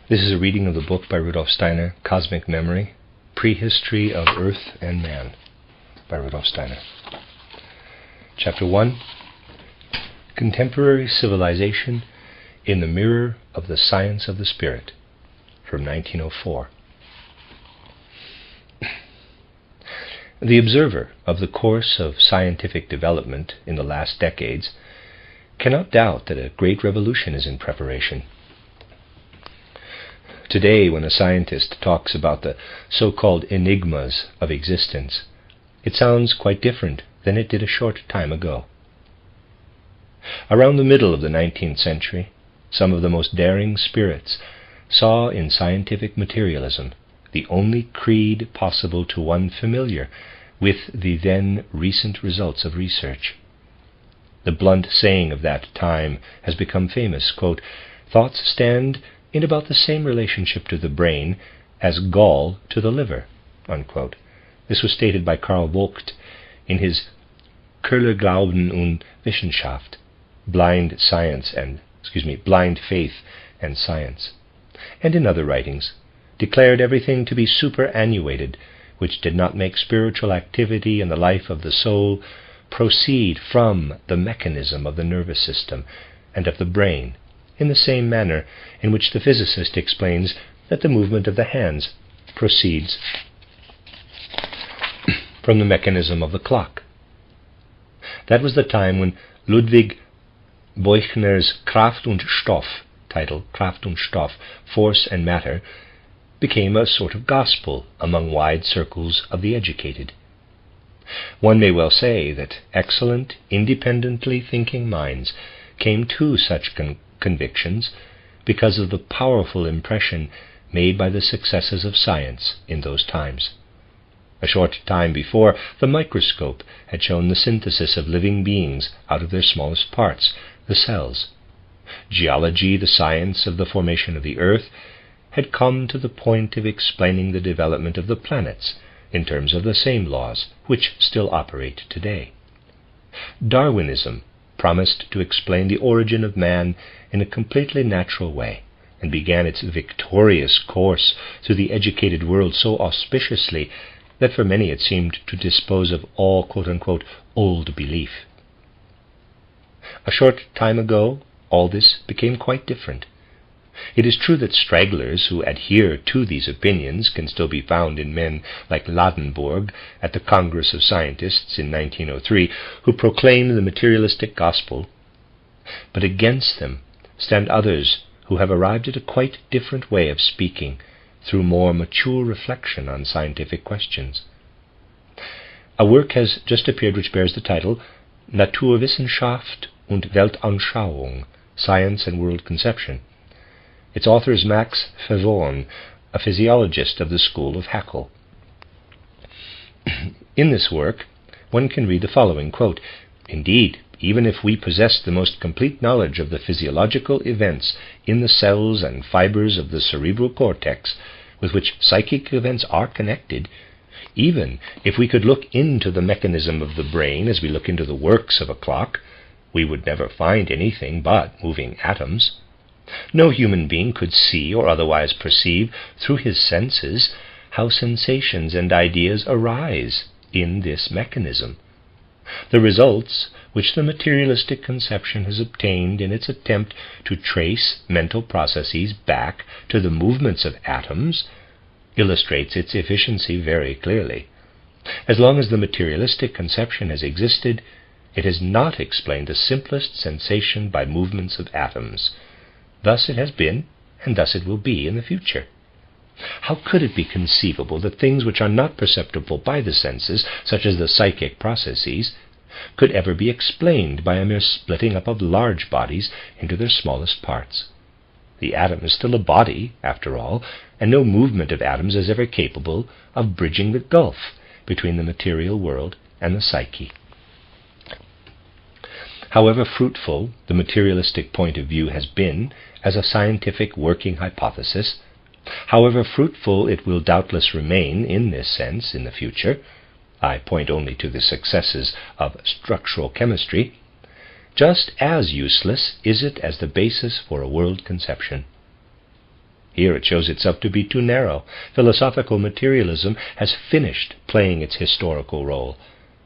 This is a reading of the book by Rudolf Steiner, Cosmic Memory, Prehistory of Earth and Man, by Rudolf Steiner. Chapter 1, Contemporary Civilization in the Mirror of the Science of the Spirit, from 1904. The observer of the course of scientific development in the last decades cannot doubt that a great revolution is in preparation. Today, when a scientist talks about the so-called enigmas of existence, it sounds quite different than it did a short time ago. Around the middle of the 19th century, some of the most daring spirits saw in scientific materialism the only creed possible to one familiar with the then recent results of research. The blunt saying of that time has become famous, quote, "Thoughts stand in about the same relationship to the brain as gall to the liver," unquote. This was stated by Karl Vogt in his Köhler Glauben und Wissenschaft, Blind Faith and Science, and in other writings, declared everything to be superannuated which did not make spiritual activity in the life of the soul proceed from the mechanism of the nervous system and of the brain, in the same manner in which the physicist explains that the movement of the hands proceeds from the mechanism of the clock. That was the time when Ludwig Beuchner's Kraft und Stoff, titled Kraft und Stoff, Force and Matter, became a sort of gospel among wide circles of the educated. One may well say that excellent, independently thinking minds came to such convictions because of the powerful impression made by the successes of science in those times. A short time before, the microscope had shown the synthesis of living beings out of their smallest parts, the cells. Geology, the science of the formation of the earth, had come to the point of explaining the development of the planets in terms of the same laws which still operate today. Darwinism promised to explain the origin of man in a completely natural way, and began its victorious course through the educated world so auspiciously that for many it seemed to dispose of all quote-unquote old belief. A short time ago, all this became quite different. It is true that stragglers who adhere to these opinions can still be found in men like Ladenburg at the Congress of Scientists in 1903, who proclaim the materialistic gospel, but against them stand others who have arrived at a quite different way of speaking through more mature reflection on scientific questions. A work has just appeared which bears the title Naturwissenschaft und Weltanschauung, Science and World Conception. Its author is Max Favon, a physiologist of the school of Haeckel. In this work, one can read the following, quote, "Indeed, even if we possessed the most complete knowledge of the physiological events in the cells and fibers of the cerebral cortex with which psychic events are connected, even if we could look into the mechanism of the brain as we look into the works of a clock, we would never find anything but moving atoms. No human being could see or otherwise perceive through his senses how sensations and ideas arise in this mechanism. The results which the materialistic conception has obtained in its attempt to trace mental processes back to the movements of atoms illustrates its efficiency very clearly. As long as the materialistic conception has existed, it has not explained the simplest sensation by movements of atoms. Thus it has been, and thus it will be in the future. How could it be conceivable that things which are not perceptible by the senses, such as the psychic processes, could ever be explained by a mere splitting up of large bodies into their smallest parts? The atom is still a body, after all, and no movement of atoms is ever capable of bridging the gulf between the material world and the psyche. However fruitful the materialistic point of view has been as a scientific working hypothesis, however fruitful it will doubtless remain in this sense in the future, I point only to the successes of structural chemistry, just as useless is it as the basis for a world conception. Here it shows itself to be too narrow. Philosophical materialism has finished playing its historical role.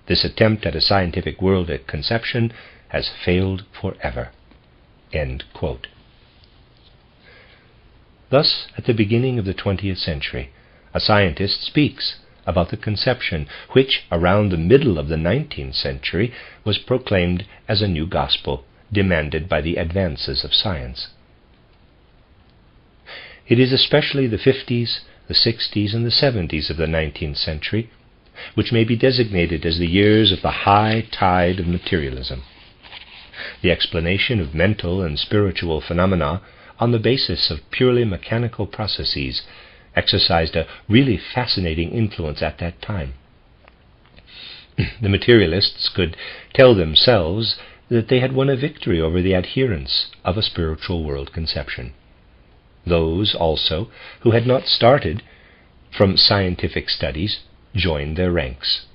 This attempt at a scientific world conception has failed forever." End quote. Thus, at the beginning of the 20th century, a scientist speaks about the conception which, around the middle of the 19th century, was proclaimed as a new gospel demanded by the advances of science. It is especially the 50s, the 60s, and the 70s of the 19th century which may be designated as the years of the high tide of materialism. The explanation of mental and spiritual phenomena on the basis of purely mechanical processes exercised a really fascinating influence at that time. The materialists could tell themselves that they had won a victory over the adherents of a spiritual world conception. Those also who had not started from scientific studies joined their ranks,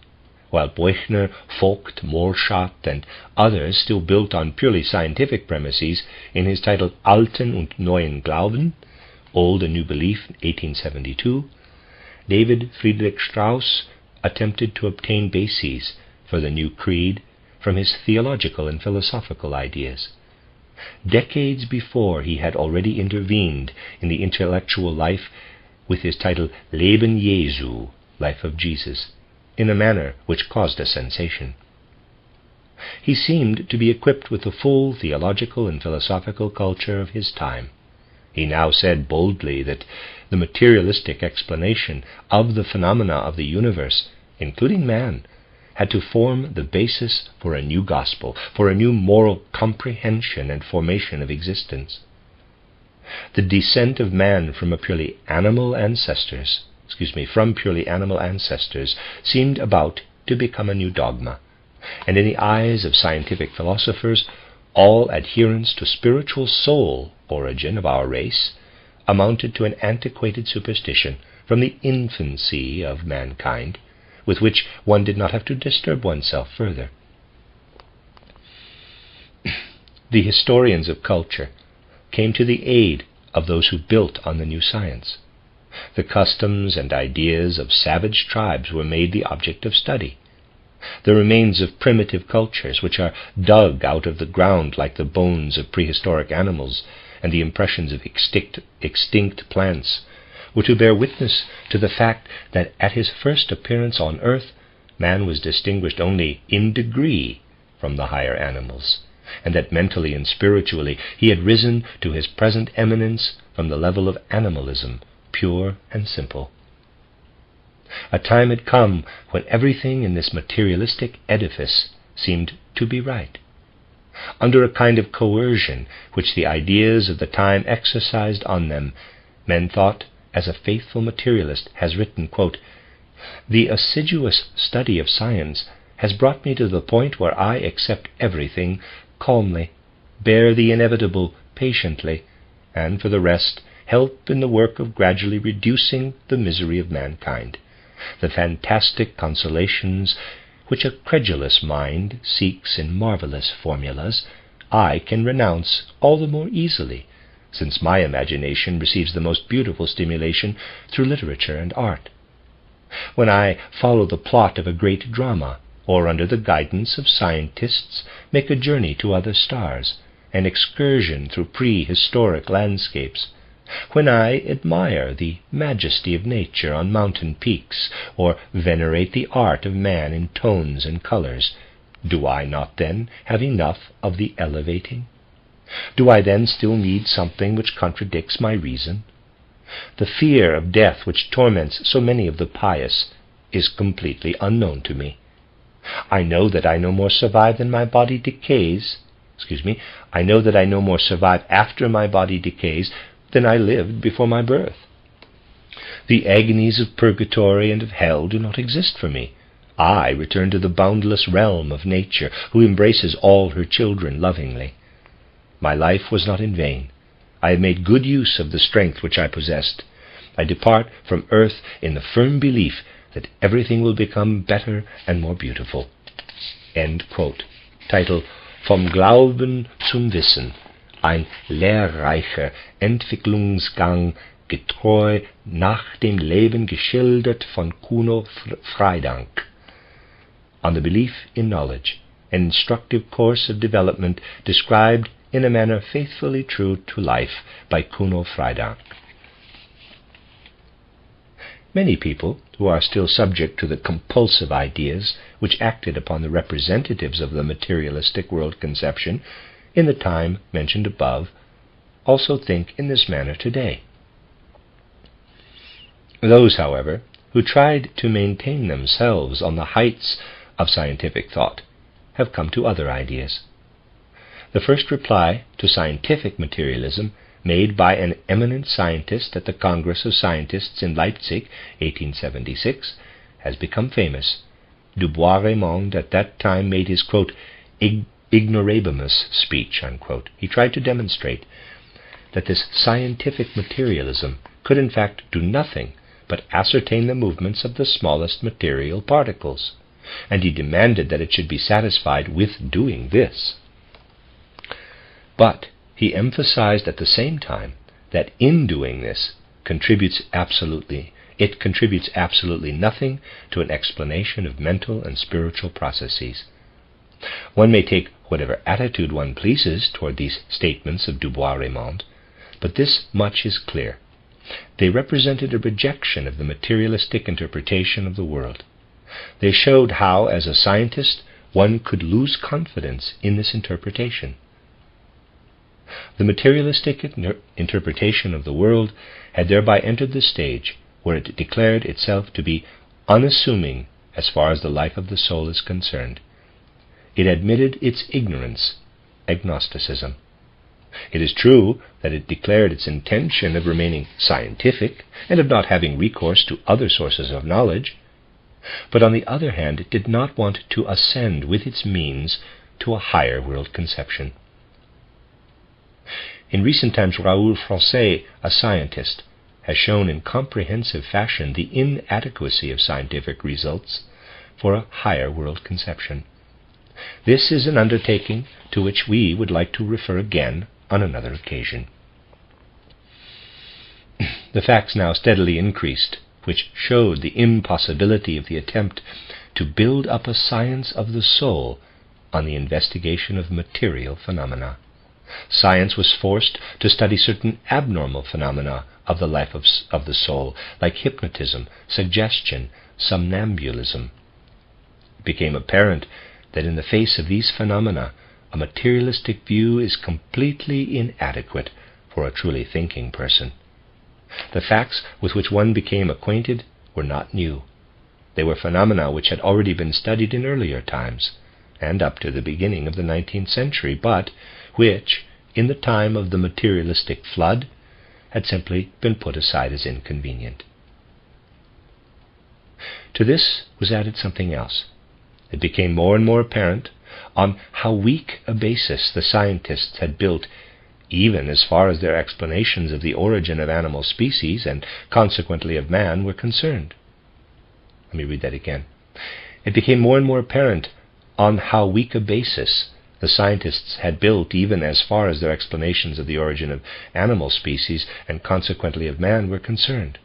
while Buechner, Vogt, Moorschat, and others still built on purely scientific premises in his title Alten und Neuen Glauben, Old and New Belief, 1872, David Friedrich Strauss attempted to obtain bases for the new creed from his theological and philosophical ideas. Decades before, he had already intervened in the intellectual life with his title Leben Jesu, Life of Jesus, in a manner which caused a sensation. He seemed to be equipped with the full theological and philosophical culture of his time. He now said boldly that the materialistic explanation of the phenomena of the universe, including man, had to form the basis for a new gospel, for a new moral comprehension and formation of existence. The descent of man from purely animal ancestors seemed about to become a new dogma, and in the eyes of scientific philosophers, all adherence to spiritual soul origin of our race amounted to an antiquated superstition from the infancy of mankind, with which one did not have to disturb oneself further. The historians of culture came to the aid of those who built on the new science. The customs and ideas of savage tribes were made the object of study. The remains of primitive cultures, which are dug out of the ground like the bones of prehistoric animals and the impressions of extinct plants, were to bear witness to the fact that at his first appearance on earth, man was distinguished only in degree from the higher animals, and that mentally and spiritually he had risen to his present eminence from the level of animalism, pure and simple. A time had come when everything in this materialistic edifice seemed to be right. Under a kind of coercion which the ideas of the time exercised on them, men thought, as a faithful materialist has written, quote, "The assiduous study of science has brought me to the point where I accept everything calmly, bear the inevitable patiently, and, for the rest, help in the work of gradually reducing the misery of mankind. The fantastic consolations which a credulous mind seeks in marvelous formulas, I can renounce all the more easily, since my imagination receives the most beautiful stimulation through literature and art. When I follow the plot of a great drama, or under the guidance of scientists make a journey to other stars, an excursion through prehistoric landscapes, when I admire the majesty of nature on mountain peaks, or venerate the art of man in tones and colors, do I not then have enough of the elevating? Do I then still need something which contradicts my reason? The fear of death which torments so many of the pious is completely unknown to me. I know that I no more survive than my body decays. I know that I no more survive after my body decays than I lived before my birth. The agonies of purgatory and of hell do not exist for me. I return to the boundless realm of nature, who embraces all her children lovingly. My life was not in vain. I have made good use of the strength which I possessed. I depart from earth in the firm belief that everything will become better and more beautiful." End quote. Title Vom Glauben zum Wissen, ein lehrreicher Entwicklungsgang getreu nach dem Leben geschildert von Kuno Friedank, on the belief in knowledge, an instructive course of development described in a manner faithfully true to life by Kuno Friedank. Many people who are still subject to the compulsive ideas which acted upon the representatives of the materialistic world conception in the time mentioned above also think in this manner today. Those, however, who tried to maintain themselves on the heights of scientific thought have come to other ideas. The first reply to scientific materialism, made by an eminent scientist at the Congress of Scientists in Leipzig, 1876, has become famous. Du Bois-Reymond at that time made his, quote, ignorabimus speech, unquote. He tried to demonstrate that this scientific materialism could in fact do nothing but ascertain the movements of the smallest material particles, and he demanded that it should be satisfied with doing this. But he emphasized at the same time that in doing this contributes absolutely nothing to an explanation of mental and spiritual processes. One may take whatever attitude one pleases toward these statements of Du Bois-Reymond, but this much is clear. They represented a rejection of the materialistic interpretation of the world. They showed how, as a scientist, one could lose confidence in this interpretation. The materialistic interpretation of the world had thereby entered the stage where it declared itself to be unassuming as far as the life of the soul is concerned. It admitted its ignorance, agnosticism. It is true that it declared its intention of remaining scientific and of not having recourse to other sources of knowledge, but on the other hand it did not want to ascend with its means to a higher world conception. In recent times, Raoul Francais, a scientist, has shown in comprehensive fashion the inadequacy of scientific results for a higher world conception. This is an undertaking to which we would like to refer again on another occasion. The facts now steadily increased, which showed the impossibility of the attempt to build up a science of the soul on the investigation of material phenomena. Science was forced to study certain abnormal phenomena of the life of the soul, like hypnotism, suggestion, somnambulism. It became apparent that in the face of these phenomena, a materialistic view is completely inadequate for a truly thinking person. The facts with which one became acquainted were not new. They were phenomena which had already been studied in earlier times, and up to the beginning of the 19th century, but which, in the time of the materialistic flood, had simply been put aside as inconvenient. To this was added something else. It became more and more apparent on how weak a basis the scientists had built, even as far as their explanations of the origin of animal species and consequently of man were concerned. Let me read that again. It became more and more apparent on how weak a basis the scientists had built, even as far as their explanations of the origin of animal species and consequently of man were concerned.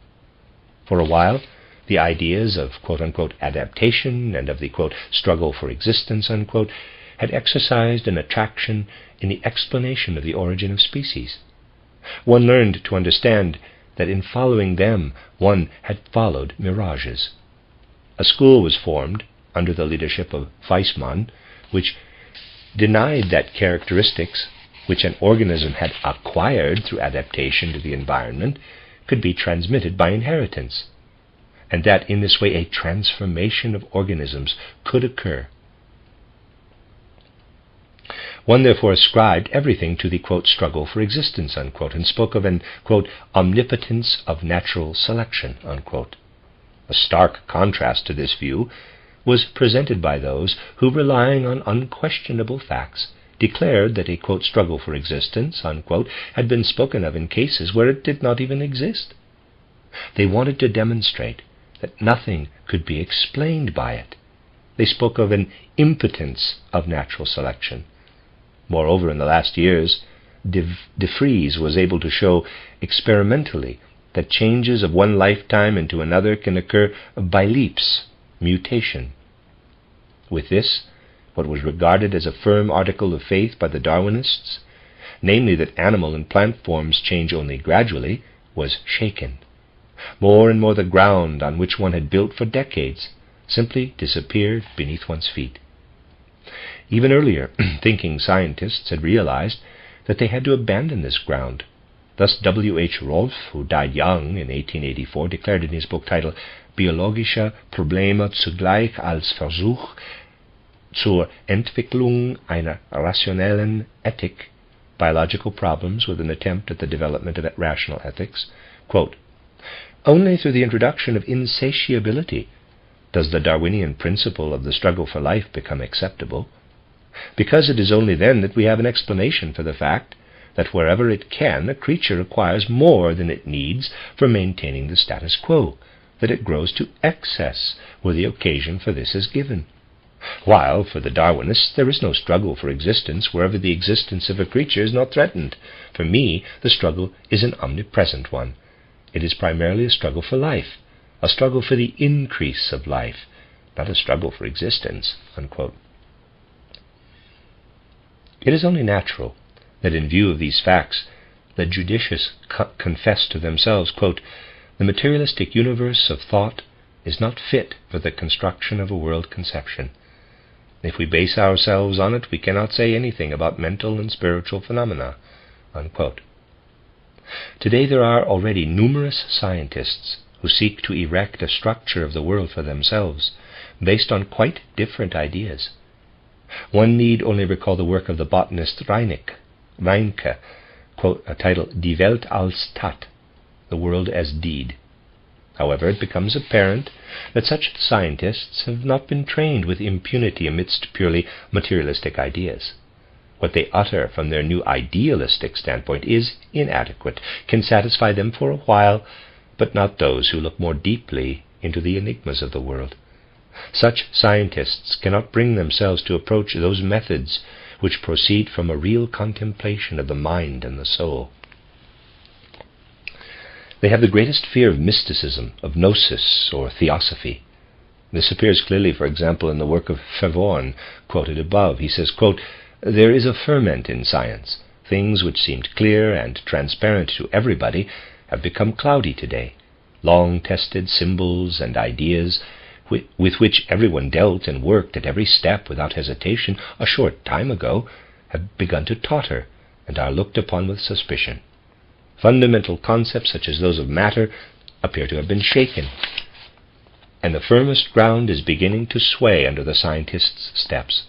For a while, the ideas of quote-unquote adaptation and of the quote struggle for existence unquote had exercised an attraction in the explanation of the origin of species. One learned to understand that in following them one had followed mirages. A school was formed under the leadership of Weismann, which denied that characteristics which an organism had acquired through adaptation to the environment could be transmitted by inheritance, and that in this way a transformation of organisms could occur. One therefore ascribed everything to the quote struggle for existence unquote, and spoke of an quote omnipotence of natural selection unquote. A stark contrast to this view was presented by those who, relying on unquestionable facts, declared that a quote struggle for existence unquote had been spoken of in cases where it did not even exist. They wanted to demonstrate that nothing could be explained by it. They spoke of an impotence of natural selection. Moreover, in the last years, De Vries was able to show experimentally that changes of one lifetime into another can occur by leaps, mutation. With this, what was regarded as a firm article of faith by the Darwinists, namely that animal and plant forms change only gradually, was shaken. More and more the ground on which one had built for decades simply disappeared beneath one's feet. Even earlier, thinking scientists had realized that they had to abandon this ground. Thus W. H. Rolf, who died young in 1884, declared in his book titled Biologische Probleme zugleich als Versuch zur Entwicklung einer rationellen Ethik, Biological Problems with an Attempt at the Development of Rational Ethics, quote, "Only through the introduction of insatiability does the Darwinian principle of the struggle for life become acceptable, because it is only then that we have an explanation for the fact that wherever it can, a creature acquires more than it needs for maintaining the status quo, that it grows to excess where the occasion for this is given. While, for the Darwinists, there is no struggle for existence wherever the existence of a creature is not threatened. For me, the struggle is an omnipresent one. It is primarily a struggle for life, a struggle for the increase of life, not a struggle for existence." Unquote. It is only natural that in view of these facts, the judicious confess to themselves, quote, "The materialistic universe of thought is not fit for the construction of a world conception. If we base ourselves on it, we cannot say anything about mental and spiritual phenomena." Unquote. Today there are already numerous scientists who seek to erect a structure of the world for themselves, based on quite different ideas. One need only recall the work of the botanist Reinke, quote, titled Die Welt als Tat, the world as deed. However, it becomes apparent that such scientists have not been trained with impunity amidst purely materialistic ideas. What they utter from their new idealistic standpoint is inadequate, can satisfy them for a while, but not those who look more deeply into the enigmas of the world. Such scientists cannot bring themselves to approach those methods which proceed from a real contemplation of the mind and the soul. They have the greatest fear of mysticism, of gnosis or theosophy. This appears clearly, for example, in the work of Verworn, quoted above. He says, quote, "There is a ferment in science. Things which seemed clear and transparent to everybody have become cloudy today. Long-tested symbols and ideas with which everyone dealt and worked at every step without hesitation a short time ago have begun to totter and are looked upon with suspicion. Fundamental concepts such as those of matter appear to have been shaken, and the firmest ground is beginning to sway under the scientists' steps.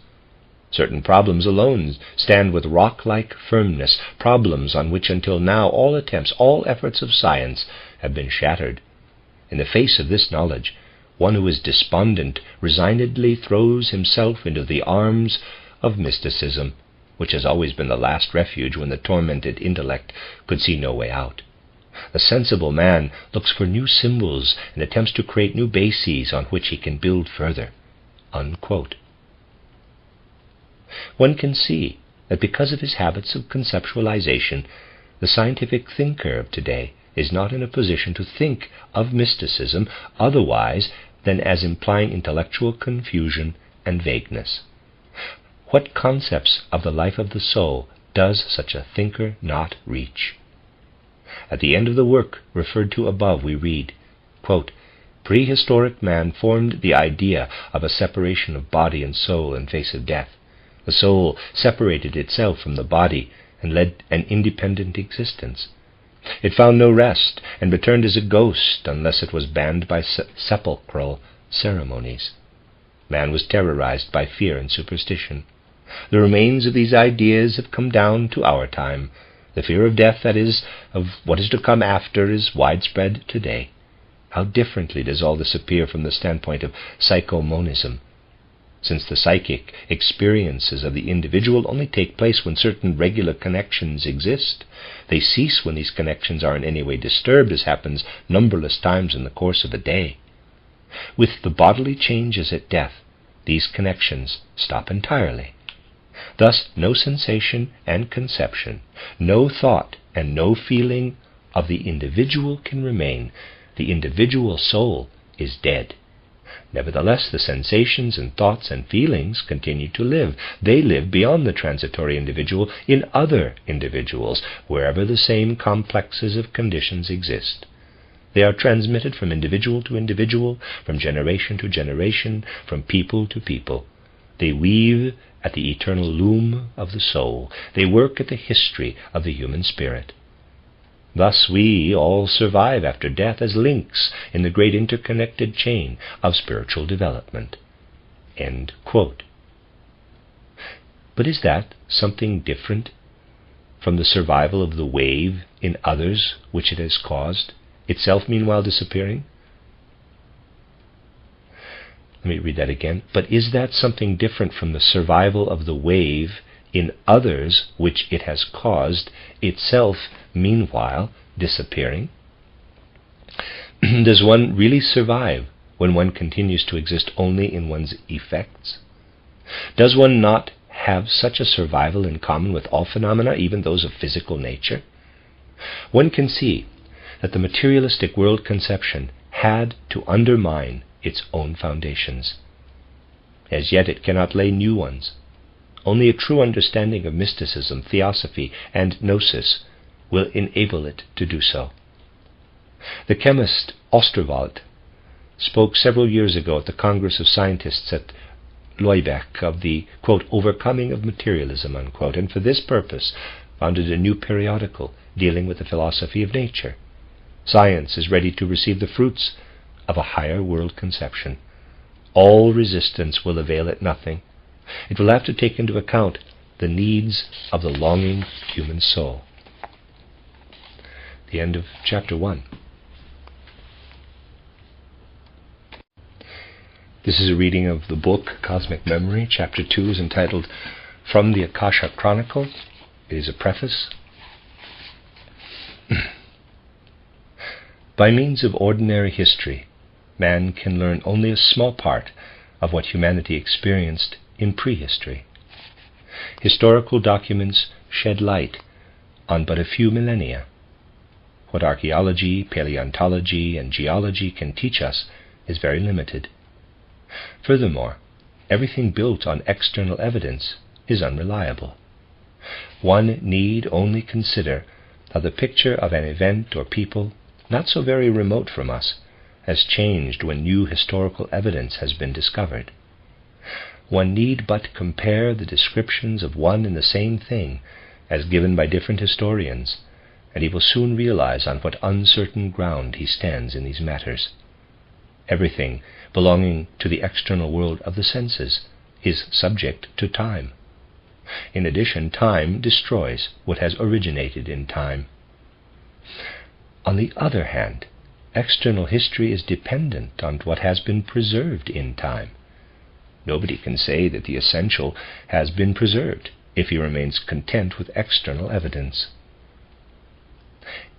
Certain problems alone stand with rock-like firmness, problems on which until now all attempts, all efforts of science have been shattered. In the face of this knowledge, one who is despondent resignedly throws himself into the arms of mysticism, which has always been the last refuge when the tormented intellect could see no way out. The sensible man looks for new symbols and attempts to create new bases on which he can build further." Unquote. One can see that because of his habits of conceptualization, the scientific thinker of today is not in a position to think of mysticism otherwise than as implying intellectual confusion and vagueness. What concepts of the life of the soul does such a thinker not reach? At the end of the work referred to above we read, quote, "Prehistoric man formed the idea of a separation of body and soul in face of death. The soul separated itself from the body and led an independent existence. It found no rest and returned as a ghost unless it was banned by sepulchral ceremonies. Man was terrorized by fear and superstition. The remains of these ideas have come down to our time. The fear of death, that is, of what is to come after, is widespread today. How differently does all this appear from the standpoint of psychomonism? Since the psychic experiences of the individual only take place when certain regular connections exist, they cease when these connections are in any way disturbed, as happens numberless times in the course of a day. With the bodily changes at death, these connections stop entirely. Thus no sensation and conception, no thought and no feeling of the individual can remain. The individual soul is dead. Nevertheless, the sensations and thoughts and feelings continue to live. They live beyond the transitory individual in other individuals, wherever the same complexes of conditions exist. They are transmitted from individual to individual, from generation to generation, from people to people. They weave at the eternal loom of the soul. They work at the history of the human spirit. Thus we all survive after death as links in the great interconnected chain of spiritual development. End quote. But is that something different from the survival of the wave in others which it has caused, itself meanwhile disappearing? Let me read that again. But is that something different from the survival of the wave in others which it has caused, itself meanwhile disappearing? Does one really survive when one continues to exist only in one's effects? Does one not have such a survival in common with all phenomena, even those of physical nature? One can see that the materialistic world conception had to undermine its own foundations. As yet it cannot lay new ones. Only a true understanding of mysticism, theosophy, and gnosis will enable it to do so. The chemist Osterwald spoke several years ago at the Congress of Scientists at Lübeck of the, quote, overcoming of materialism, unquote, and for this purpose founded a new periodical dealing with the philosophy of nature. Science is ready to receive the fruits of a higher world conception. All resistance will avail it nothing. It will have to take into account the needs of the longing human soul. The end of chapter 1. This is a reading of the book Cosmic Memory. Chapter 2 is entitled From the Akasha Chronicle. It is a preface. By means of ordinary history, man can learn only a small part of what humanity experienced in prehistory. Historical documents shed light on but a few millennia. What archaeology, paleontology, and geology can teach us is very limited. Furthermore, everything built on external evidence is unreliable. One need only consider how the picture of an event or people, not so very remote from us, has changed when new historical evidence has been discovered. One need but compare the descriptions of one and the same thing as given by different historians, and he will soon realize on what uncertain ground he stands in these matters. Everything belonging to the external world of the senses is subject to time. In addition, time destroys what has originated in time. On the other hand, external history is dependent on what has been preserved in time. Nobody can say that the essential has been preserved if he remains content with external evidence.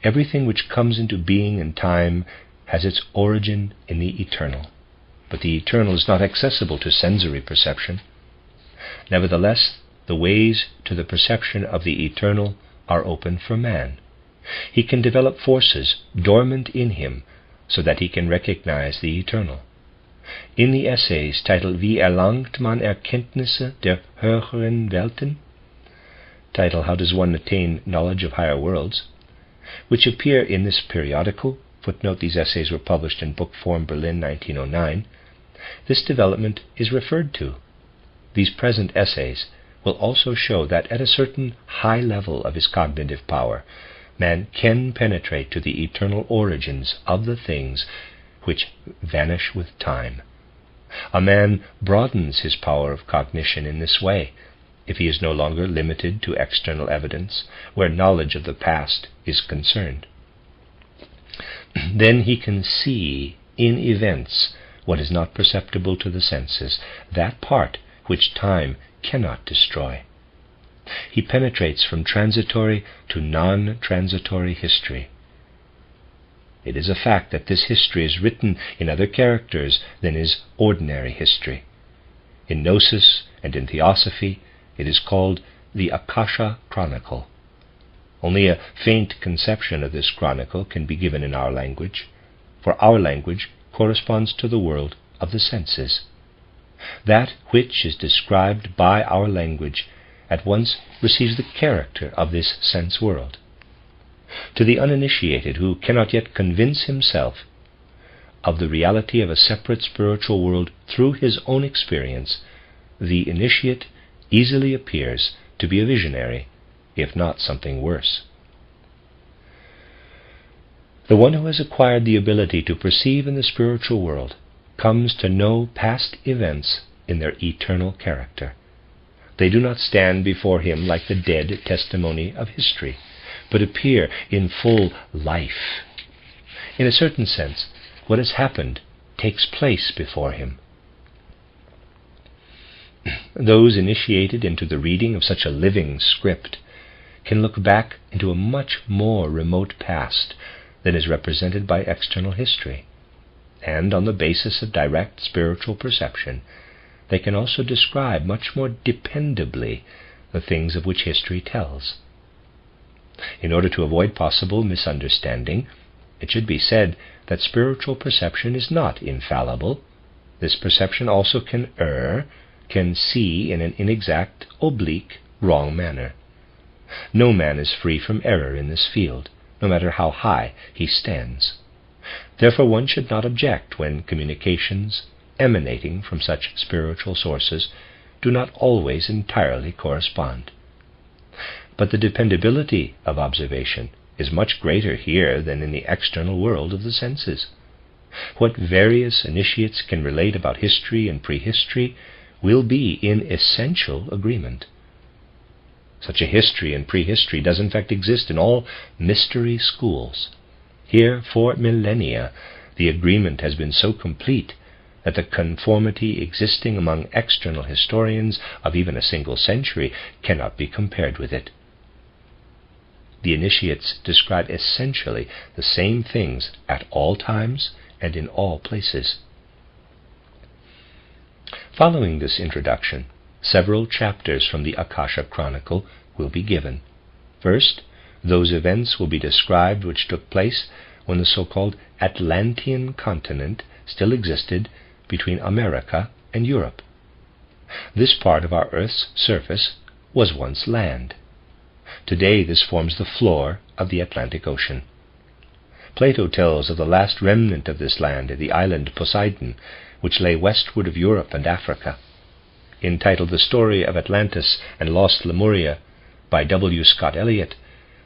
Everything which comes into being in time has its origin in the eternal, but the eternal is not accessible to sensory perception. Nevertheless, the ways to the perception of the eternal are open for man. He can develop forces dormant in him so that he can recognize the eternal. In the essays titled Wie erlangt man Erkenntnisse der höheren Welten, title How Does One Attain Knowledge of Higher Worlds, which appear in this periodical, footnote, these essays were published in book form, Berlin, 1909, this development is referred to. These present essays will also show that at a certain high level of his cognitive power, man can penetrate to the eternal origins of the things which vanish with time. A man broadens his power of cognition in this way, if he is no longer limited to external evidence, where knowledge of the past is concerned. Then he can see in events what is not perceptible to the senses, that part which time cannot destroy. He penetrates from transitory to non-transitory history. It is a fact that this history is written in other characters than is ordinary history. In Gnosis and in Theosophy, it is called the Akasha Chronicle. Only a faint conception of this chronicle can be given in our language, for our language corresponds to the world of the senses. That which is described by our language at once receives the character of this sense world. To the uninitiated who cannot yet convince himself of the reality of a separate spiritual world through his own experience, the initiate easily appears to be a visionary, if not something worse. The one who has acquired the ability to perceive in the spiritual world comes to know past events in their eternal character. They do not stand before him like the dead testimony of history, but appear in full life. In a certain sense, what has happened takes place before him. Those initiated into the reading of such a living script can look back into a much more remote past than is represented by external history, and on the basis of direct spiritual perception, they can also describe much more dependably the things of which history tells. In order to avoid possible misunderstanding, it should be said that spiritual perception is not infallible. This perception also can err, can see in an inexact, oblique, wrong manner. No man is free from error in this field, no matter how high he stands. Therefore one should not object when communications emanating from such spiritual sources do not always entirely correspond. But the dependability of observation is much greater here than in the external world of the senses. What various initiates can relate about history and prehistory will be in essential agreement. Such a history and prehistory does in fact exist in all mystery schools. Here, for millennia, the agreement has been so complete that the conformity existing among external historians of even a single century cannot be compared with it. The initiates describe essentially the same things at all times and in all places. Following this introduction, several chapters from the Akasha Chronicle will be given. First, those events will be described which took place when the so-called Atlantean continent still existed between America and Europe. This part of our Earth's surface was once land. Today this forms the floor of the Atlantic Ocean. Plato tells of the last remnant of this land, the island Poseidon, which lay westward of Europe and Africa. Entitled The Story of Atlantis and Lost Lemuria by W. Scott Elliott,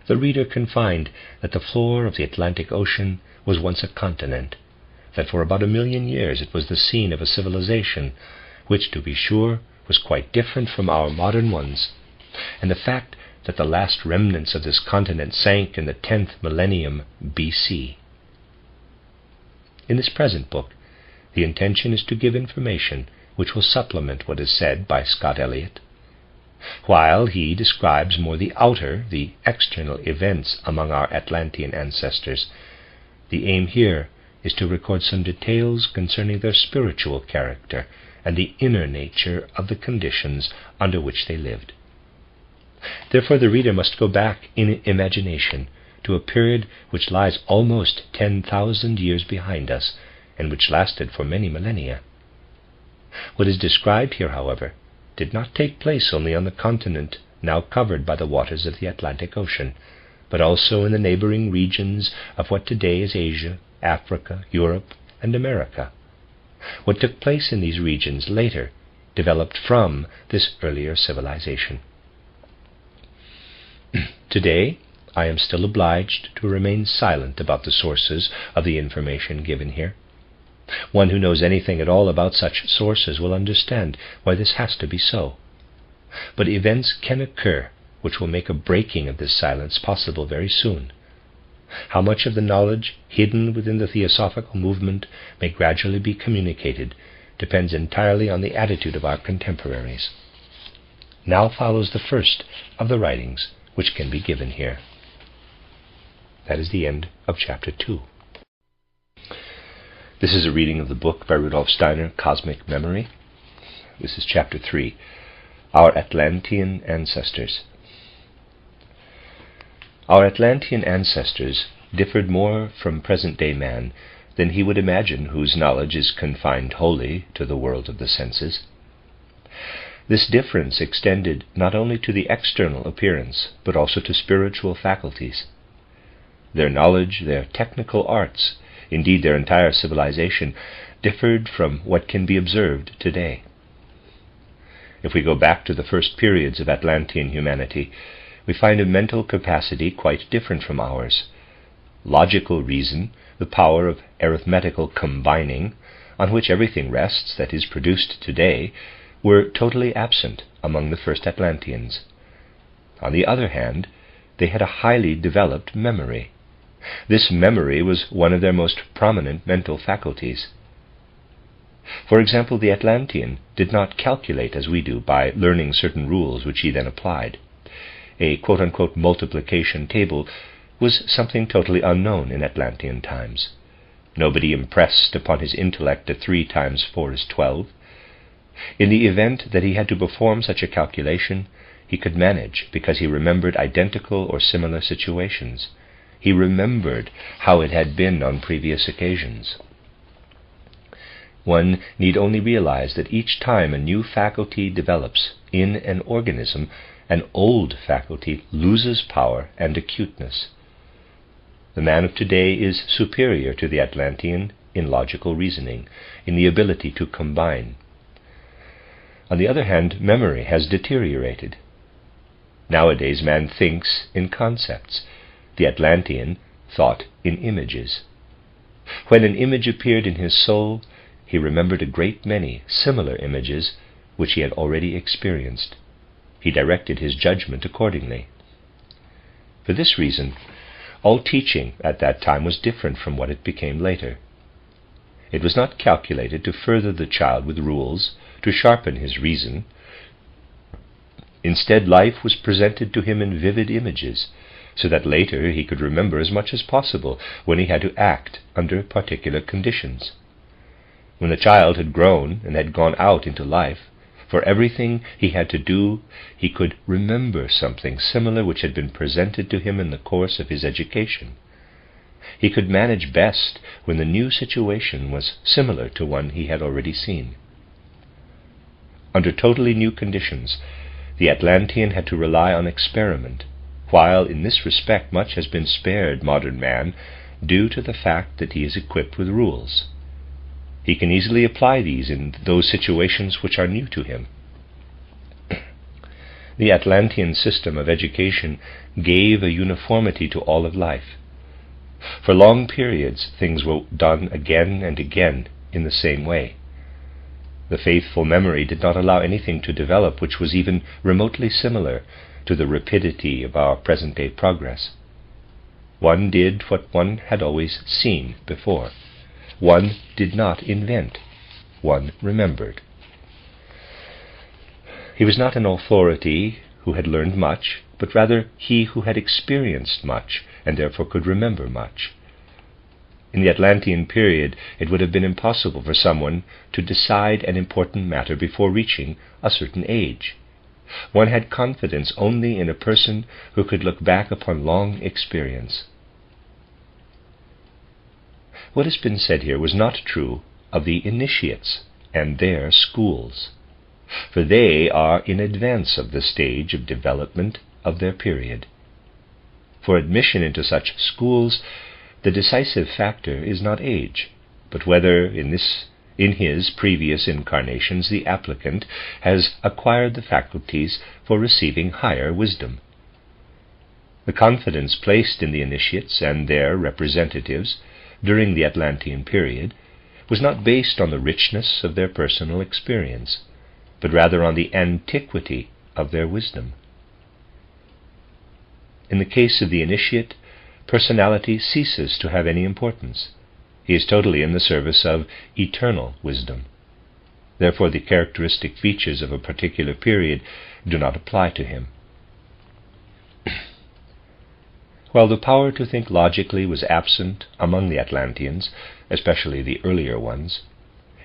the reader can find that the floor of the Atlantic Ocean was once a continent, that for about 1 million years it was the scene of a civilization which, to be sure, was quite different from our modern ones, and the fact that the last remnants of this continent sank in the 10th millennium BC. In this present book, the intention is to give information which will supplement what is said by Scott Elliott. While he describes more the outer, the external events among our Atlantean ancestors, the aim here is to record some details concerning their spiritual character and the inner nature of the conditions under which they lived. Therefore the reader must go back in imagination to a period which lies almost 10,000 years behind us, and which lasted for many millennia. What is described here, however, did not take place only on the continent now covered by the waters of the Atlantic Ocean, but also in the neighboring regions of what today is Asia, Africa, Europe, and America. What took place in these regions later developed from this earlier civilization. Today, I am still obliged to remain silent about the sources of the information given here. One who knows anything at all about such sources will understand why this has to be so. But events can occur which will make a breaking of this silence possible very soon. How much of the knowledge hidden within the Theosophical movement may gradually be communicated depends entirely on the attitude of our contemporaries. Now follows the first of the writings which can be given here. That is the end of Chapter 2. This is a reading of the book by Rudolf Steiner, Cosmic Memory. This is Chapter 3, Our Atlantean Ancestors. Our Atlantean ancestors differed more from present-day man than he would imagine, whose knowledge is confined wholly to the world of the senses. This difference extended not only to the external appearance, but also to spiritual faculties. Their knowledge, their technical arts, indeed their entire civilization, differed from what can be observed today. If we go back to the first periods of Atlantean humanity, we find a mental capacity quite different from ours. Logical reason, the power of arithmetical combining, on which everything rests that is produced today, were totally absent among the first Atlanteans. On the other hand, they had a highly developed memory. This memory was one of their most prominent mental faculties. For example, the Atlantean did not calculate as we do by learning certain rules which he then applied. A quote-unquote multiplication table was something totally unknown in Atlantean times. Nobody impressed upon his intellect that 3 times 4 is 12. In the event that he had to perform such a calculation, he could manage because he remembered identical or similar situations. He remembered how it had been on previous occasions. One need only realize that each time a new faculty develops in an organism, an old faculty loses power and acuteness. The man of today is superior to the Atlantean in logical reasoning, in the ability to combine. On the other hand, memory has deteriorated. Nowadays man thinks in concepts. The Atlantean thought in images. When an image appeared in his soul, he remembered a great many similar images which he had already experienced. He directed his judgment accordingly. For this reason, all teaching at that time was different from what it became later. It was not calculated to further the child with rules, to sharpen his reason. Instead, life was presented to him in vivid images, so that later he could remember as much as possible when he had to act under particular conditions. When the child had grown and had gone out into life, for everything he had to do, he could remember something similar which had been presented to him in the course of his education. He could manage best when the new situation was similar to one he had already seen. Under totally new conditions, the Atlantean had to rely on experiment, while in this respect much has been spared modern man due to the fact that he is equipped with rules. He can easily apply these in those situations which are new to him. The Atlantean system of education gave a uniformity to all of life. For long periods things were done again and again in the same way. The faithful memory did not allow anything to develop which was even remotely similar to the rapidity of our present-day progress. One did what one had always seen before. One did not invent. One remembered. He was not an authority who had learned much, but rather he who had experienced much and therefore could remember much. In the Atlantean period, it would have been impossible for someone to decide an important matter before reaching a certain age. One had confidence only in a person who could look back upon long experience. What has been said here was not true of the initiates and their schools, for they are in advance of the stage of development of their period. For admission into such schools, the decisive factor is not age, but whether in his previous incarnations the applicant has acquired the faculties for receiving higher wisdom. The confidence placed in the initiates and their representatives during the Atlantean period was not based on the richness of their personal experience, but rather on the antiquity of their wisdom. In the case of the initiate, personality ceases to have any importance. He is totally in the service of eternal wisdom. Therefore, the characteristic features of a particular period do not apply to him. While the power to think logically was absent among the Atlanteans, especially the earlier ones,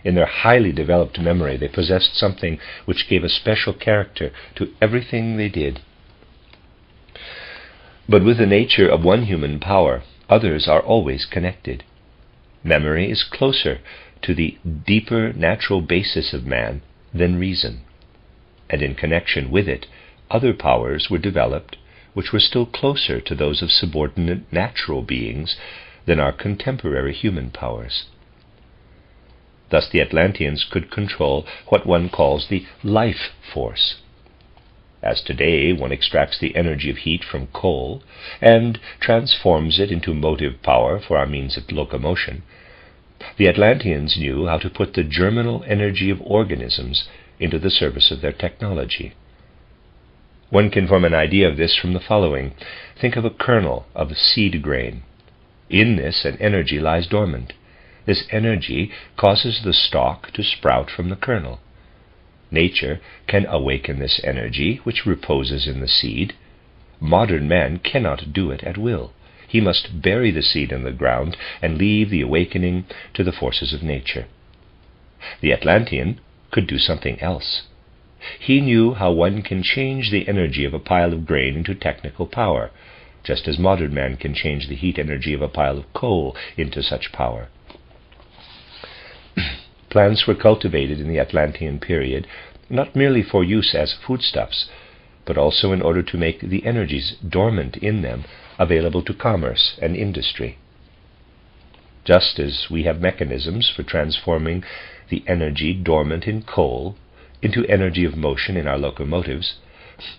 in their highly developed memory they possessed something which gave a special character to everything they did. But with the nature of one human power, others are always connected. Memory is closer to the deeper natural basis of man than reason, and in connection with it, other powers were developed which were still closer to those of subordinate natural beings than our contemporary human powers. Thus the Atlanteans could control what one calls the life force. As today one extracts the energy of heat from coal and transforms it into motive power for our means of locomotion, the Atlanteans knew how to put the germinal energy of organisms into the service of their technology. One can form an idea of this from the following. Think of a kernel of a seed grain. In this an energy lies dormant. This energy causes the stalk to sprout from the kernel. Nature can awaken this energy which reposes in the seed. Modern man cannot do it at will. He must bury the seed in the ground and leave the awakening to the forces of nature. The Atlantean could do something else. He knew how one can change the energy of a pile of grain into technical power, just as modern man can change the heat energy of a pile of coal into such power. Plants were cultivated in the Atlantean period not merely for use as foodstuffs, but also in order to make the energies dormant in them available to commerce and industry. Just as we have mechanisms for transforming the energy dormant in coal into energy of motion in our locomotives,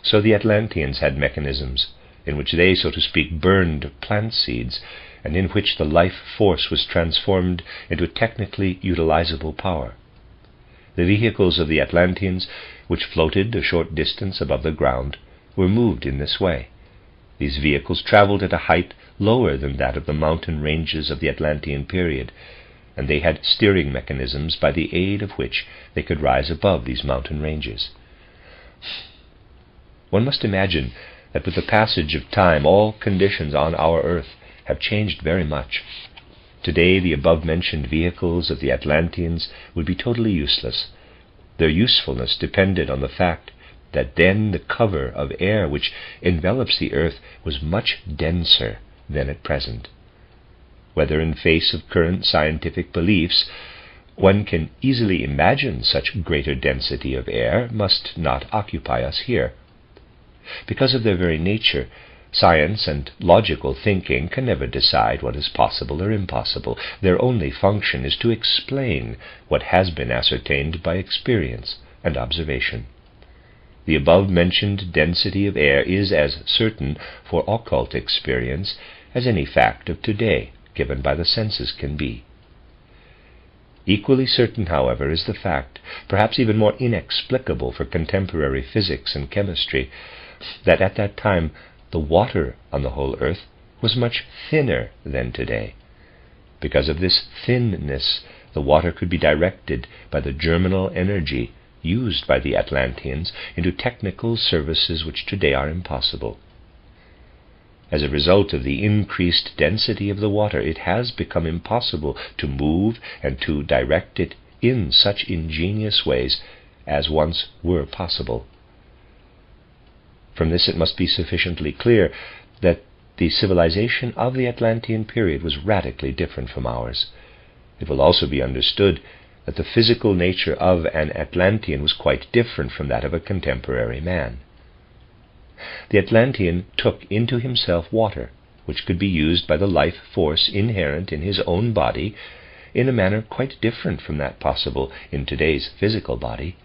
so the Atlanteans had mechanisms in which they, so to speak, burned plant seeds, and in which the life force was transformed into technically utilizable power. The vehicles of the Atlanteans, which floated a short distance above the ground, were moved in this way. These vehicles traveled at a height lower than that of the mountain ranges of the Atlantean period, and they had steering mechanisms by the aid of which they could rise above these mountain ranges. One must imagine that with the passage of time all conditions on our earth have changed very much. Today the above-mentioned vehicles of the Atlanteans would be totally useless. Their usefulness depended on the fact that then the cover of air which envelops the earth was much denser than at present. Whether in face of current scientific beliefs, one can easily imagine such greater density of air must not occupy us here. Because of their very nature, science and logical thinking can never decide what is possible or impossible. Their only function is to explain what has been ascertained by experience and observation. The above-mentioned density of air is as certain for occult experience as any fact of today given by the senses can be. Equally certain, however, is the fact, perhaps even more inexplicable for contemporary physics and chemistry, that at that time the water on the whole earth was much thinner than today. Because of this thinness, the water could be directed by the germinal energy used by the Atlanteans into technical services which today are impossible. As a result of the increased density of the water, it has become impossible to move and to direct it in such ingenious ways as once were possible. From this it must be sufficiently clear that the civilization of the Atlantean period was radically different from ours. It will also be understood that the physical nature of an Atlantean was quite different from that of a contemporary man. The Atlantean took into himself water, which could be used by the life force inherent in his own body in a manner quite different from that possible in today's physical body.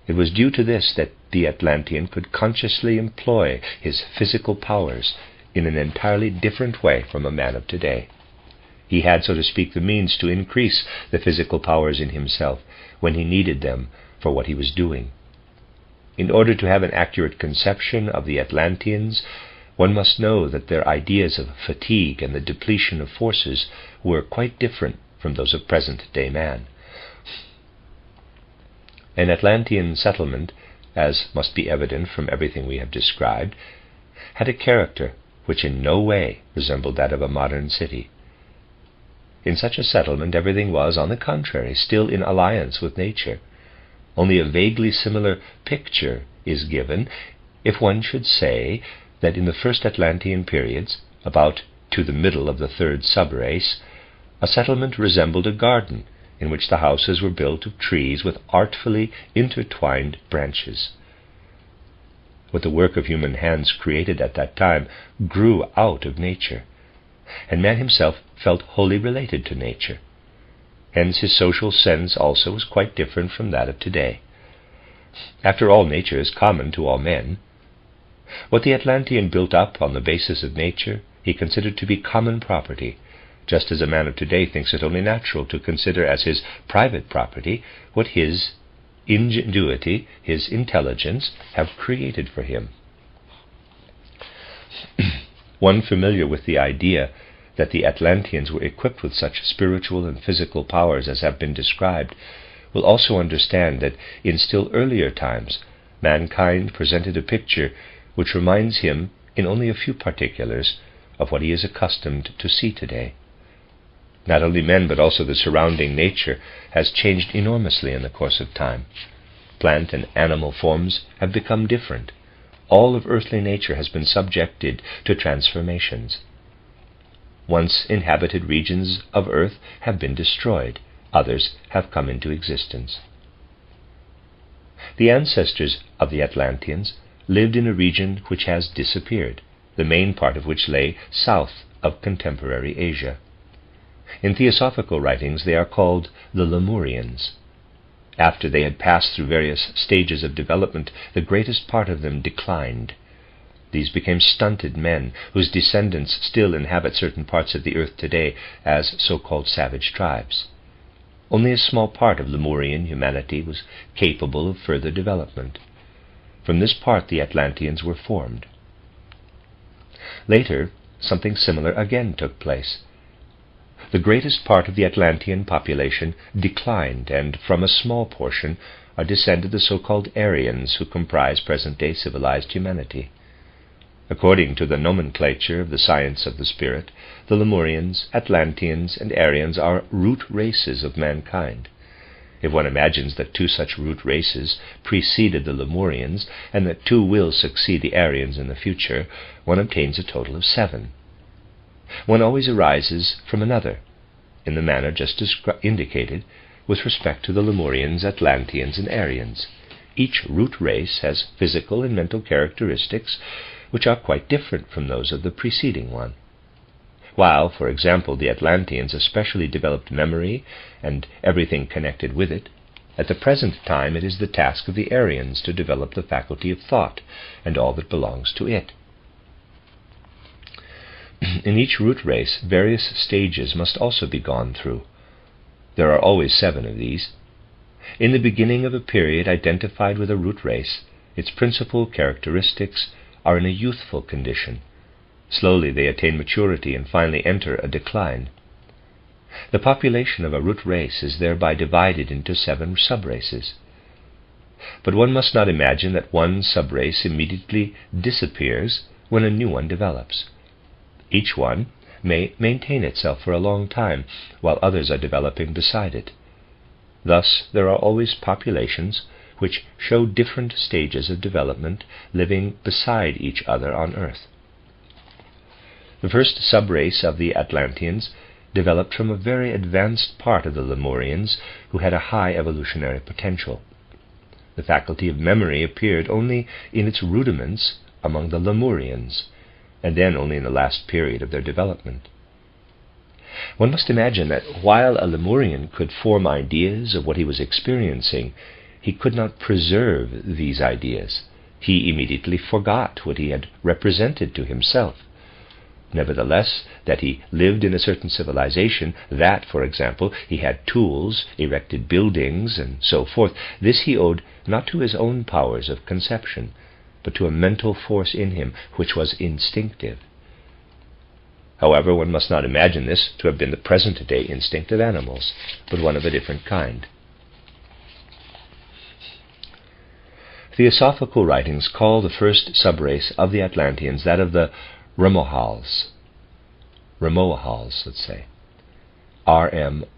It was due to this that the Atlantean could consciously employ his physical powers in an entirely different way from a man of today. He had, so to speak, the means to increase the physical powers in himself when he needed them for what he was doing. In order to have an accurate conception of the Atlanteans, one must know that their ideas of fatigue and the depletion of forces were quite different from those of present-day man. An Atlantean settlement, as must be evident from everything we have described, had a character which in no way resembled that of a modern city. In such a settlement everything was, on the contrary, still in alliance with nature. Only a vaguely similar picture is given if one should say that in the first Atlantean periods, about to the middle of the third subrace, a settlement resembled a garden in which the houses were built of trees with artfully intertwined branches. What the work of human hands created at that time grew out of nature, and man himself felt wholly related to nature. Hence his social sense also was quite different from that of today. After all, nature is common to all men. What the Atlantean built up on the basis of nature he considered to be common property, just as a man of today thinks it only natural to consider as his private property what his ingenuity, his intelligence have created for him. One familiar with the idea that the Atlanteans were equipped with such spiritual and physical powers as have been described will also understand that in still earlier times mankind presented a picture which reminds him, in only a few particulars, of what he is accustomed to see today. Not only men, but also the surrounding nature has changed enormously in the course of time. Plant and animal forms have become different. All of earthly nature has been subjected to transformations. Once inhabited regions of earth have been destroyed. Others have come into existence. The ancestors of the Atlanteans lived in a region which has disappeared, the main part of which lay south of contemporary Asia. In theosophical writings they are called the Lemurians. After they had passed through various stages of development, the greatest part of them declined. These became stunted men, whose descendants still inhabit certain parts of the earth today as so-called savage tribes. Only a small part of Lemurian humanity was capable of further development. From this part the Atlanteans were formed. Later, something similar again took place. The greatest part of the Atlantean population declined, and from a small portion are descended the so-called Aryans, who comprise present-day civilized humanity. According to the nomenclature of the science of the spirit, the Lemurians, Atlanteans, and Aryans are root races of mankind. If one imagines that two such root races preceded the Lemurians, and that two will succeed the Aryans in the future, one obtains a total of 7. One always arises from another, in the manner just indicated, with respect to the Lemurians, Atlanteans, and Aryans. Each root race has physical and mental characteristics which are quite different from those of the preceding one. While, for example, the Atlanteans especially developed memory and everything connected with it, at the present time it is the task of the Aryans to develop the faculty of thought and all that belongs to it. In each root race, various stages must also be gone through. There are always 7 of these. In the beginning of a period identified with a root race, its principal characteristics are in a youthful condition. Slowly they attain maturity and finally enter a decline. The population of a root race is thereby divided into 7 subraces. But one must not imagine that one subrace immediately disappears when a new one develops. Each one may maintain itself for a long time, while others are developing beside it. Thus there are always populations which show different stages of development living beside each other on Earth. The first subrace of the Atlanteans developed from a very advanced part of the Lemurians who had a high evolutionary potential. The faculty of memory appeared only in its rudiments among the Lemurians, and then only in the last period of their development. One must imagine that while a Lemurian could form ideas of what he was experiencing, he could not preserve these ideas. He immediately forgot what he had represented to himself. Nevertheless, that he lived in a certain civilization, that, for example, he had tools, erected buildings, and so forth, this he owed not to his own powers of conception, but to a mental force in him which was instinctive. However, one must not imagine this to have been the present-day instinct of animals, but one of a different kind. Theosophical writings call the first subrace of the Atlanteans that of the Remohals, let's say, Rmoahals.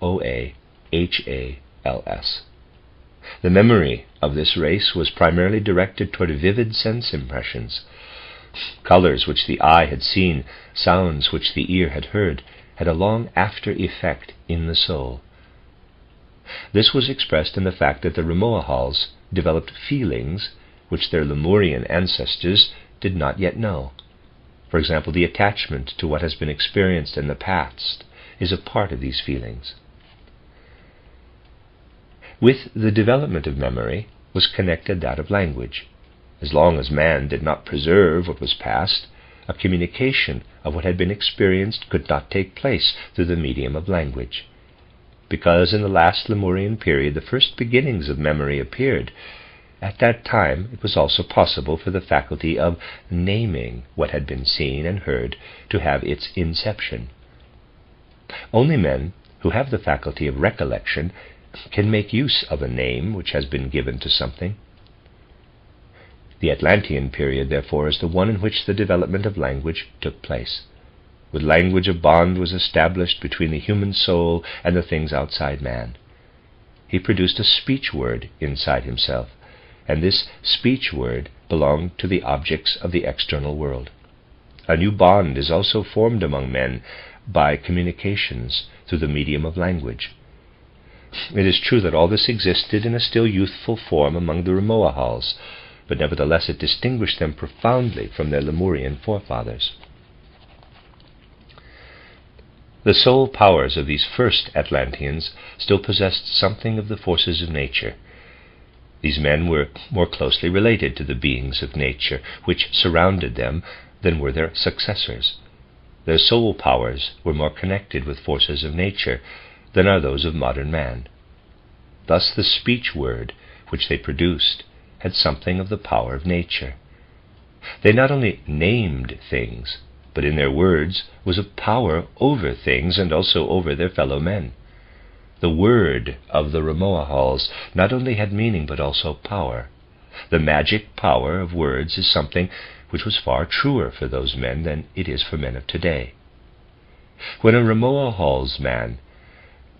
The memory of this race was primarily directed toward vivid sense impressions. Colors which the eye had seen, sounds which the ear had heard, had a long after effect in the soul. This was expressed in the fact that the Rmoahals developed feelings which their Lemurian ancestors did not yet know. For example, the attachment to what has been experienced in the past is a part of these feelings. With the development of memory was connected that of language. As long as man did not preserve what was past, a communication of what had been experienced could not take place through the medium of language. Because in the last Lemurian period the first beginnings of memory appeared, at that time it was also possible for the faculty of naming what had been seen and heard to have its inception. Only men who have the faculty of recollection can make use of a name which has been given to something. The Atlantean period, therefore, is the one in which the development of language took place. With language a bond was established between the human soul and the things outside man. He produced a speech word inside himself, and this speech word belonged to the objects of the external world. A new bond is also formed among men by communications through the medium of language. It is true that all this existed in a still youthful form among the Rmoahals, but nevertheless it distinguished them profoundly from their Lemurian forefathers. The soul powers of these first Atlanteans still possessed something of the forces of nature. These men were more closely related to the beings of nature which surrounded them than were their successors. Their soul powers were more connected with forces of nature than are those of modern man. Thus the speech word which they produced had something of the power of nature. They not only named things, but in their words was a power over things and also over their fellow men. The word of the Rmoahals not only had meaning but also power. The magic power of words is something which was far truer for those men than it is for men of today. When a Rmoahals man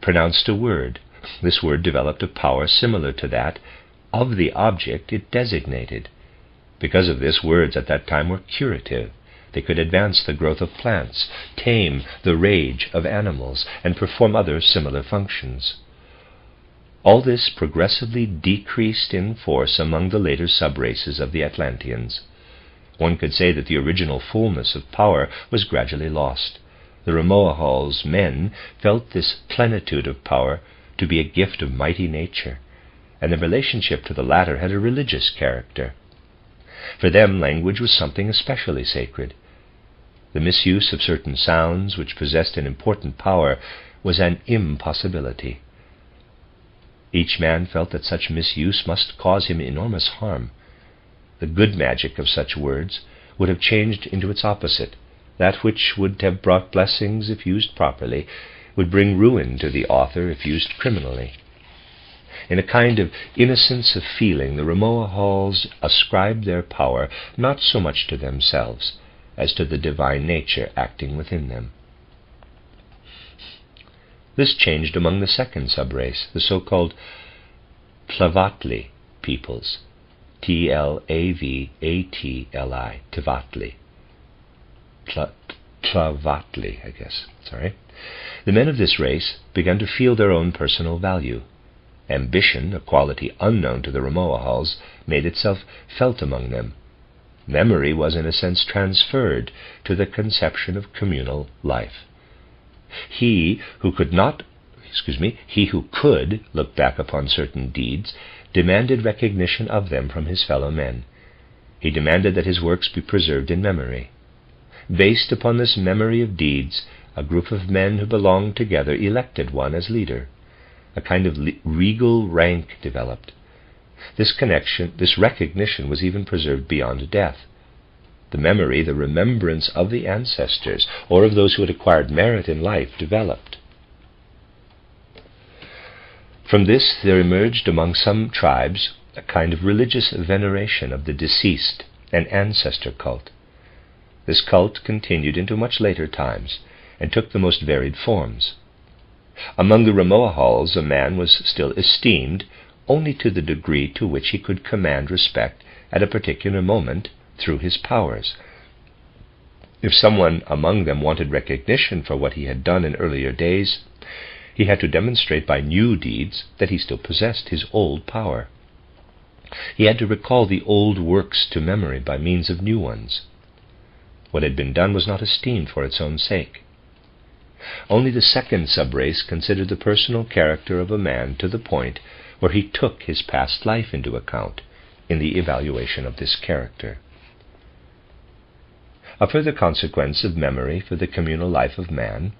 pronounced a word, this word developed a power similar to that of the object it designated. Because of this, words at that time were curative. They could advance the growth of plants, tame the rage of animals, and perform other similar functions. All this progressively decreased in force among the later subraces of the Atlanteans. One could say that the original fullness of power was gradually lost. The Rmoahals men felt this plenitude of power to be a gift of mighty nature, and the relationship to the latter had a religious character. For them, language was something especially sacred. The misuse of certain sounds which possessed an important power was an impossibility. Each man felt that such misuse must cause him enormous harm. The good magic of such words would have changed into its opposite. That which would have brought blessings if used properly would bring ruin to the author if used criminally. In a kind of innocence of feeling, the Rmoahals ascribed their power not so much to themselves as to the divine nature acting within them. This changed among the second subrace, the so-called Tlavatli peoples, Tlavatli, Tlavatli. Tlavatli, I guess. The men of this race began to feel their own personal value. Ambition, a quality unknown to the Rmoahals, made itself felt among them. Memory was in a sense transferred to the conception of communal life. He who could look back upon certain deeds demanded recognition of them from his fellow men. He demanded that his works be preserved in memory. Based upon this memory of deeds, a group of men who belonged together elected one as leader. A kind of regal rank developed. This recognition was even preserved beyond death. The memory, the remembrance of the ancestors, or of those who had acquired merit in life, developed. From this there emerged among some tribes a kind of religious veneration of the deceased, an ancestor cult. This cult continued into much later times, and took the most varied forms. Among the Rmoahals, a man was still esteemed only to the degree to which he could command respect at a particular moment through his powers. If someone among them wanted recognition for what he had done in earlier days, he had to demonstrate by new deeds that he still possessed his old power. He had to recall the old works to memory by means of new ones. What had been done was not esteemed for its own sake. Only the second subrace considered the personal character of a man to the point where he took his past life into account in the evaluation of this character. A further consequence of memory for the communal life of man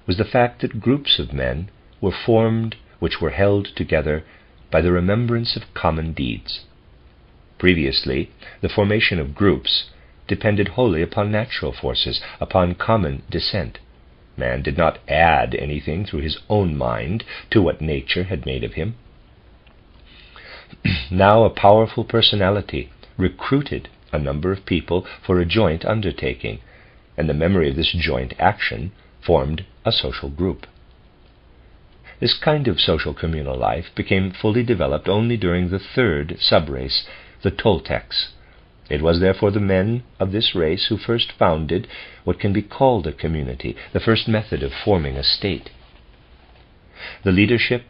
was the fact that groups of men were formed which were held together by the remembrance of common deeds. Previously, the formation of groups depended wholly upon natural forces, upon common descent. Man did not add anything through his own mind to what nature had made of him. Now a powerful personality recruited a number of people for a joint undertaking, and the memory of this joint action formed a social group. This kind of social communal life became fully developed only during the third subrace, the Toltecs. It was therefore the men of this race who first founded what can be called a community, the first method of forming a state. The leadership,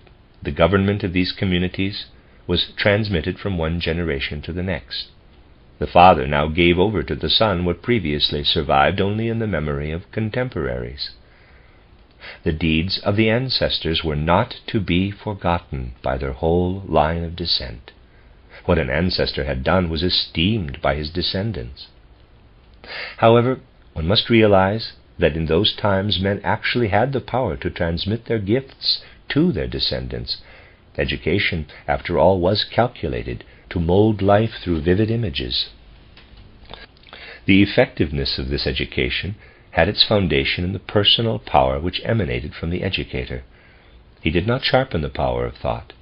the government of these communities was transmitted from one generation to the next. The father now gave over to the son what previously survived only in the memory of contemporaries. The deeds of the ancestors were not to be forgotten by their whole line of descent. What an ancestor had done was esteemed by his descendants. However, one must realize that in those times men actually had the power to transmit their gifts to their descendants. Education, after all, was calculated to mold life through vivid images. The effectiveness of this education had its foundation in the personal power which emanated from the educator. He did not sharpen the power of thought,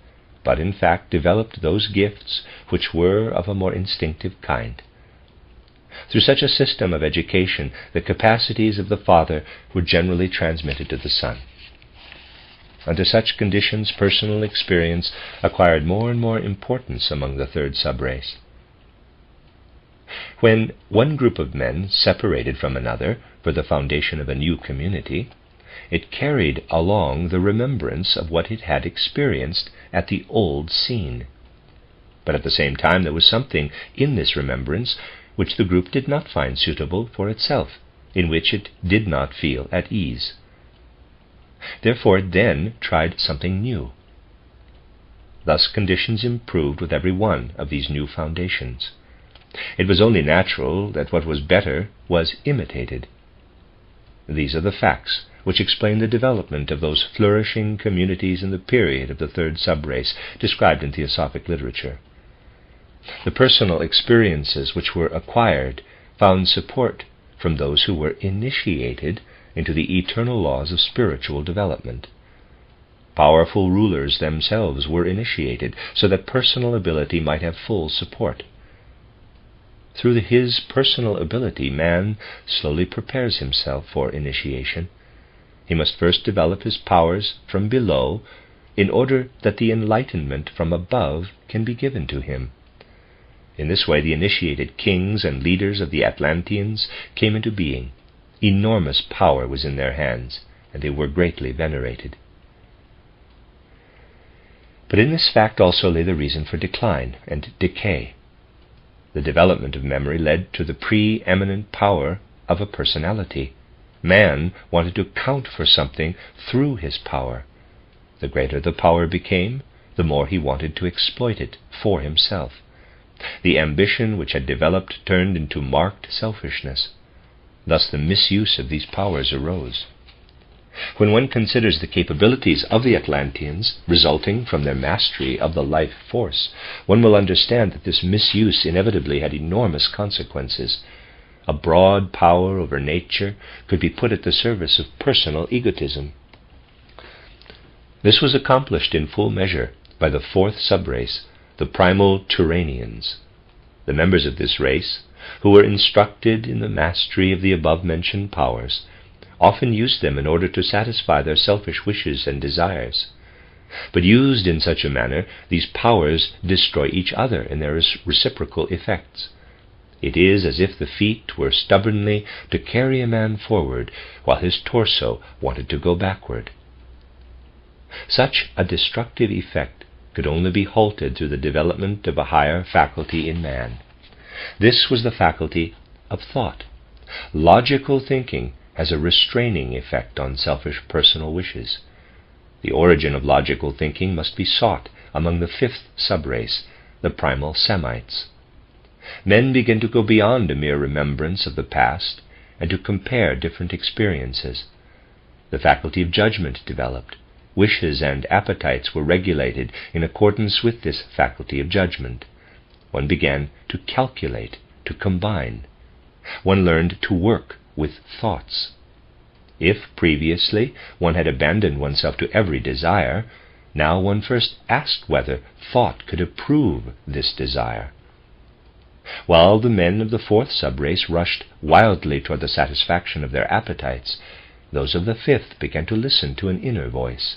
but in fact developed those gifts which were of a more instinctive kind. Through such a system of education, the capacities of the father were generally transmitted to the son. Under such conditions, personal experience acquired more and more importance among the third subrace. When one group of men separated from another for the foundation of a new community, it carried along the remembrance of what it had experienced at the old scene. But at the same time there was something in this remembrance which the group did not find suitable for itself, in which it did not feel at ease. Therefore it then tried something new. Thus conditions improved with every one of these new foundations. It was only natural that what was better was imitated. These are the facts which explain the development of those flourishing communities in the period of the third subrace described in Theosophic literature. The personal experiences which were acquired found support from those who were initiated into the eternal laws of spiritual development. Powerful rulers themselves were initiated so that personal ability might have full support. Through his personal ability, man slowly prepares himself for initiation. He must first develop his powers from below in order that the enlightenment from above can be given to him. In this way, the initiated kings and leaders of the Atlanteans came into being. Enormous power was in their hands, and they were greatly venerated. But in this fact also lay the reason for decline and decay. The development of memory led to the preeminent power of a personality. Man wanted to account for something through his power. The greater the power became, the more he wanted to exploit it for himself. The ambition which had developed turned into marked selfishness. Thus the misuse of these powers arose. When one considers the capabilities of the Atlanteans resulting from their mastery of the life force, one will understand that this misuse inevitably had enormous consequences. A broad power over nature could be put at the service of personal egotism. This was accomplished in full measure by the fourth subrace, the primal Turanians. The members of this race, who were instructed in the mastery of the above-mentioned powers, often used them in order to satisfy their selfish wishes and desires. But used in such a manner, these powers destroy each other in their reciprocal effects. It is as if the feet were stubbornly to carry a man forward, while his torso wanted to go backward. Such a destructive effect could only be halted through the development of a higher faculty in man. This was the faculty of thought. Logical thinking has a restraining effect on selfish personal wishes. The origin of logical thinking must be sought among the fifth subrace, the primal Semites. Men begin to go beyond a mere remembrance of the past and to compare different experiences. The faculty of judgment developed. Wishes and appetites were regulated in accordance with this faculty of judgment. One began to calculate, to combine. One learned to work with thoughts. If previously one had abandoned oneself to every desire, now one first asked whether thought could approve this desire. While the men of the fourth subrace rushed wildly toward the satisfaction of their appetites, those of the fifth began to listen to an inner voice.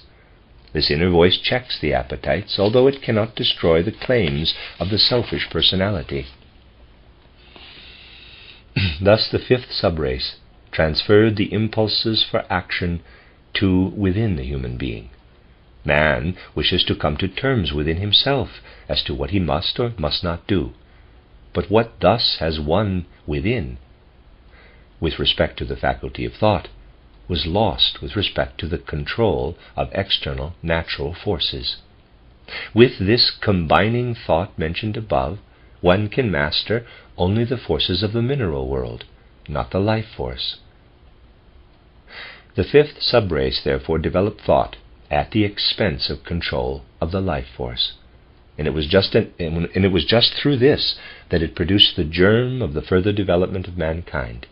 This inner voice checks the appetites, although it cannot destroy the claims of the selfish personality. Thus the fifth subrace transferred the impulses for action to within the human being. Man wishes to come to terms within himself as to what he must or must not do. But what thus has won within, with respect to the faculty of thought, was lost with respect to the control of external natural forces. With this combining thought mentioned above, one can master only the forces of the mineral world, not the life force. The fifth subrace therefore developed thought at the expense of control of the life force. And it was just through this that it produced the germ of the further development of mankind.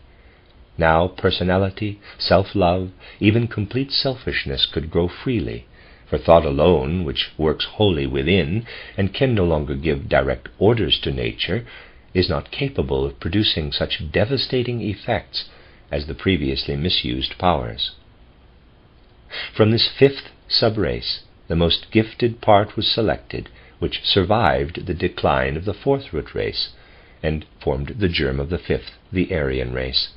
Now personality, self-love, even complete selfishness could grow freely, for thought alone, which works wholly within and can no longer give direct orders to nature, is not capable of producing such devastating effects as the previously misused powers. From this fifth subrace, the most gifted part was selected, which survived the decline of the fourth root race, and formed the germ of the fifth, the Aryan race,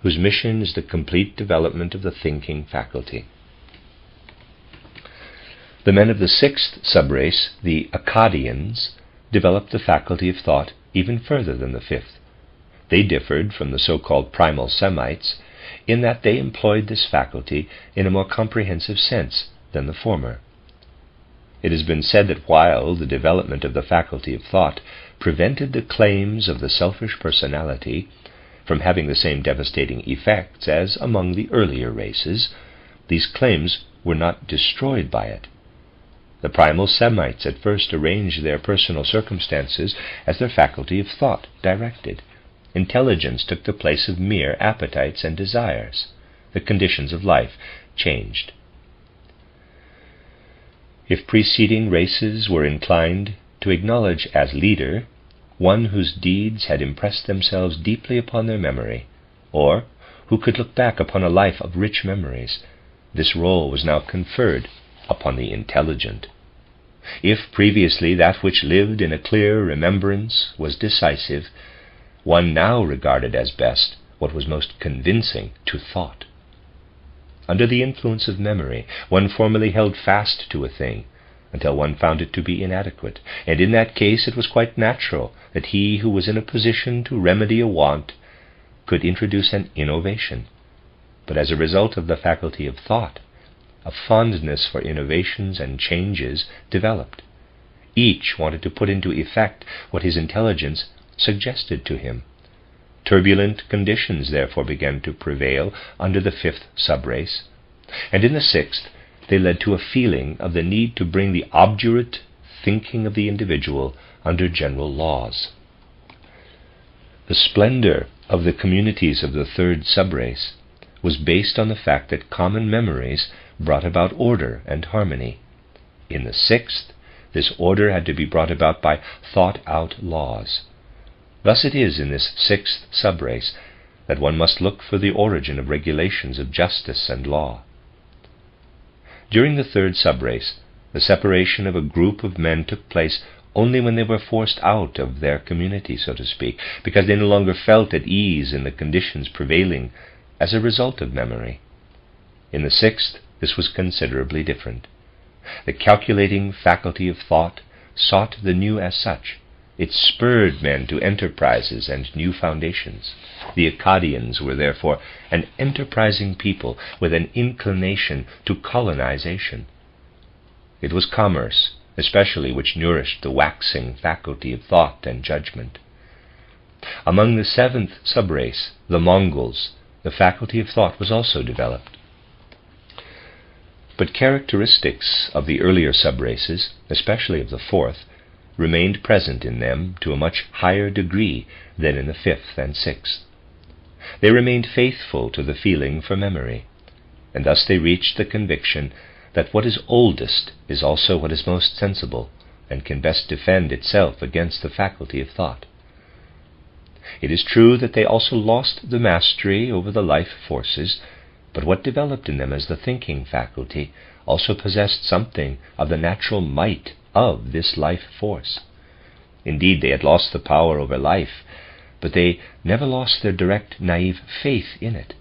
whose mission is the complete development of the thinking faculty. The men of the sixth subrace, the Akkadians, developed the faculty of thought even further than the fifth. They differed from the so-called primal Semites in that they employed this faculty in a more comprehensive sense than the former. It has been said that while the development of the faculty of thought prevented the claims of the selfish personality from having the same devastating effects as among the earlier races, these claims were not destroyed by it. The primal Semites at first arranged their personal circumstances as their faculty of thought directed. Intelligence took the place of mere appetites and desires. The conditions of life changed. If preceding races were inclined to acknowledge as leader one whose deeds had impressed themselves deeply upon their memory, or who could look back upon a life of rich memories, this role was now conferred upon the intelligent. If previously that which lived in a clear remembrance was decisive, one now regarded as best what was most convincing to thought. Under the influence of memory, one formerly held fast to a thing until one found it to be inadequate, and in that case it was quite natural that he who was in a position to remedy a want could introduce an innovation. But as a result of the faculty of thought, a fondness for innovations and changes developed. Each wanted to put into effect what his intelligence suggested to him. Turbulent conditions therefore began to prevail under the fifth subrace, and in the sixth they led to a feeling of the need to bring the obdurate thinking of the individual under general laws. The splendor of the communities of the third subrace was based on the fact that common memories brought about order and harmony. In the sixth, this order had to be brought about by thought-out laws. Thus it is in this sixth subrace that one must look for the origin of regulations of justice and law. During the third subrace, the separation of a group of men took place only when they were forced out of their community, so to speak, because they no longer felt at ease in the conditions prevailing as a result of memory. In the sixth, this was considerably different. The calculating faculty of thought sought the new as such. It spurred men to enterprises and new foundations. The Akkadians were therefore an enterprising people with an inclination to colonization. It was commerce, especially, which nourished the waxing faculty of thought and judgment. Among the seventh subrace, the Mongols, the faculty of thought was also developed. But characteristics of the earlier subraces, especially of the fourth, remained present in them to a much higher degree than in the fifth and sixth. They remained faithful to the feeling for memory, and thus they reached the conviction that what is oldest is also what is most sensible, and can best defend itself against the faculty of thought. It is true that they also lost the mastery over the life forces, but what developed in them as the thinking faculty also possessed something of the natural might of this life force. Indeed, they had lost the power over life, but they never lost their direct, naive faith in it.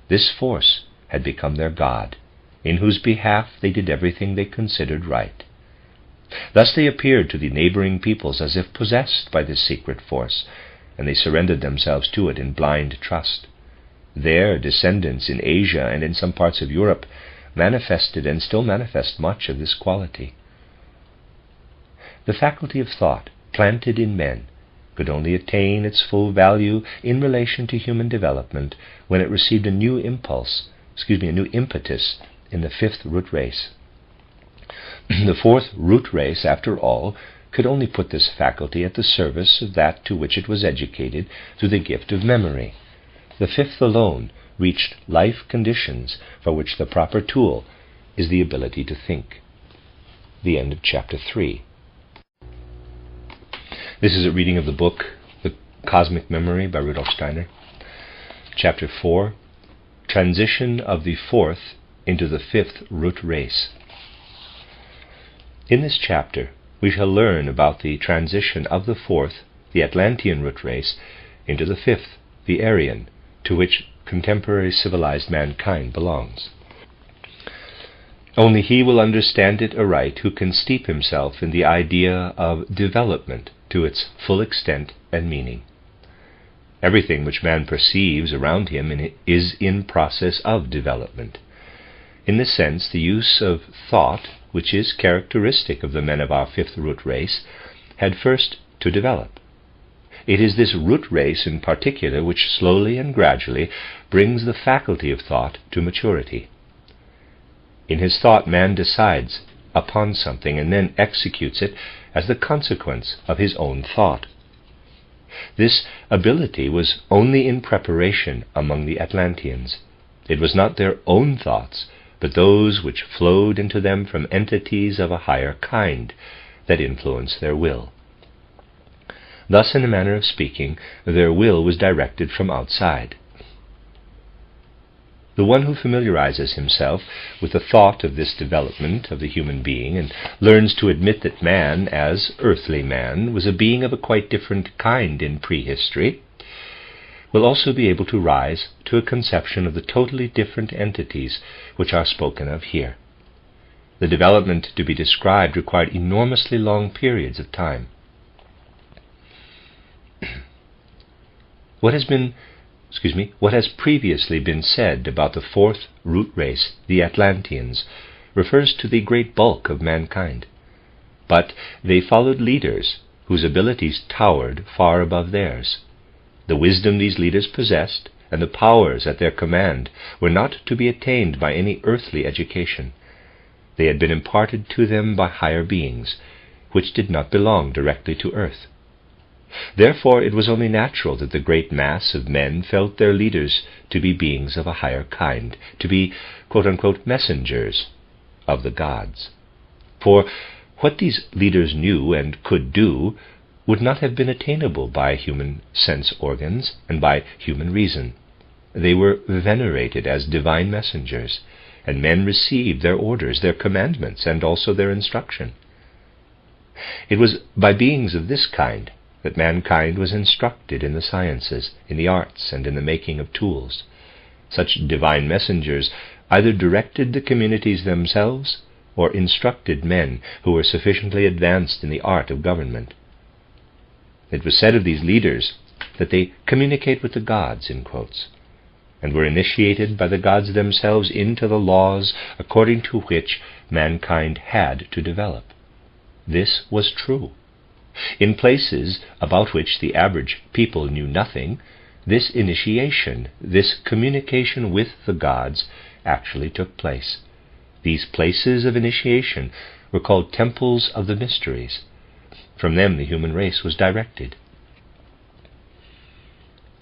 This force had become their God, in whose behalf they did everything they considered right. Thus they appeared to the neighboring peoples as if possessed by this secret force, and they surrendered themselves to it in blind trust. Their descendants in Asia and in some parts of Europe manifested and still manifest much of this quality. The faculty of thought, planted in men, could only attain its full value in relation to human development when it received a new impetus in the fifth root race. The fourth root race, after all, could only put this faculty at the service of that to which it was educated through the gift of memory. The fifth alone reached life conditions for which the proper tool is the ability to think. The end of chapter 3. This is a reading of the book, The Cosmic Memory by Rudolf Steiner. Chapter 4, Transition of the Fourth into the Fifth Root Race. In this chapter, we shall learn about the transition of the fourth, the Atlantean root race, into the fifth, the Aryan, to which contemporary civilized mankind belongs. Only he will understand it aright who can steep himself in the idea of development to its full extent and meaning. Everything which man perceives around him is in process of development. In this sense, the use of thought, which is characteristic of the men of our fifth root race, had first to develop. It is this root race in particular which slowly and gradually brings the faculty of thought to maturity. In his thought, man decides upon something and then executes it as the consequence of his own thought. This ability was only in preparation among the Atlanteans. It was not their own thoughts, but those which flowed into them from entities of a higher kind that influenced their will. Thus, in a manner of speaking, their will was directed from outside. The one who familiarizes himself with the thought of this development of the human being and learns to admit that man, as earthly man, was a being of a quite different kind in prehistory, will also be able to rise to a conception of the totally different entities which are spoken of here. The development to be described required enormously long periods of time. What has previously been said about the fourth root race, the Atlanteans, refers to the great bulk of mankind. But they followed leaders whose abilities towered far above theirs. The wisdom these leaders possessed and the powers at their command were not to be attained by any earthly education. They had been imparted to them by higher beings, which did not belong directly to earth. Therefore, it was only natural that the great mass of men felt their leaders to be beings of a higher kind, to be, quote-unquote, messengers of the gods. For what these leaders knew and could do would not have been attainable by human sense organs and by human reason. They were venerated as divine messengers, and men received their orders, their commandments, and also their instruction. It was by beings of this kind that mankind was instructed in the sciences, in the arts, and in the making of tools. Such divine messengers either directed the communities themselves or instructed men who were sufficiently advanced in the art of government. It was said of these leaders that they communicate with the gods, in quotes, and were initiated by the gods themselves into the laws according to which mankind had to develop. This was true. In places about which the average people knew nothing, this initiation, this communication with the gods, actually took place. These places of initiation were called temples of the mysteries. From them the human race was directed.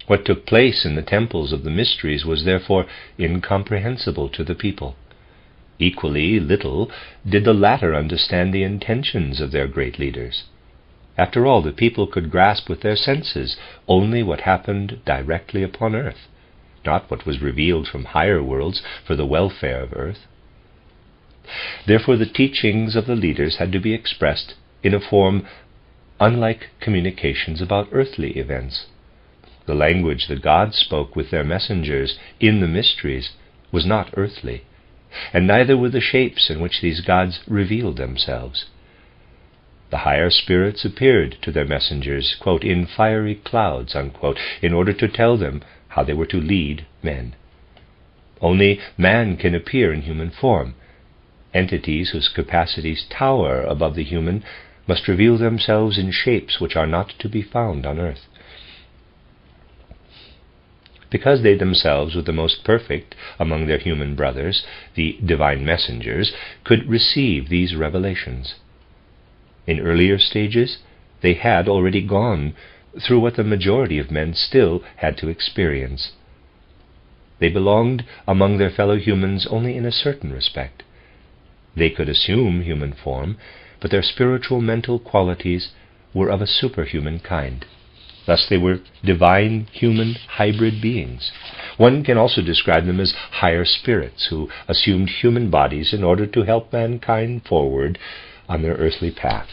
What took place in the temples of the mysteries was therefore incomprehensible to the people. Equally little did the latter understand the intentions of their great leaders. After all, the people could grasp with their senses only what happened directly upon earth, not what was revealed from higher worlds for the welfare of earth. Therefore the teachings of the leaders had to be expressed in a form unlike communications about earthly events. The language the gods spoke with their messengers in the mysteries was not earthly, and neither were the shapes in which these gods revealed themselves. The higher spirits appeared to their messengers, quote, in fiery clouds, unquote, in order to tell them how they were to lead men. Only man can appear in human form. Entities whose capacities tower above the human must reveal themselves in shapes which are not to be found on earth. Because they themselves were the most perfect among their human brothers, the divine messengers could receive these revelations. In earlier stages, they had already gone through what the majority of men still had to experience. They belonged among their fellow humans only in a certain respect. They could assume human form, but their spiritual mental qualities were of a superhuman kind. Thus they were divine human hybrid beings. One can also describe them as higher spirits who assumed human bodies in order to help mankind forward on their earthly path.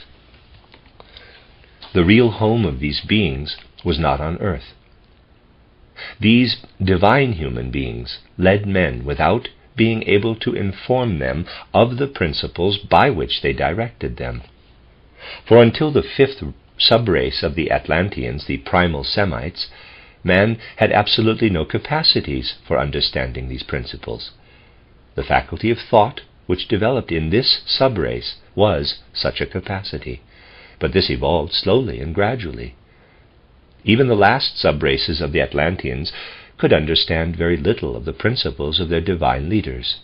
The real home of these beings was not on earth. These divine human beings led men without being able to inform them of the principles by which they directed them. For until the fifth subrace of the Atlanteans, the primal Semites, man had absolutely no capacities for understanding these principles. The faculty of thought, which developed in this subrace, was such a capacity, but this evolved slowly and gradually. Even the last subraces of the Atlanteans could understand very little of the principles of their divine leaders.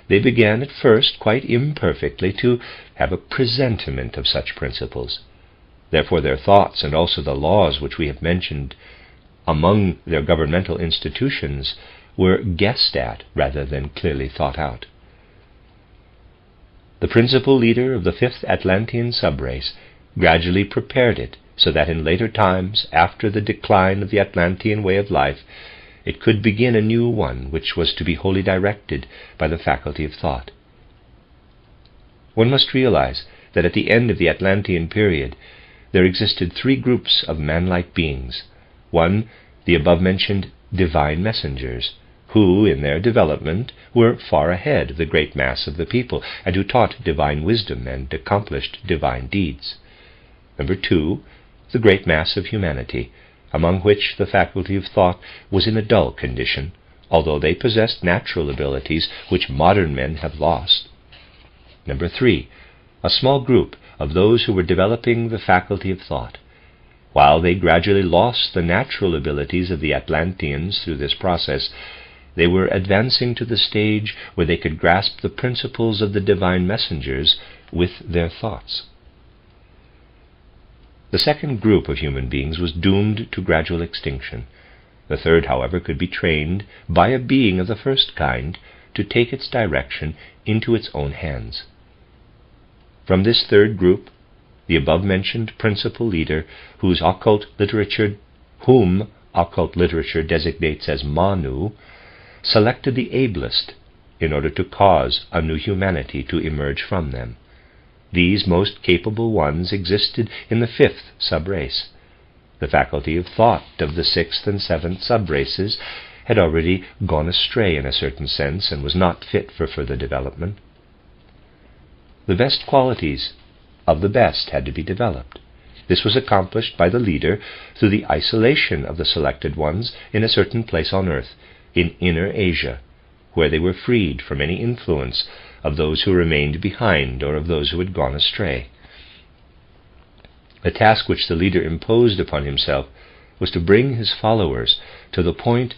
They began at first quite imperfectly to have a presentiment of such principles. Therefore their thoughts, and also the laws which we have mentioned among their governmental institutions, were guessed at rather than clearly thought out. The principal leader of the fifth Atlantean subrace gradually prepared it so that in later times, after the decline of the Atlantean way of life, it could begin a new one which was to be wholly directed by the faculty of thought. One must realize that at the end of the Atlantean period there existed three groups of man-like beings. One, the above-mentioned divine messengers, who, in their development, were far ahead of the great mass of the people, and who taught divine wisdom and accomplished divine deeds. Number two, the great mass of humanity, among which the faculty of thought was in a dull condition, although they possessed natural abilities which modern men have lost. Number three, a small group of those who were developing the faculty of thought. While they gradually lost the natural abilities of the Atlanteans through this process, they were advancing to the stage where they could grasp the principles of the divine messengers with their thoughts. The second group of human beings was doomed to gradual extinction. The third, however, could be trained by a being of the first kind to take its direction into its own hands. From this third group, the above-mentioned principal leader, whom occult literature designates as Manu, selected the ablest in order to cause a new humanity to emerge from them. These most capable ones existed in the fifth subrace. The faculty of thought of the sixth and seventh subraces had already gone astray in a certain sense and was not fit for further development. The best qualities of the best had to be developed. This was accomplished by the leader through the isolation of the selected ones in a certain place on earth, in Inner Asia, where they were freed from any influence of those who remained behind or of those who had gone astray. The task which the leader imposed upon himself was to bring his followers to the point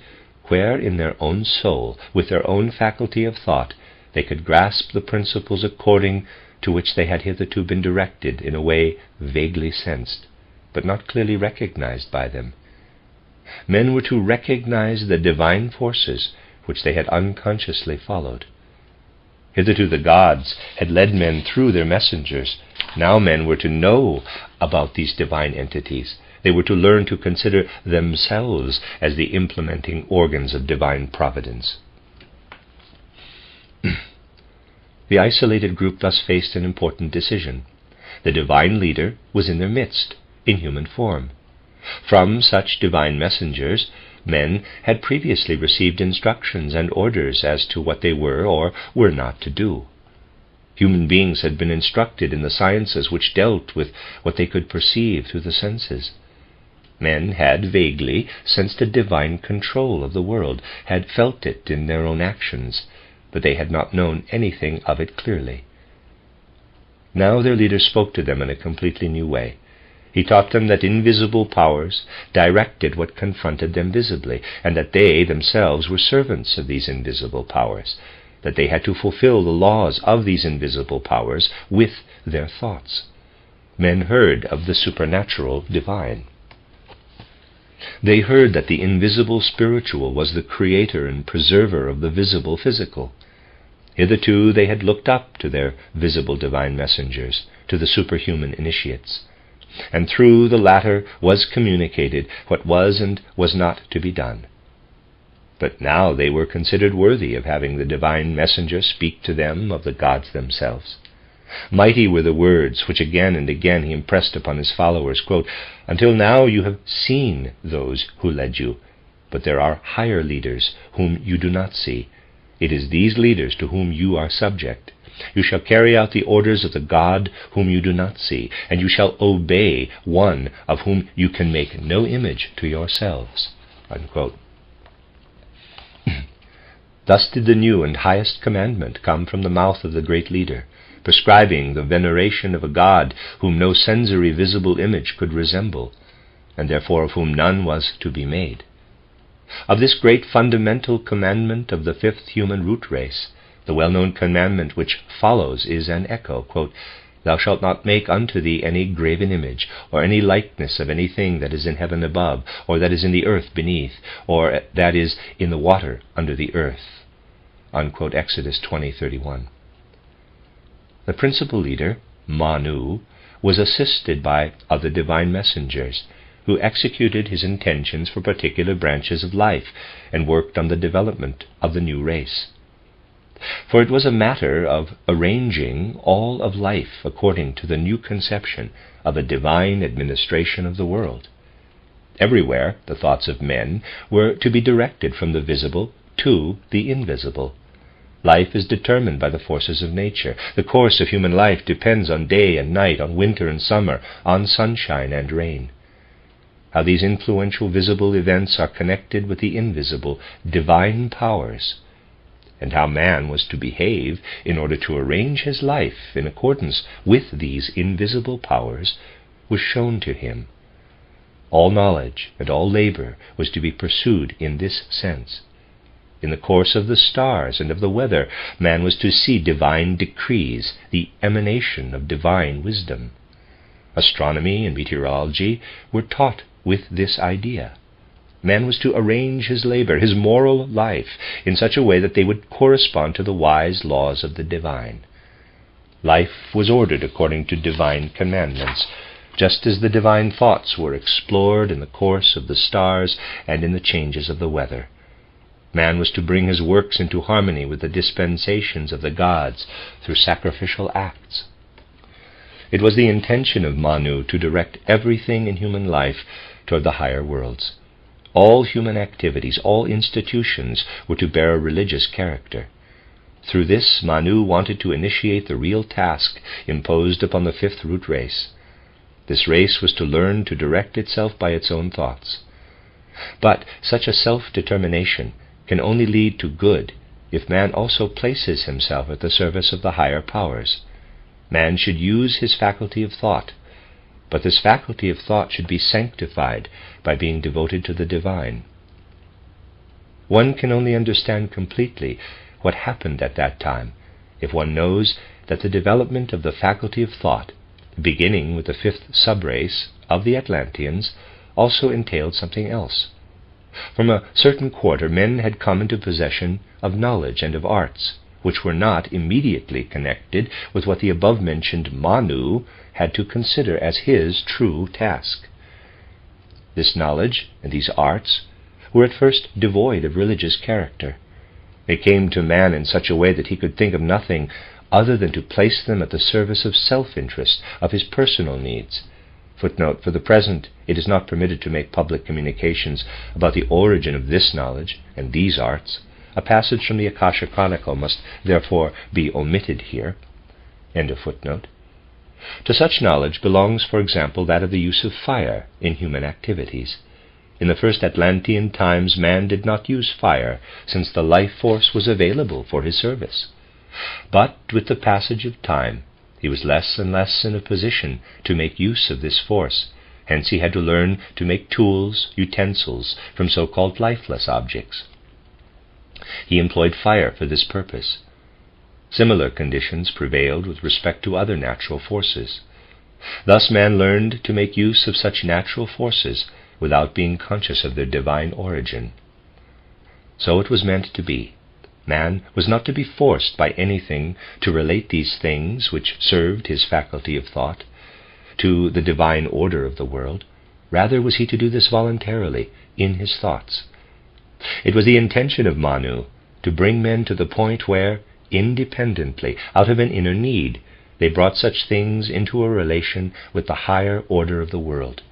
where in their own soul, with their own faculty of thought, they could grasp the principles according to which they had hitherto been directed in a way vaguely sensed, but not clearly recognized by them. Men were to recognize the divine forces which they had unconsciously followed. Hitherto the gods had led men through their messengers. Now men were to know about these divine entities. They were to learn to consider themselves as the implementing organs of divine providence. The isolated group thus faced an important decision. The divine leader was in their midst, in human form. From such divine messengers, men had previously received instructions and orders as to what they were or were not to do. Human beings had been instructed in the sciences which dealt with what they could perceive through the senses. Men had vaguely sensed a divine control of the world, had felt it in their own actions, but they had not known anything of it clearly. Now their leader spoke to them in a completely new way. He taught them that invisible powers directed what confronted them visibly, and that they themselves were servants of these invisible powers, that they had to fulfill the laws of these invisible powers with their thoughts. Men heard of the supernatural divine. They heard that the invisible spiritual was the creator and preserver of the visible physical. Hitherto they had looked up to their visible divine messengers, to the superhuman initiates, and through the latter was communicated what was and was not to be done. But now they were considered worthy of having the divine messenger speak to them of the gods themselves. Mighty were the words which again and again he impressed upon his followers, quote, "Until now you have seen those who led you, but there are higher leaders whom you do not see. It is these leaders to whom you are subject. You shall carry out the orders of the God whom you do not see, and you shall obey one of whom you can make no image to yourselves." Unquote. Thus did the new and highest commandment come from the mouth of the great leader, prescribing the veneration of a God whom no sensory visible image could resemble, and therefore of whom none was to be made. Of this great fundamental commandment of the fifth human root race, the well-known commandment which follows is an echo, quote, "Thou shalt not make unto thee any graven image, or any likeness of anything that is in heaven above, or that is in the earth beneath, or that is in the water under the earth." Unquote, Exodus 20:31. The principal leader, Manu, was assisted by other divine messengers, who executed his intentions for particular branches of life and worked on the development of the new race. For it was a matter of arranging all of life according to the new conception of a divine administration of the world. Everywhere the thoughts of men were to be directed from the visible to the invisible. Life is determined by the forces of nature. The course of human life depends on day and night, on winter and summer, on sunshine and rain. How these influential visible events are connected with the invisible divine powers, and how man was to behave in order to arrange his life in accordance with these invisible powers, was shown to him. All knowledge and all labor was to be pursued in this sense. In the course of the stars and of the weather, man was to see divine decrees, the emanation of divine wisdom. Astronomy and meteorology were taught with this idea. Man was to arrange his labor, his moral life, in such a way that they would correspond to the wise laws of the divine. Life was ordered according to divine commandments, just as the divine thoughts were explored in the course of the stars and in the changes of the weather. Man was to bring his works into harmony with the dispensations of the gods through sacrificial acts. It was the intention of Manu to direct everything in human life toward the higher worlds. All human activities, all institutions were to bear a religious character. Through this, Manu wanted to initiate the real task imposed upon the fifth root race. This race was to learn to direct itself by its own thoughts. But such a self-determination can only lead to good if man also places himself at the service of the higher powers. Man should use his faculty of thought, but this faculty of thought should be sanctified by being devoted to the divine. One can only understand completely what happened at that time if one knows that the development of the faculty of thought, beginning with the fifth subrace of the Atlanteans, also entailed something else. From a certain quarter, men had come into possession of knowledge and of arts, which were not immediately connected with what the above-mentioned Manu had to consider as his true task. This knowledge and these arts were at first devoid of religious character. They came to man in such a way that he could think of nothing other than to place them at the service of self-interest, of his personal needs. Footnote: for the present, it is not permitted to make public communications about the origin of this knowledge and these arts. A passage from the Akasha Chronicle must therefore be omitted here. End of footnote. To such knowledge belongs, for example, that of the use of fire in human activities. In the first Atlantean times, man did not use fire, since the life force was available for his service. But with the passage of time, he was less and less in a position to make use of this force. Hence he had to learn to make tools, utensils, from so-called lifeless objects. He employed fire for this purpose. Similar conditions prevailed with respect to other natural forces. Thus man learned to make use of such natural forces without being conscious of their divine origin. So it was meant to be. Man was not to be forced by anything to relate these things which served his faculty of thought to the divine order of the world. Rather was he to do this voluntarily in his thoughts. It was the intention of Manu to bring men to the point where, independently, out of an inner need, they brought such things into a relation with the higher order of the world.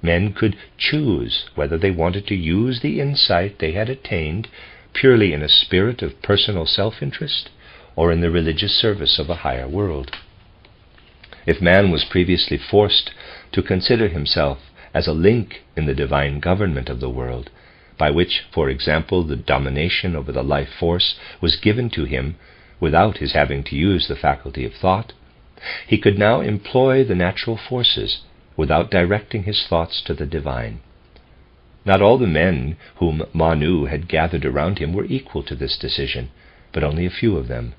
Men could choose whether they wanted to use the insight they had attained purely in a spirit of personal self-interest or in the religious service of a higher world. If man was previously forced to consider himself as a link in the divine government of the world, by which, for example, the domination over the life force was given to him without his having to use the faculty of thought, he could now employ the natural forces without directing his thoughts to the divine. Not all the men whom Manu had gathered around him were equal to this decision, but only a few of them.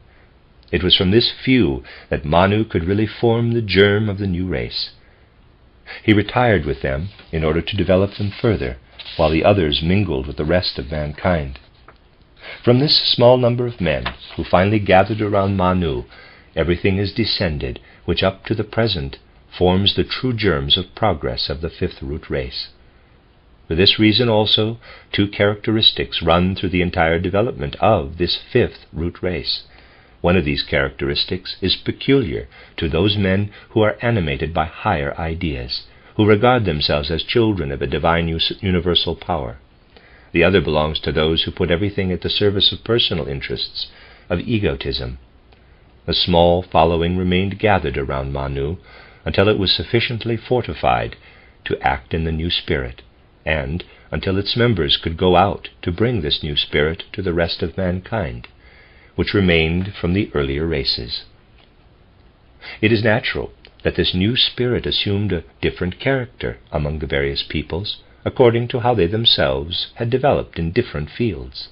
It was from this few that Manu could really form the germ of the new race. He retired with them in order to develop them further, while the others mingled with the rest of mankind. From this small number of men who finally gathered around Manu, everything is descended which up to the present forms the true germs of progress of the fifth root race. For this reason also, two characteristics run through the entire development of this fifth root race. One of these characteristics is peculiar to those men who are animated by higher ideas, who regard themselves as children of a divine universal power. The other belongs to those who put everything at the service of personal interests, of egotism. A small following remained gathered around Manu until it was sufficiently fortified to act in the new spirit, and until its members could go out to bring this new spirit to the rest of mankind, which remained from the earlier races. It is natural that this new spirit assumed a different character among the various peoples, according to how they themselves had developed in different fields.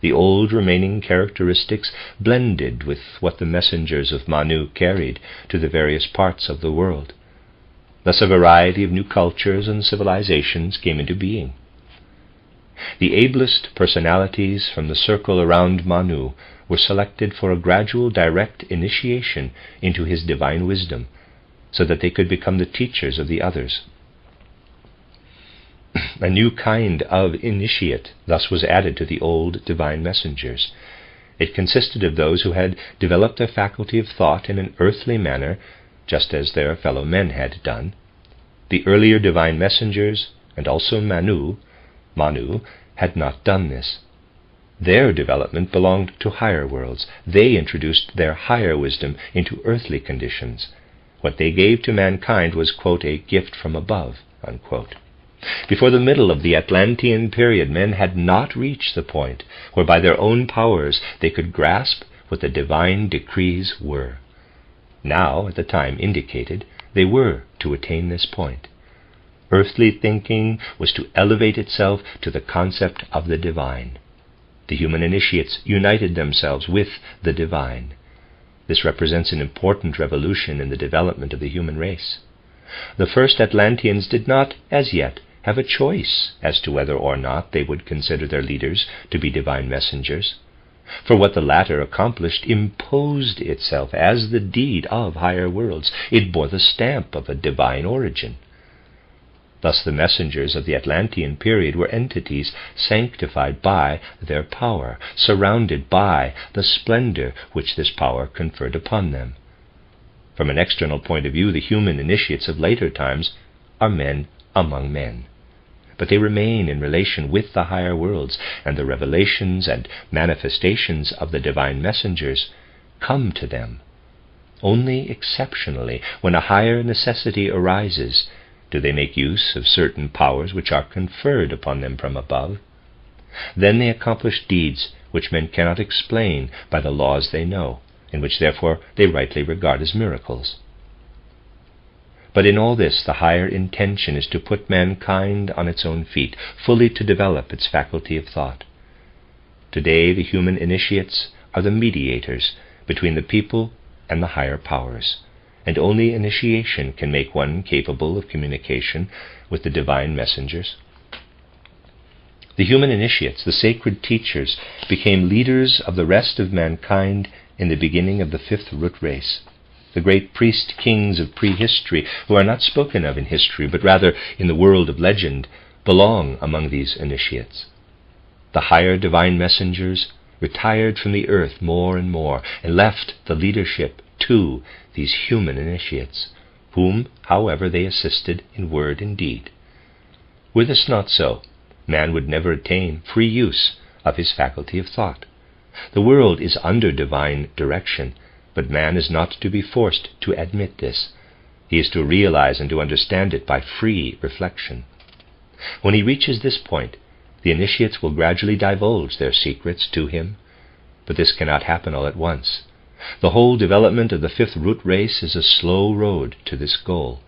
The old remaining characteristics blended with what the messengers of Manu carried to the various parts of the world. Thus a variety of new cultures and civilizations came into being. The ablest personalities from the circle around Manu were selected for a gradual direct initiation into his divine wisdom, so that they could become the teachers of the others. A new kind of initiate thus was added to the old divine messengers. It consisted of those who had developed their faculty of thought in an earthly manner just as their fellow men had done. The earlier divine messengers, and also Manu, had not done this. Their development belonged to higher worlds. They introduced their higher wisdom into earthly conditions. What they gave to mankind was, quote, a gift from above, unquote. Before the middle of the Atlantean period, men had not reached the point where by their own powers they could grasp what the divine decrees were. Now, at the time indicated, they were to attain this point. Earthly thinking was to elevate itself to the concept of the divine. The human initiates united themselves with the divine. This represents an important revolution in the development of the human race. The first Atlanteans did not, as yet, have a choice as to whether or not they would consider their leaders to be divine messengers, for what the latter accomplished imposed itself as the deed of higher worlds. It bore the stamp of a divine origin. Thus the messengers of the Atlantean period were entities sanctified by their power, surrounded by the splendor which this power conferred upon them. From an external point of view, the human initiates of later times are men among men. But they remain in relation with the higher worlds, and the revelations and manifestations of the divine messengers come to them. Only exceptionally, when a higher necessity arises, do they make use of certain powers which are conferred upon them from above. Then they accomplish deeds which men cannot explain by the laws they know, and which therefore they rightly regard as miracles. But in all this, the higher intention is to put mankind on its own feet, fully to develop its faculty of thought. Today, the human initiates are the mediators between the people and the higher powers, and only initiation can make one capable of communication with the divine messengers. The human initiates, the sacred teachers, became leaders of the rest of mankind in the beginning of the fifth root race. The great priest-kings of prehistory, who are not spoken of in history, but rather in the world of legend, belong among these initiates. The higher divine messengers retired from the earth more and more, and left the leadership to these human initiates, whom, however, they assisted in word and deed. Were this not so, man would never attain free use of his faculty of thought. The world is under divine direction, but man is not to be forced to admit this. He is to realize and to understand it by free reflection. When he reaches this point, the initiates will gradually divulge their secrets to him, but this cannot happen all at once. The whole development of the fifth root race is a slow road to this goal.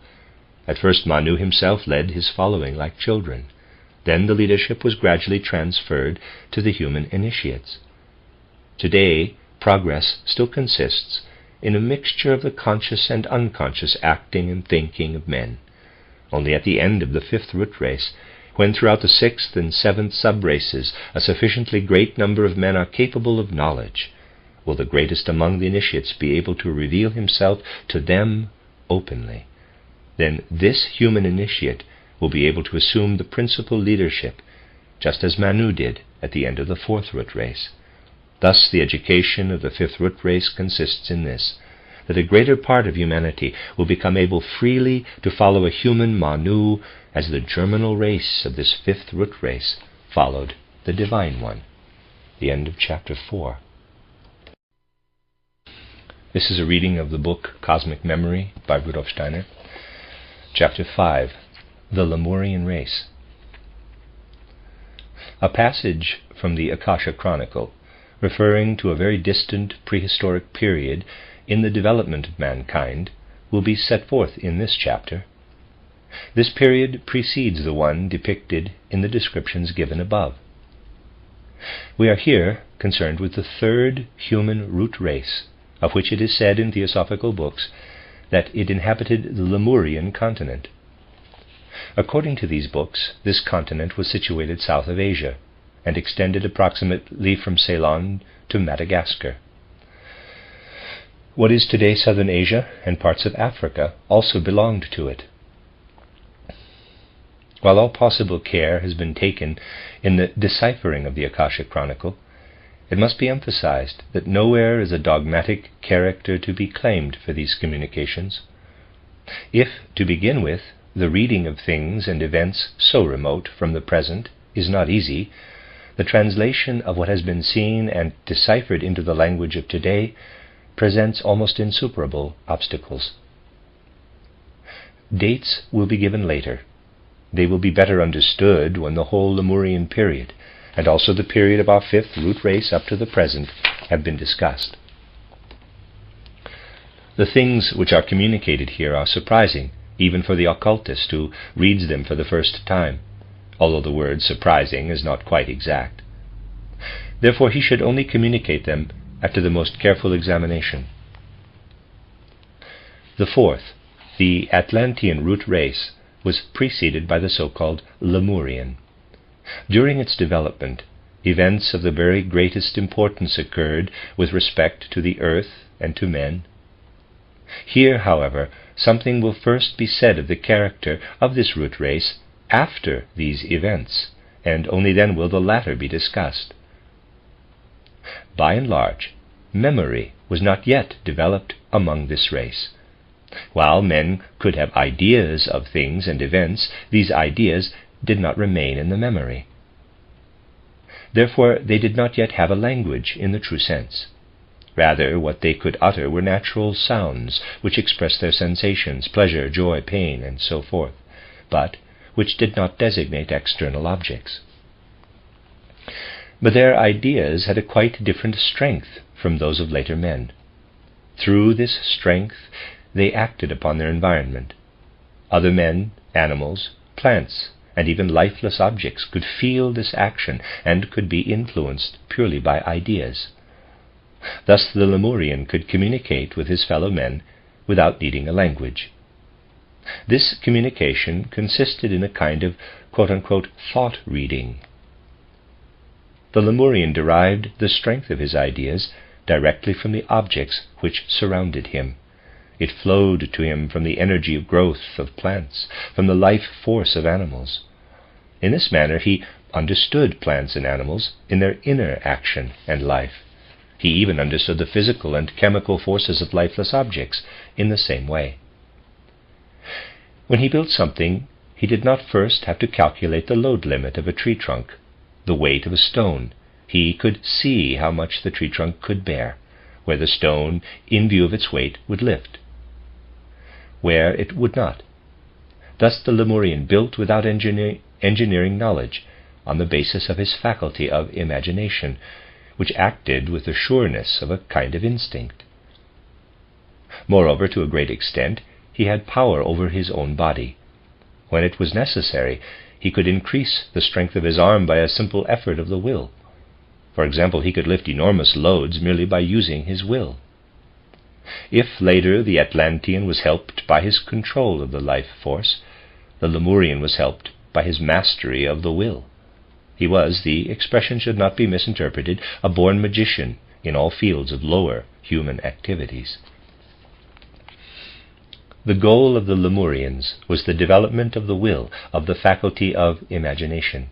At first Manu himself led his following like children. Then the leadership was gradually transferred to the human initiates. Today, progress still consists in a mixture of the conscious and unconscious acting and thinking of men. Only at the end of the fifth root race, when throughout the sixth and seventh sub-races a sufficiently great number of men are capable of knowledge, will the greatest among the initiates be able to reveal himself to them openly. Then this human initiate will be able to assume the principal leadership, just as Manu did at the end of the fourth root race. Thus the education of the fifth root race consists in this, that a greater part of humanity will become able freely to follow a human Manu as the germinal race of this fifth root race followed the divine one. The end of chapter 4. This is a reading of the book Cosmic Memory by Rudolf Steiner. Chapter 5. The Lemurian Race. A passage from the Akasha Chronicle, referring to a very distant prehistoric period in the development of mankind, will be set forth in this chapter. This period precedes the one depicted in the descriptions given above. We are here concerned with the third human root race, of which it is said in theosophical books that it inhabited the Lemurian continent. According to these books, this continent was situated south of Asia, and extended approximately from Ceylon to Madagascar. What is today southern Asia and parts of Africa also belonged to it. While all possible care has been taken in the deciphering of the Akasha Chronicle, it must be emphasized that nowhere is a dogmatic character to be claimed for these communications. If, to begin with, the reading of things and events so remote from the present is not easy, the translation of what has been seen and deciphered into the language of today presents almost insuperable obstacles. Dates will be given later. They will be better understood when the whole Lemurian period, and also the period of our fifth root race up to the present, have been discussed. The things which are communicated here are surprising, even for the occultist who reads them for the first time, although the word surprising is not quite exact. Therefore he should only communicate them after the most careful examination. The fourth, the Atlantean root race, was preceded by the so-called Lemurian. During its development, events of the very greatest importance occurred with respect to the earth and to men. Here, however, something will first be said of the character of this root race after these events, and only then will the latter be discussed. By and large, memory was not yet developed among this race. While men could have ideas of things and events, these ideas did not remain in the memory. Therefore, they did not yet have a language in the true sense. Rather, what they could utter were natural sounds which expressed their sensations, pleasure, joy, pain, and so forth, but which did not designate external objects. But their ideas had a quite different strength from those of later men. Through this strength, they acted upon their environment. Other men, animals, plants, and even lifeless objects could feel this action and could be influenced purely by ideas. Thus the Lemurian could communicate with his fellow men without needing a language. This communication consisted in a kind of quote-unquote thought reading. The Lemurian derived the strength of his ideas directly from the objects which surrounded him. It flowed to him from the energy of growth of plants, from the life force of animals. In this manner he understood plants and animals in their inner action and life. He even understood the physical and chemical forces of lifeless objects in the same way. When he built something, he did not first have to calculate the load limit of a tree trunk, the weight of a stone. He could see how much the tree trunk could bear, where the stone, in view of its weight, would lift, where it would not. Thus the Lemurian built without engineering knowledge, on the basis of his faculty of imagination, which acted with the sureness of a kind of instinct. Moreover, to a great extent, he had power over his own body. When it was necessary, he could increase the strength of his arm by a simple effort of the will. For example, he could lift enormous loads merely by using his will. If later the Atlantean was helped by his control of the life force, the Lemurian was helped by his mastery of the will. He was, the expression should not be misinterpreted, a born magician in all fields of lower human activities. The goal of the Lemurians was the development of the will, of the faculty of imagination.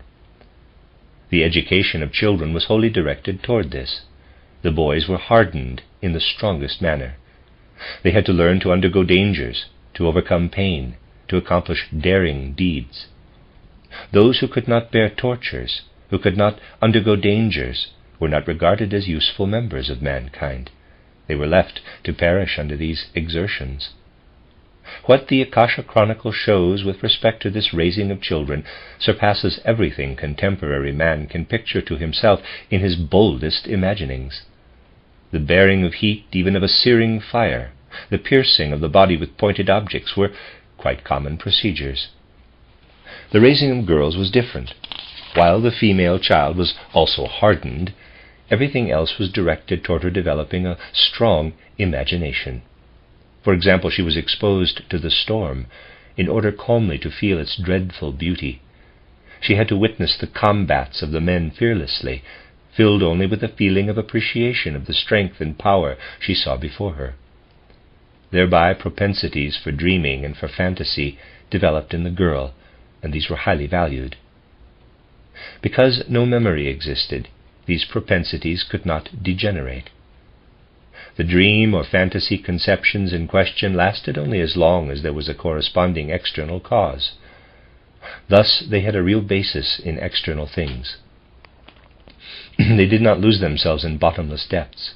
The education of children was wholly directed toward this. The boys were hardened in the strongest manner. They had to learn to undergo dangers, to overcome pain, to accomplish daring deeds. Those who could not bear tortures, who could not undergo dangers, were not regarded as useful members of mankind. They were left to perish under these exertions. What the Akasha Chronicle shows with respect to this raising of children surpasses everything contemporary man can picture to himself in his boldest imaginings. The bearing of heat, even of a searing fire, the piercing of the body with pointed objects were quite common procedures. The raising of girls was different. While the female child was also hardened, everything else was directed toward her developing a strong imagination. For example, she was exposed to the storm in order calmly to feel its dreadful beauty. She had to witness the combats of the men fearlessly, filled only with a feeling of appreciation of the strength and power she saw before her. Thereby propensities for dreaming and for fantasy developed in the girl, and these were highly valued. Because no memory existed, these propensities could not degenerate. The dream or fantasy conceptions in question lasted only as long as there was a corresponding external cause. Thus they had a real basis in external things. They did not lose themselves in bottomless depths.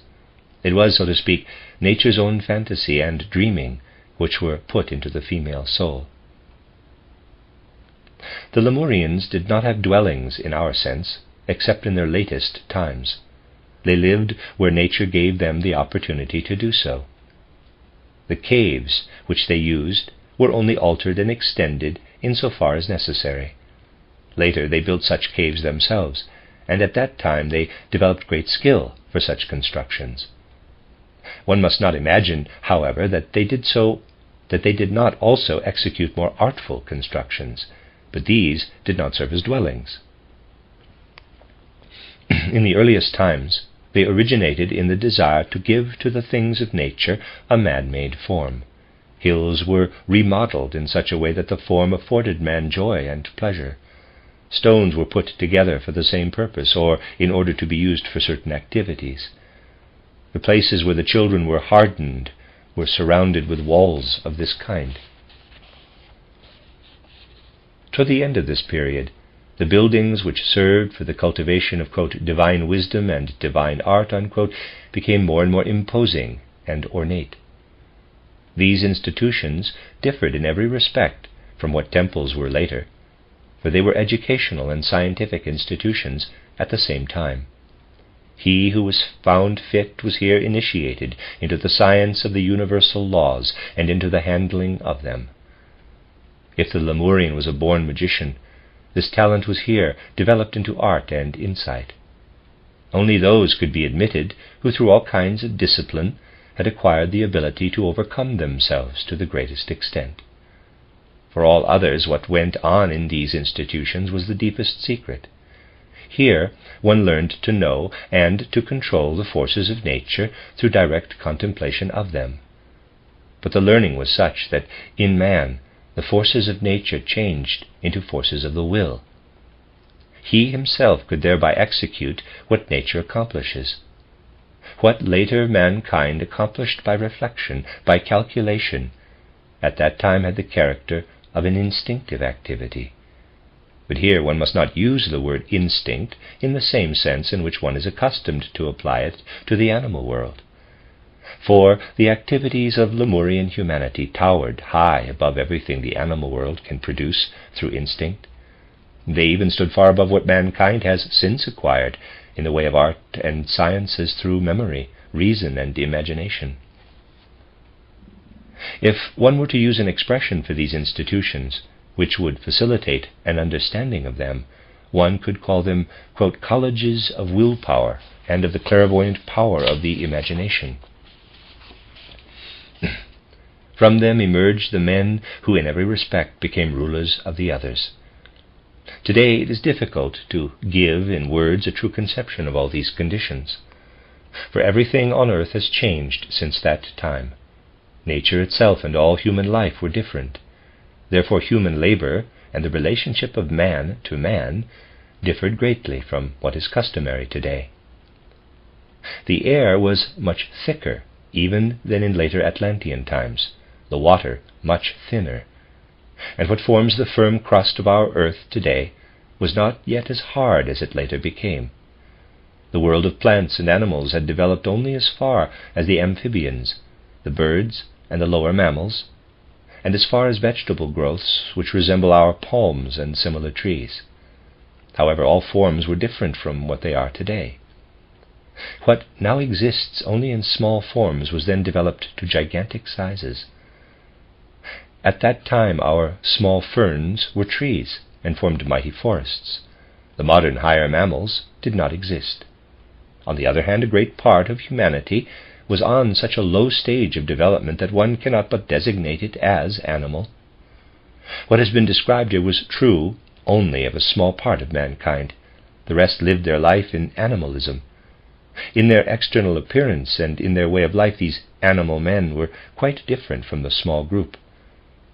It was, so to speak, nature's own fantasy and dreaming which were put into the female soul. The Lemurians did not have dwellings in our sense, except in their latest times. They lived where nature gave them the opportunity to do so. The caves which they used were only altered and extended insofar as necessary. Later they built such caves themselves, and at that time they developed great skill for such constructions. One must not imagine, however, that they did not also execute more artful constructions, but these did not serve as dwellings. In the earliest times, they originated in the desire to give to the things of nature a man-made form. Hills were remodeled in such a way that the form afforded man joy and pleasure. Stones were put together for the same purpose, or in order to be used for certain activities. The places where the children were hardened were surrounded with walls of this kind. Toward the end of this period, the buildings which served for the cultivation of, quote, divine wisdom and divine art, unquote, became more and more imposing and ornate. These institutions differed in every respect from what temples were later, for they were educational and scientific institutions at the same time. He who was found fit was here initiated into the science of the universal laws and into the handling of them. If the Lemurian was a born magician, this talent was here developed into art and insight. Only those could be admitted who, through all kinds of discipline, had acquired the ability to overcome themselves to the greatest extent. For all others, what went on in these institutions was the deepest secret. Here one learned to know and to control the forces of nature through direct contemplation of them. But the learning was such that in man the forces of nature changed into forces of the will. He himself could thereby execute what nature accomplishes. What later mankind accomplished by reflection, by calculation, at that time had the character of an instinctive activity. But here one must not use the word instinct in the same sense in which one is accustomed to apply it to the animal world. For the activities of Lemurian humanity towered high above everything the animal world can produce through instinct. They even stood far above what mankind has since acquired in the way of art and sciences through memory, reason, and imagination. If one were to use an expression for these institutions, which would facilitate an understanding of them, one could call them, quote, colleges of willpower and of the clairvoyant power of the imagination. From them emerged the men who in every respect became rulers of the others. Today it is difficult to give in words a true conception of all these conditions, for everything on earth has changed since that time. Nature itself and all human life were different. Therefore human labor and the relationship of man to man differed greatly from what is customary today. The air was much thicker even than in later Atlantean times, the water much thinner, and what forms the firm crust of our earth today was not yet as hard as it later became. The world of plants and animals had developed only as far as the amphibians, the birds, and the lower mammals, and as far as vegetable growths which resemble our palms and similar trees. However, all forms were different from what they are today. What now exists only in small forms was then developed to gigantic sizes. At that time our small ferns were trees and formed mighty forests. The modern higher mammals did not exist. On the other hand, a great part of humanity was on such a low stage of development that one cannot but designate it as animal. What has been described here was true only of a small part of mankind. The rest lived their life in animalism. In their external appearance and in their way of life, these animal men were quite different from the small group.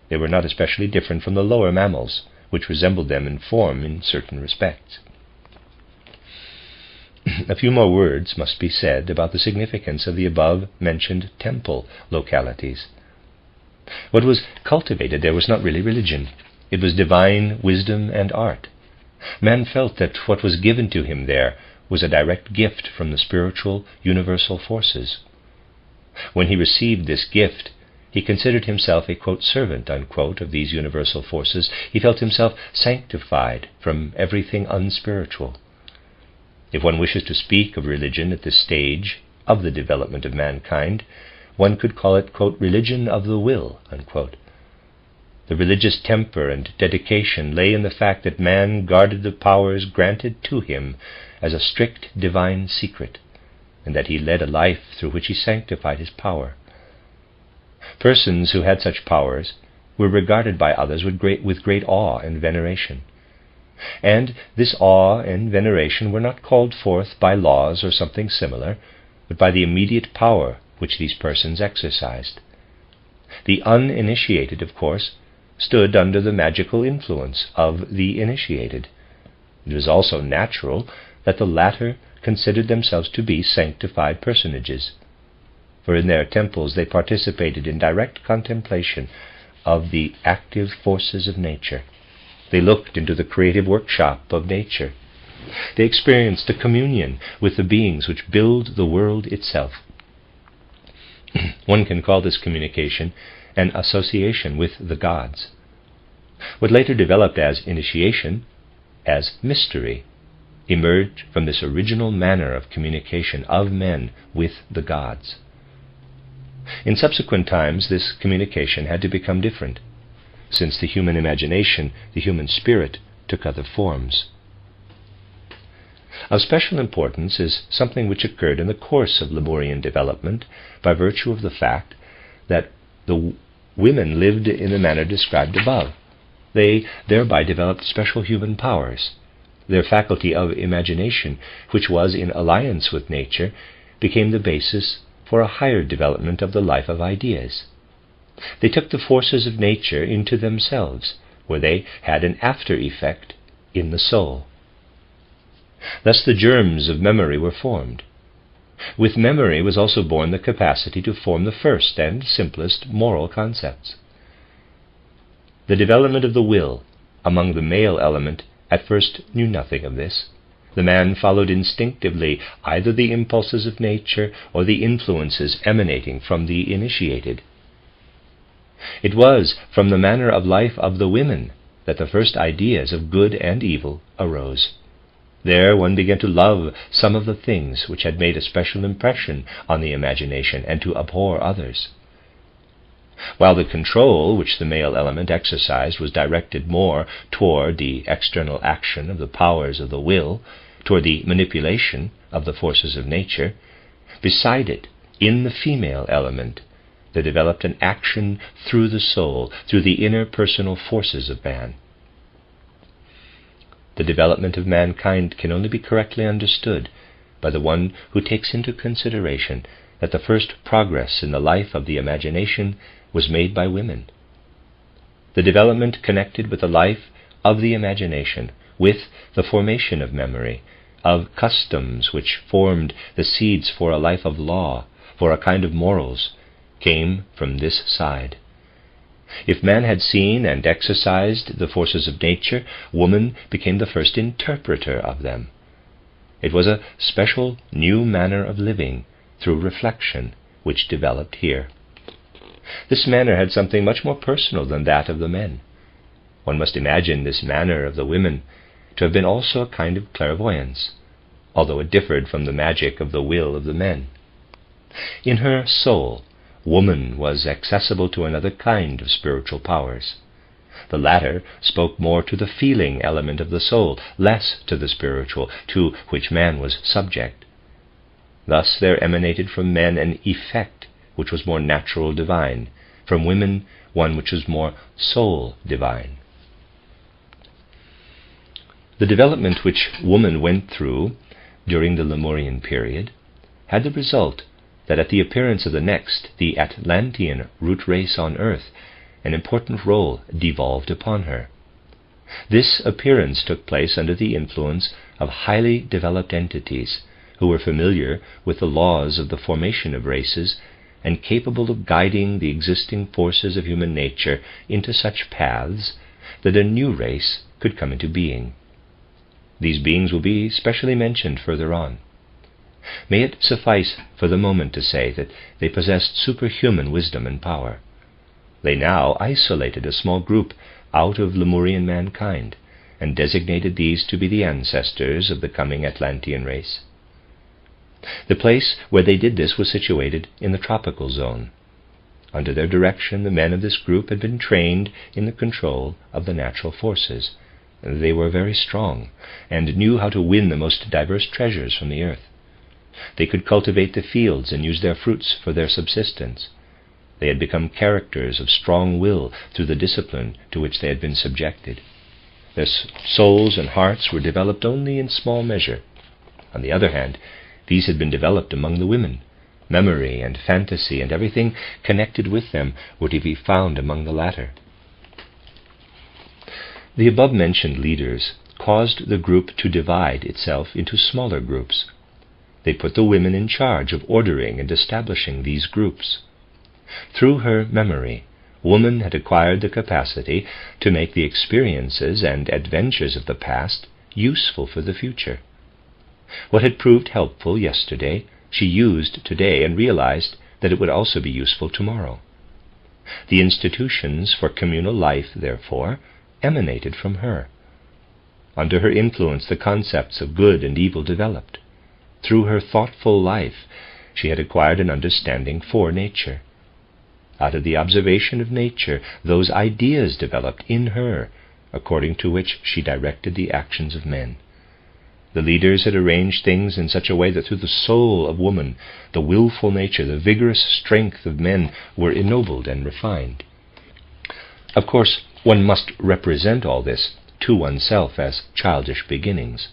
They were not especially different from the lower mammals, which resembled them in form in certain respects. A few more words must be said about the significance of the above-mentioned temple localities. What was cultivated there was not really religion. It was divine wisdom and art. Man felt that what was given to him there was a direct gift from the spiritual, universal forces. When he received this gift, he considered himself a, quote, servant, unquote, of these universal forces. He felt himself sanctified from everything unspiritual. If one wishes to speak of religion at this stage of the development of mankind, one could call it, quote, religion of the will, unquote. The religious temper and dedication lay in the fact that man guarded the powers granted to him as a strict divine secret, and that he led a life through which he sanctified his power. Persons who had such powers were regarded by others with great awe and veneration. And this awe and veneration were not called forth by laws or something similar, but by the immediate power which these persons exercised. The uninitiated, of course, stood under the magical influence of the initiated. It was also natural that the latter considered themselves to be sanctified personages, for in their temples they participated in direct contemplation of the active forces of nature. They looked into the creative workshop of nature. They experienced a communion with the beings which build the world itself. One can call this communication an association with the gods. What later developed as initiation, as mystery, emerged from this original manner of communication of men with the gods. In subsequent times, this communication had to become different, since the human imagination, the human spirit, took other forms. Of special importance is something which occurred in the course of Lemurian development by virtue of the fact that the women lived in the manner described above. They thereby developed special human powers. Their faculty of imagination, which was in alliance with nature, became the basis for a higher development of the life of ideas. They took the forces of nature into themselves, where they had an after effect in the soul. Thus the germs of memory were formed. With memory was also born the capacity to form the first and simplest moral concepts. The development of the will among the male element at first knew nothing of this. The man followed instinctively either the impulses of nature or the influences emanating from the initiated. It was from the manner of life of the women that the first ideas of good and evil arose. There one began to love some of the things which had made a special impression on the imagination and to abhor others. While the control which the male element exercised was directed more toward the external action of the powers of the will, toward the manipulation of the forces of nature, beside it, in the female element, there developed an action through the soul, through the inner personal forces of man. The development of mankind can only be correctly understood by the one who takes into consideration that the first progress in the life of the imagination was made by women. The development connected with the life of the imagination, with the formation of memory, of customs which formed the seeds for a life of law, for a kind of morals, came from this side. If man had seen and exercised the forces of nature, woman became the first interpreter of them. It was a special new manner of living through reflection which developed here. This manner had something much more personal than that of the men. One must imagine this manner of the women to have been also a kind of clairvoyance, although it differed from the magic of the will of the men. In her soul, woman was accessible to another kind of spiritual powers. The latter spoke more to the feeling element of the soul, less to the spiritual, to which man was subject. Thus there emanated from men an effect which was more natural divine, from women one which was more soul divine. The development which woman went through during the Lemurian period had the result that at the appearance of the next, the Atlantean root race on Earth, an important role devolved upon her. This appearance took place under the influence of highly developed entities, who were familiar with the laws of the formation of races and capable of guiding the existing forces of human nature into such paths that a new race could come into being. These beings will be specially mentioned further on. May it suffice for the moment to say that they possessed superhuman wisdom and power. They now isolated a small group out of Lemurian mankind and designated these to be the ancestors of the coming Atlantean race. The place where they did this was situated in the tropical zone. Under their direction, the men of this group had been trained in the control of the natural forces. They were very strong and knew how to win the most diverse treasures from the earth. They could cultivate the fields and use their fruits for their subsistence. They had become characters of strong will through the discipline to which they had been subjected. Their souls and hearts were developed only in small measure. On the other hand, these had been developed among the women. Memory and fantasy and everything connected with them were to be found among the latter. The above-mentioned leaders caused the group to divide itself into smaller groups. They put the women in charge of ordering and establishing these groups. Through her memory, woman had acquired the capacity to make the experiences and adventures of the past useful for the future. What had proved helpful yesterday, she used today and realized that it would also be useful tomorrow. The institutions for communal life, therefore, emanated from her. Under her influence, the concepts of good and evil developed. Through her thoughtful life, she had acquired an understanding for nature. Out of the observation of nature, those ideas developed in her, according to which she directed the actions of men. The leaders had arranged things in such a way that through the soul of woman, the willful nature, the vigorous strength of men were ennobled and refined. Of course, one must represent all this to oneself as childish beginnings.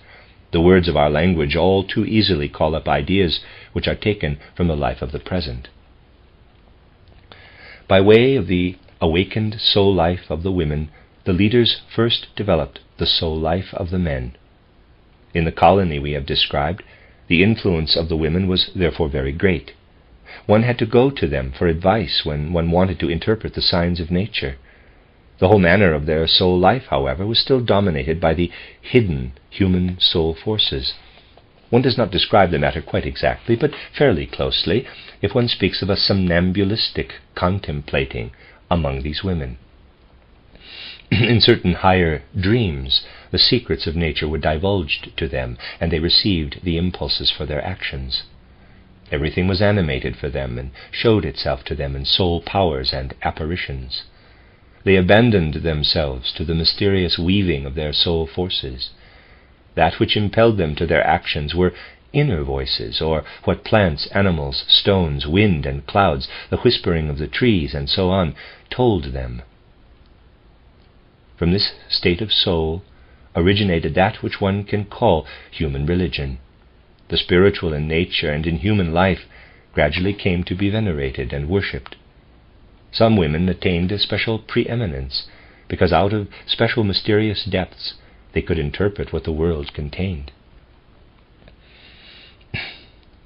The words of our language all too easily call up ideas which are taken from the life of the present. By way of the awakened soul life of the women, the leaders first developed the soul life of the men. In the colony we have described, the influence of the women was therefore very great. One had to go to them for advice when one wanted to interpret the signs of nature. The whole manner of their soul life, however, was still dominated by the hidden human soul forces. One does not describe the matter quite exactly, but fairly closely, if one speaks of a somnambulistic contemplating among these women. In certain higher dreams, the secrets of nature were divulged to them, and they received the impulses for their actions. Everything was animated for them and showed itself to them in soul powers and apparitions. They abandoned themselves to the mysterious weaving of their soul forces. That which impelled them to their actions were inner voices, or what plants, animals, stones, wind, and clouds, the whispering of the trees, and so on, told them. From this state of soul originated that which one can call human religion. The spiritual in nature and in human life gradually came to be venerated and worshipped. Some women attained a special preeminence, because out of special mysterious depths they could interpret what the world contained.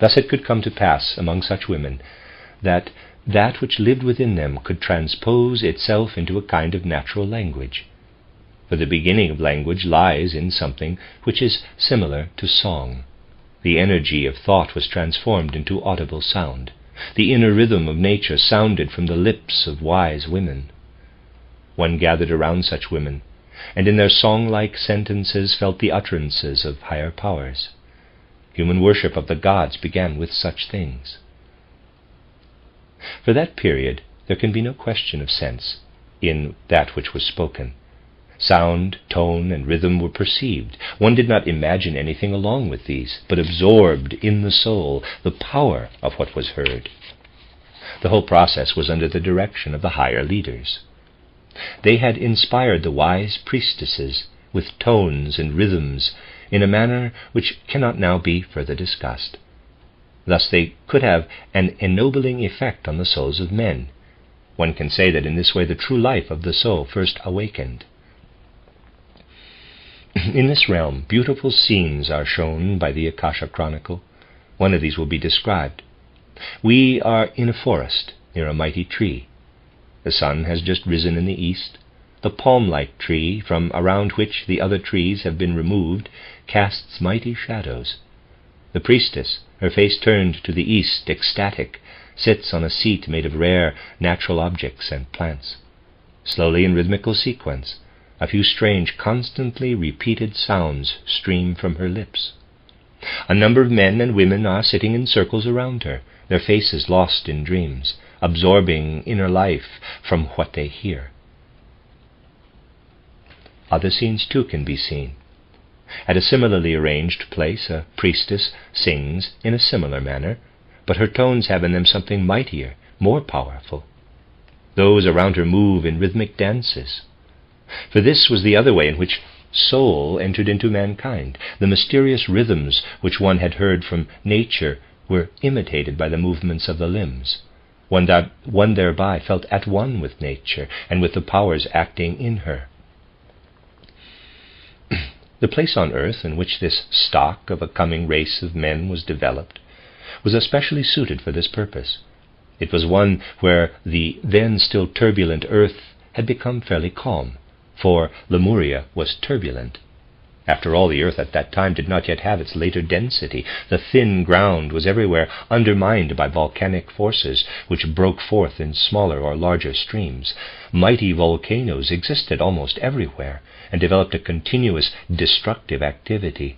Thus it could come to pass among such women that which lived within them could transpose itself into a kind of natural language. For the beginning of language lies in something which is similar to song. The energy of thought was transformed into audible sound. The inner rhythm of nature sounded from the lips of wise women. One gathered around such women, and in their song-like sentences felt the utterances of higher powers. Human worship of the gods began with such things. For that period there can be no question of sense in that which was spoken. Sound, tone, and rhythm were perceived. One did not imagine anything along with these, but absorbed in the soul the power of what was heard. The whole process was under the direction of the higher leaders. They had inspired the wise priestesses with tones and rhythms in a manner which cannot now be further discussed. Thus they could have an ennobling effect on the souls of men. One can say that in this way the true life of the soul first awakened. In this realm, beautiful scenes are shown by the Akasha Chronicle, One of these will be described. We are in a forest near a mighty tree. The sun has just risen in the east. The palm-like tree, from around which the other trees have been removed, casts mighty shadows. The priestess, her face turned to the east, ecstatic, sits on a seat made of rare natural objects and plants. Slowly, in rhythmical sequence, a few strange, constantly repeated sounds stream from her lips. A number of men and women are sitting in circles around her, their faces lost in dreams, absorbing inner life from what they hear. Other scenes too can be seen. At a similarly arranged place, a priestess sings in a similar manner, but her tones have in them something mightier, more powerful. Those around her move in rhythmic dances. For this was the other way in which soul entered into mankind. The mysterious rhythms which one had heard from nature were imitated by the movements of the limbs. One thereby felt at one with nature and with the powers acting in her. The place on earth in which this stock of a coming race of men was developed was especially suited for this purpose. It was one where the then still turbulent earth had become fairly calm, for Lemuria was turbulent. After all, the earth at that time did not yet have its later density. The thin ground was everywhere undermined by volcanic forces which broke forth in smaller or larger streams. Mighty volcanoes existed almost everywhere and developed a continuous destructive activity.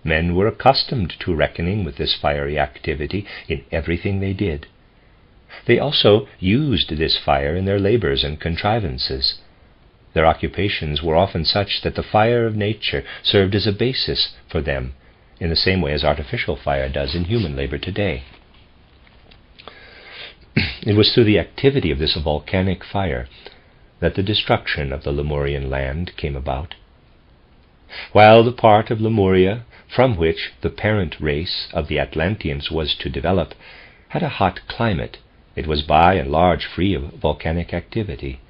Men were accustomed to reckoning with this fiery activity in everything they did. They also used this fire in their labors and contrivances. Their occupations were often such that the fire of nature served as a basis for them, in the same way as artificial fire does in human labor today. It was through the activity of this volcanic fire that the destruction of the Lemurian land came about. While the part of Lemuria from which the parent race of the Atlanteans was to develop had a hot climate, it was by and large free of volcanic activity.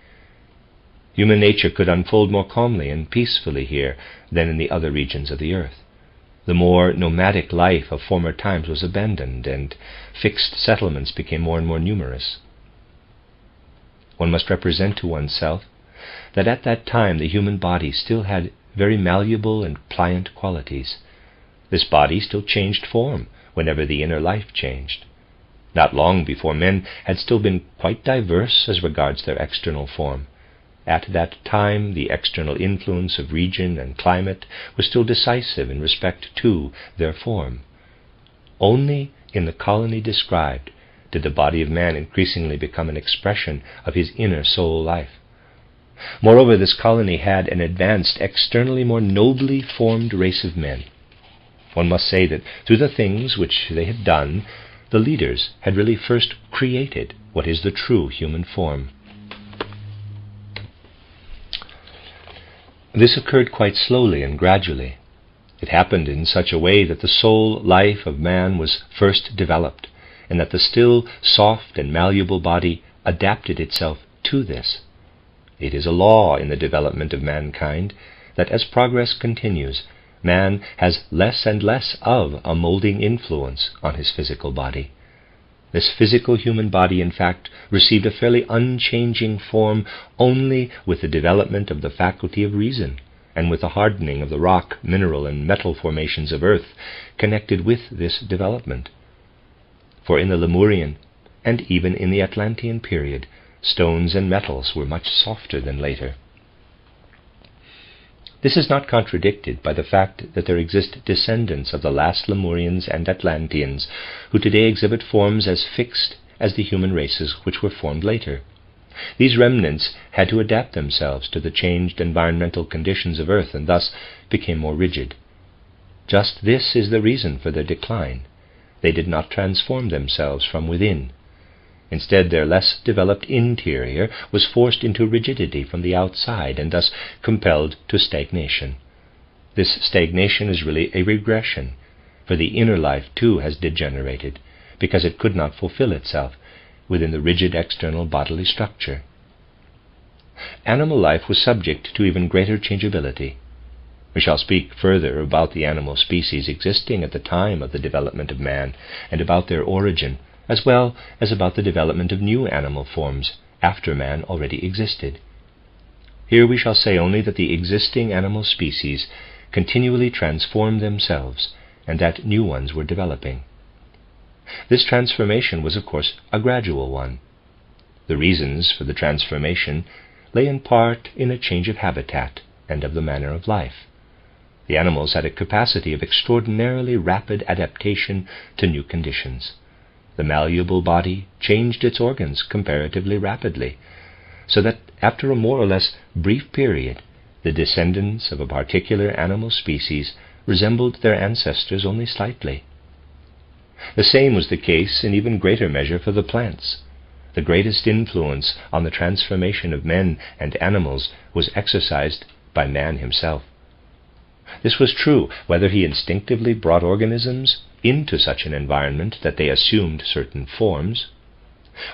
Human nature could unfold more calmly and peacefully here than in the other regions of the earth. The more nomadic life of former times was abandoned, and fixed settlements became more and more numerous. One must represent to oneself that at that time the human body still had very malleable and pliant qualities. This body still changed form whenever the inner life changed. Not long before, men had still been quite diverse as regards their external form. At that time, the external influence of region and climate was still decisive in respect to their form. Only in the colony described did the body of man increasingly become an expression of his inner soul life. Moreover, this colony had an advanced, externally more nobly formed race of men. One must say that through the things which they had done, the leaders had really first created what is the true human form. This occurred quite slowly and gradually. It happened in such a way that the soul life of man was first developed, and that the still soft and malleable body adapted itself to this. It is a law in the development of mankind that as progress continues, man has less and less of a molding influence on his physical body. This physical human body, in fact, received a fairly unchanging form only with the development of the faculty of reason, and with the hardening of the rock, mineral, and metal formations of earth connected with this development. For in the Lemurian, and even in the Atlantean period, stones and metals were much softer than later. This is not contradicted by the fact that there exist descendants of the last Lemurians and Atlanteans who today exhibit forms as fixed as the human races which were formed later. These remnants had to adapt themselves to the changed environmental conditions of Earth and thus became more rigid. Just this is the reason for their decline. They did not transform themselves from within. Instead, their less developed interior was forced into rigidity from the outside and thus compelled to stagnation. This stagnation is really a regression, for the inner life too has degenerated, because it could not fulfill itself within the rigid external bodily structure. Animal life was subject to even greater changeability. We shall speak further about the animal species existing at the time of the development of man, and about their origin, as well as about the development of new animal forms after man already existed. Here we shall say only that the existing animal species continually transformed themselves, and that new ones were developing. This transformation was, of course, a gradual one. The reasons for the transformation lay in part in a change of habitat and of the manner of life. The animals had a capacity of extraordinarily rapid adaptation to new conditions. The malleable body changed its organs comparatively rapidly, so that after a more or less brief period, the descendants of a particular animal species resembled their ancestors only slightly. The same was the case in even greater measure for the plants. The greatest influence on the transformation of men and animals was exercised by man himself. This was true whether he instinctively brought organisms into such an environment that they assumed certain forms,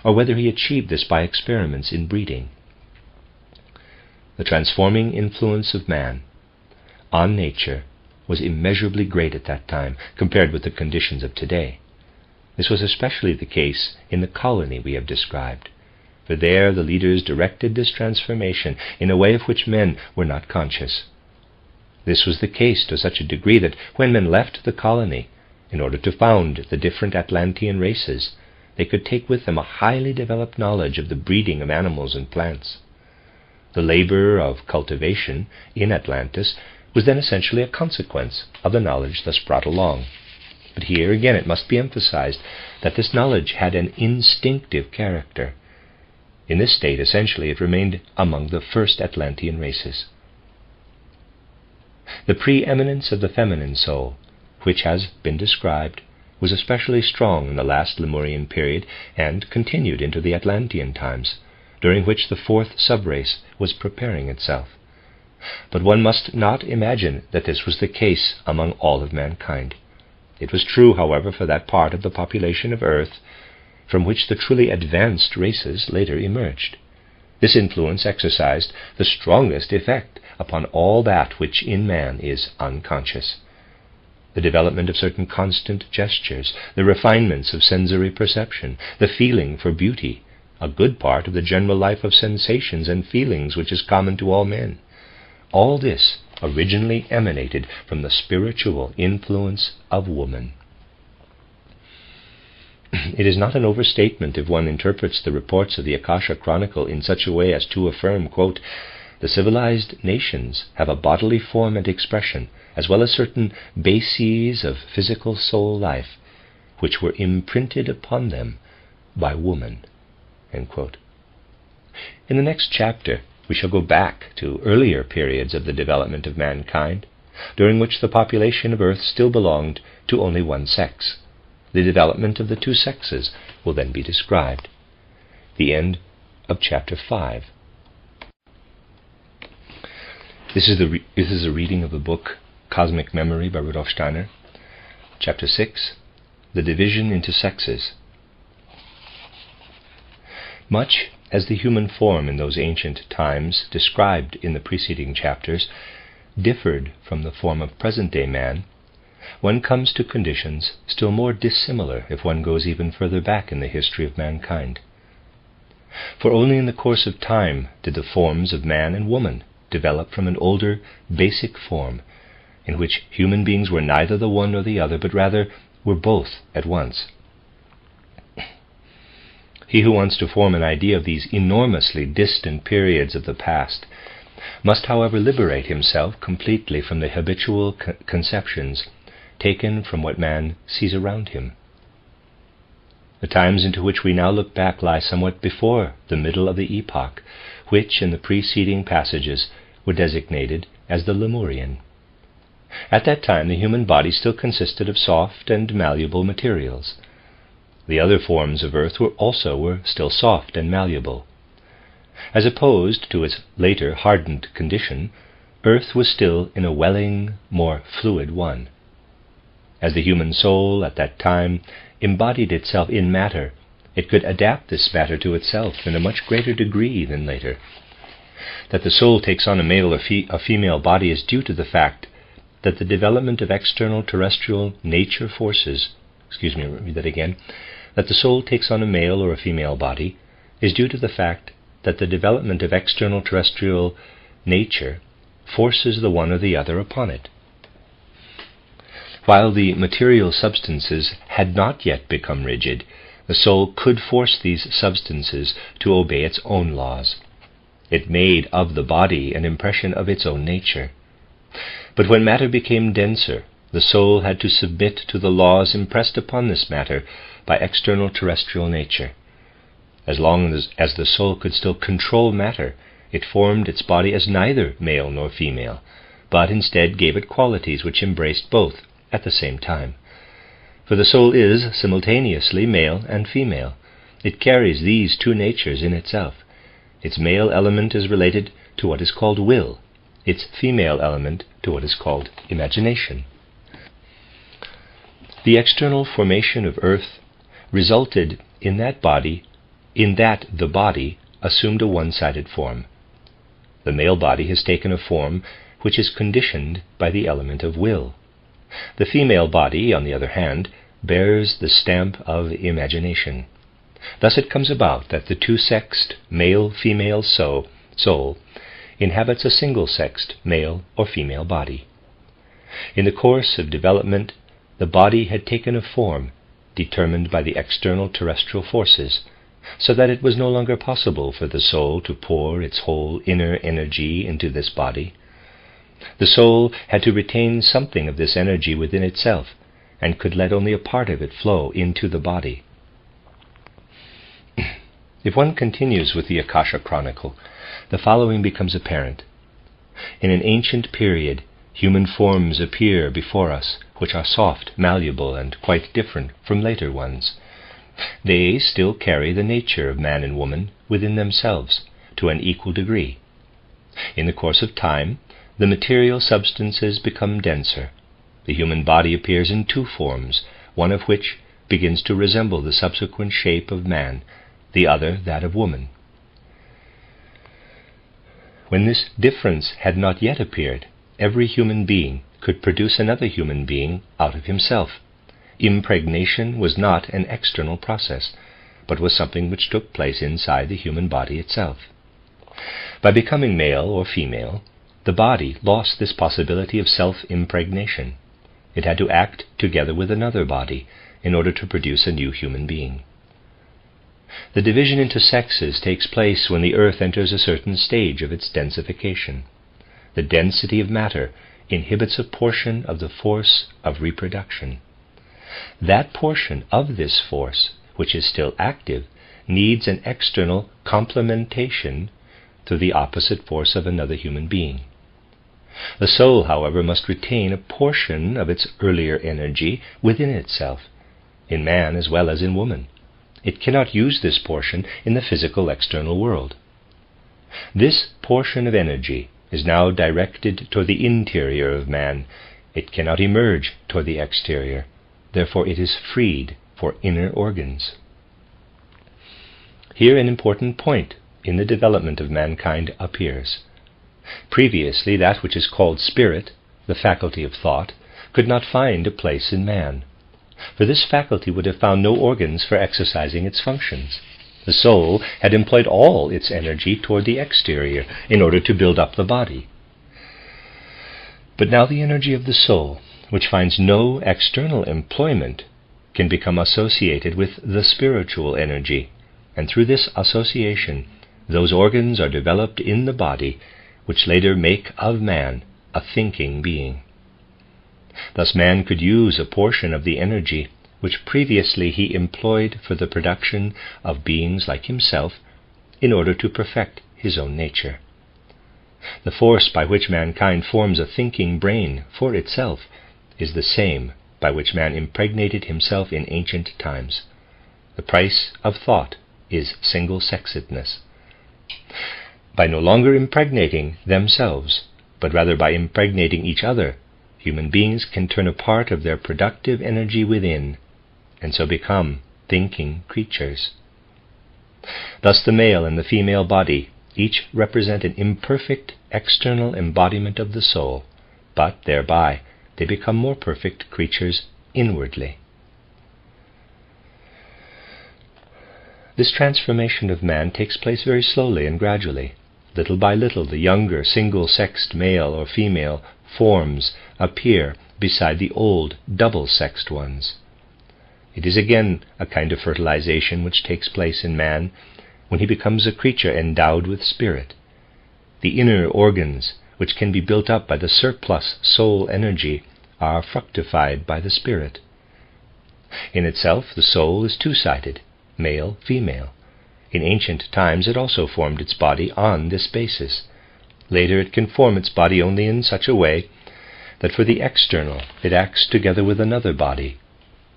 or whether he achieved this by experiments in breeding. The transforming influence of man on nature was immeasurably great at that time compared with the conditions of today. This was especially the case in the colony we have described, for there the leaders directed this transformation in a way of which men were not conscious. This was the case to such a degree that when men left the colony, in order to found the different Atlantean races, they could take with them a highly developed knowledge of the breeding of animals and plants. The labor of cultivation in Atlantis was then essentially a consequence of the knowledge thus brought along. But here again it must be emphasized that this knowledge had an instinctive character. In this state, essentially, it remained among the first Atlantean races. The preeminence of the feminine soul, which has been described, was especially strong in the last Lemurian period and continued into the Atlantean times, during which the fourth subrace was preparing itself. But one must not imagine that this was the case among all of mankind. It was true, however, for that part of the population of Earth from which the truly advanced races later emerged. This influence exercised the strongest effect upon all that which in man is unconscious. The development of certain constant gestures, the refinements of sensory perception, the feeling for beauty, a good part of the general life of sensations and feelings which is common to all men. All this originally emanated from the spiritual influence of woman. It is not an overstatement if one interprets the reports of the Akasha Chronicle in such a way as to affirm, quote, "The civilized nations have a bodily form and expression, as well as certain bases of physical soul life, which were imprinted upon them by woman." End quote. In the next chapter, we shall go back to earlier periods of the development of mankind, during which the population of Earth still belonged to only one sex. The development of the two sexes will then be described. The end of chapter 5. This is a reading of the book Cosmic Memory by Rudolf Steiner. Chapter 6, The Division into Sexes. Much as the human form in those ancient times described in the preceding chapters differed from the form of present-day man, one comes to conditions still more dissimilar if one goes even further back in the history of mankind. For only in the course of time did the forms of man and woman develop from an older, basic form, in which human beings were neither the one nor the other, but rather were both at once. He who wants to form an idea of these enormously distant periods of the past must, however, liberate himself completely from the habitual conceptions taken from what man sees around him. The times into which we now look back lie somewhat before the middle of the epoch, which in the preceding passages were designated as the Lemurian. At that time the human body still consisted of soft and malleable materials. The other forms of earth were still soft and malleable. As opposed to its later hardened condition, earth was still in a welling, more fluid one. As the human soul at that time embodied itself in matter, it could adapt this matter to itself in a much greater degree than later. That the soul takes on a male or a female body is due to the fact that the development of external terrestrial nature forces, that the soul takes on a male or a female body is due to the fact that the development of external terrestrial nature forces the one or the other upon it. While the material substances had not yet become rigid, the soul could force these substances to obey its own laws. It made of the body an impression of its own nature. But when matter became denser, the soul had to submit to the laws impressed upon this matter by external terrestrial nature. As long as the soul could still control matter, it formed its body as neither male nor female, but instead gave it qualities which embraced both at the same time. For the soul is simultaneously male and female. It carries these two natures in itself. Its male element is related to what is called will, its female element to what is called imagination. The external formation of earth resulted in that the body assumed a one-sided form. The male body has taken a form which is conditioned by the element of will. The female body, on the other hand, bears the stamp of imagination. Thus it comes about that the two-sexed male-female soul inhabits a single-sexed male or female body. In the course of development, the body had taken a form determined by the external terrestrial forces, so that it was no longer possible for the soul to pour its whole inner energy into this body. The soul had to retain something of this energy within itself, and could let only a part of it flow into the body. If one continues with the Akasha Chronicle, the following becomes apparent. In an ancient period, human forms appear before us, which are soft, malleable, and quite different from later ones. They still carry the nature of man and woman within themselves to an equal degree. In the course of time, the material substances become denser. The human body appears in two forms, one of which begins to resemble the subsequent shape of man, the other that of woman. When this difference had not yet appeared, every human being could produce another human being out of himself. Impregnation was not an external process, but was something which took place inside the human body itself. By becoming male or female, the body lost this possibility of self-impregnation. It had to act together with another body in order to produce a new human being. The division into sexes takes place when the earth enters a certain stage of its densification. The density of matter inhibits a portion of the force of reproduction. That portion of this force, which is still active, needs an external complementation through the opposite force of another human being. The soul, however, must retain a portion of its earlier energy within itself, in man as well as in woman. It cannot use this portion in the physical external world. This portion of energy is now directed toward the interior of man. It cannot emerge toward the exterior. Therefore it is freed for inner organs. Here an important point in the development of mankind appears. Previously, that which is called spirit, the faculty of thought, could not find a place in man. For this faculty would have found no organs for exercising its functions. The soul had employed all its energy toward the exterior in order to build up the body. But now the energy of the soul, which finds no external employment, can become associated with the spiritual energy, and through this association, those organs are developed in the body, which later make of man a thinking being. Thus man could use a portion of the energy which previously he employed for the production of beings like himself in order to perfect his own nature. The force by which mankind forms a thinking brain for itself is the same by which man impregnated himself in ancient times. The price of thought is single-sexedness. By no longer impregnating themselves, but rather by impregnating each other, human beings can turn a part of their productive energy within, and so become thinking creatures. Thus the male and the female body each represent an imperfect external embodiment of the soul, but thereby they become more perfect creatures inwardly. This transformation of man takes place very slowly and gradually. Little by little, the younger single-sexed male or female forms appear beside the old double-sexed ones. It is again a kind of fertilization which takes place in man when he becomes a creature endowed with spirit. The inner organs, which can be built up by the surplus soul energy, are fructified by the spirit. In itself, the soul is two-sided, male, female. In ancient times it also formed its body on this basis. Later it can form its body only in such a way that for the external it acts together with another body.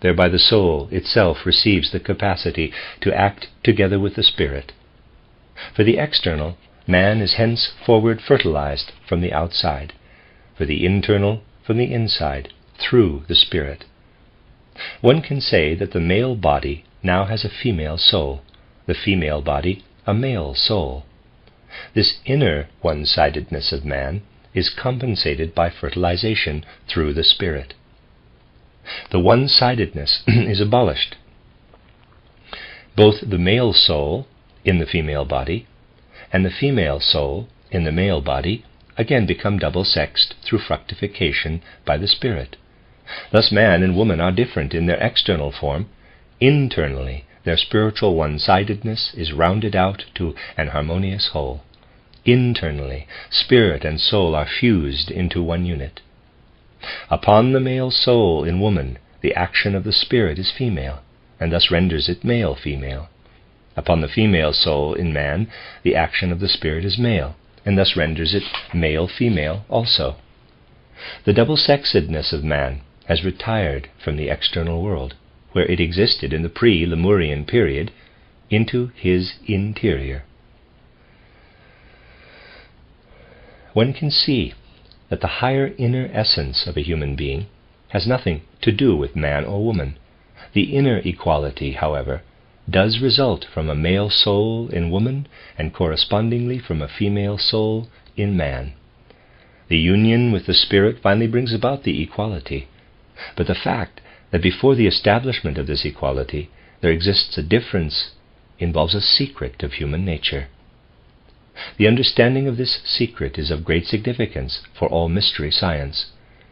Thereby the soul itself receives the capacity to act together with the spirit. For the external, man is henceforward fertilized from the outside. For the internal, from the inside, through the spirit. One can say that the male body now has a female soul, the female body a male soul. This inner one-sidedness of man is compensated by fertilization through the spirit. The one-sidedness is abolished. Both the male soul in the female body and the female soul in the male body again become double-sexed through fructification by the spirit. Thus man and woman are different in their external form. Internally, their spiritual one-sidedness is rounded out to an harmonious whole. Internally, spirit and soul are fused into one unit. Upon the male soul in woman, the action of the spirit is female, and thus renders it male-female. Upon the female soul in man, the action of the spirit is male, and thus renders it male-female also. The double-sexedness of man has retired from the external world, where it existed in the pre-Lemurian period, into his interior. One can see that the higher inner essence of a human being has nothing to do with man or woman. The inner equality, however, does result from a male soul in woman and correspondingly from a female soul in man. The union with the spirit finally brings about the equality. But the fact that before the establishment of this equality there exists a difference involves a secret of human nature. The understanding of this secret is of great significance for all mystery science.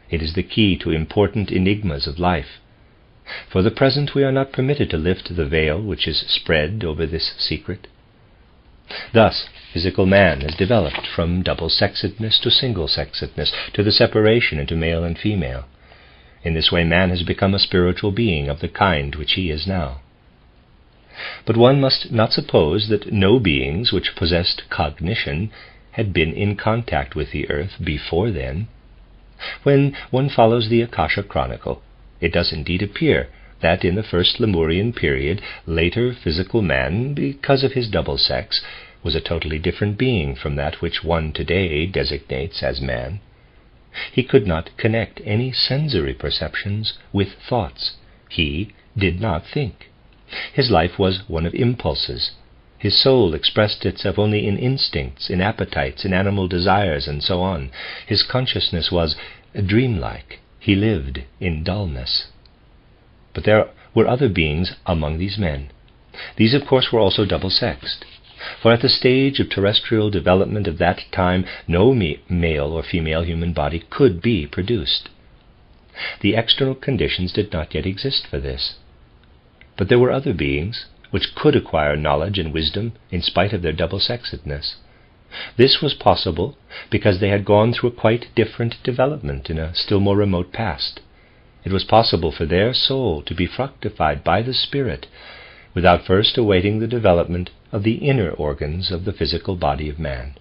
It is the key to important enigmas of life. For the present we are not permitted to lift the veil which is spread over this secret. Thus, physical man has developed from double-sexedness to single-sexedness, to the separation into male and female. In this way man has become a spiritual being of the kind which he is now. But one must not suppose that no beings which possessed cognition had been in contact with the earth before then. When one follows the Akasha Chronicle, it does indeed appear that in the first Lemurian period, later physical man, because of his double sex, was a totally different being from that which one today designates as man. He could not connect any sensory perceptions with thoughts. He did not think. His life was one of impulses. His soul expressed itself only in instincts, in appetites, in animal desires, and so on. His consciousness was dreamlike. He lived in dullness. But there were other beings among these men. These, of course, were also double-sexed. For at the stage of terrestrial development of that time, no male or female human body could be produced. The external conditions did not yet exist for this. But there were other beings which could acquire knowledge and wisdom in spite of their double-sexedness. This was possible because they had gone through a quite different development in a still more remote past. It was possible for their soul to be fructified by the spirit without first awaiting the development of the inner organs of the physical body of man.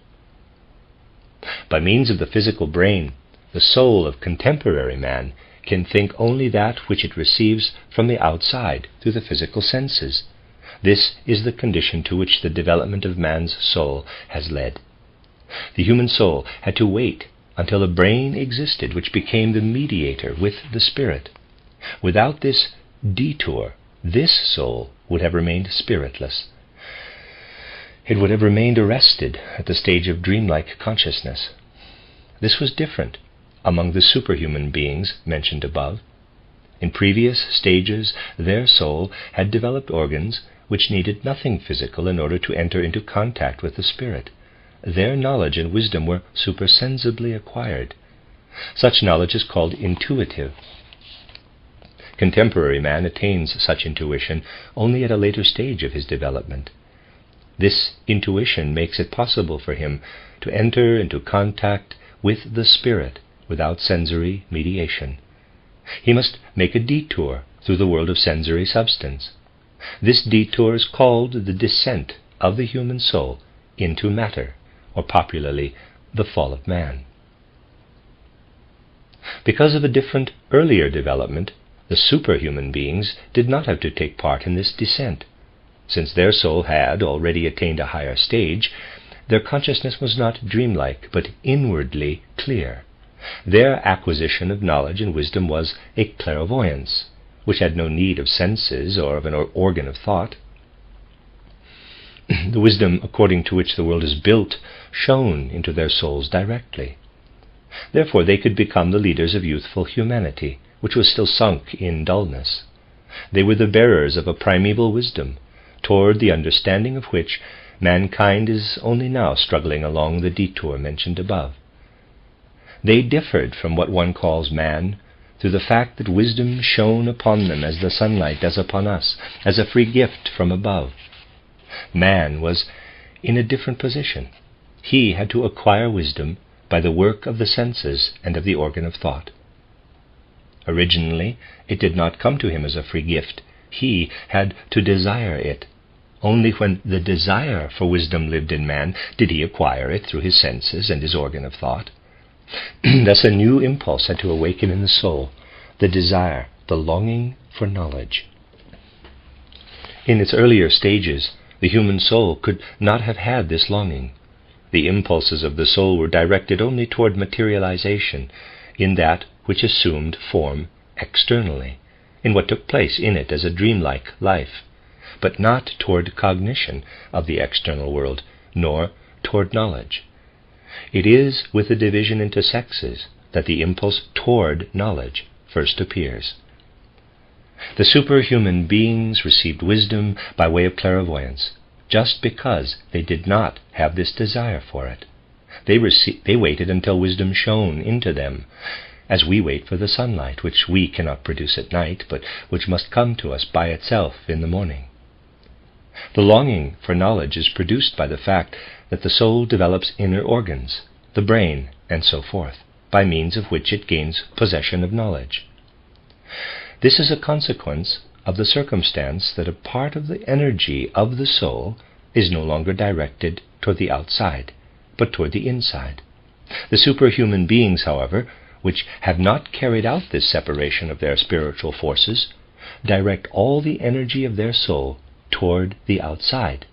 By means of the physical brain, the soul of contemporary man can think only that which it receives from the outside through the physical senses. This is the condition to which the development of man's soul has led. The human soul had to wait until a brain existed which became the mediator with the spirit. Without this detour, this soul would have remained spiritless. it would have remained arrested at the stage of dreamlike consciousness. This was different among the superhuman beings mentioned above. In previous stages, their soul had developed organs which needed nothing physical in order to enter into contact with the spirit. Their knowledge and wisdom were supersensibly acquired. Such knowledge is called intuitive. Contemporary man attains such intuition only at a later stage of his development. This intuition makes it possible for him to enter into contact with the spirit without sensory mediation. He must make a detour through the world of sensory substance. This detour is called the descent of the human soul into matter, or popularly, the fall of man. Because of a different earlier development, the superhuman beings did not have to take part in this descent. Since their soul had already attained a higher stage, their consciousness was not dreamlike, but inwardly clear. Their acquisition of knowledge and wisdom was a clairvoyance, which had no need of senses or of an organ of thought. The wisdom according to which the world is built shone into their souls directly. Therefore they could become the leaders of youthful humanity, which was still sunk in dullness. They were the bearers of a primeval wisdom, toward the understanding of which mankind is only now struggling along the detour mentioned above. They differed from what one calls man through the fact that wisdom shone upon them as the sunlight does upon us, as a free gift from above. Man was in a different position. He had to acquire wisdom by the work of the senses and of the organ of thought. Originally, it did not come to him as a free gift. He had to desire it. Only when the desire for wisdom lived in man did he acquire it through his senses and his organ of thought. Thus a new impulse had to awaken in the soul, the desire, the longing for knowledge. In its earlier stages, the human soul could not have had this longing. The impulses of the soul were directed only toward materialization, in that which assumed form externally, in what took place in it as a dreamlike life, but not toward cognition of the external world, nor toward knowledge. It is with the division into sexes that the impulse toward knowledge first appears. The superhuman beings received wisdom by way of clairvoyance, just because they did not have this desire for it. They waited until wisdom shone into them, as we wait for the sunlight, which we cannot produce at night, but which must come to us by itself in the morning. The longing for knowledge is produced by the fact that the soul develops inner organs, the brain, and so forth, by means of which it gains possession of knowledge. This is a consequence of the circumstance that a part of the energy of the soul is no longer directed toward the outside, but toward the inside. The superhuman beings, however, which have not carried out this separation of their spiritual forces, direct all the energy of their soul toward the outside.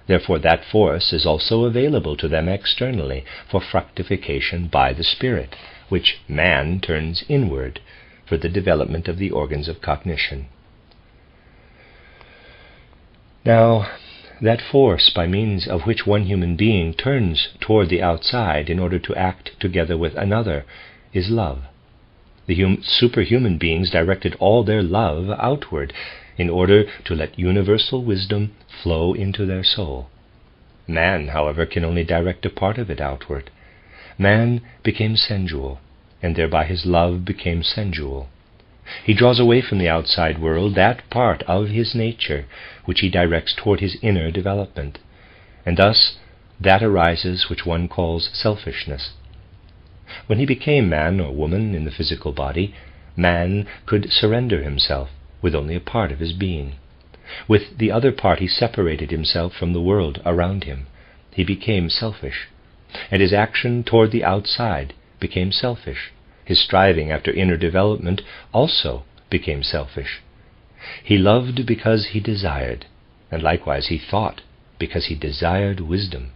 Therefore that force is also available to them externally for fructification by the spirit, which man turns inward for the development of the organs of cognition. Now, that force by means of which one human being turns toward the outside in order to act together with another is love. The superhuman beings directed all their love outward in order to let universal wisdom flow into their soul. Man, however, can only direct a part of it outward. Man became sensual, and thereby his love became sensual. He draws away from the outside world that part of his nature which he directs toward his inner development, and thus that arises which one calls selfishness. When he became man or woman in the physical body, man could surrender himself with only a part of his being. With the other part he separated himself from the world around him. He became selfish, and his action toward the outside became selfish. His striving after inner development also became selfish. He loved because he desired, and likewise he thought because he desired wisdom.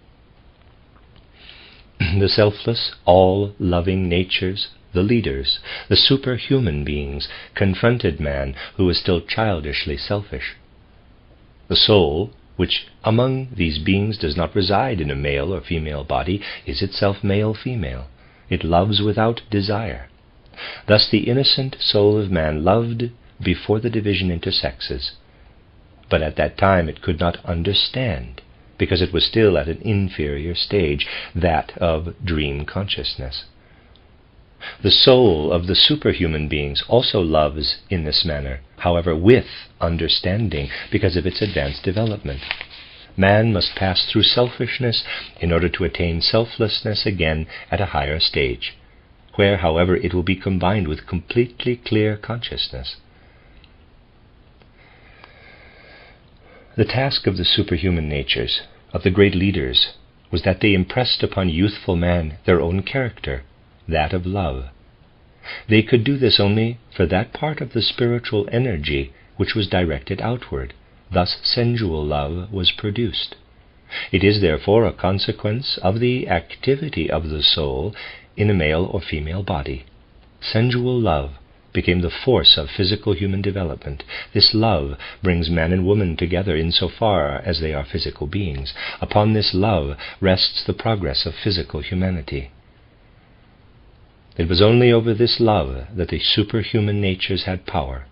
The selfless, all-loving natures, the leaders, the superhuman beings, confronted man who was still childishly selfish. The soul, which among these beings does not reside in a male or female body, is itself male-female. It loves without desire. Thus the innocent soul of man loved before the division into sexes. But at that time it could not understand, because it was still at an inferior stage, that of dream consciousness. The soul of the superhuman beings also loves in this manner, however with understanding, because of its advanced development. Man must pass through selfishness in order to attain selflessness again at a higher stage, where, however, it will be combined with completely clear consciousness. The task of the superhuman natures, of the great leaders, was that they impressed upon youthful man their own character, that of love. They could do this only for that part of the spiritual energy which was directed outward. Thus sensual love was produced. It is therefore a consequence of the activity of the soul in a male or female body. Sensual love became the force of physical human development. This love brings man and woman together in so far as they are physical beings. Upon this love rests the progress of physical humanity. It was only over this love that the superhuman natures had power.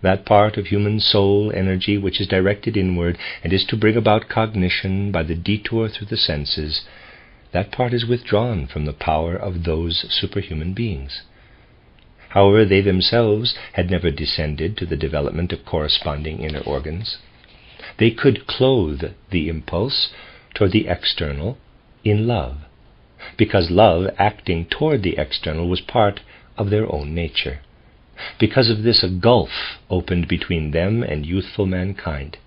That part of human soul energy which is directed inward and is to bring about cognition by the detour through the senses, that part is withdrawn from the power of those superhuman beings. However, they themselves had never descended to the development of corresponding inner organs. They could clothe the impulse toward the external in love, because love acting toward the external was part of their own nature. Because of this, a gulf opened between them and youthful mankind.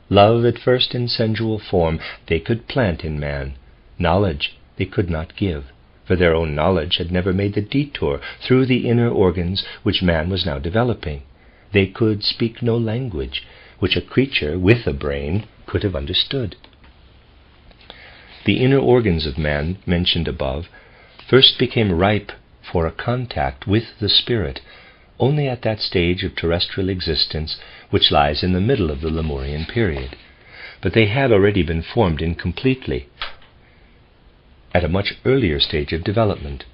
Love at first in sensual form they could plant in man. Knowledge they could not give, for their own knowledge had never made the detour through the inner organs which man was now developing. They could speak no language which a creature with a brain could have understood. The inner organs of man, mentioned above, first became ripe for a contact with the spirit only at that stage of terrestrial existence which lies in the middle of the Lemurian period. But they had already been formed incompletely at a much earlier stage of development,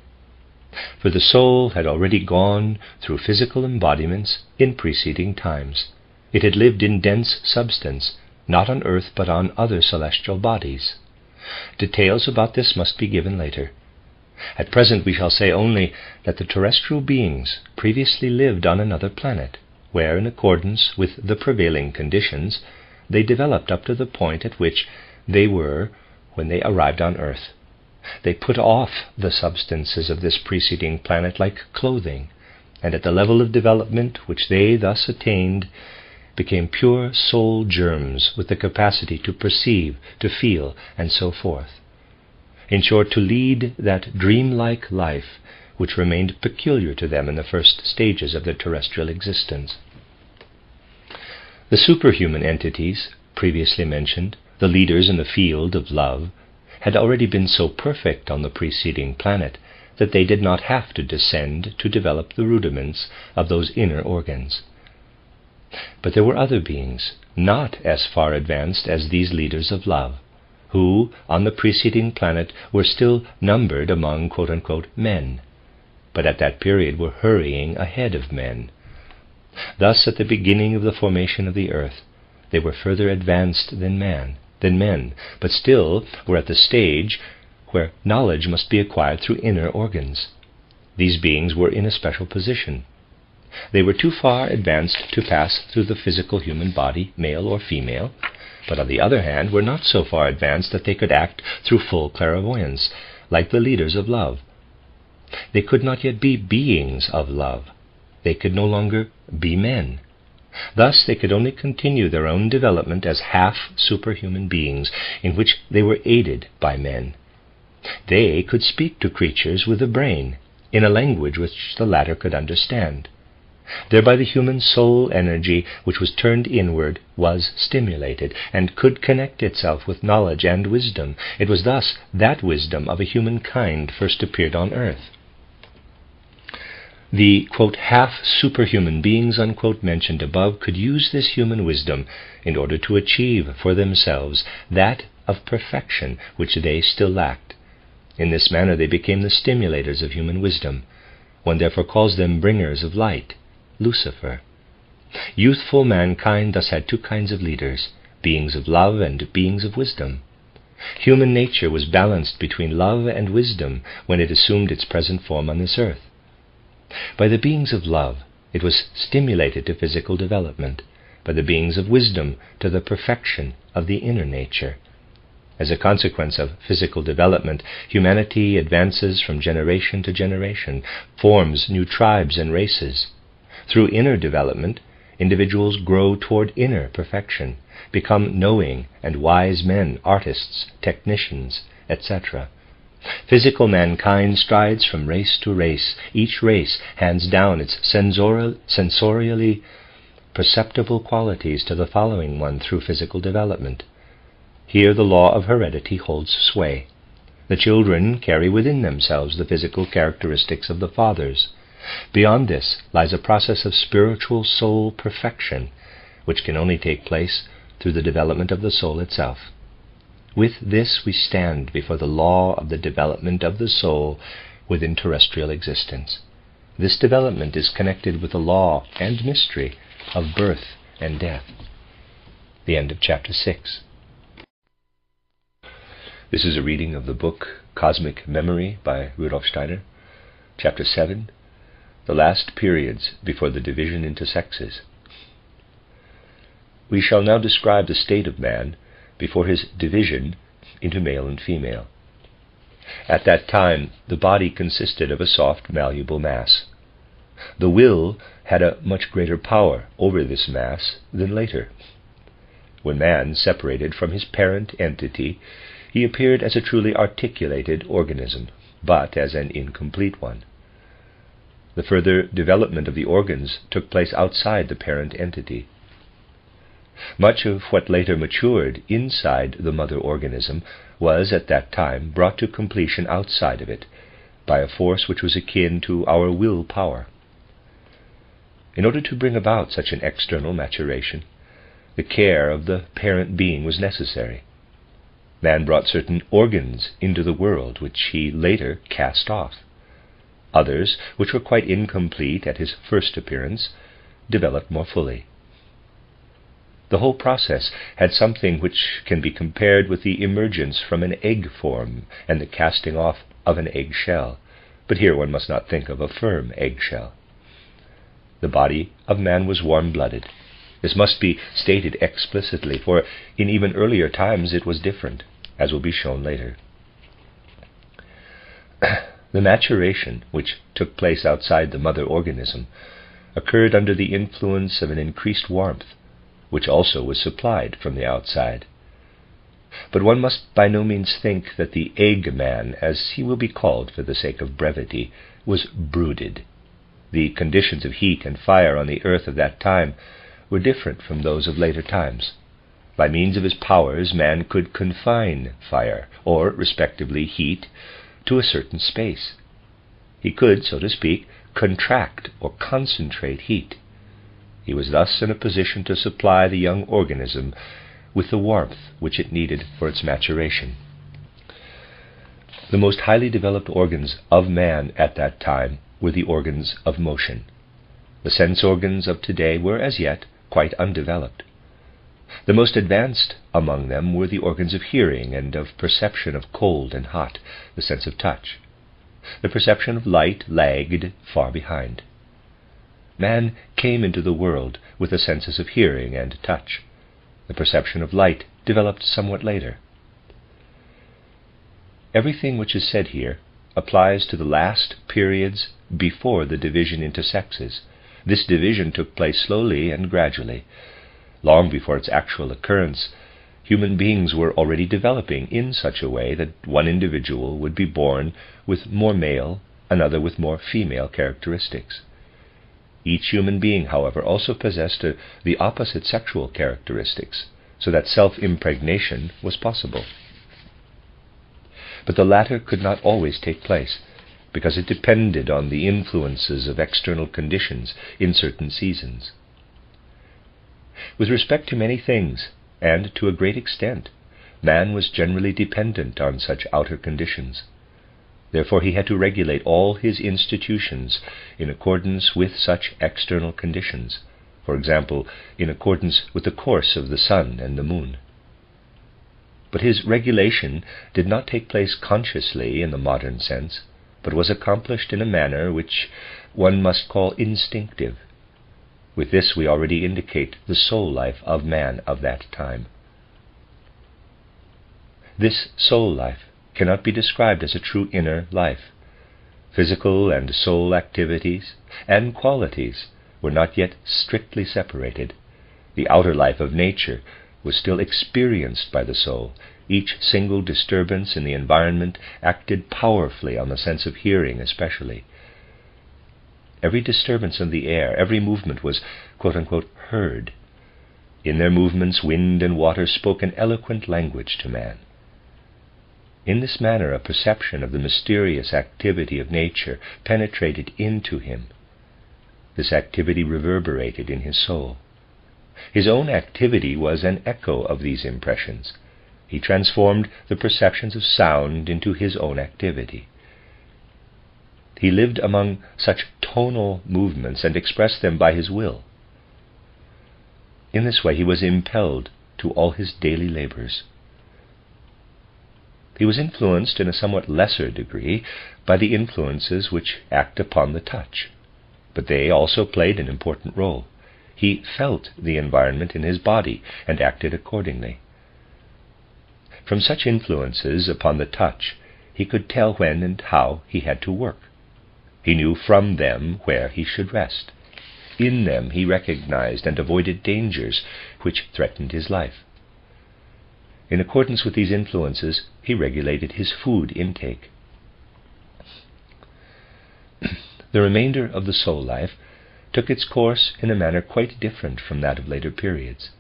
for the soul had already gone through physical embodiments in preceding times. It had lived in dense substance, not on earth but on other celestial bodies. Details about this must be given later. At present we shall say only that the terrestrial beings previously lived on another planet, where, in accordance with the prevailing conditions, they developed up to the point at which they were when they arrived on earth. They put off the substances of this preceding planet like clothing, and at the level of development which they thus attained, became pure soul germs with the capacity to perceive, to feel, and so forth. In short, to lead that dreamlike life which remained peculiar to them in the first stages of their terrestrial existence. The superhuman entities, previously mentioned, the leaders in the field of love, had already been so perfect on the preceding planet that they did not have to descend to develop the rudiments of those inner organs. But there were other beings, not as far advanced as these leaders of love, who, on the preceding planet, were still numbered among quote-unquote men, but at that period were hurrying ahead of men. Thus, at the beginning of the formation of the earth, they were further advanced than men, but still were at the stage where knowledge must be acquired through inner organs. These beings were in a special position. They were too far advanced to pass through the physical human body, male or female, but on the other hand were not so far advanced that they could act through full clairvoyance, like the leaders of love. They could not yet be beings of love. They could no longer be men. Thus they could only continue their own development as half-superhuman beings, in which they were aided by men. They could speak to creatures with a brain, in a language which the latter could understand. Thereby the human soul energy, which was turned inward, was stimulated, and could connect itself with knowledge and wisdom. It was thus that wisdom of a human kind first appeared on earth. The, quote, half-superhuman beings, unquote, mentioned above could use this human wisdom in order to achieve for themselves that of perfection which they still lacked. In this manner they became the stimulators of human wisdom. One therefore calls them bringers of light, Lucifer. Youthful mankind thus had two kinds of leaders, beings of love and beings of wisdom. Human nature was balanced between love and wisdom when it assumed its present form on this earth. By the beings of love, it was stimulated to physical development, by the beings of wisdom to the perfection of the inner nature. As a consequence of physical development, humanity advances from generation to generation, forms new tribes and races. Through inner development, individuals grow toward inner perfection, become knowing and wise men, artists, technicians, etc. Physical mankind strides from race to race. Each race hands down its sensorially perceptible qualities to the following one through physical development. Here the law of heredity holds sway. The children carry within themselves the physical characteristics of the fathers. Beyond this lies a process of spiritual soul perfection, which can only take place through the development of the soul itself. With this we stand before the law of the development of the soul within terrestrial existence. This development is connected with the law and mystery of birth and death. The end of chapter 6. This is a reading of the book Cosmic Memory by Rudolf Steiner, chapter 7, The Last Periods Before the Division into Sexes. We shall now describe the state of man before his division into male and female. At that time, the body consisted of a soft, malleable mass. The will had a much greater power over this mass than later. When man separated from his parent entity, he appeared as a truly articulated organism, but as an incomplete one. The further development of the organs took place outside the parent entity. Much of what later matured inside the mother organism was at that time brought to completion outside of it by a force which was akin to our will power. In order to bring about such an external maturation, the care of the parent being was necessary. Man brought certain organs into the world which he later cast off. Others, which were quite incomplete at his first appearance, developed more fully. The whole process had something which can be compared with the emergence from an egg form and the casting off of an egg shell, but here one must not think of a firm egg shell. The body of man was warm-blooded. This must be stated explicitly, for in even earlier times it was different, as will be shown later. The maturation, which took place outside the mother organism, occurred under the influence of an increased warmth, which also was supplied from the outside. But one must by no means think that the egg man, as he will be called for the sake of brevity, was brooded. The conditions of heat and fire on the earth of that time were different from those of later times. By means of his powers, man could confine fire, or, respectively, heat, to a certain space. He could, so to speak, contract or concentrate heat. He was thus in a position to supply the young organism with the warmth which it needed for its maturation. The most highly developed organs of man at that time were the organs of motion. The sense organs of today were as yet quite undeveloped. The most advanced among them were the organs of hearing and of perception of cold and hot, the sense of touch. The perception of light lagged far behind. Man came into the world with the senses of hearing and touch. The perception of light developed somewhat later. Everything which is said here applies to the last periods before the division into sexes. This division took place slowly and gradually. Long before its actual occurrence, human beings were already developing in such a way that one individual would be born with more male, another with more female characteristics. Each human being, however, also possessed the opposite sexual characteristics, so that self-impregnation was possible. But the latter could not always take place, because it depended on the influences of external conditions in certain seasons. With respect to many things, and to a great extent, man was generally dependent on such outer conditions. Therefore he had to regulate all his institutions in accordance with such external conditions, for example, in accordance with the course of the sun and the moon. But his regulation did not take place consciously in the modern sense, but was accomplished in a manner which one must call instinctive. With this we already indicate the soul life of man of that time. This soul life cannot be described as a true inner life. Physical and soul activities and qualities were not yet strictly separated. The outer life of nature was still experienced by the soul. Each single disturbance in the environment acted powerfully on the sense of hearing especially. Every disturbance of the air, every movement was, quote-unquote, heard. In their movements, wind and water spoke an eloquent language to man. In this manner, a perception of the mysterious activity of nature penetrated into him. This activity reverberated in his soul. His own activity was an echo of these impressions. He transformed the perceptions of sound into his own activity. He lived among such tonal movements and expressed them by his will. In this way he was impelled to all his daily labors. He was influenced in a somewhat lesser degree by the influences which act upon the touch, but they also played an important role. He felt the environment in his body and acted accordingly. From such influences upon the touch, he could tell when and how he had to work. He knew from them where he should rest. In them he recognized and avoided dangers which threatened his life. In accordance with these influences, he regulated his food intake. The remainder of the soul life took its course in a manner quite different from that of later periods.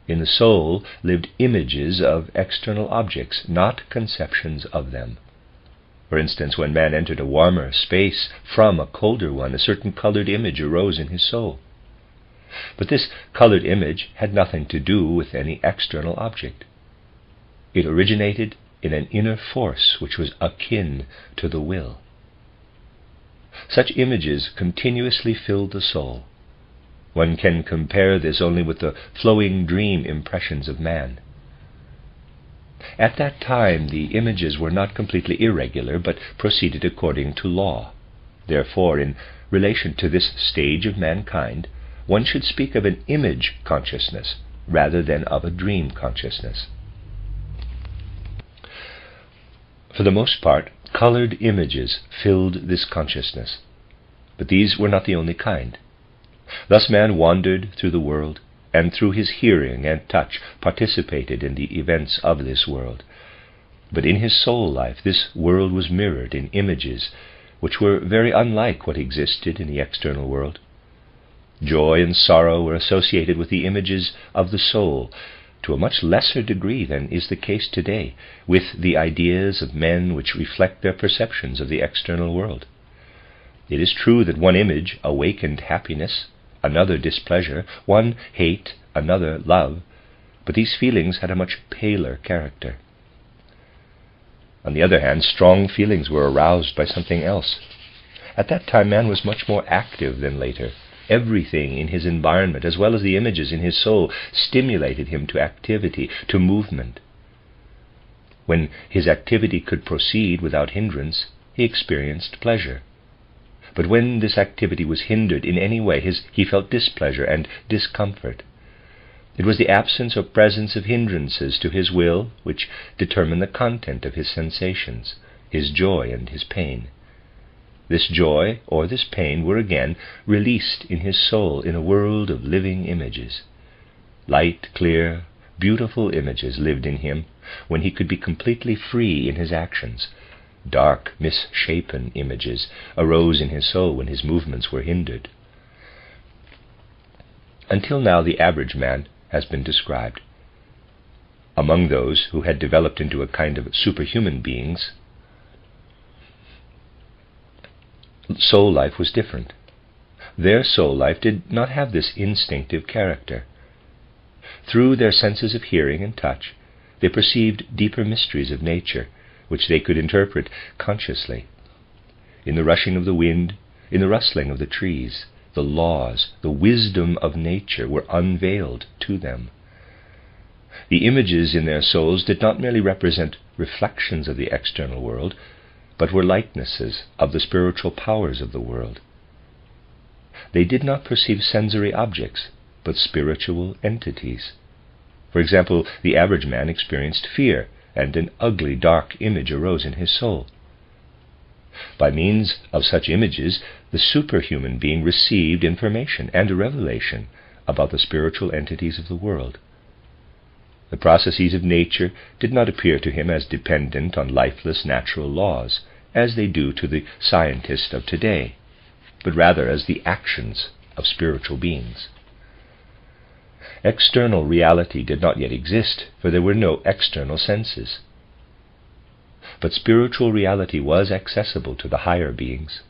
In the soul lived images of external objects, not conceptions of them. For instance, when man entered a warmer space from a colder one, a certain colored image arose in his soul. But this colored image had nothing to do with any external object. It originated in an inner force which was akin to the will. Such images continuously filled the soul. One can compare this only with the flowing dream impressions of man. At that time the images were not completely irregular, but proceeded according to law. Therefore, in relation to this stage of mankind, one should speak of an image consciousness rather than of a dream consciousness. For the most part, colored images filled this consciousness, but these were not the only kind. Thus man wandered through the world, and through his hearing and touch participated in the events of this world. But in his soul life, this world was mirrored in images which were very unlike what existed in the external world. Joy and sorrow were associated with the images of the soul, to a much lesser degree than is the case today, with the ideas of men which reflect their perceptions of the external world. It is true that one image awakened happiness, another displeasure, one hate, another love, but these feelings had a much paler character. On the other hand, strong feelings were aroused by something else. At that time man was much more active than later. Everything in his environment, as well as the images in his soul, stimulated him to activity, to movement. When his activity could proceed without hindrance, he experienced pleasure. But when this activity was hindered in any way, he felt displeasure and discomfort. It was the absence or presence of hindrances to his will which determined the content of his sensations, his joy and his pain. This joy or this pain were again released in his soul in a world of living images. Light, clear, beautiful images lived in him when he could be completely free in his actions. Dark, misshapen images arose in his soul when his movements were hindered. Until now, the average man has been described. Among those who had developed into a kind of superhuman beings, soul life was different. Their soul life did not have this instinctive character. Through their senses of hearing and touch, they perceived deeper mysteries of nature, which they could interpret consciously. In the rushing of the wind, in the rustling of the trees, the laws, the wisdom of nature were unveiled to them. The images in their souls did not merely represent reflections of the external world, but were likenesses of the spiritual powers of the world. They did not perceive sensory objects, but spiritual entities. For example, the average man experienced fear, and an ugly, dark image arose in his soul. By means of such images, the superhuman being received information and a revelation about the spiritual entities of the world. The processes of nature did not appear to him as dependent on lifeless natural laws, as they do to the scientist of today, but rather as the actions of spiritual beings. External reality did not yet exist, for there were no external senses. But spiritual reality was accessible to the higher beings.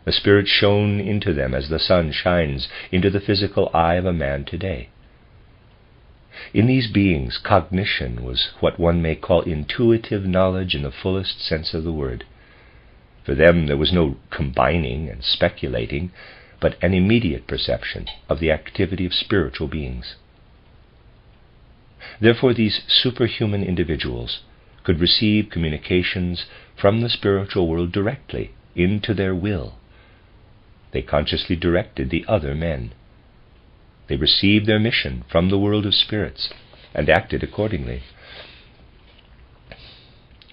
The spirit shone into them as the sun shines into the physical eye of a man today. In these beings, cognition was what one may call intuitive knowledge in the fullest sense of the word. For them there was no combining and speculating, but an immediate perception of the activity of spiritual beings. Therefore these superhuman individuals could receive communications from the spiritual world directly into their will. They consciously directed the other men. They received their mission from the world of spirits and acted accordingly.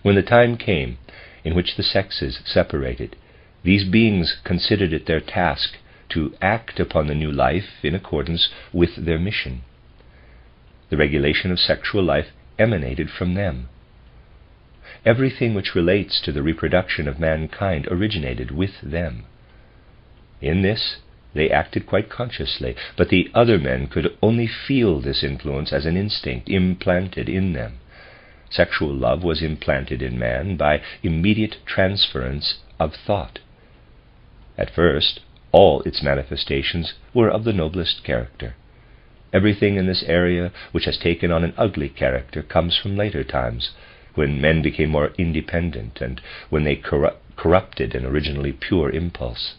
When the time came in which the sexes separated, these beings considered it their task to act upon the new life in accordance with their mission. The regulation of sexual life emanated from them. Everything which relates to the reproduction of mankind originated with them. In this, they acted quite consciously, but the other men could only feel this influence as an instinct implanted in them. Sexual love was implanted in man by immediate transference of thought. At first, all its manifestations were of the noblest character. Everything in this area which has taken on an ugly character comes from later times, when men became more independent and when they corrupted an originally pure impulse.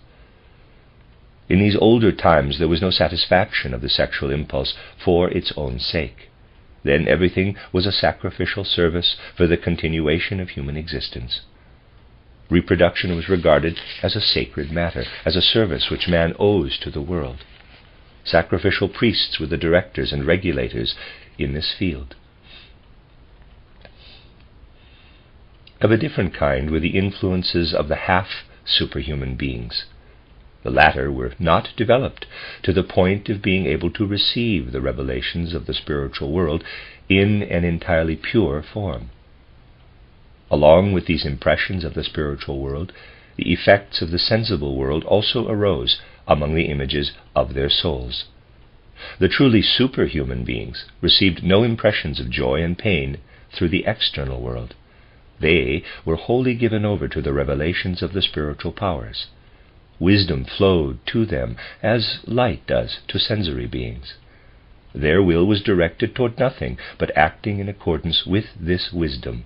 In these older times there was no satisfaction of the sexual impulse for its own sake. Then everything was a sacrificial service for the continuation of human existence. Reproduction was regarded as a sacred matter, as a service which man owes to the world. Sacrificial priests were the directors and regulators in this field. Of a different kind were the influences of the half-superhuman beings. The latter were not developed to the point of being able to receive the revelations of the spiritual world in an entirely pure form. Along with these impressions of the spiritual world, the effects of the sensible world also arose among the images of their souls. The truly superhuman beings received no impressions of joy and pain through the external world. They were wholly given over to the revelations of the spiritual powers. Wisdom flowed to them as light does to sensory beings. Their will was directed toward nothing but acting in accordance with this wisdom.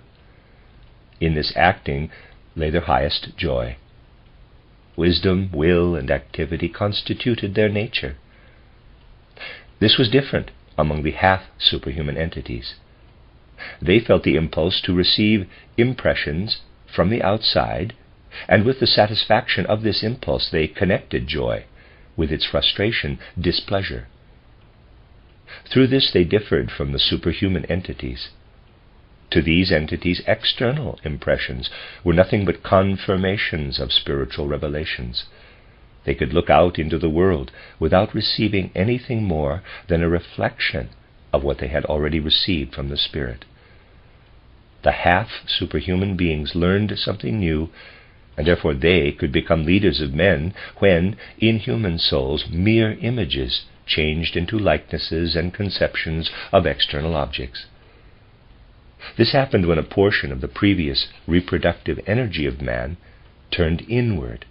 In this acting lay their highest joy. Wisdom, will, and activity constituted their nature. This was different among the half-superhuman entities. They felt the impulse to receive impressions from the outside, and with the satisfaction of this impulse they connected joy with its frustration, displeasure. Through this they differed from the superhuman entities. To these entities, external impressions were nothing but confirmations of spiritual revelations. They could look out into the world without receiving anything more than a reflection of what they had already received from the Spirit. The half-superhuman beings learned something new, and therefore they could become leaders of men when, in human souls, mere images changed into likenesses and conceptions of external objects. This happened when a portion of the previous reproductive energy of man turned inward,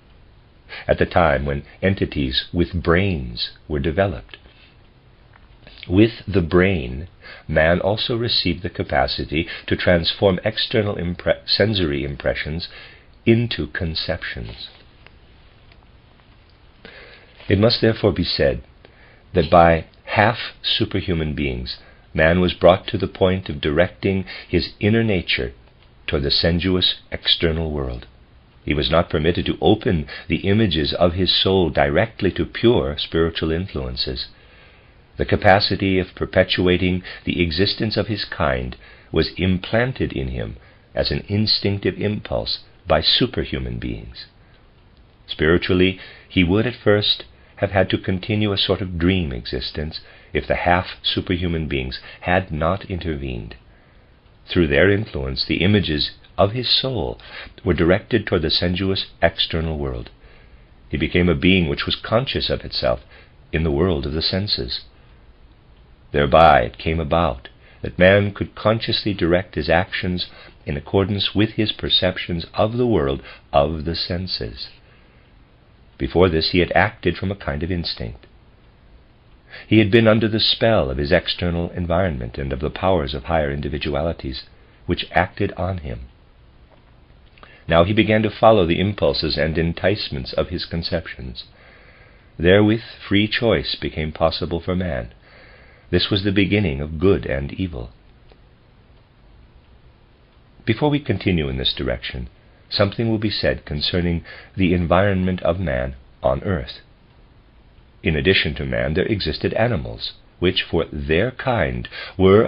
at the time when entities with brains were developed. With the brain, man also received the capacity to transform external sensory impressions into conceptions. It must therefore be said that by half superhuman beings, man was brought to the point of directing his inner nature toward the sensuous external world. He was not permitted to open the images of his soul directly to pure spiritual influences. The capacity of perpetuating the existence of his kind was implanted in him as an instinctive impulse by superhuman beings. Spiritually, he would at first have had to continue a sort of dream existence if the half-superhuman beings had not intervened. Through their influence, the images of his soul were directed toward the sensuous external world. He became a being which was conscious of itself in the world of the senses. Thereby it came about that man could consciously direct his actions in accordance with his perceptions of the world of the senses. Before this, he had acted from a kind of instinct. He had been under the spell of his external environment and of the powers of higher individualities, which acted on him. Now he began to follow the impulses and enticements of his conceptions. Therewith free choice became possible for man. This was the beginning of good and evil. Before we continue in this direction, something will be said concerning the environment of man on earth. In addition to man, there existed animals, which for their kind were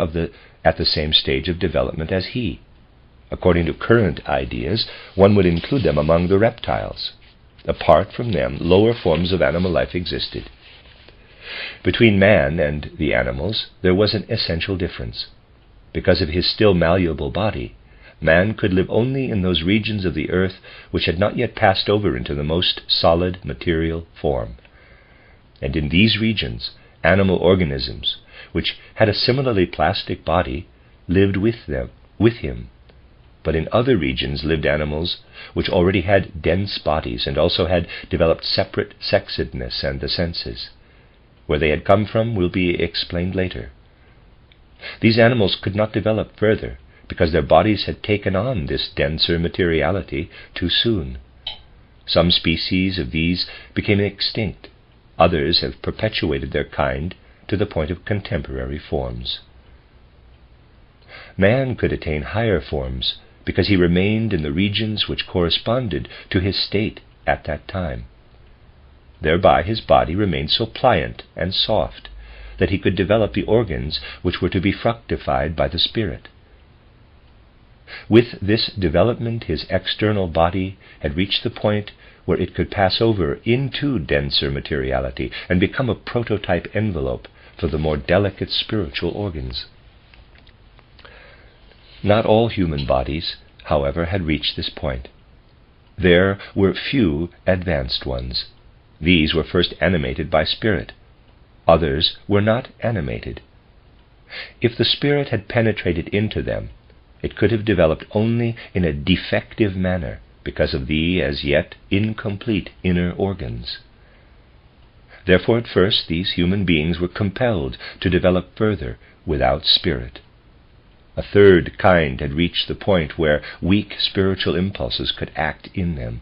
at the same stage of development as he. According to current ideas, one would include them among the reptiles. Apart from them, lower forms of animal life existed. Between man and the animals, there was an essential difference. Because of his still malleable body, man could live only in those regions of the earth which had not yet passed over into the most solid material form. And in these regions, animal organisms, which had a similarly plastic body, lived with him. But in other regions lived animals which already had dense bodies and also had developed separate sexedness and the senses. Where they had come from will be explained later. These animals could not develop further because their bodies had taken on this denser materiality too soon. Some species of these became extinct. Others have perpetuated their kind to the point of contemporary forms. Man could attain higher forms because he remained in the regions which corresponded to his state at that time. Thereby his body remained so pliant and soft that he could develop the organs which were to be fructified by the spirit. With this development, his external body had reached the point where it could pass over into denser materiality and become a prototype envelope for the more delicate spiritual organs. Not all human bodies, however, had reached this point. There were few advanced ones. These were first animated by spirit. Others were not animated. If the spirit had penetrated into them, it could have developed only in a defective manner because of the as yet incomplete inner organs. Therefore at first these human beings were compelled to develop further without spirit. A third kind had reached the point where weak spiritual impulses could act in them.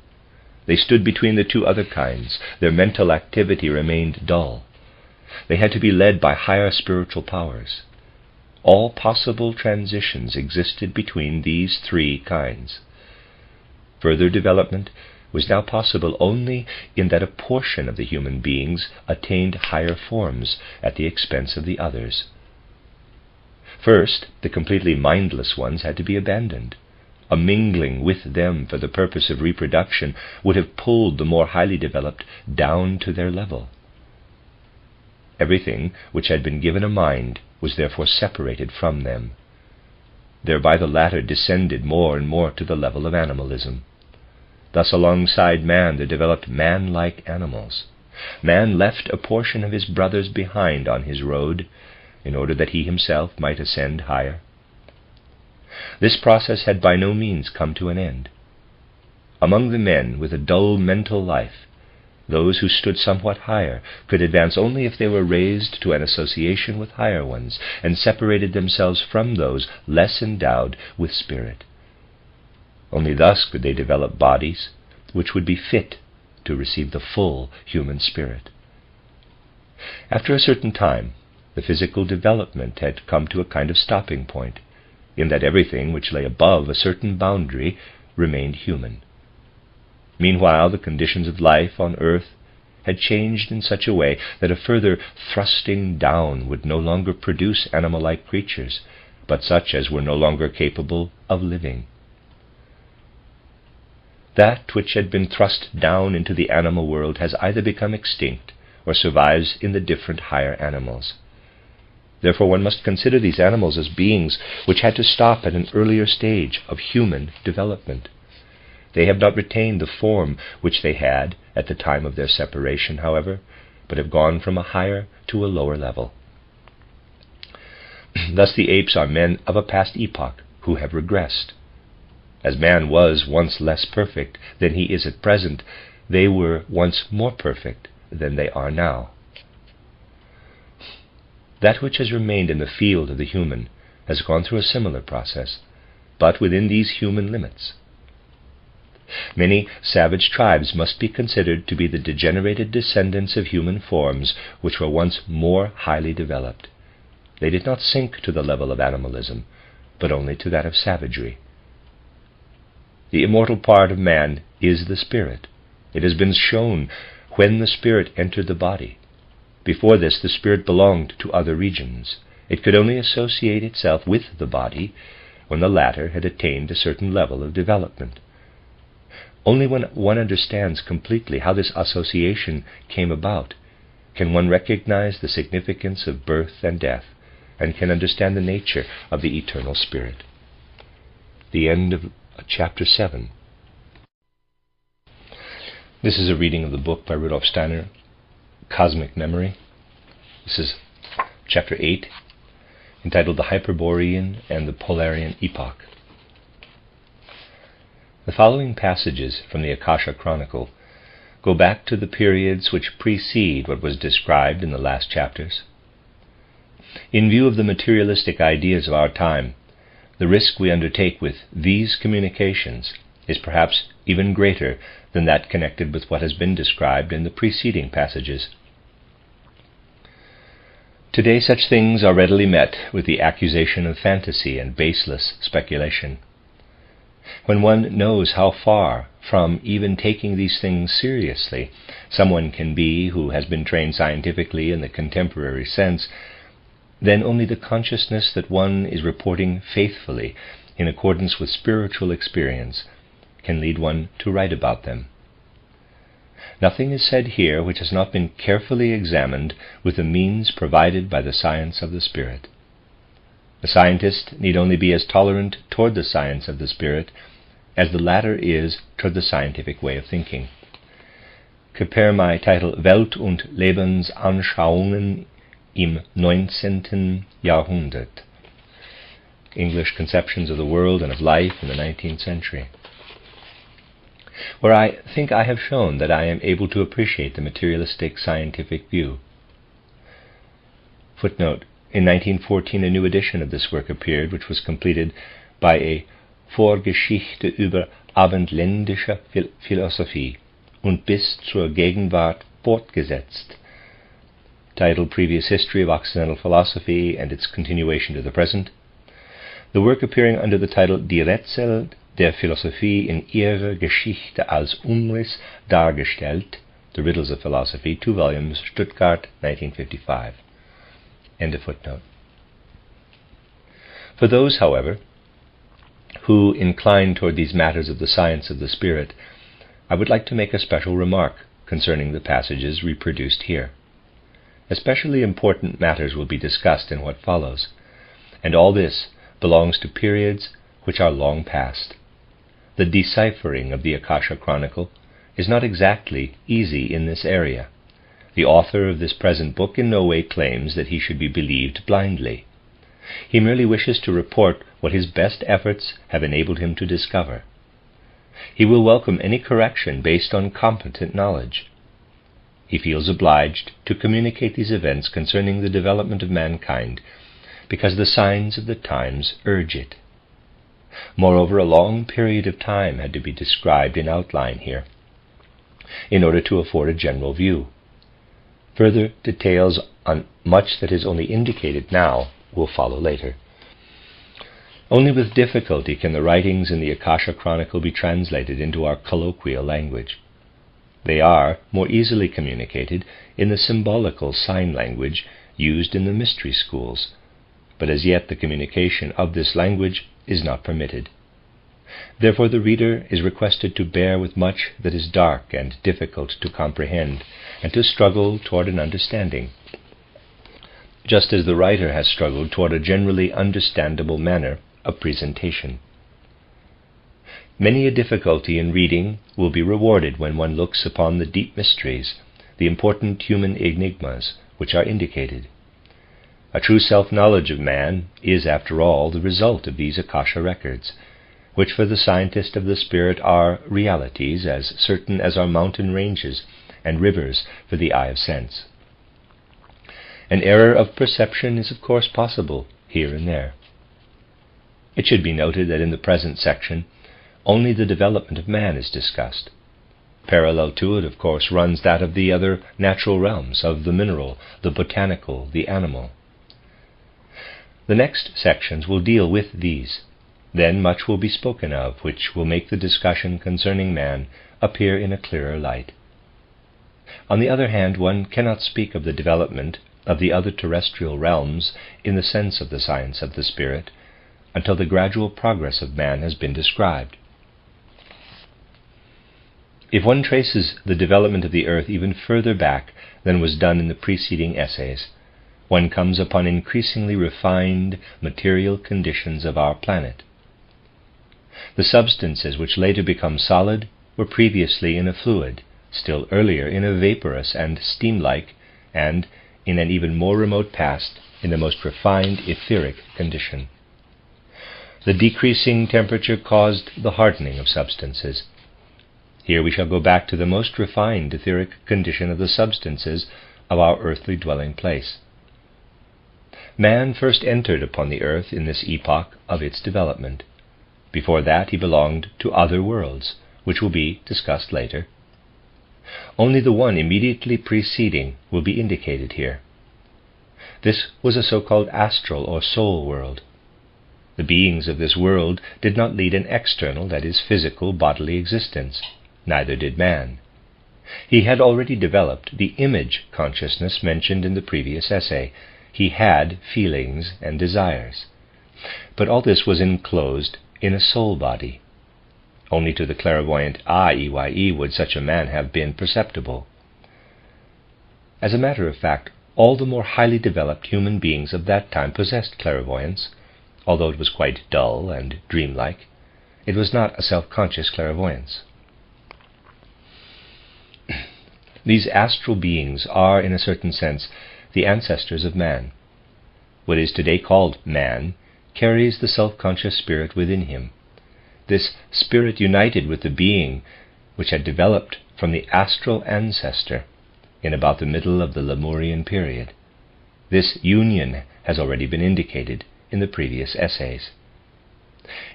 They stood between the two other kinds. Their mental activity remained dull. They had to be led by higher spiritual powers. All possible transitions existed between these three kinds. Further development was now possible only in that a portion of the human beings attained higher forms at the expense of the others. First, the completely mindless ones had to be abandoned. A mingling with them for the purpose of reproduction would have pulled the more highly developed down to their level. Everything which had been given a mind was therefore separated from them. Thereby the latter descended more and more to the level of animalism. Thus alongside man there developed man-like animals. Man left a portion of his brothers behind on his road in order that he himself might ascend higher. This process had by no means come to an end. Among the men with a dull mental life, Those who stood somewhat higher could advance only if they were raised to an association with higher ones and separated themselves from those less endowed with spirit. Only thus could they develop bodies which would be fit to receive the full human spirit. After a certain time, the physical development had come to a kind of stopping point, in that everything which lay above a certain boundary remained human. Meanwhile, the conditions of life on earth had changed in such a way that a further thrusting down would no longer produce animal-like creatures, but such as were no longer capable of living. That which had been thrust down into the animal world has either become extinct or survives in the different higher animals. Therefore one must consider these animals as beings which had to stop at an earlier stage of human development. They have not retained the form which they had at the time of their separation, however, but have gone from a higher to a lower level. Thus the apes are men of a past epoch who have regressed. As man was once less perfect than he is at present, they were once more perfect than they are now. That which has remained in the field of the human has gone through a similar process, but within these human limits. Many savage tribes must be considered to be the degenerated descendants of human forms which were once more highly developed. They did not sink to the level of animalism, but only to that of savagery. The immortal part of man is the spirit. It has been shown when the spirit entered the body. Before this, the spirit belonged to other regions. It could only associate itself with the body when the latter had attained a certain level of development. Only when one understands completely how this association came about can one recognize the significance of birth and death, and can understand the nature of the eternal spirit. The end of Chapter 7. This is a reading of the book by Rudolf Steiner, Cosmic Memory. This is Chapter 8, entitled The Hyperborean and the Polarean Epoch. The following passages from the Akasha Chronicle go back to the periods which precede what was described in the last chapters. In view of the materialistic ideas of our time, the risk we undertake with these communications is perhaps even greater than that connected with what has been described in the preceding passages. Today such things are readily met with the accusation of fantasy and baseless speculation. When one knows how far from even taking these things seriously someone can be who has been trained scientifically in the contemporary sense, then only the consciousness that one is reporting faithfully in accordance with spiritual experience can lead one to write about them. Nothing is said here which has not been carefully examined with the means provided by the science of the spirit. The scientist need only be as tolerant toward the science of the spirit as the latter is toward the scientific way of thinking. Compare my title Welt- und Lebensanschauungen im 19. Jahrhundert, English Conceptions of the World and of Life in the 19th Century, where I think I have shown that I am able to appreciate the materialistic scientific view. Footnote: in 1914 a new edition of this work appeared, which was completed by a Vorgeschichte über abendländische Philosophie und bis zur Gegenwart fortgesetzt, titled Previous History of Occidental Philosophy and its Continuation to the Present, the work appearing under the title Die Rätsel der Philosophie in ihrer Geschichte als Umriss dargestellt, The Riddles of Philosophy, 2 volumes, Stuttgart, 1955. End of footnote. For those, however, who incline toward these matters of the science of the spirit, I would like to make a special remark concerning the passages reproduced here. Especially important matters will be discussed in what follows, and all this belongs to periods which are long past. The deciphering of the Akasha Chronicle is not exactly easy in this area. The author of this present book in no way claims that he should be believed blindly. He merely wishes to report what his best efforts have enabled him to discover. He will welcome any correction based on competent knowledge. he feels obliged to communicate these events concerning the development of mankind, because the signs of the times urge it. Moreover, a long period of time had to be described in outline here, in order to afford a general view. Further details on much that is only indicated now will follow later. Only with difficulty can the writings in the Akasha Chronicle be translated into our colloquial language. They are more easily communicated in the symbolical sign language used in the mystery schools, but as yet the communication of this language is not permitted. Therefore the reader is requested to bear with much that is dark and difficult to comprehend, and to struggle toward an understanding, just as the writer has struggled toward a generally understandable manner of presentation. Many a difficulty in reading will be rewarded when one looks upon the deep mysteries, the important human enigmas which are indicated. A true self-knowledge of man is, after all, the result of these Akasha records, which for the scientist of the spirit are realities as certain as are mountain ranges and rivers for the eye of sense. An error of perception is of course possible here and there. It should be noted that in the present section only the development of man is discussed. Parallel to it, of course, runs that of the other natural realms, of the mineral, the botanical, the animal. The next sections will deal with these. Then much will be spoken of, which will make the discussion concerning man appear in a clearer light. On the other hand, one cannot speak of the development of the other terrestrial realms in the sense of the science of the spirit until the gradual progress of man has been described. If one traces the development of the earth even further back than was done in the preceding essays, one comes upon increasingly refined material conditions of our planet. The substances which later become solid were previously in a fluid, still earlier in a vaporous and steam-like, and, in an even more remote past, in the most refined etheric condition. The decreasing temperature caused the hardening of substances. Here we shall go back to the most refined etheric condition of the substances of our earthly dwelling place. Man first entered upon the earth in this epoch of its development. Before that he belonged to other worlds, which will be discussed later. Only the one immediately preceding will be indicated here. This was a so-called astral or soul world. The beings of this world did not lead an external, that is, physical, bodily existence. Neither did man. He had already developed the image consciousness mentioned in the previous essay. He had feelings and desires. But all this was enclosed in a soul body. Only to the clairvoyant eye would such a man have been perceptible. As a matter of fact, all the more highly developed human beings of that time possessed clairvoyance, although it was quite dull and dreamlike. It was not a self-conscious clairvoyance. These astral beings are, in a certain sense, the ancestors of man. What is today called man carries the self-conscious spirit within him. This spirit united with the being which had developed from the astral ancestor in about the middle of the Lemurian period. This union has already been indicated in the previous essays.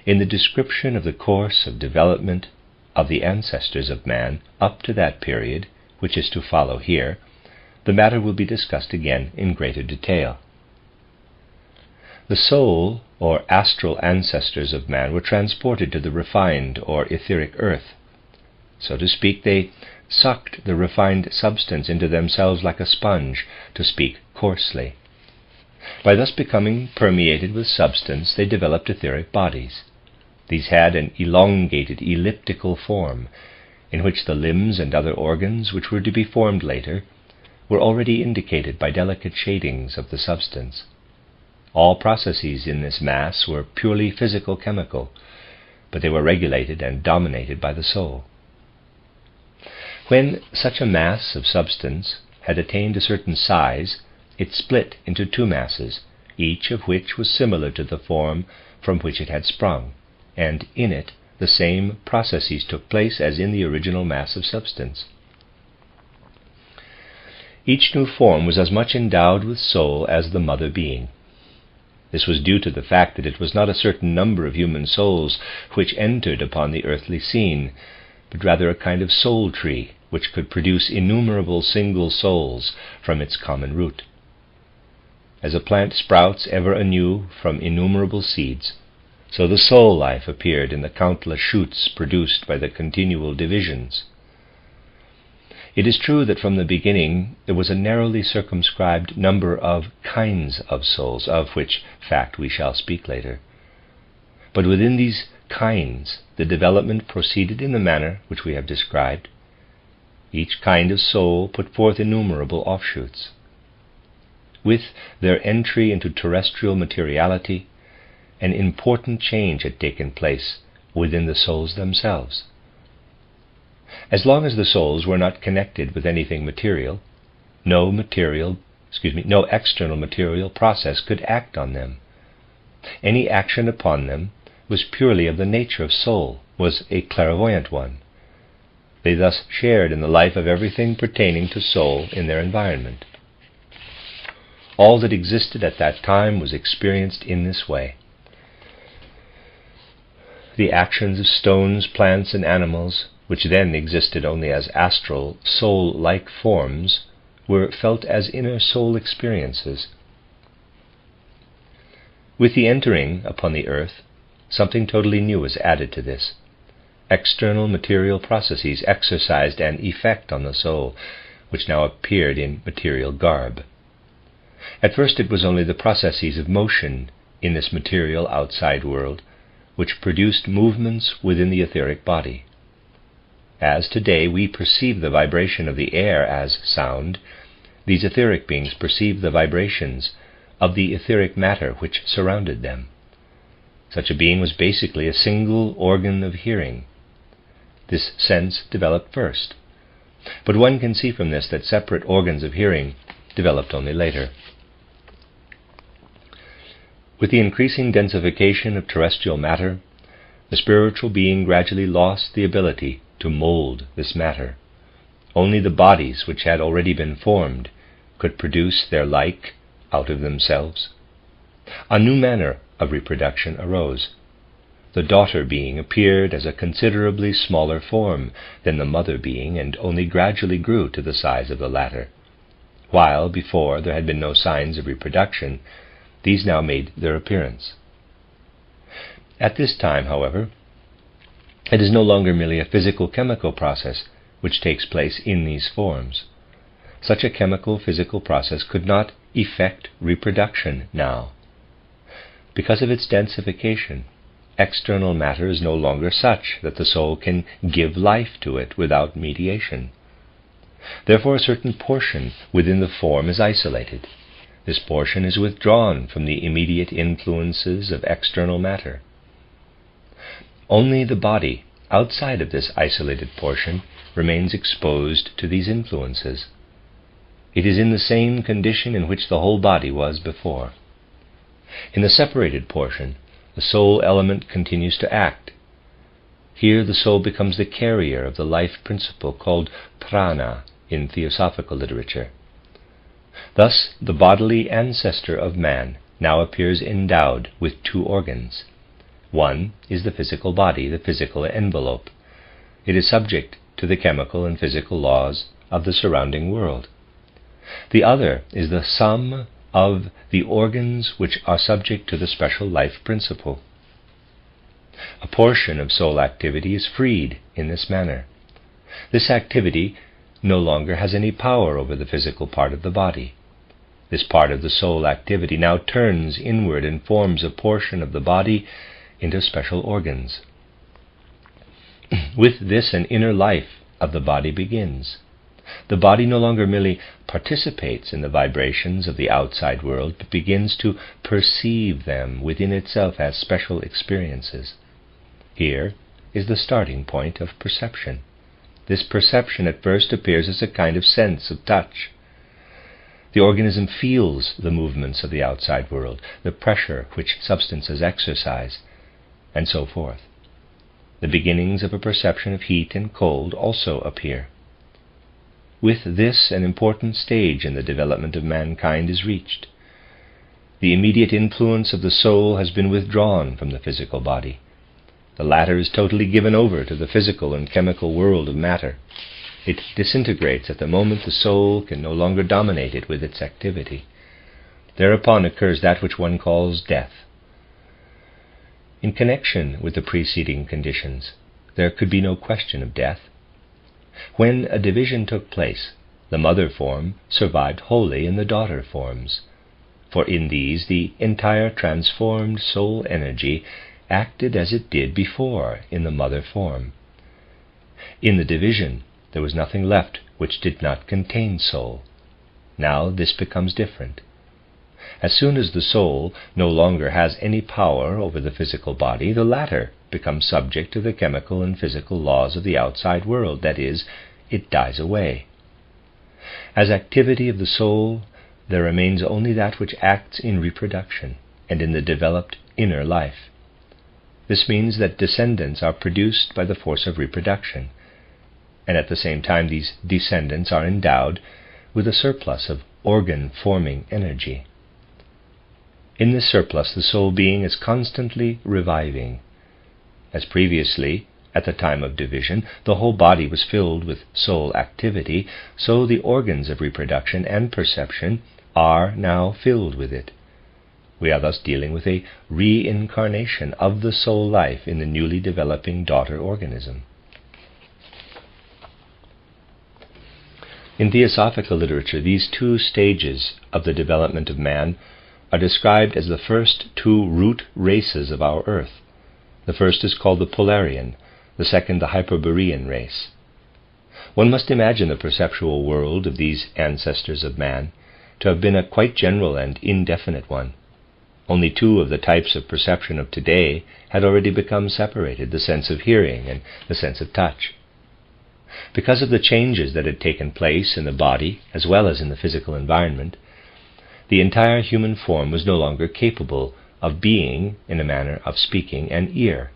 In the description of the course of development of the ancestors of man up to that period, which is to follow here, the matter will be discussed again in greater detail. The soul, or astral ancestors of man, were transported to the refined or etheric earth. So to speak, they sucked the refined substance into themselves like a sponge, to speak coarsely. By thus becoming permeated with substance, they developed etheric bodies. These had an elongated elliptical form, in which the limbs and other organs, which were to be formed later, were already indicated by delicate shadings of the substance. All processes in this mass were purely physical-chemical, but they were regulated and dominated by the soul. When such a mass of substance had attained a certain size, it split into two masses, each of which was similar to the form from which it had sprung, and in it the same processes took place as in the original mass of substance. Each new form was as much endowed with soul as the mother being. This was due to the fact that it was not a certain number of human souls which entered upon the earthly scene, but rather a kind of soul tree which could produce innumerable single souls from its common root. As a plant sprouts ever anew from innumerable seeds, so the soul life appeared in the countless shoots produced by the continual divisions. It is true that from the beginning there was a narrowly circumscribed number of kinds of souls, of which fact we shall speak later. But within these kinds the development proceeded in the manner which we have described. Each kind of soul put forth innumerable offshoots. With their entry into terrestrial materiality, an important change had taken place within the souls themselves. As long as the souls were not connected with anything material, no external material process could act on them. Any action upon them was purely of the nature of soul, was a clairvoyant one. They thus shared in the life of everything pertaining to soul in their environment. All that existed at that time was experienced in this way. The actions of stones, plants, and animals, which then existed only as astral, soul-like forms, were felt as inner soul experiences. With the entering upon the earth, something totally new was added to this. External material processes exercised an effect on the soul, which now appeared in material garb. At first it was only the processes of motion in this material outside world which produced movements within the etheric body. As today we perceive the vibration of the air as sound, these etheric beings perceived the vibrations of the etheric matter which surrounded them. Such a being was basically a single organ of hearing. This sense developed first, but one can see from this that separate organs of hearing developed only later. With the increasing densification of terrestrial matter, the spiritual being gradually lost the ability to mold this matter. Only the bodies which had already been formed could produce their like out of themselves. A new manner of reproduction arose. The daughter being appeared as a considerably smaller form than the mother being, and only gradually grew to the size of the latter. While before there had been no signs of reproduction, these now made their appearance. At this time, however, it is no longer merely a physical-chemical process which takes place in these forms. Such a chemical-physical process could not effect reproduction now. Because of its densification, external matter is no longer such that the soul can give life to it without mediation. Therefore a certain portion within the form is isolated. This portion is withdrawn from the immediate influences of external matter. Only the body, outside of this isolated portion, remains exposed to these influences. It is in the same condition in which the whole body was before. In the separated portion, the soul element continues to act. Here the soul becomes the carrier of the life principle called prana in theosophical literature. Thus, the bodily ancestor of man now appears endowed with two organs. One is the physical body, the physical envelope. It is subject to the chemical and physical laws of the surrounding world. The other is the sum of the organs which are subject to the special life principle. A portion of soul activity is freed in this manner. This activity no longer has any power over the physical part of the body. This part of the soul activity now turns inward and forms a portion of the body into special organs. With this, an inner life of the body begins. The body no longer merely participates in the vibrations of the outside world, but begins to perceive them within itself as special experiences. Here is the starting point of perception. This perception at first appears as a kind of sense of touch. The organism feels the movements of the outside world, the pressure which substances exercise, and so forth. The beginnings of a perception of heat and cold also appear. with this, an important stage in the development of mankind is reached. The immediate influence of the soul has been withdrawn from the physical body. The latter is totally given over to the physical and chemical world of matter. It disintegrates at the moment the soul can no longer dominate it with its activity. Thereupon occurs that which one calls death. In connection with the preceding conditions, there could be no question of death. When a division took place, the mother form survived wholly in the daughter forms, for in these the entire transformed soul energy acted as it did before in the mother form. In the division, there was nothing left which did not contain soul. Now this becomes different. As soon as the soul no longer has any power over the physical body, the latter becomes subject to the chemical and physical laws of the outside world, that is, it dies away. As activity of the soul, there remains only that which acts in reproduction and in the developed inner life. This means that descendants are produced by the force of reproduction, and at the same time these descendants are endowed with a surplus of organ-forming energy. In this surplus, the soul being is constantly reviving. As previously, at the time of division, the whole body was filled with soul activity, so the organs of reproduction and perception are now filled with it. We are thus dealing with a reincarnation of the soul life in the newly developing daughter organism. In theosophical literature, these two stages of the development of man are described as the first two root races of our earth. The first is called the Polarean, the second the Hyperborean race. One must imagine the perceptual world of these ancestors of man to have been a quite general and indefinite one. Only two of the types of perception of today had already become separated, the sense of hearing and the sense of touch. Because of the changes that had taken place in the body as well as in the physical environment, the entire human form was no longer capable of being, in a manner of speaking, an ear.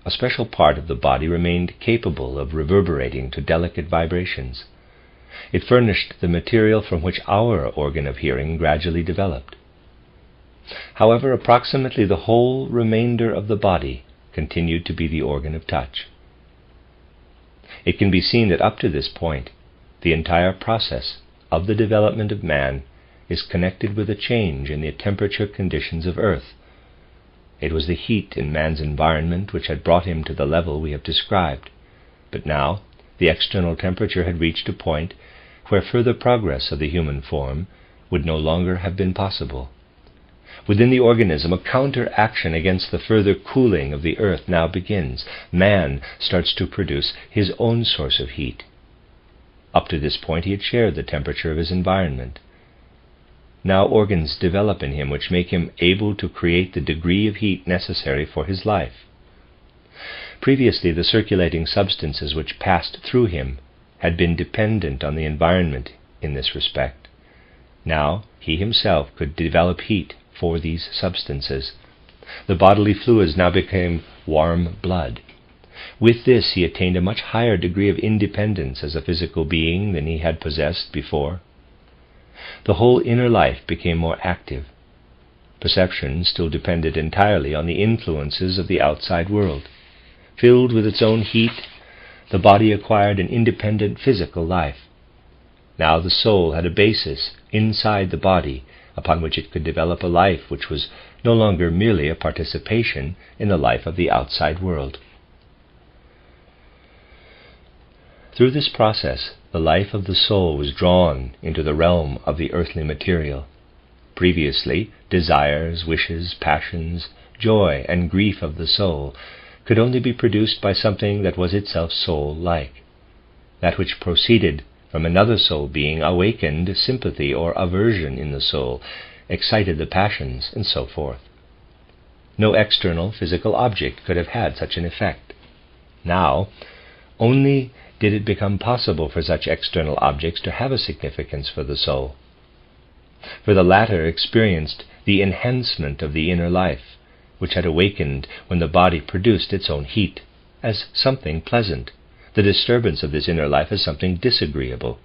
A special part of the body remained capable of reverberating to delicate vibrations. It furnished the material from which our organ of hearing gradually developed. However, approximately the whole remainder of the body continued to be the organ of touch. It can be seen that up to this point, the entire process of the development of man is connected with a change in the temperature conditions of Earth. It was the heat in man's environment which had brought him to the level we have described, but now the external temperature had reached a point where further progress of the human form would no longer have been possible. Within the organism, a counter-action against the further cooling of the earth now begins. Man starts to produce his own source of heat. Up to this point he had shared the temperature of his environment. Now organs develop in him which make him able to create the degree of heat necessary for his life. Previously, the circulating substances which passed through him had been dependent on the environment in this respect. Now he himself could develop heat for these substances. The bodily fluids now became warm blood. With this he attained a much higher degree of independence as a physical being than he had possessed before. The whole inner life became more active. Perception still depended entirely on the influences of the outside world. Filled with its own heat, the body acquired an independent physical life. Now the soul had a basis inside the body upon which it could develop a life which was no longer merely a participation in the life of the outside world. Through this process, the life of the soul was drawn into the realm of the earthly material. Previously, desires, wishes, passions, joy, and grief of the soul could only be produced by something that was itself soul-like. That which proceeded from another soul being awakened sympathy or aversion in the soul, excited the passions, and so forth. No external physical object could have had such an effect. Now, only did it become possible for such external objects to have a significance for the soul. For the latter experienced the enhancement of the inner life, which had awakened when the body produced its own heat, as something pleasant, the disturbance of this inner life as something disagreeable.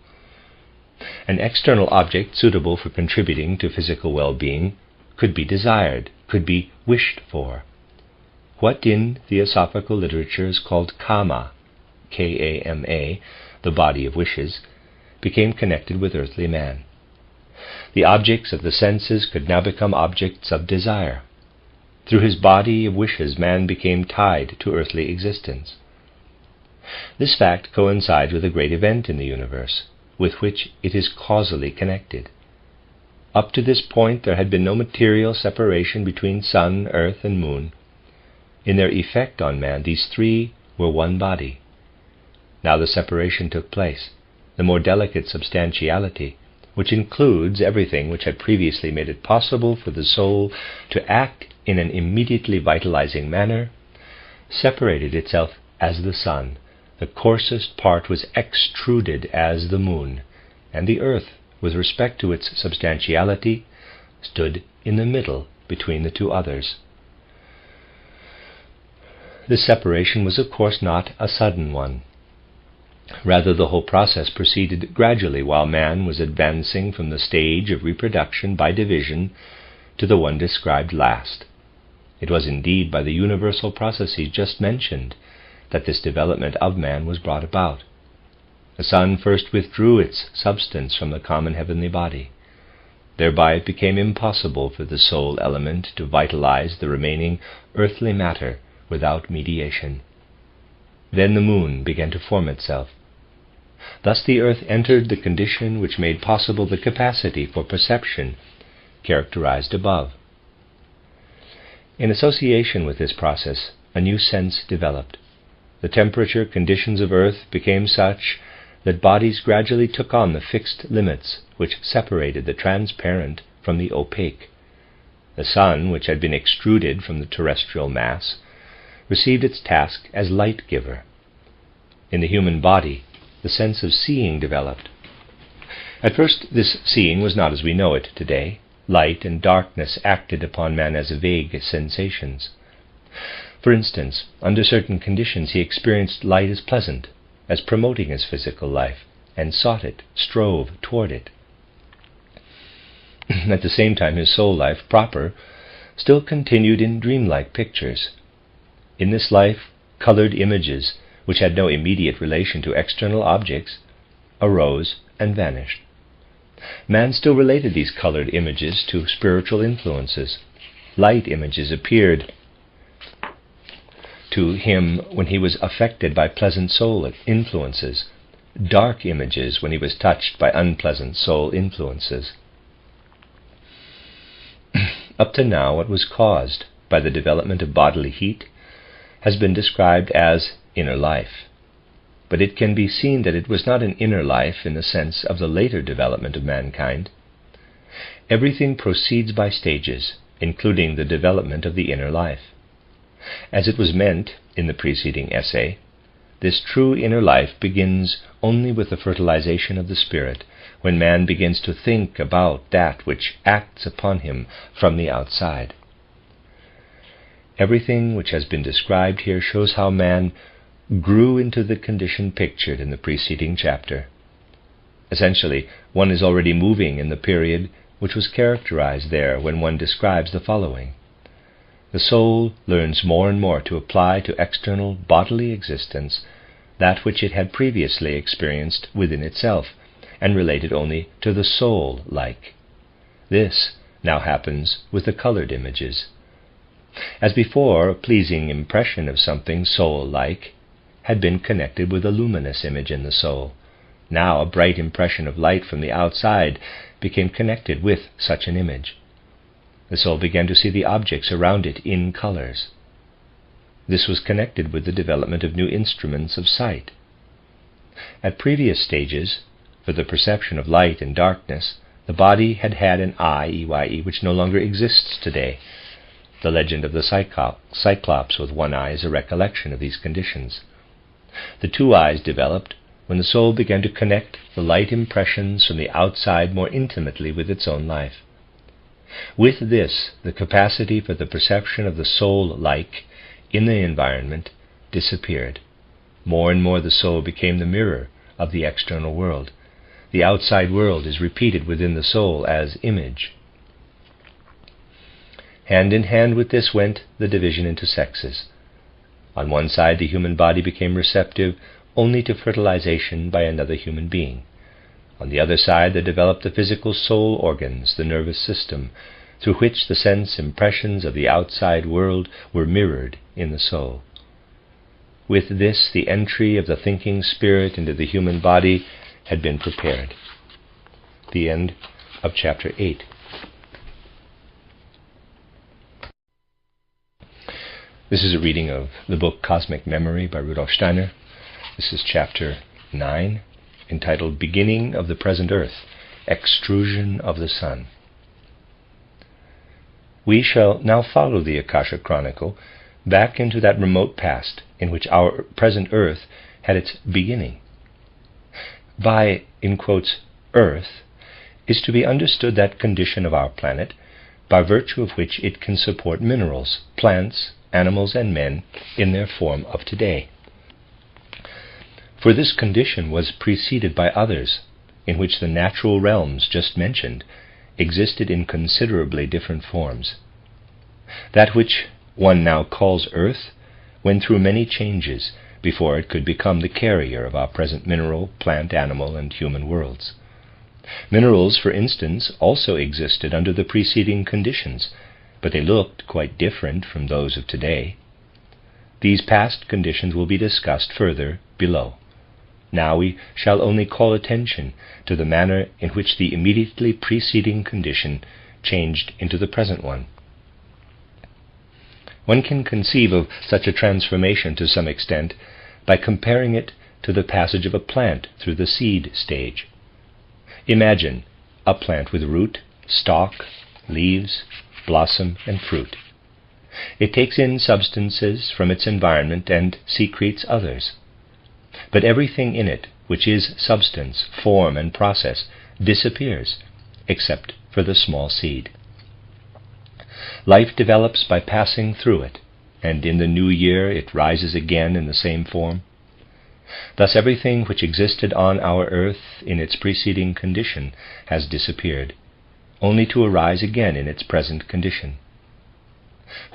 An external object suitable for contributing to physical well-being could be desired, could be wished for. What in theosophical literature is called kama, K-A-M-A, the body of wishes, became connected with earthly man. The objects of the senses could now become objects of desire. Through his body of wishes, man became tied to earthly existence. This fact coincides with a great event in the universe, with which it is causally connected. Up to this point there had been no material separation between sun, earth, and moon. In their effect on man, these three were one body. Now the separation took place. The more delicate substantiality, which includes everything which had previously made it possible for the soul to act in an immediately vitalizing manner, separated itself as the sun. The coarsest part was extruded as the moon, and the earth, with respect to its substantiality, stood in the middle between the two others. This separation was of course not a sudden one. Rather, the whole process proceeded gradually while man was advancing from the stage of reproduction by division to the one described last. It was indeed by the universal processes just mentioned that this development of man was brought about. The sun first withdrew its substance from the common heavenly body. Thereby it became impossible for the soul element to vitalize the remaining earthly matter without mediation. Then the moon began to form itself. Thus the earth entered the condition which made possible the capacity for perception characterized above. In association with this process, a new sense developed. The temperature conditions of earth became such that bodies gradually took on the fixed limits which separated the transparent from the opaque. The sun, which had been extruded from the terrestrial mass, received its task as light-giver. In the human body, the sense of seeing developed. At first, this seeing was not as we know it today. Light and darkness acted upon man as vague sensations. For instance, under certain conditions he experienced light as pleasant, as promoting his physical life, and sought it, strove toward it. At the same time, his soul life proper still continued in dreamlike pictures. In this life, colored images, which had no immediate relation to external objects, arose and vanished. Man still related these colored images to spiritual influences. Light images appeared to him when he was affected by pleasant soul influences, dark images when he was touched by unpleasant soul influences. Up to now, what was caused by the development of bodily heat has been described as inner life. But it can be seen that it was not an inner life in the sense of the later development of mankind. Everything proceeds by stages, including the development of the inner life. As it was meant in the preceding essay, this true inner life begins only with the fertilization of the spirit, when man begins to think about that which acts upon him from the outside. Everything which has been described here shows how man grew into the condition pictured in the preceding chapter. Essentially, one is already moving in the period which was characterized there when one describes the following. The soul learns more and more to apply to external bodily existence that which it had previously experienced within itself, and related only to the soul-like. This now happens with the colored images. As before, a pleasing impression of something soul-like had been connected with a luminous image in the soul. Now a bright impression of light from the outside became connected with such an image. The soul began to see the objects around it in colors. This was connected with the development of new instruments of sight. At previous stages, for the perception of light and darkness, the body had had an eye, EYE, which no longer exists today. The legend of the Cyclops with one eye is a recollection of these conditions. The two eyes developed when the soul began to connect the light impressions from the outside more intimately with its own life. With this, the capacity for the perception of the soul-like in the environment disappeared. More and more the soul became the mirror of the external world. The outside world is repeated within the soul as image. Hand in hand with this went the division into sexes. On one side, the human body became receptive only to fertilization by another human being. On the other side, there developed the physical soul organs, the nervous system, through which the sense impressions of the outside world were mirrored in the soul. With this, the entry of the thinking spirit into the human body had been prepared. The end of chapter 8. This is a reading of the book Cosmic Memory by Rudolf Steiner. This is chapter 9, entitled Beginning of the Present Earth, Extrusion of the Sun. We shall now follow the Akasha Chronicle back into that remote past in which our present Earth had its beginning. By, in quotes, Earth, is to be understood that condition of our planet by virtue of which it can support minerals, plants, animals, and men in their form of today. For this condition was preceded by others, in which the natural realms just mentioned existed in considerably different forms. That which one now calls Earth went through many changes before it could become the carrier of our present mineral, plant, animal, and human worlds. Minerals, for instance, also existed under the preceding conditions, but they looked quite different from those of today. These past conditions will be discussed further below. Now we shall only call attention to the manner in which the immediately preceding condition changed into the present one. One can conceive of such a transformation to some extent by comparing it to the passage of a plant through the seed stage. Imagine a plant with root, stalk, leaves, blossom, and fruit. It takes in substances from its environment and secretes others. But everything in it, which is substance, form, and process, disappears, except for the small seed. Life develops by passing through it, and in the new year it rises again in the same form. Thus everything which existed on our earth in its preceding condition has disappeared, only to arise again in its present condition.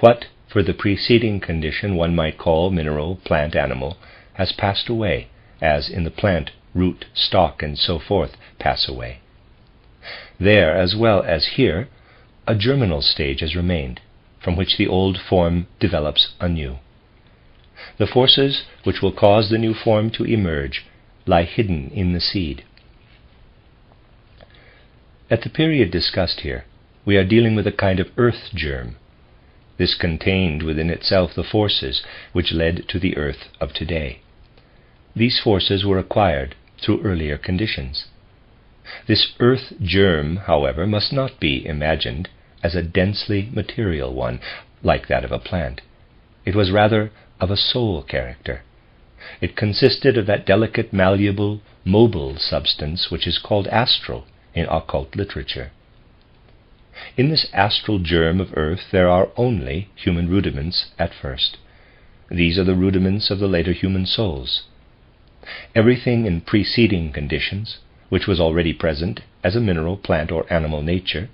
What, for the preceding condition, one might call mineral, plant, animal, has passed away, as in the plant root, stalk, and so forth pass away. There, as well as here, a germinal stage has remained, from which the old form develops anew. The forces which will cause the new form to emerge lie hidden in the seed. At the period discussed here, we are dealing with a kind of earth germ. This contained within itself the forces which led to the earth of today. These forces were acquired through earlier conditions. This earth germ, however, must not be imagined as a densely material one, like that of a plant. It was rather of a soul character. It consisted of that delicate, malleable, mobile substance which is called astral in occult literature. In this astral germ of earth there are only human rudiments at first. These are the rudiments of the later human souls. Everything in preceding conditions, which was already present as a mineral, plant, or animal nature,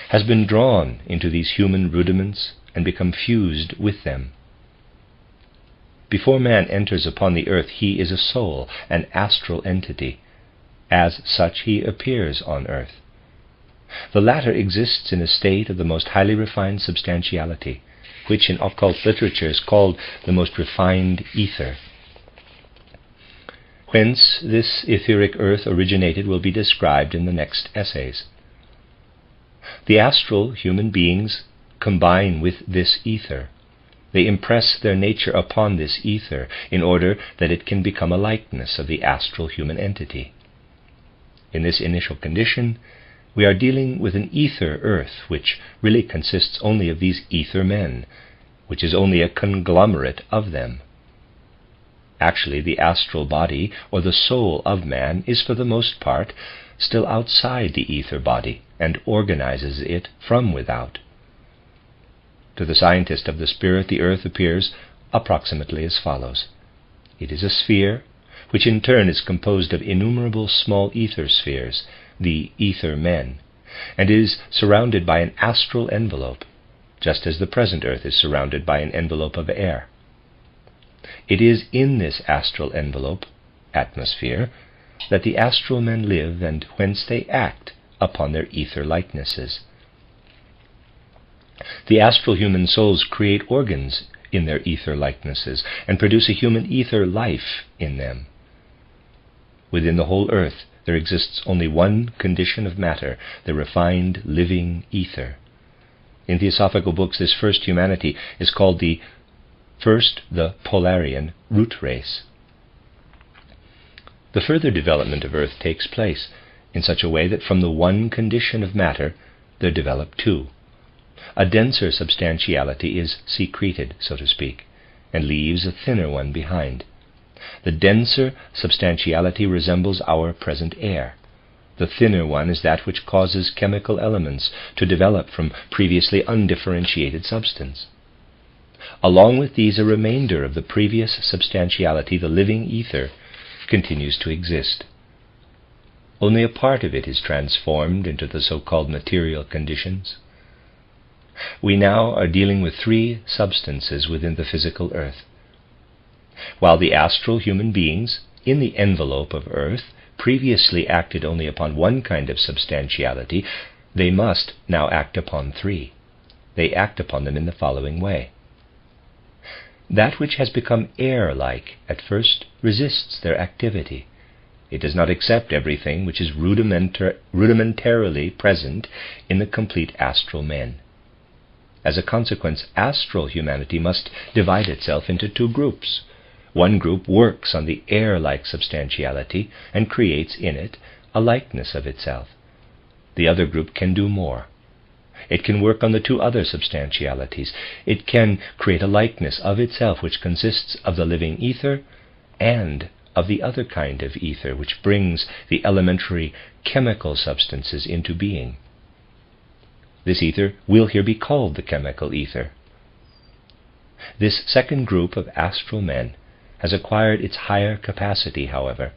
has been drawn into these human rudiments and become fused with them. Before man enters upon the earth, he is a soul, an astral entity. As such, he appears on earth. The latter exists in a state of the most highly refined substantiality, which in occult literature is called the most refined ether. Whence this etheric earth originated will be described in the next essays. The astral human beings combine with this ether. They impress their nature upon this ether in order that it can become a likeness of the astral human entity. In this initial condition, we are dealing with an ether earth, which really consists only of these ether men, which is only a conglomerate of them. Actually, the astral body, or the soul of man, is for the most part still outside the ether body and organizes it from without. To the scientist of the spirit, the earth appears approximately as follows. It is a sphere, which in turn is composed of innumerable small ether spheres, the ether men, and is surrounded by an astral envelope, just as the present earth is surrounded by an envelope of air. It is in this astral envelope, atmosphere, that the astral men live, and whence they act upon their ether likenesses. The astral human souls create organs in their ether likenesses, and produce a human ether life in them. Within the whole earth there exists only one condition of matter, the refined, living ether. In Theosophical books, this first humanity is called the Polarean root race. The further development of earth takes place in such a way that from the one condition of matter there develop two. A denser substantiality is secreted, so to speak, and leaves a thinner one behind. The denser substantiality resembles our present air. The thinner one is that which causes chemical elements to develop from previously undifferentiated substance. Along with these, a remainder of the previous substantiality, the living ether, continues to exist. Only a part of it is transformed into the so-called material conditions. We now are dealing with three substances within the physical earth. While the astral human beings, in the envelope of earth, previously acted only upon one kind of substantiality, they must now act upon three. They act upon them in the following way. That which has become air-like at first resists their activity. It does not accept everything which is rudimentarily present in the complete astral men. As a consequence, astral humanity must divide itself into two groups. One group works on the air-like substantiality and creates in it a likeness of itself. The other group can do more. It can work on the two other substantialities. It can create a likeness of itself which consists of the living ether and of the other kind of ether which brings the elementary chemical substances into being. This ether will here be called the chemical ether. This second group of astral men has acquired its higher capacity, however,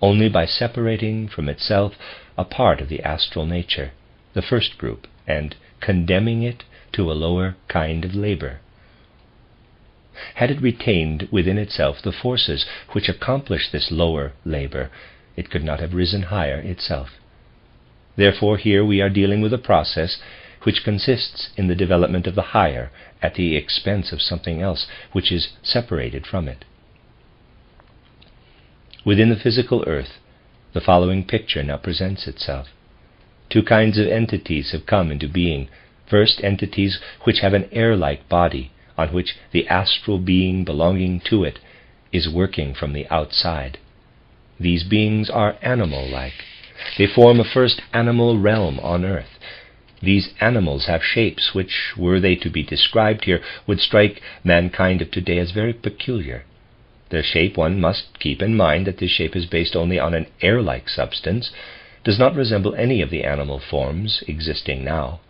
only by separating from itself a part of the astral nature, the first group, and condemning it to a lower kind of labor. Had it retained within itself the forces which accomplish this lower labor, it could not have risen higher itself. Therefore, here we are dealing with a process which consists in the development of the higher at the expense of something else which is separated from it. Within the physical earth, the following picture now presents itself. Two kinds of entities have come into being. First, entities which have an air-like body, on which the astral being belonging to it is working from the outside. These beings are animal-like. They form a first animal realm on earth. These animals have shapes which, were they to be described here, would strike mankind of today as very peculiar. Their shape, one must keep in mind that this shape is based only on an air-like substance, does not resemble any of the animal forms existing now.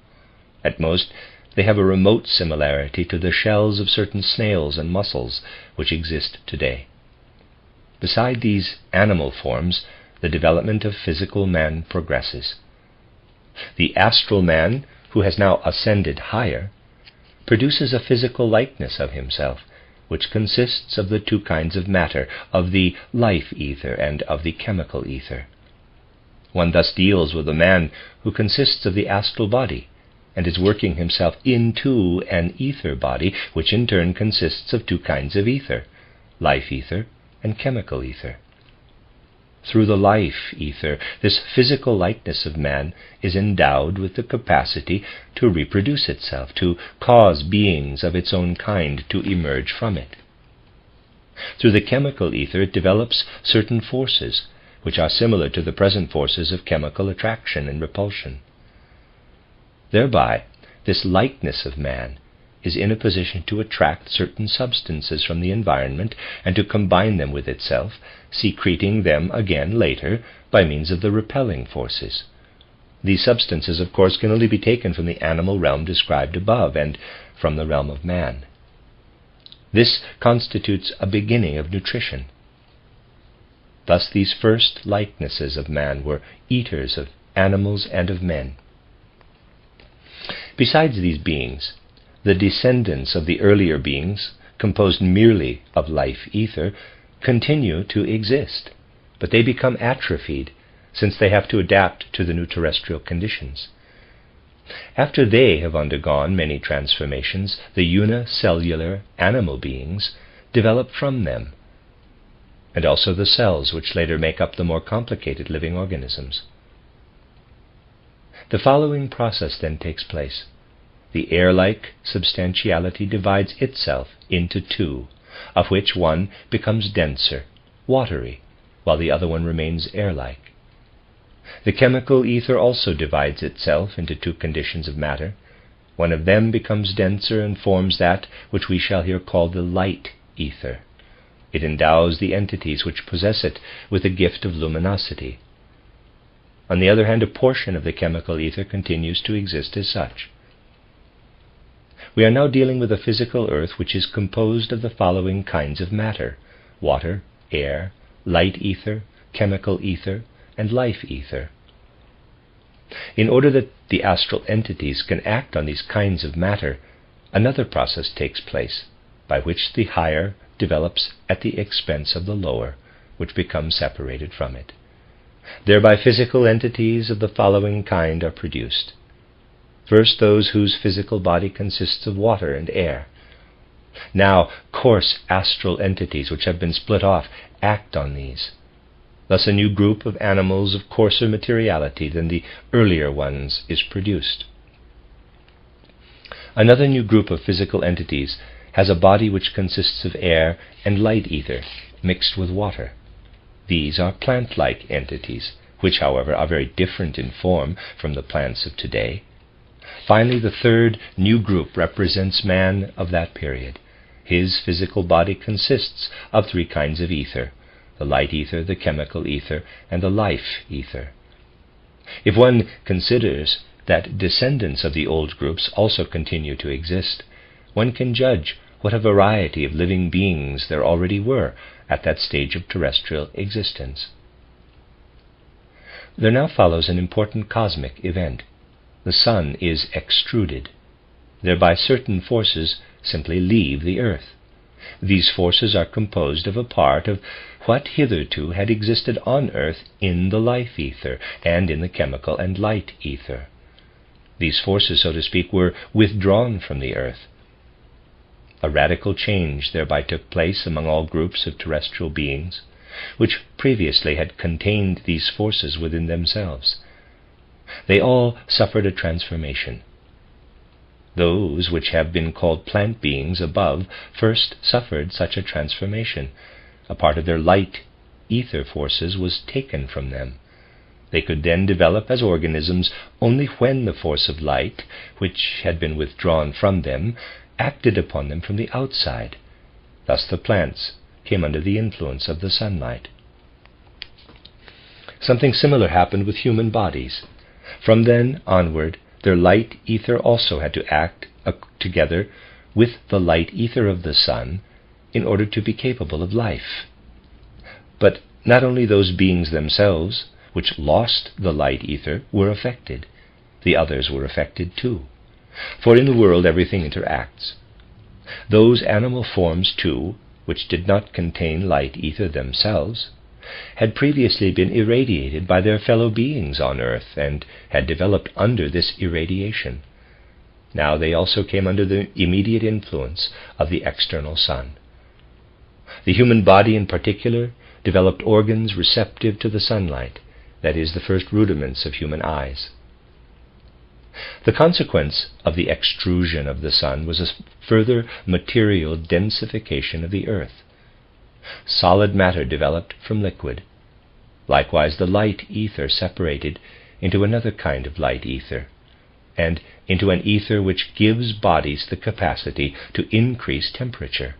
At most, they have a remote similarity to the shells of certain snails and mussels which exist today. Beside these animal forms, the development of physical man progresses. The astral man, who has now ascended higher, produces a physical likeness of himself, which consists of the two kinds of matter, of the life ether and of the chemical ether. One thus deals with a man who consists of the astral body, and is working himself into an ether body, which in turn consists of two kinds of ether, life ether and chemical ether. Through the life ether, this physical likeness of man is endowed with the capacity to reproduce itself, to cause beings of its own kind to emerge from it. Through the chemical ether, it develops certain forces, which are similar to the present forces of chemical attraction and repulsion. Thereby, this likeness of man is in a position to attract certain substances from the environment and to combine them with itself, secreting them again later by means of the repelling forces. These substances, of course, can only be taken from the animal realm described above and from the realm of man. This constitutes a beginning of nutrition. Thus these first likenesses of man were eaters of animals and of men. Besides these beings, the descendants of the earlier beings, composed merely of life ether, continue to exist, but they become atrophied, since they have to adapt to the new terrestrial conditions. After they have undergone many transformations, the unicellular animal beings develop from them, and also the cells which later make up the more complicated living organisms. The following process then takes place. The air-like substantiality divides itself into two, of which one becomes denser, watery, while the other one remains air-like. The chemical ether also divides itself into two conditions of matter. One of them becomes denser and forms that which we shall here call the light ether. It endows the entities which possess it with a gift of luminosity. On the other hand, a portion of the chemical ether continues to exist as such. We are now dealing with a physical earth which is composed of the following kinds of matter: water, air, light ether, chemical ether, and life ether. In order that the astral entities can act on these kinds of matter, another process takes place, by which the higher develops at the expense of the lower, which becomes separated from it. Thereby physical entities of the following kind are produced. First, those whose physical body consists of water and air. Now, coarse astral entities which have been split off act on these. Thus a new group of animals of coarser materiality than the earlier ones is produced. Another new group of physical entities has a body which consists of air and light ether mixed with water. These are plant-like entities, which, however, are very different in form from the plants of today. Finally, the third new group represents man of that period. His physical body consists of three kinds of ether: the light ether, the chemical ether, and the life ether. If one considers that descendants of the old groups also continue to exist, one can judge what a variety of living beings there already were at that stage of terrestrial existence. There now follows an important cosmic event. The sun is extruded. Thereby certain forces simply leave the earth. These forces are composed of a part of what hitherto had existed on earth in the life ether and in the chemical and light ether. These forces, so to speak, were withdrawn from the earth. A radical change thereby took place among all groups of terrestrial beings, which previously had contained these forces within themselves. They all suffered a transformation. Those which have been called plant beings above first suffered such a transformation. A part of their light ether forces was taken from them. They could then develop as organisms only when the force of light, which had been withdrawn from them, acted upon them from the outside. Thus the plants came under the influence of the sunlight. Something similar happened with human bodies. From then onward, their light ether also had to act together with the light ether of the sun in order to be capable of life. But not only those beings themselves, which lost the light ether, were affected. The others were affected too. For in the world everything interacts. Those animal forms too, which did not contain light ether themselves, had previously been irradiated by their fellow beings on earth and had developed under this irradiation. Now they also came under the immediate influence of the external sun. The human body in particular developed organs receptive to the sunlight, that is, the first rudiments of human eyes. The consequence of the extrusion of the sun was a further material densification of the earth. Solid matter developed from liquid. Likewise the light ether separated into another kind of light ether, and into an ether which gives bodies the capacity to increase temperature.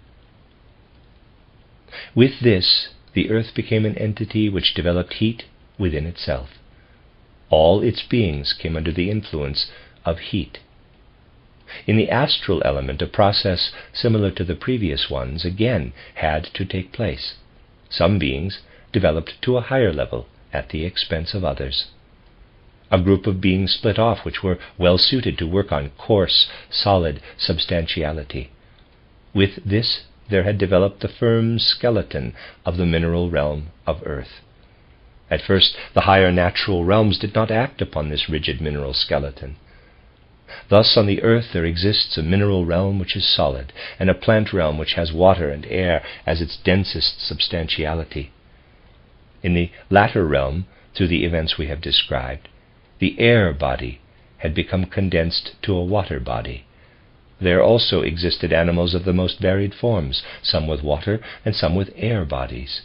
With this, the earth became an entity which developed heat within itself. All its beings came under the influence of heat. In the astral element, a process similar to the previous ones again had to take place. Some beings developed to a higher level at the expense of others. A group of beings split off which were well suited to work on coarse, solid substantiality. With this, there had developed the firm skeleton of the mineral realm of earth. At first, the higher natural realms did not act upon this rigid mineral skeleton. Thus, on the earth there exists a mineral realm which is solid, and a plant realm which has water and air as its densest substantiality. In the latter realm, through the events we have described, the air body had become condensed to a water body. There also existed animals of the most varied forms, some with water and some with air bodies.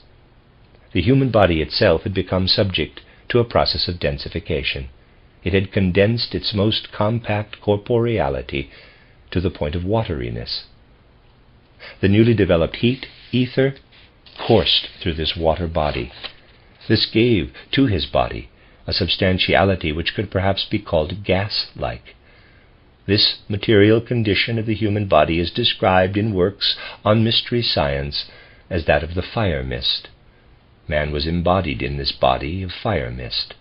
The human body itself had become subject to a process of densification. It had condensed its most compact corporeality to the point of wateriness. The newly developed heat, ether, coursed through this water body. This gave to his body a substantiality which could perhaps be called gas-like. This material condition of the human body is described in works on mystery science as that of the fire mist. Man was embodied in this body of fire mist.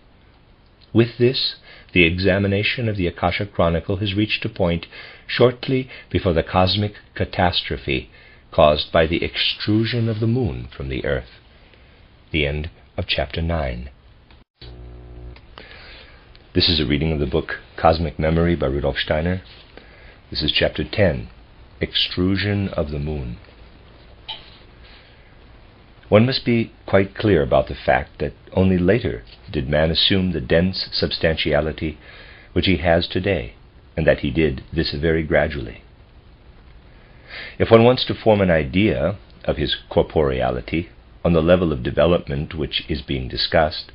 With this, the examination of the Akasha Chronicle has reached a point shortly before the cosmic catastrophe caused by the extrusion of the moon from the earth. The end of chapter 9. This is a reading of the book Cosmic Memory by Rudolf Steiner. This is chapter 10, Extrusion of the Moon. One must be quite clear about the fact that only later did man assume the dense substantiality which he has today, and that he did this very gradually. If one wants to form an idea of his corporeality on the level of development which is being discussed,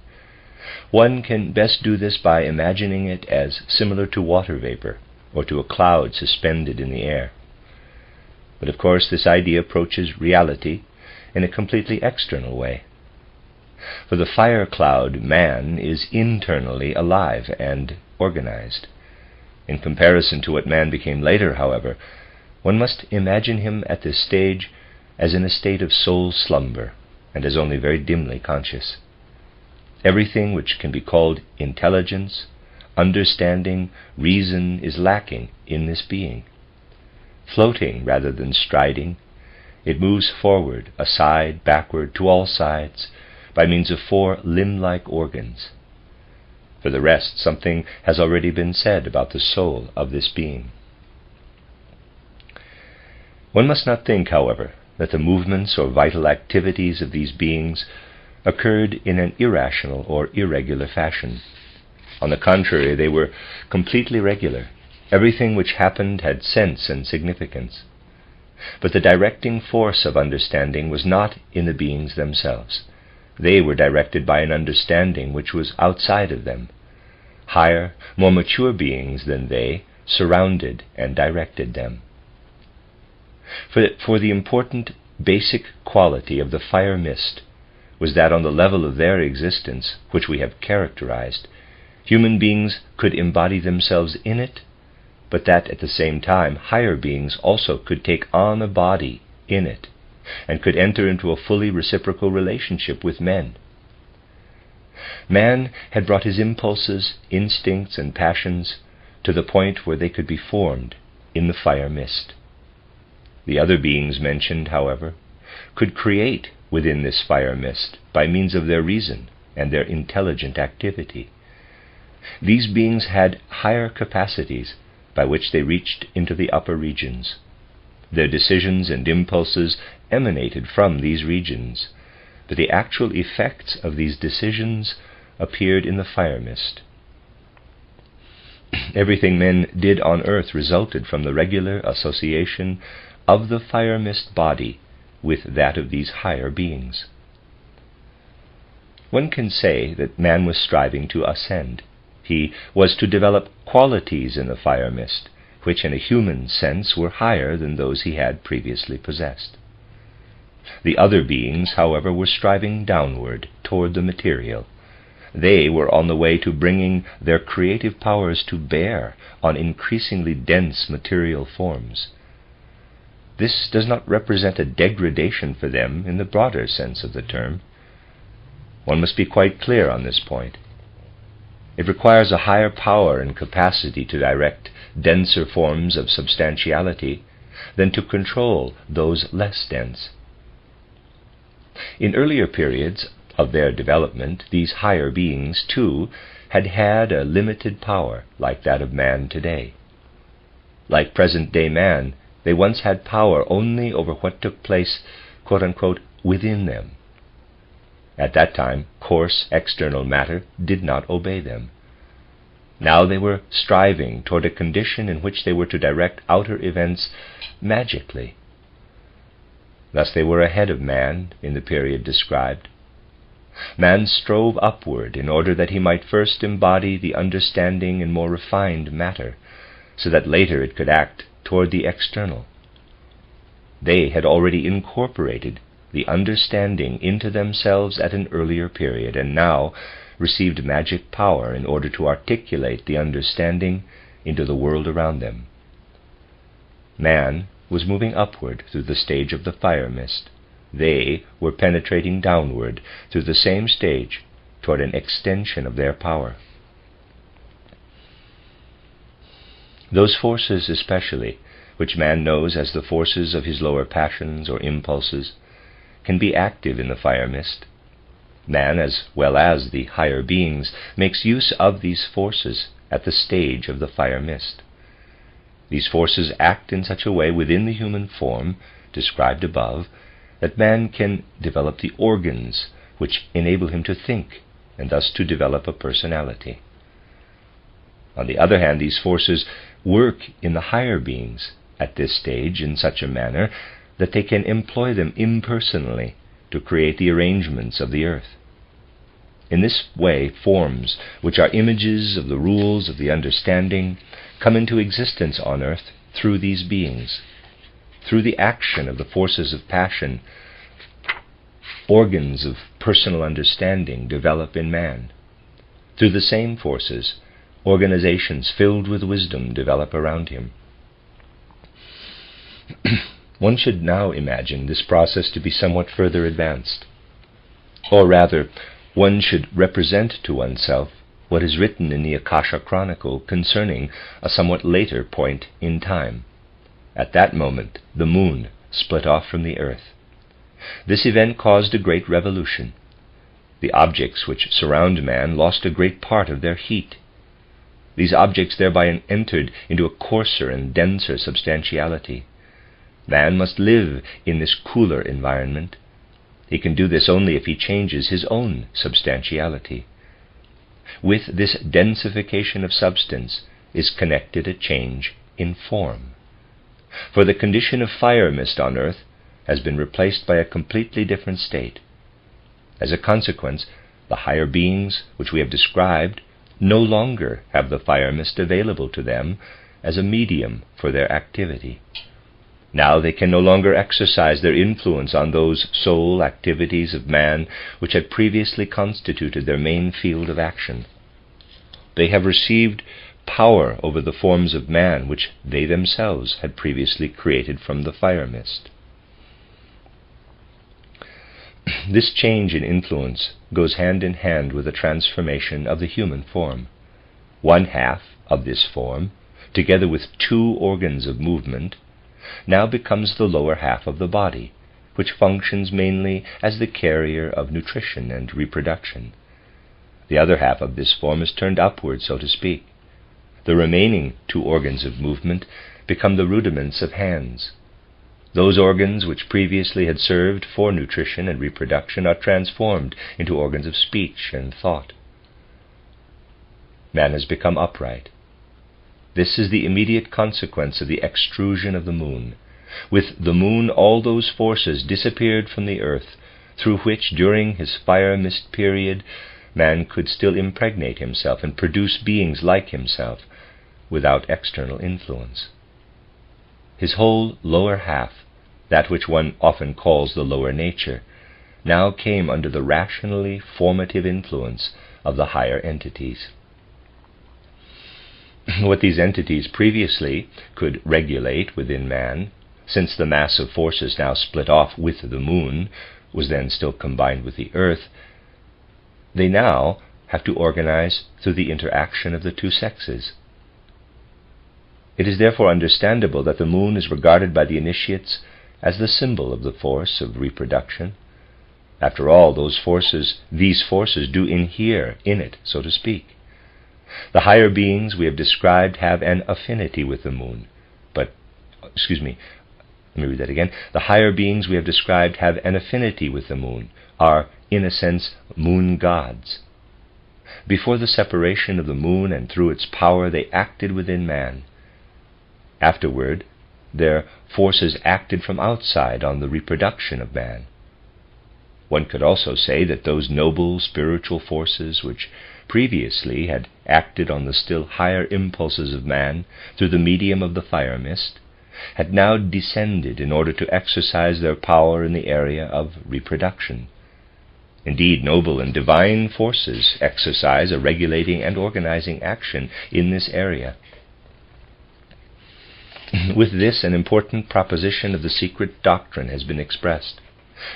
one can best do this by imagining it as similar to water vapor or to a cloud suspended in the air. But of course this idea approaches reality in a completely external way. For the fire cloud man is internally alive and organized. In comparison to what man became later, however, one must imagine him at this stage as in a state of soul slumber and as only very dimly conscious. Everything which can be called intelligence, understanding, reason is lacking in this being. Floating rather than striding, it moves forward, aside, backward, to all sides, by means of 4 limb-like organs. For the rest, something has already been said about the soul of this being. One must not think, however, that the movements or vital activities of these beings occurred in an irrational or irregular fashion. On the contrary, they were completely regular. Everything which happened had sense and significance. But the directing force of understanding was not in the beings themselves. They were directed by an understanding which was outside of them. Higher, more mature beings than they surrounded and directed them. For the important basic quality of the fire mist was that on the level of their existence, which we have characterized, human beings could embody themselves in it, but that at the same time higher beings also could take on a body in it, and could enter into a fully reciprocal relationship with men. Man had brought his impulses, instincts, and passions to the point where they could be formed in the fire mist. The other beings mentioned, however, could create within this fire mist by means of their reason and their intelligent activity. These beings had higher capacities by which they reached into the upper regions. Their decisions and impulses emanated from these regions, but the actual effects of these decisions appeared in the fire mist. Everything men did on earth resulted from the regular association of the fire mist body with that of these higher beings. One can say that man was striving to ascend. He was to develop qualities in the fire mist, which in a human sense were higher than those he had previously possessed. The other beings, however, were striving downward toward the material. they were on the way to bringing their creative powers to bear on increasingly dense material forms. This does not represent a degradation for them in the broader sense of the term. One must be quite clear on this point. It requires a higher power and capacity to direct denser forms of substantiality than to control those less dense. In earlier periods of their development, these higher beings, too, had had a limited power like that of man today. Like present-day man, they once had power only over what took place, quote-unquote, within them. At that time, coarse external matter did not obey them. Now they were striving toward a condition in which they were to direct outer events magically. Thus they were ahead of man in the period described. Man strove upward in order that he might first embody the understanding in more refined matter, so that later it could act toward the external. They had already incorporated the understanding into themselves at an earlier period, and now received magic power in order to articulate the understanding into the world around them. Man was moving upward through the stage of the fire mist. They were penetrating downward through the same stage toward an extension of their power. Those forces especially, which man knows as the forces of his lower passions or impulses, can be active in the fire mist. Man, as well as the higher beings, makes use of these forces at the stage of the fire mist. These forces act in such a way within the human form, described above, that man can develop the organs which enable him to think, and thus to develop a personality. On the other hand, these forces work in the higher beings at this stage in such a manner that they can employ them impersonally to create the arrangements of the earth. In this way, forms, which are images of the rules of the understanding, come into existence on earth through these beings. Through the action of the forces of passion, organs of personal understanding develop in man. Through the same forces, organizations filled with wisdom develop around him. One should now imagine this process to be somewhat further advanced. Or rather, one should represent to oneself what is written in the Akasha Chronicle concerning a somewhat later point in time. At that moment, the moon split off from the earth. This event caused a great revolution. The objects which surround man lost a great part of their heat. These objects thereby entered into a coarser and denser substantiality. Man must live in this cooler environment. He can do this only if he changes his own substantiality. With this densification of substance is connected a change in form. For the condition of fire mist on earth has been replaced by a completely different state. As a consequence, the higher beings which we have described no longer have the fire mist available to them as a medium for their activity. Now they can no longer exercise their influence on those soul activities of man which had previously constituted their main field of action. They have received power over the forms of man which they themselves had previously created from the fire mist. This change in influence goes hand in hand with the transformation of the human form. One half of this form, together with two organs of movement, now becomes the lower half of the body, which functions mainly as the carrier of nutrition and reproduction. The other half of this form is turned upward, so to speak. The remaining two organs of movement become the rudiments of hands. Those organs which previously had served for nutrition and reproduction are transformed into organs of speech and thought. Man has become upright. This is the immediate consequence of the extrusion of the moon. With the moon, all those forces disappeared from the earth, through which, during his fire mist period, man could still impregnate himself and produce beings like himself, without external influence. His whole lower half, that which one often calls the lower nature, now came under the rationally formative influence of the higher entities. What these entities previously could regulate within man, since the mass of forces now split off with the moon was then still combined with the earth, they now have to organize through the interaction of the two sexes. It is therefore understandable that the moon is regarded by the initiates as the symbol of the force of reproduction. After all, these forces do inhere in it, so to speak. The higher beings we have described have an affinity with the moon, The higher beings we have described have an affinity with the moon, are, in a sense, moon gods. Before the separation of the moon and through its power, they acted within man. Afterward, their forces acted from outside on the reproduction of man. One could also say that those noble spiritual forces which previously had acted on the still higher impulses of man through the medium of the fire mist had now descended in order to exercise their power in the area of reproduction. Indeed, noble and divine forces exercise a regulating and organizing action in this area. With this, an important proposition of the secret doctrine has been expressed.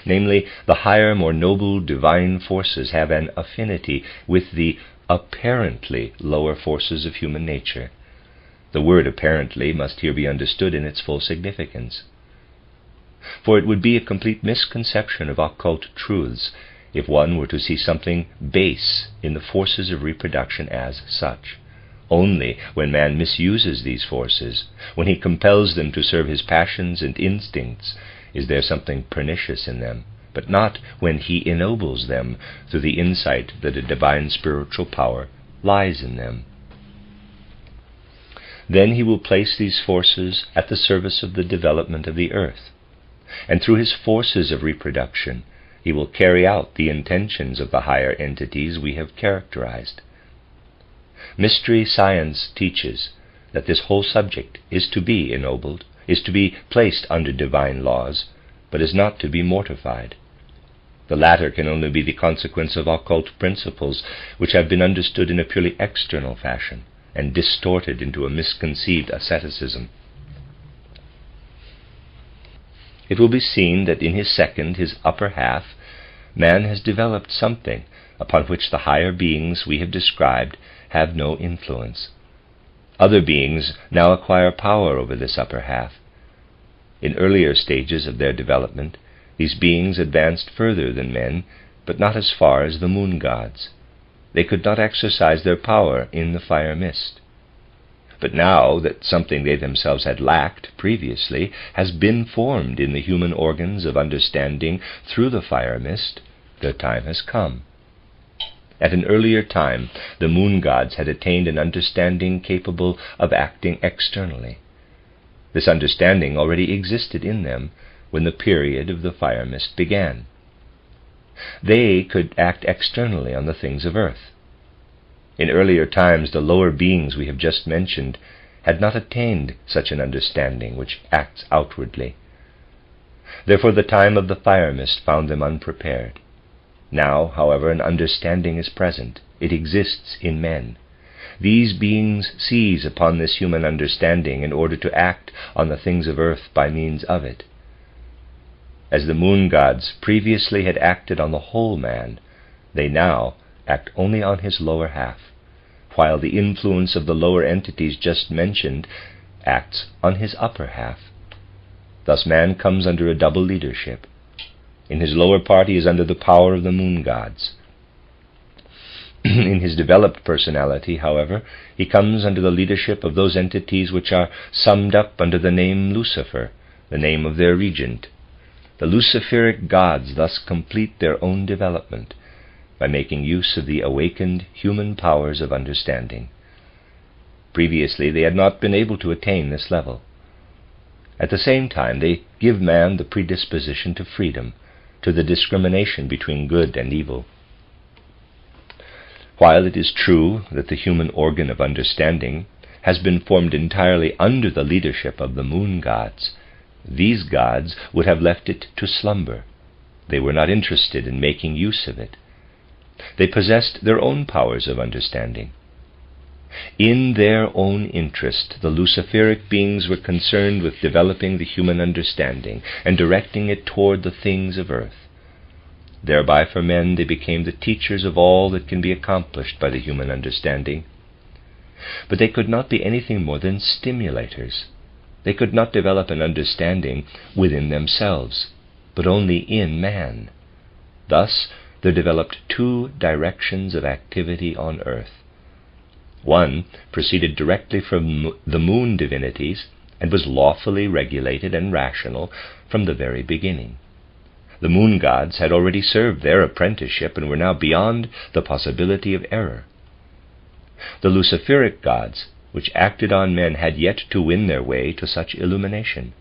Namely, the higher, more noble divine forces have an affinity with the apparently lower forces of human nature. The word apparently must here be understood in its full significance. For it would be a complete misconception of occult truths if one were to see something base in the forces of reproduction as such. Only when man misuses these forces, when he compels them to serve his passions and instincts, is there something pernicious in them, but not when he ennobles them through the insight that a divine spiritual power lies in them. Then he will place these forces at the service of the development of the earth, and through his forces of reproduction he will carry out the intentions of the higher entities we have characterized. Mystery science teaches that this whole subject is to be ennobled, is to be placed under divine laws, but is not to be mortified. The latter can only be the consequence of occult principles which have been understood in a purely external fashion and distorted into a misconceived asceticism. It will be seen that in his second, his upper half, man has developed something upon which the higher beings we have described have no influence. Other beings now acquire power over this upper half. In earlier stages of their development, these beings advanced further than men, but not as far as the moon gods. They could not exercise their power in the fire mist. But now that something they themselves had lacked previously has been formed in the human organs of understanding through the fire mist, their time has come. At an earlier time, the moon gods had attained an understanding capable of acting externally. This understanding already existed in them when the period of the fire mist began. They could act externally on the things of earth. In earlier times, the lower beings we have just mentioned had not attained such an understanding which acts outwardly. Therefore the time of the fire mist found them unprepared. Now, however, an understanding is present. It exists in men. These beings seize upon this human understanding in order to act on the things of earth by means of it. As the moon gods previously had acted on the whole man, they now act only on his lower half, while the influence of the lower entities just mentioned acts on his upper half. Thus man comes under a double leadership. In his lower part he is under the power of the moon gods. In his developed personality, however, he comes under the leadership of those entities which are summed up under the name Lucifer, the name of their regent. The Luciferic gods thus complete their own development by making use of the awakened human powers of understanding. Previously they had not been able to attain this level. At the same time, they give man the predisposition to freedom, to the discrimination between good and evil. While it is true that the human organ of understanding has been formed entirely under the leadership of the moon gods, these gods would have left it to slumber. They were not interested in making use of it. They possessed their own powers of understanding. In their own interest, the Luciferic beings were concerned with developing the human understanding and directing it toward the things of earth. Thereby for men they became the teachers of all that can be accomplished by the human understanding. But they could not be anything more than stimulators. They could not develop an understanding within themselves, but only in man. Thus there developed two directions of activity on earth. One proceeded directly from the moon divinities and was lawfully regulated and rational from the very beginning. The moon gods had already served their apprenticeship and were now beyond the possibility of error. The Luciferic gods, which acted on men, had yet to win their way to such illumination.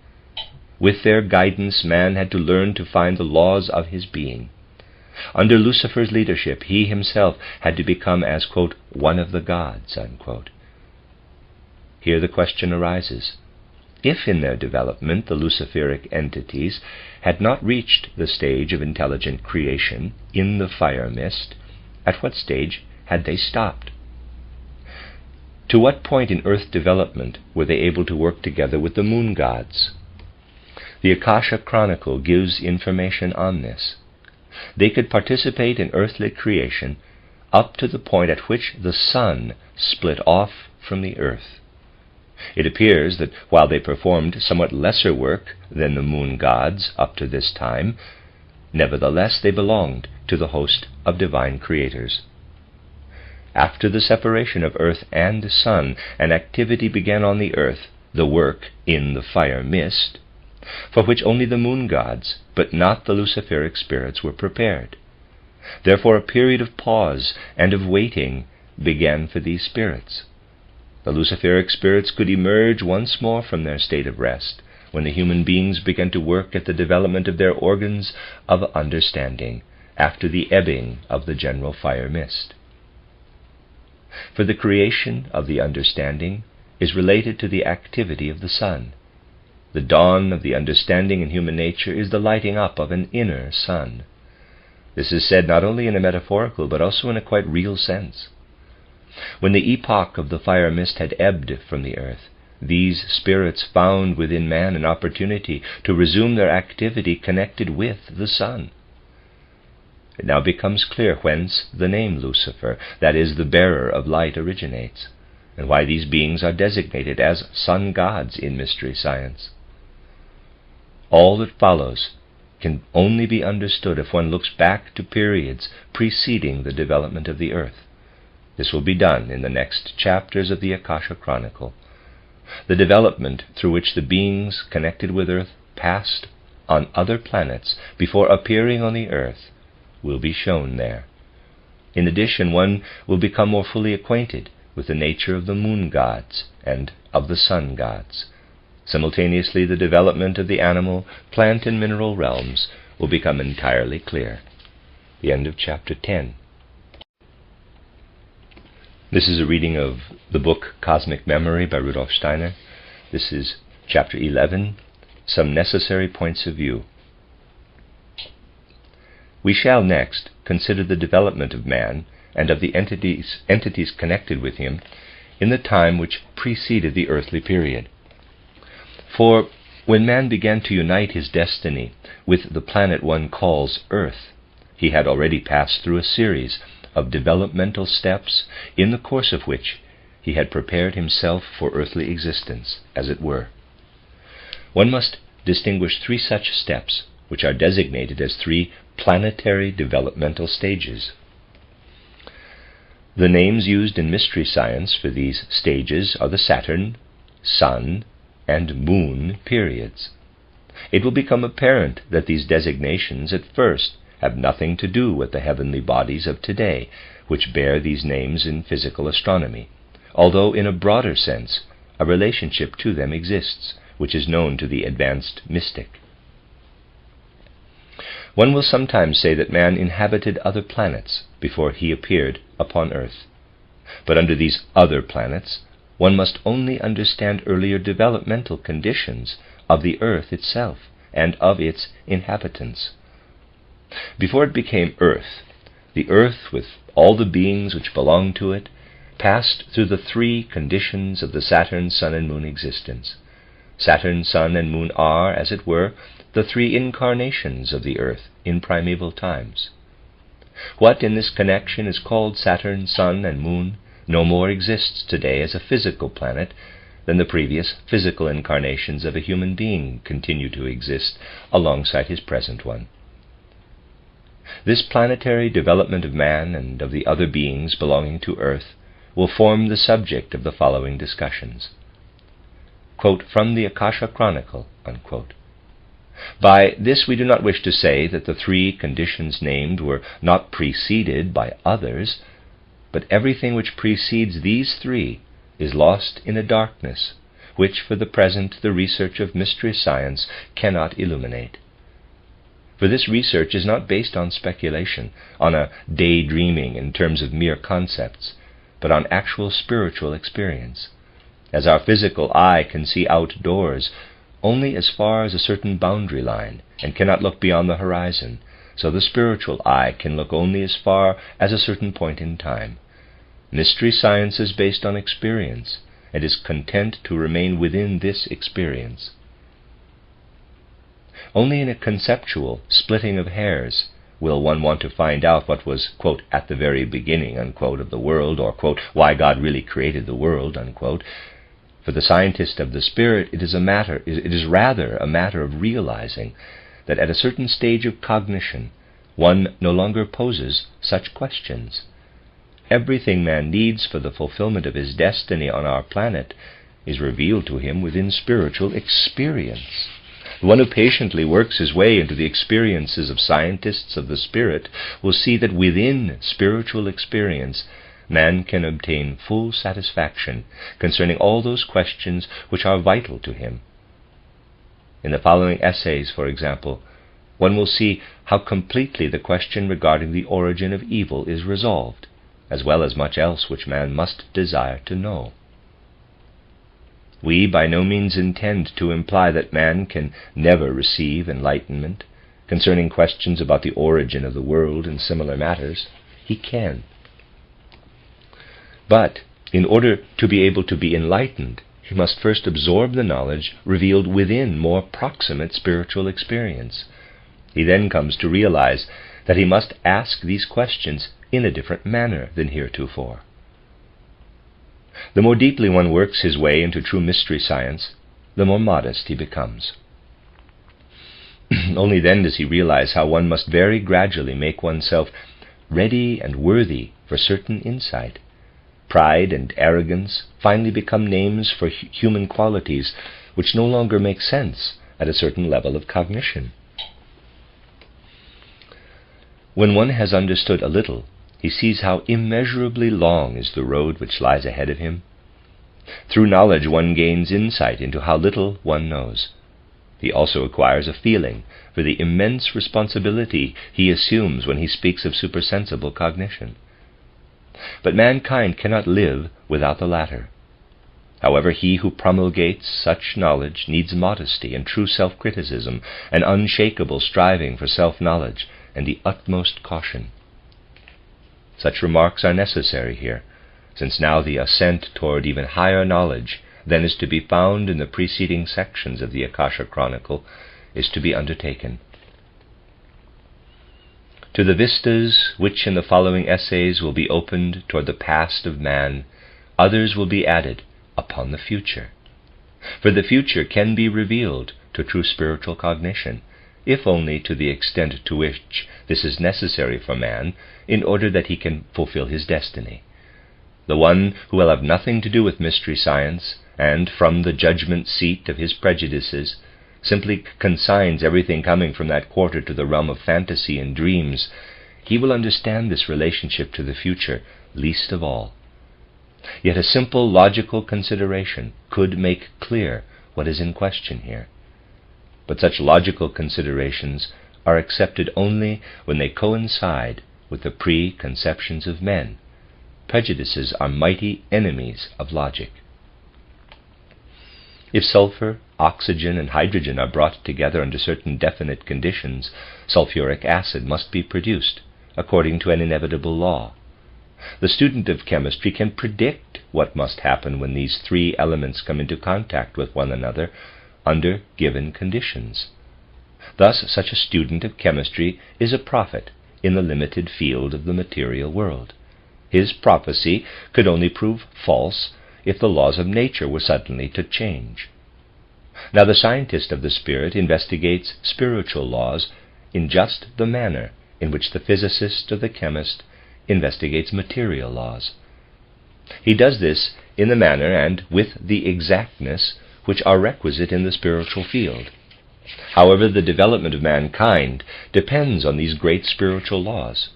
With their guidance, man had to learn to find the laws of his being. Under Lucifer's leadership, he himself had to become as, quote, one of the gods, unquote. Here the question arises: if in their development the Luciferic entities had not reached the stage of intelligent creation in the fire mist, at what stage had they stopped? To what point in earth development were they able to work together with the moon gods? The Akasha Chronicle gives information on this. They could participate in earthly creation up to the point at which the sun split off from the earth. It appears that while they performed somewhat lesser work than the moon gods up to this time, nevertheless they belonged to the host of divine creators. After the separation of earth and sun, an activity began on the earth, the work in the fire mist, for which only the moon gods, but not the Luciferic spirits, were prepared. Therefore a period of pause and of waiting began for these spirits. The Luciferic spirits could emerge once more from their state of rest, when the human beings began to work at the development of their organs of understanding, after the ebbing of the general fire mist. For the creation of the understanding is related to the activity of the sun. The dawn of the understanding in human nature is the lighting up of an inner sun. This is said not only in a metaphorical, but also in a quite real sense. When the epoch of the fire mist had ebbed from the earth, these spirits found within man an opportunity to resume their activity connected with the sun. It now becomes clear whence the name Lucifer, that is, the bearer of light, originates, and why these beings are designated as sun gods in mystery science. All that follows can only be understood if one looks back to periods preceding the development of the earth. This will be done in the next chapters of the Akasha Chronicle. The development through which the beings connected with earth passed on other planets before appearing on the earth will be shown there. In addition, one will become more fully acquainted with the nature of the moon gods and of the sun gods. Simultaneously, the development of the animal, plant, and mineral realms will become entirely clear. The end of chapter 10. This is a reading of the book Cosmic Memory by Rudolf Steiner. This is chapter 11, Some Necessary Points of View. We shall next consider the development of man and of the entities connected with him in the time which preceded the earthly period. For when man began to unite his destiny with the planet one calls Earth, he had already passed through a series of developmental steps, in the course of which he had prepared himself for earthly existence, as it were. One must distinguish three such steps, which are designated as three planetary developmental stages. The names used in mystery science for these stages are the Saturn, Sun, and Moon periods. It will become apparent that these designations at first have nothing to do with the heavenly bodies of today, which bear these names in physical astronomy, although in a broader sense a relationship to them exists, which is known to the advanced mystic. One will sometimes say that man inhabited other planets before he appeared upon Earth. But under these other planets, one must only understand earlier developmental conditions of the Earth itself and of its inhabitants. Before it became Earth, the Earth, with all the beings which belong to it, passed through the three conditions of the Saturn, Sun, and Moon existence. Saturn, Sun, and Moon are, as it were, the three incarnations of the Earth in primeval times. What in this connection is called Saturn, Sun, and Moon no more exists today as a physical planet than the previous physical incarnations of a human being continue to exist alongside his present one. This planetary development of man and of the other beings belonging to Earth will form the subject of the following discussions. Quote from the Akasha Chronicle, unquote. By this we do not wish to say that the three conditions named were not preceded by others, but everything which precedes these three is lost in a darkness which for the present the research of mystery science cannot illuminate. For this research is not based on speculation, on a daydreaming in terms of mere concepts, but on actual spiritual experience. As our physical eye can see outdoors only as far as a certain boundary line and cannot look beyond the horizon, so the spiritual eye can look only as far as a certain point in time. Mystery science is based on experience and is content to remain within this experience. Only in a conceptual splitting of hairs will one want to find out what was, quote, at the very beginning, unquote, of the world, or, quote, why God really created the world, unquote. For the scientist of the spirit, it is rather a matter of realizing that at a certain stage of cognition, one no longer poses such questions. Everything man needs for the fulfillment of his destiny on our planet is revealed to him within spiritual experience. The one who patiently works his way into the experiences of scientists of the spirit will see that within spiritual experience man can obtain full satisfaction concerning all those questions which are vital to him. In the following essays, for example, one will see how completely the question regarding the origin of evil is resolved, as well as much else which man must desire to know. We by no means intend to imply that man can never receive enlightenment concerning questions about the origin of the world and similar matters. He can. But in order to be able to be enlightened, he must first absorb the knowledge revealed within more proximate spiritual experience. He then comes to realize that he must ask these questions in a different manner than heretofore. The more deeply one works his way into true mystery science, the more modest he becomes. Only then does he realize how one must very gradually make oneself ready and worthy for certain insight. Pride and arrogance finally become names for human qualities which no longer make sense at a certain level of cognition. When one has understood a little, he sees how immeasurably long is the road which lies ahead of him. Through knowledge one gains insight into how little one knows. He also acquires a feeling for the immense responsibility he assumes when he speaks of supersensible cognition. But mankind cannot live without the latter. However, he who promulgates such knowledge needs modesty and true self-criticism, an unshakable striving for self-knowledge, and the utmost caution. Such remarks are necessary here, since now the ascent toward even higher knowledge than is to be found in the preceding sections of the Akasha Chronicle is to be undertaken. To the vistas which in the following essays will be opened toward the past of man, others will be added upon the future. For the future can be revealed to true spiritual cognition, if only to the extent to which this is necessary for man in order that he can fulfill his destiny. The one who will have nothing to do with mystery science, and from the judgment seat of his prejudices, simply consigns everything coming from that quarter to the realm of fantasy and dreams, he will understand this relationship to the future least of all. Yet a simple logical consideration could make clear what is in question here. But such logical considerations are accepted only when they coincide with the preconceptions of men. Prejudices are mighty enemies of logic. If sulfur, oxygen and hydrogen are brought together under certain definite conditions, sulfuric acid must be produced, according to an inevitable law. The student of chemistry can predict what must happen when these three elements come into contact with one another under given conditions. Thus, such a student of chemistry is a prophet in the limited field of the material world. His prophecy could only prove false if the laws of nature were suddenly to change. Now, the scientist of the spirit investigates spiritual laws in just the manner in which the physicist or the chemist investigates material laws. He does this in the manner and with the exactness which are requisite in the spiritual field. However, the development of mankind depends on these great spiritual laws.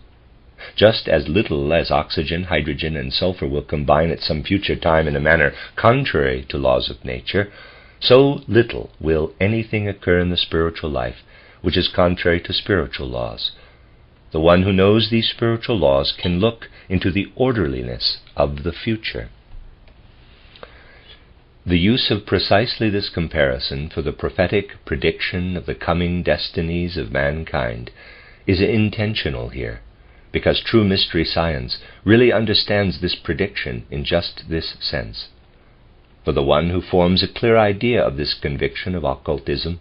Just as little as oxygen, hydrogen, and sulfur will combine at some future time in a manner contrary to laws of nature, so little will anything occur in the spiritual life which is contrary to spiritual laws. The one who knows these spiritual laws can look into the orderliness of the future. The use of precisely this comparison for the prophetic prediction of the coming destinies of mankind is intentional here, because true mystery science really understands this prediction in just this sense. For the one who forms a clear idea of this conviction of occultism,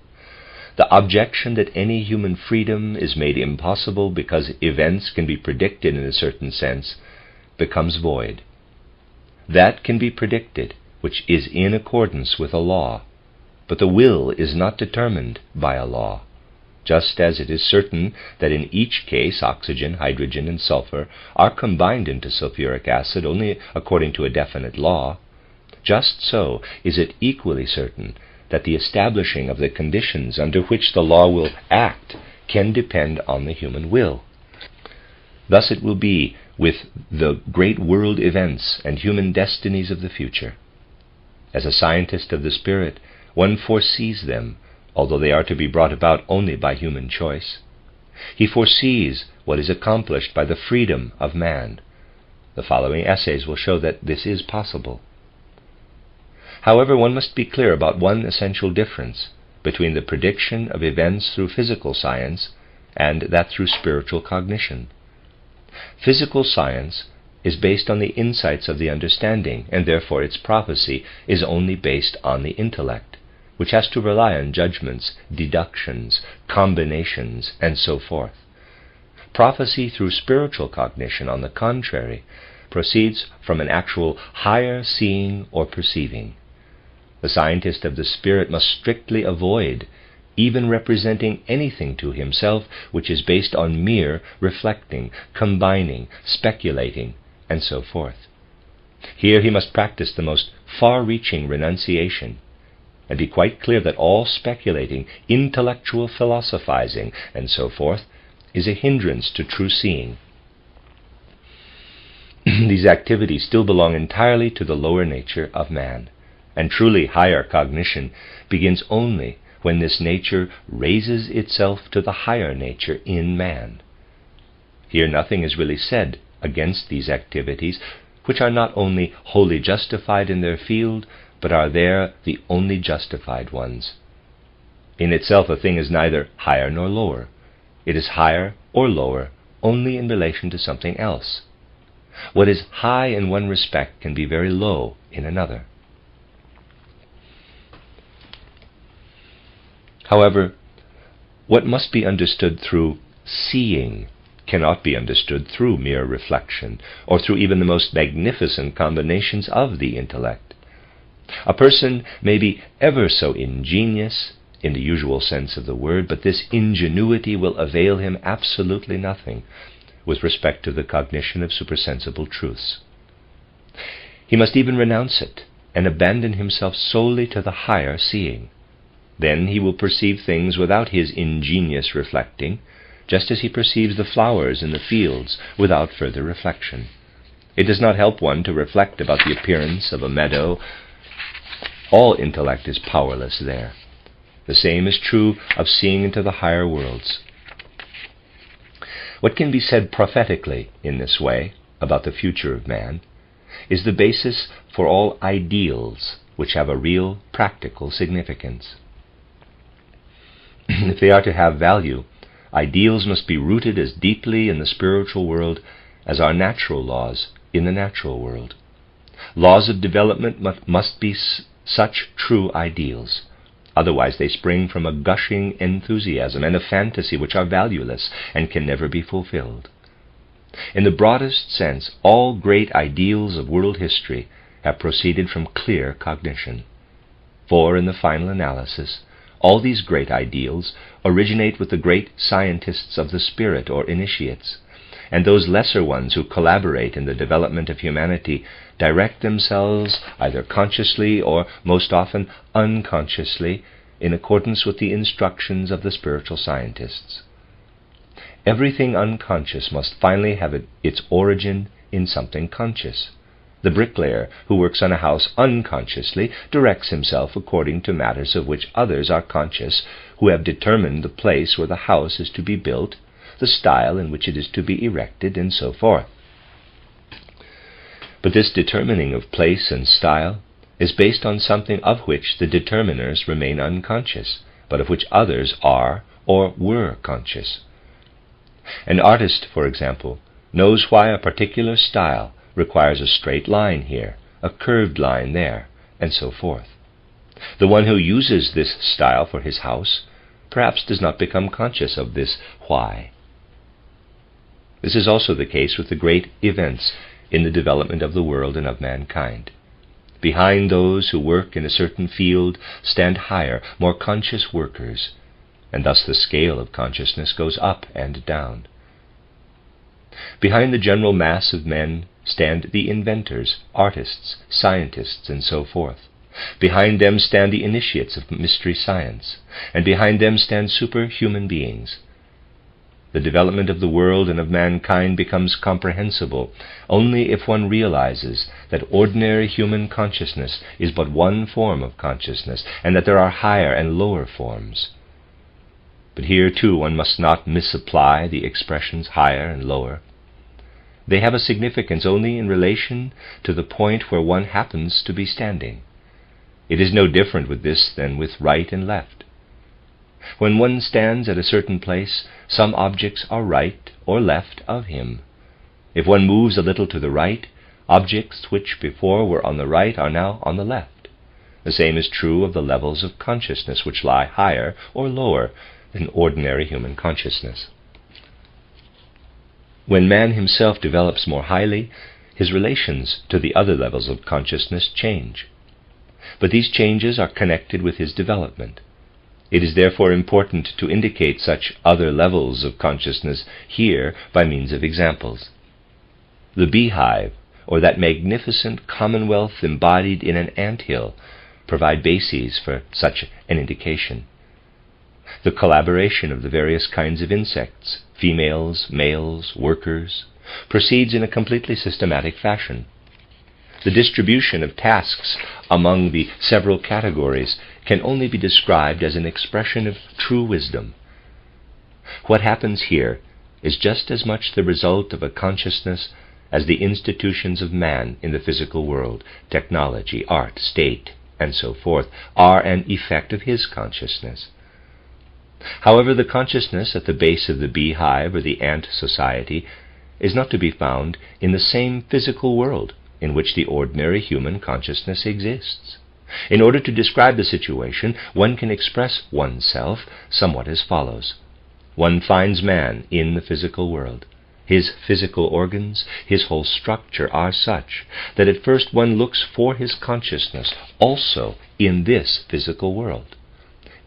the objection that any human freedom is made impossible because events can be predicted in a certain sense becomes void. That can be predicted which is in accordance with a law, but the will is not determined by a law. Just as it is certain that in each case oxygen, hydrogen, and sulfur are combined into sulfuric acid only according to a definite law, just so is it equally certain that the establishing of the conditions under which the law will act can depend on the human will. Thus it will be with the great world events and human destinies of the future. As a scientist of the spirit, one foresees them, although they are to be brought about only by human choice. He foresees what is accomplished by the freedom of man. The following essays will show that this is possible. However, one must be clear about one essential difference between the prediction of events through physical science and that through spiritual cognition. Physical science is based on the insights of the understanding, and therefore its prophecy is only based on the intellect, which has to rely on judgments, deductions, combinations, and so forth. Prophecy through spiritual cognition, on the contrary, proceeds from an actual higher seeing or perceiving. The scientist of the spirit must strictly avoid even representing anything to himself which is based on mere reflecting, combining, speculating, and so forth. Here he must practice the most far-reaching renunciation, and be quite clear that all speculating, intellectual philosophizing, and so forth, is a hindrance to true seeing. These activities still belong entirely to the lower nature of man, and truly higher cognition begins only when this nature raises itself to the higher nature in man. Here nothing is really said against these activities, which are not only wholly justified in their field, but are there the only justified ones. In itself a thing is neither higher nor lower. It is higher or lower only in relation to something else. What is high in one respect can be very low in another. However, what must be understood through seeing cannot be understood through mere reflection, or through even the most magnificent combinations of the intellect. A person may be ever so ingenious, in the usual sense of the word, but this ingenuity will avail him absolutely nothing with respect to the cognition of supersensible truths. He must even renounce it and abandon himself solely to the higher seeing. Then he will perceive things without his ingenious reflecting, just as he perceives the flowers in the fields without further reflection. It does not help one to reflect about the appearance of a meadow. All intellect is powerless there. The same is true of seeing into the higher worlds. What can be said prophetically in this way about the future of man is the basis for all ideals which have a real practical significance. If they are to have value, ideals must be rooted as deeply in the spiritual world as our natural laws in the natural world. Laws of development must be such true ideals. Otherwise they spring from a gushing enthusiasm and a fantasy which are valueless and can never be fulfilled. In the broadest sense, all great ideals of world history have proceeded from clear cognition. For, in the final analysis, all these great ideals originate with the great scientists of the spirit or initiates, and those lesser ones who collaborate in the development of humanity direct themselves either consciously or most often unconsciously in accordance with the instructions of the spiritual scientists. Everything unconscious must finally have its origin in something conscious. The bricklayer who works on a house unconsciously directs himself according to matters of which others are conscious, who have determined the place where the house is to be built, the style in which it is to be erected, and so forth. But this determining of place and style is based on something of which the determiners remain unconscious, but of which others are or were conscious. An artist, for example, knows why a particular style requires a straight line here, a curved line there, and so forth. The one who uses this style for his house perhaps does not become conscious of this why. This is also the case with the great events in the development of the world and of mankind. Behind those who work in a certain field stand higher, more conscious workers, and thus the scale of consciousness goes up and down. Behind the general mass of men stand the inventors, artists, scientists, and so forth. Behind them stand the initiates of mystery science, and behind them stand superhuman beings. The development of the world and of mankind becomes comprehensible only if one realizes that ordinary human consciousness is but one form of consciousness, and that there are higher and lower forms. But here, too, one must not misapply the expressions higher and lower. They have a significance only in relation to the point where one happens to be standing. It is no different with this than with right and left. When one stands at a certain place, some objects are right or left of him. If one moves a little to the right, objects which before were on the right are now on the left. The same is true of the levels of consciousness which lie higher or lower than ordinary human consciousness. When man himself develops more highly, his relations to the other levels of consciousness change. But these changes are connected with his development. It is therefore important to indicate such other levels of consciousness here by means of examples. The beehive, or that magnificent commonwealth embodied in an ant-hill, provide bases for such an indication. The collaboration of the various kinds of insects, females, males, workers, proceeds in a completely systematic fashion. The distribution of tasks among the several categories can only be described as an expression of true wisdom. What happens here is just as much the result of a consciousness as the institutions of man in the physical world, technology, art, state, and so forth, are an effect of his consciousness. However, the consciousness at the base of the beehive or the ant society is not to be found in the same physical world in which the ordinary human consciousness exists. In order to describe the situation, one can express oneself somewhat as follows. One finds man in the physical world. His physical organs, his whole structure are such that at first one looks for his consciousness also in this physical world.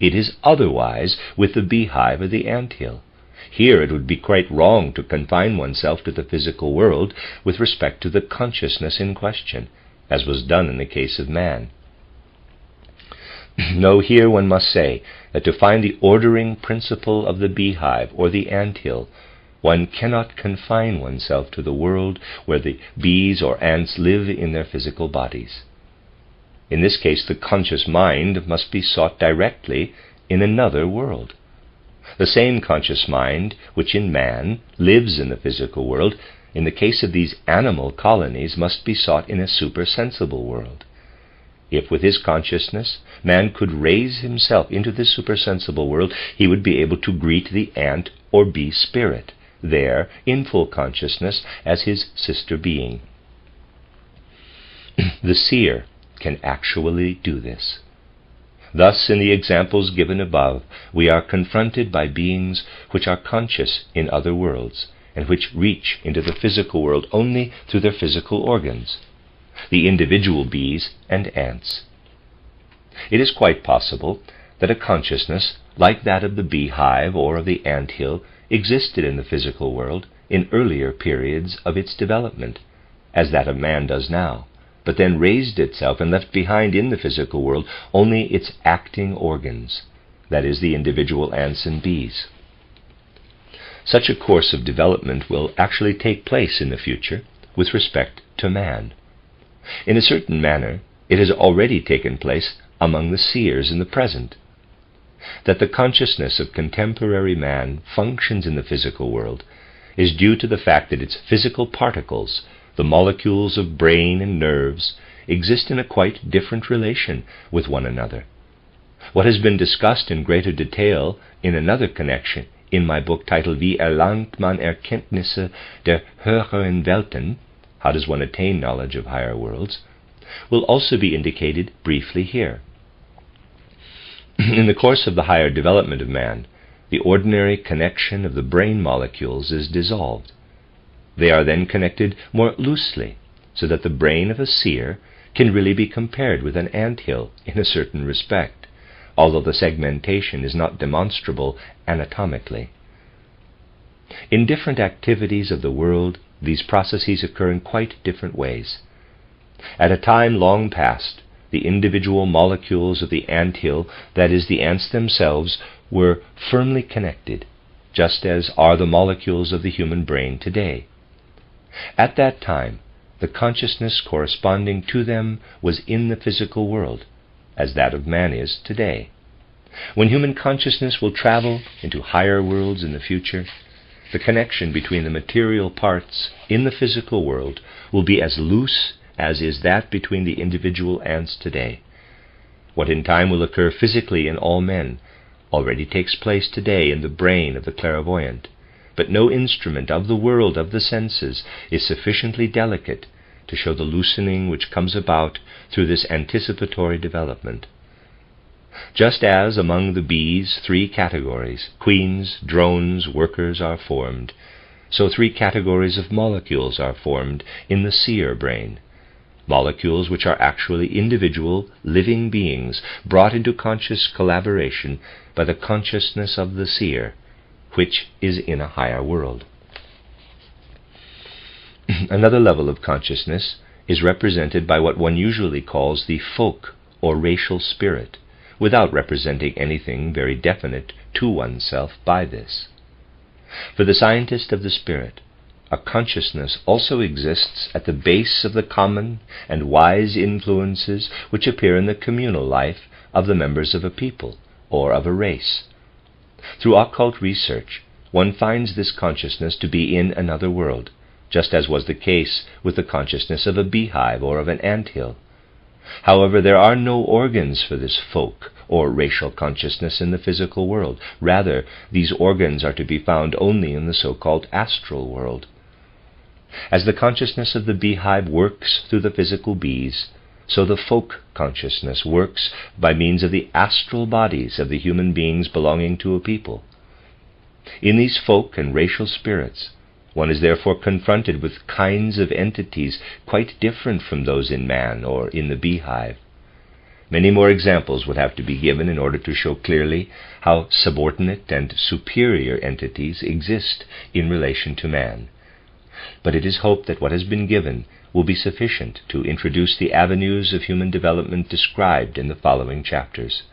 It is otherwise with the beehive or the ant-hill. Here it would be quite wrong to confine oneself to the physical world with respect to the consciousness in question, as was done in the case of man. No, here one must say that to find the ordering principle of the beehive or the ant-hill, one cannot confine oneself to the world where the bees or ants live in their physical bodies. In this case, the conscious mind must be sought directly in another world. The same conscious mind which in man lives in the physical world in the case of these animal colonies, must be sought in a supersensible world. If with his consciousness man could raise himself into this supersensible world, he would be able to greet the ant or bee spirit there in full consciousness as his sister being. The seer can actually do this. Thus, in the examples given above, we are confronted by beings which are conscious in other worlds, and which reach into the physical world only through their physical organs, the individual bees and ants. It is quite possible that a consciousness like that of the beehive or of the anthill existed in the physical world in earlier periods of its development, as that of man does now, but then raised itself and left behind in the physical world only its acting organs, that is, the individual ants and bees. Such a course of development will actually take place in the future with respect to man. In a certain manner, it has already taken place among the seers in the present. That the consciousness of contemporary man functions in the physical world is due to the fact that its physical particles, the molecules of brain and nerves, exist in a quite different relation with one another. What has been discussed in greater detail in another connection in my book titled Wie erlangt man Erkenntnisse der höheren Welten, How Does One Attain Knowledge of Higher Worlds, will also be indicated briefly here. In the course of the higher development of man, the ordinary connection of the brain molecules is dissolved. They are then connected more loosely, so that the brain of a seer can really be compared with an anthill in a certain respect, although the segmentation is not demonstrable anatomically. In different activities of the world, these processes occur in quite different ways. At a time long past, the individual molecules of the anthill, that is, the ants themselves, were firmly connected, just as are the molecules of the human brain today. At that time, the consciousness corresponding to them was in the physical world, as that of man is today. When human consciousness will travel into higher worlds in the future, the connection between the material parts in the physical world will be as loose as is that between the individual ants today. What in time will occur physically in all men already takes place today in the brain of the clairvoyant, but no instrument of the world of the senses is sufficiently delicate to show the loosening which comes about through this anticipatory development. Just as among the bees 3 categories, queens, drones, workers, are formed, so 3 categories of molecules are formed in the seer brain, molecules which are actually individual living beings brought into conscious collaboration by the consciousness of the seer, which is in a higher world. Another level of consciousness is represented by what one usually calls the folk or racial spirit, without representing anything very definite to oneself by this. For the scientist of the spirit, a consciousness also exists at the base of the common and wise influences which appear in the communal life of the members of a people or of a race. Through occult research, one finds this consciousness to be in another world, just as was the case with the consciousness of a beehive or of an anthill. However, there are no organs for this folk or racial consciousness in the physical world. Rather, these organs are to be found only in the so-called astral world. As the consciousness of the beehive works through the physical bees, so the folk consciousness works by means of the astral bodies of the human beings belonging to a people. In these folk and racial spirits, one is therefore confronted with kinds of entities quite different from those in man or in the beehive. Many more examples would have to be given in order to show clearly how subordinate and superior entities exist in relation to man. But it is hoped that what has been given will be sufficient to introduce the avenues of human development described in the following chapters.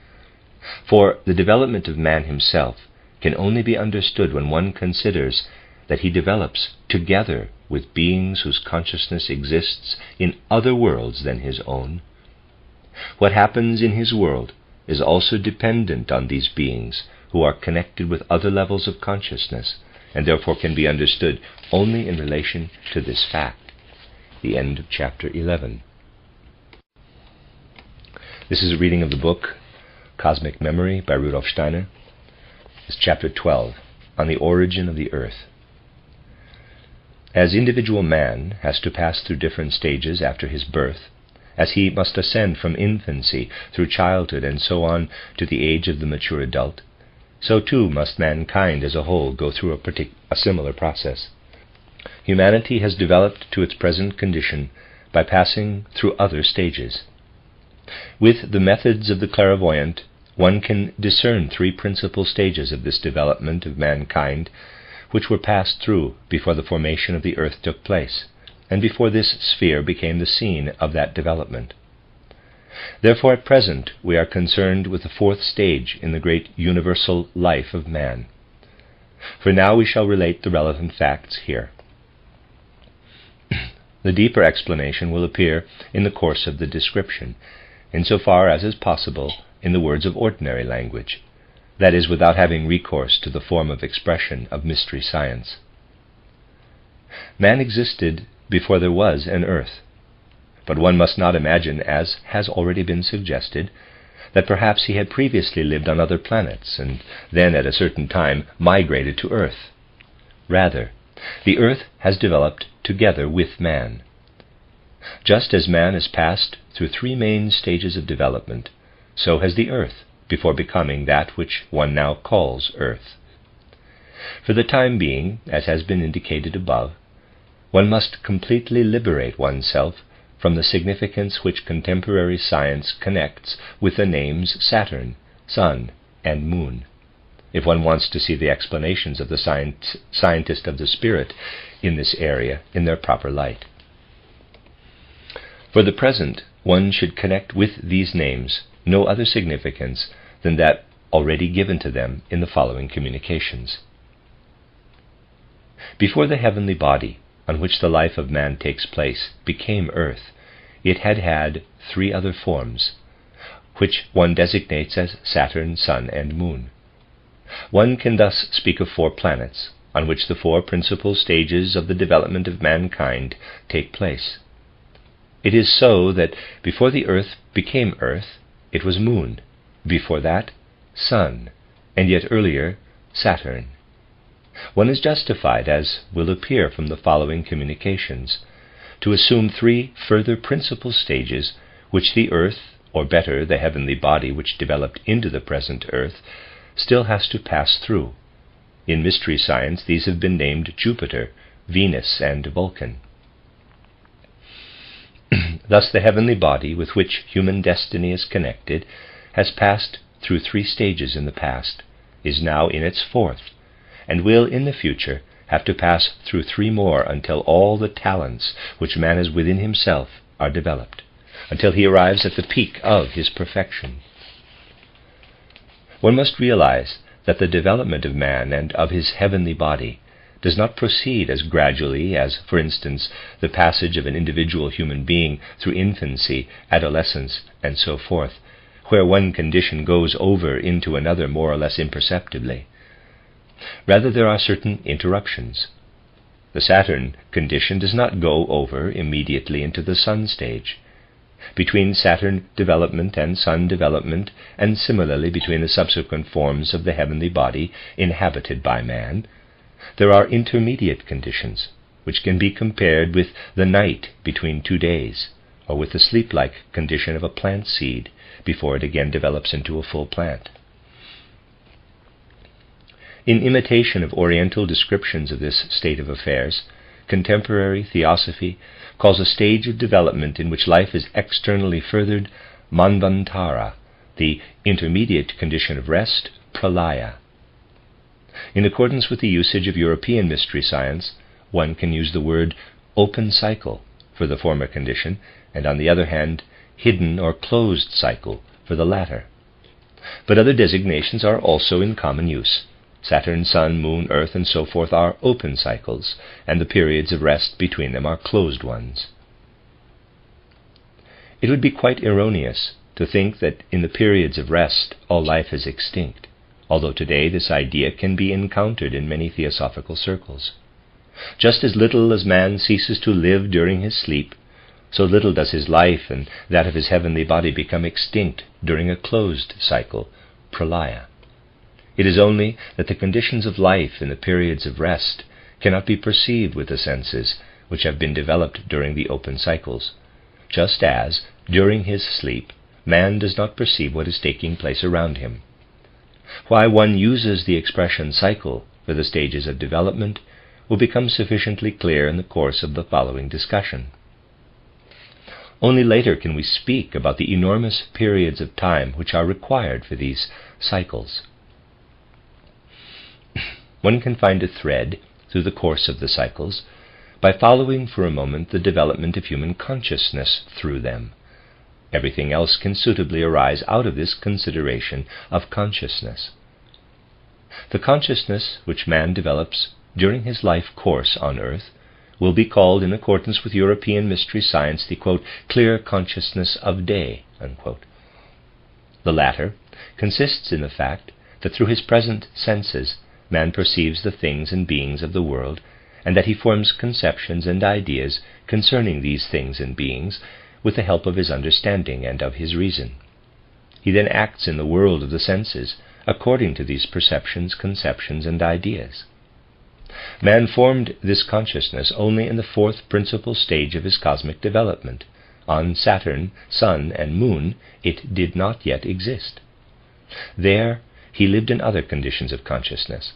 For the development of man himself can only be understood when one considers that he develops together with beings whose consciousness exists in other worlds than his own. What happens in his world is also dependent on these beings who are connected with other levels of consciousness, and therefore can be understood only in relation to this fact. The end of chapter 11. This is a reading of the book Cosmic Memory by Rudolf Steiner. It's chapter 12, on the origin of the earth. As individual man has to pass through different stages after his birth, as he must ascend from infancy through childhood and so on to the age of the mature adult, so too must mankind as a whole go through a similar process. Humanity has developed to its present condition by passing through other stages. With the methods of the clairvoyant, one can discern three principal stages of this development of mankind, which were passed through before the formation of the earth took place, and before this sphere became the scene of that development. Therefore at present we are concerned with the fourth stage in the great universal life of man. For now we shall relate the relevant facts here. The deeper explanation will appear in the course of the description, insofar as is possible in the words of ordinary language, that is, without having recourse to the form of expression of mystery science. Man existed before there was an earth, but one must not imagine, as has already been suggested, that perhaps he had previously lived on other planets and then at a certain time migrated to earth. Rather, the earth has developed together with man. Just as man has passed through three main stages of development, so has the earth before becoming that which one now calls earth. For the time being, as has been indicated above, one must completely liberate oneself from the significance which contemporary science connects with the names Saturn, Sun, and Moon, if one wants to see the explanations of the scientist of the spirit in this area in their proper light. For the present, one should connect with these names no other significance than that already given to them in the following communications. Before the heavenly body, on which the life of man takes place, became earth, it had had three other forms, which one designates as Saturn, Sun, and Moon. One can thus speak of four planets, on which the four principal stages of the development of mankind take place. It is so that before the earth became earth, it was Moon, before that, Sun, and yet earlier, Saturn. One is justified, as will appear from the following communications, to assume three further principal stages which the earth, or better, the heavenly body which developed into the present earth, still has to pass through. In mystery science these have been named Jupiter, Venus, and Vulcan. Thus the heavenly body with which human destiny is connected has passed through three stages in the past, is now in its fourth, and will in the future have to pass through three more until all the talents which man has within himself are developed, until he arrives at the peak of his perfection. One must realize that the development of man and of his heavenly body does not proceed as gradually as, for instance, the passage of an individual human being through infancy, adolescence, and so forth, where one condition goes over into another more or less imperceptibly. Rather, there are certain interruptions. The Saturn condition does not go over immediately into the Sun stage. Between Saturn development and Sun development, and similarly between the subsequent forms of the heavenly body inhabited by man, there are intermediate conditions, which can be compared with the night between 2 days, or with the sleep-like condition of a plant seed before it again develops into a full plant. In imitation of Oriental descriptions of this state of affairs, contemporary theosophy calls a stage of development in which life is externally furthered Manvantara, the intermediate condition of rest, Pralaya. In accordance with the usage of European mystery science, one can use the word open cycle for the former condition, and on the other hand, hidden or closed cycle for the latter. But other designations are also in common use. Saturn, Sun, Moon, Earth, and so forth are open cycles, and the periods of rest between them are closed ones. It would be quite erroneous to think that in the periods of rest all life is extinct, although today this idea can be encountered in many theosophical circles. Just as little as man ceases to live during his sleep, so little does his life and that of his heavenly body become extinct during a closed cycle, pralaya. It is only that the conditions of life in the periods of rest cannot be perceived with the senses which have been developed during the open cycles, just as, during his sleep, man does not perceive what is taking place around him. Why one uses the expression cycle for the stages of development will become sufficiently clear in the course of the following discussion. Only later can we speak about the enormous periods of time which are required for these cycles. One can find a thread through the course of the cycles by following for a moment the development of human consciousness through them. Everything else can suitably arise out of this consideration of consciousness. The consciousness which man develops during his life course on earth will be called, in accordance with European mystery science, the, quote, clear consciousness of day, unquote. The latter consists in the fact that through his present senses man perceives the things and beings of the world, and that he forms conceptions and ideas concerning these things and beings with the help of his understanding and of his reason. He then acts in the world of the senses according to these perceptions, conceptions, and ideas. Man formed this consciousness only in the fourth principal stage of his cosmic development. On Saturn, Sun, and Moon it did not yet exist. There he lived in other conditions of consciousness.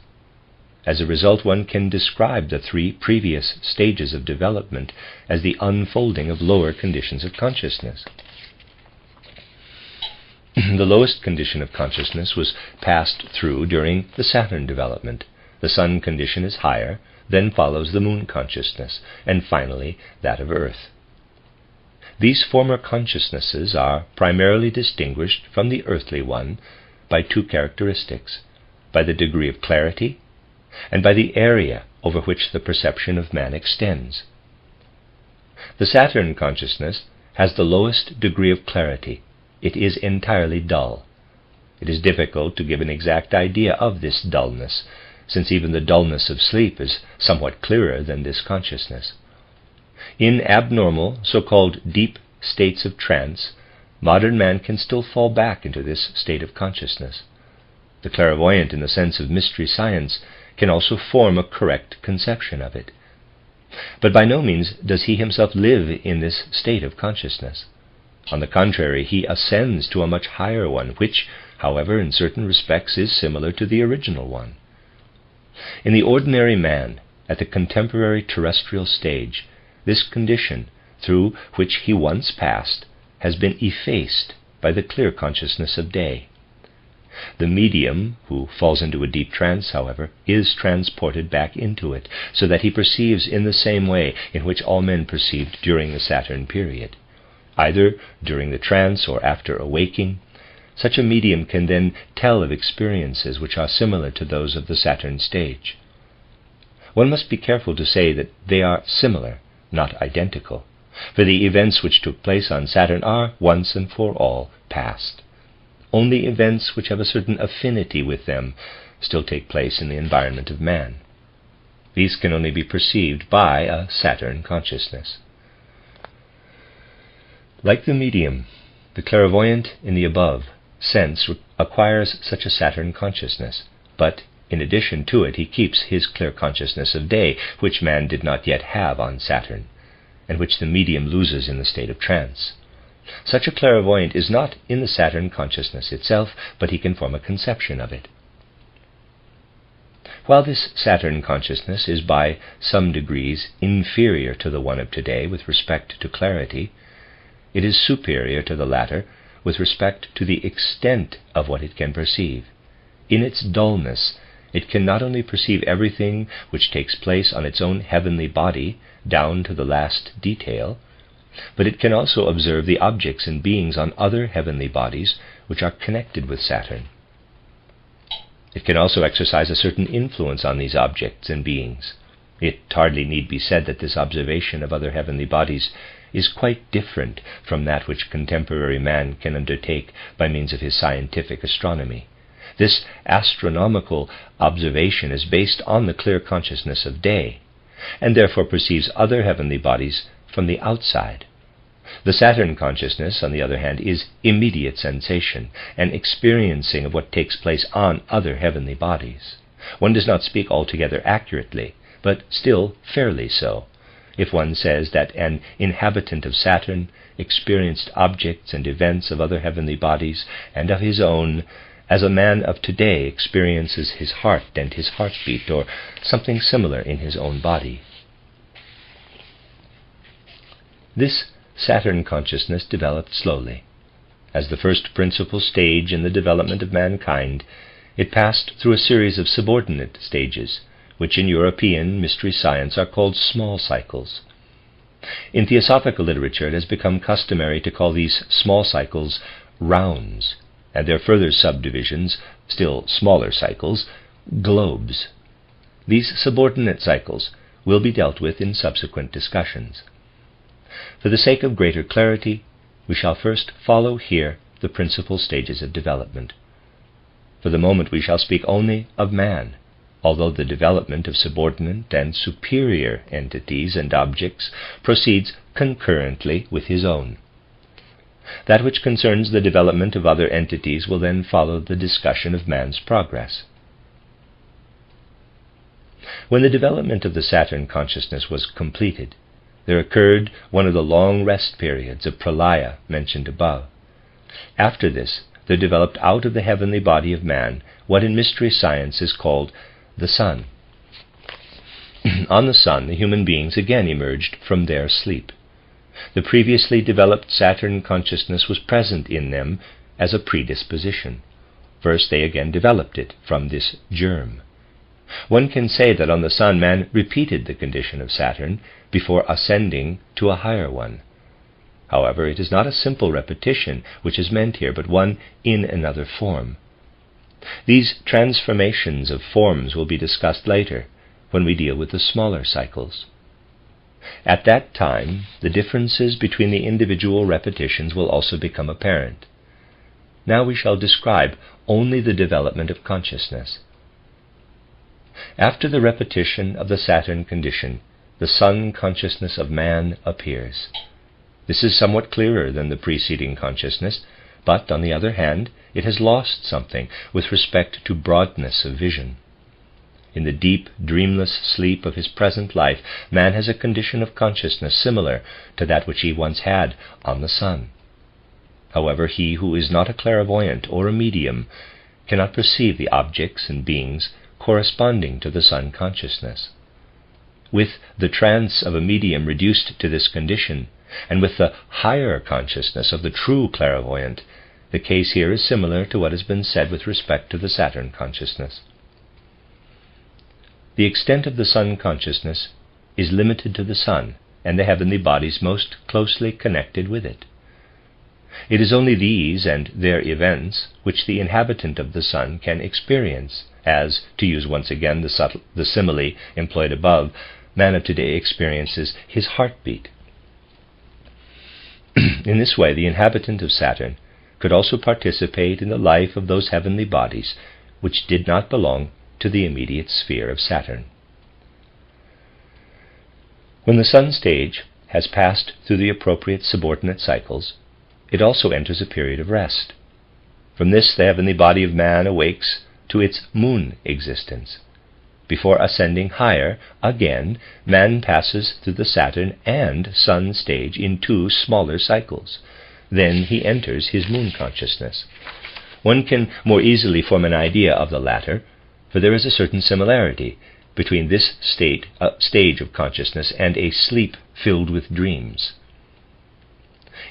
As a result, one can describe the three previous stages of development as the unfolding of lower conditions of consciousness. The lowest condition of consciousness was passed through during the Saturn development. The Sun condition is higher, then follows the Moon consciousness, and finally that of Earth. These former consciousnesses are primarily distinguished from the earthly one by two characteristics: by the degree of clarity and by the area over which the perception of man extends. The Saturn consciousness has the lowest degree of clarity. It is entirely dull. It is difficult to give an exact idea of this dullness, since even the dullness of sleep is somewhat clearer than this consciousness. In abnormal, so-called deep states of trance, modern man can still fall back into this state of consciousness. The clairvoyant, in the sense of mystery science, can also form a correct conception of it. But by no means does he himself live in this state of consciousness. On the contrary, he ascends to a much higher one, which, however, in certain respects is similar to the original one. In the ordinary man, at the contemporary terrestrial stage, this condition, through which he once passed, has been effaced by the clear consciousness of day. The medium, who falls into a deep trance, however, is transported back into it, so that he perceives in the same way in which all men perceived during the Saturn period. Either during the trance or after awaking, such a medium can then tell of experiences which are similar to those of the Saturn stage. One must be careful to say that they are similar, not identical, for the events which took place on Saturn are, once and for all, past. Only events which have a certain affinity with them still take place in the environment of man. These can only be perceived by a Saturn consciousness. Like the medium, the clairvoyant in the above sense acquires such a Saturn consciousness, but in addition to it he keeps his clear consciousness of day, which man did not yet have on Saturn, and which the medium loses in the state of trance. Such a clairvoyant is not in the Saturn consciousness itself, but he can form a conception of it. While this Saturn consciousness is by some degrees inferior to the one of today with respect to clarity, it is superior to the latter with respect to the extent of what it can perceive. In its dullness, it can not only perceive everything which takes place on its own heavenly body, down to the last detail, but it can also observe the objects and beings on other heavenly bodies which are connected with Saturn. It can also exercise a certain influence on these objects and beings. It hardly need be said that this observation of other heavenly bodies is quite different from that which contemporary man can undertake by means of his scientific astronomy, This astronomical observation is based on the clear consciousness of day, and therefore perceives other heavenly bodies from the outside. The Saturn consciousness, on the other hand, is immediate sensation, an experiencing of what takes place on other heavenly bodies. One does not speak altogether accurately, but still fairly so, if one says that an inhabitant of Saturn experienced objects and events of other heavenly bodies and of his own, as a man of today experiences his heart and his heartbeat, or something similar in his own body. This Saturn consciousness developed slowly. As the first principal stage in the development of mankind, it passed through a series of subordinate stages, which in European mystery science are called small cycles. In theosophical literature it has become customary to call these small cycles rounds, and their further subdivisions, still smaller cycles, globes. These subordinate cycles will be dealt with in subsequent discussions. For the sake of greater clarity, we shall first follow here the principal stages of development. For the moment we shall speak only of man, although the development of subordinate and superior entities and objects proceeds concurrently with his own. That which concerns the development of other entities will then follow the discussion of man's progress. When the development of the Saturn consciousness was completed, there occurred one of the long rest periods of pralaya mentioned above. After this, there developed out of the heavenly body of man what in mystery science is called the sun. On the sun, the human beings again emerged from their sleep. The previously developed Saturn consciousness was present in them as a predisposition. First, they again developed it from this germ. One can say that on the sun man repeated the condition of Saturn before ascending to a higher one. However, it is not a simple repetition which is meant here, but one in another form. These transformations of forms will be discussed later, when we deal with the smaller cycles. At that time, the differences between the individual repetitions will also become apparent. Now we shall describe only the development of consciousness. After the repetition of the Saturn condition, the sun consciousness of man appears. This is somewhat clearer than the preceding consciousness, but, on the other hand, it has lost something with respect to broadness of vision. In the deep, dreamless sleep of his present life, man has a condition of consciousness similar to that which he once had on the sun. However, he who is not a clairvoyant or a medium cannot perceive the objects and beings corresponding to the sun consciousness. With the trance of a medium reduced to this condition, and with the higher consciousness of the true clairvoyant, the case here is similar to what has been said with respect to the Saturn consciousness. The extent of the sun consciousness is limited to the sun and the heavenly bodies most closely connected with it. It is only these and their events which the inhabitant of the sun can experience, as, to use once again the simile employed above, man of today experiences his heartbeat. In this way, the inhabitant of Saturn could also participate in the life of those heavenly bodies which did not belong to the immediate sphere of Saturn. When the sun stage has passed through the appropriate subordinate cycles, it also enters a period of rest. From this, the heavenly body of man awakes to its moon existence. Before ascending higher, again, man passes through the Saturn and sun stage in two smaller cycles. Then he enters his moon consciousness. One can more easily form an idea of the latter, for there is a certain similarity between this stage of consciousness and a sleep filled with dreams.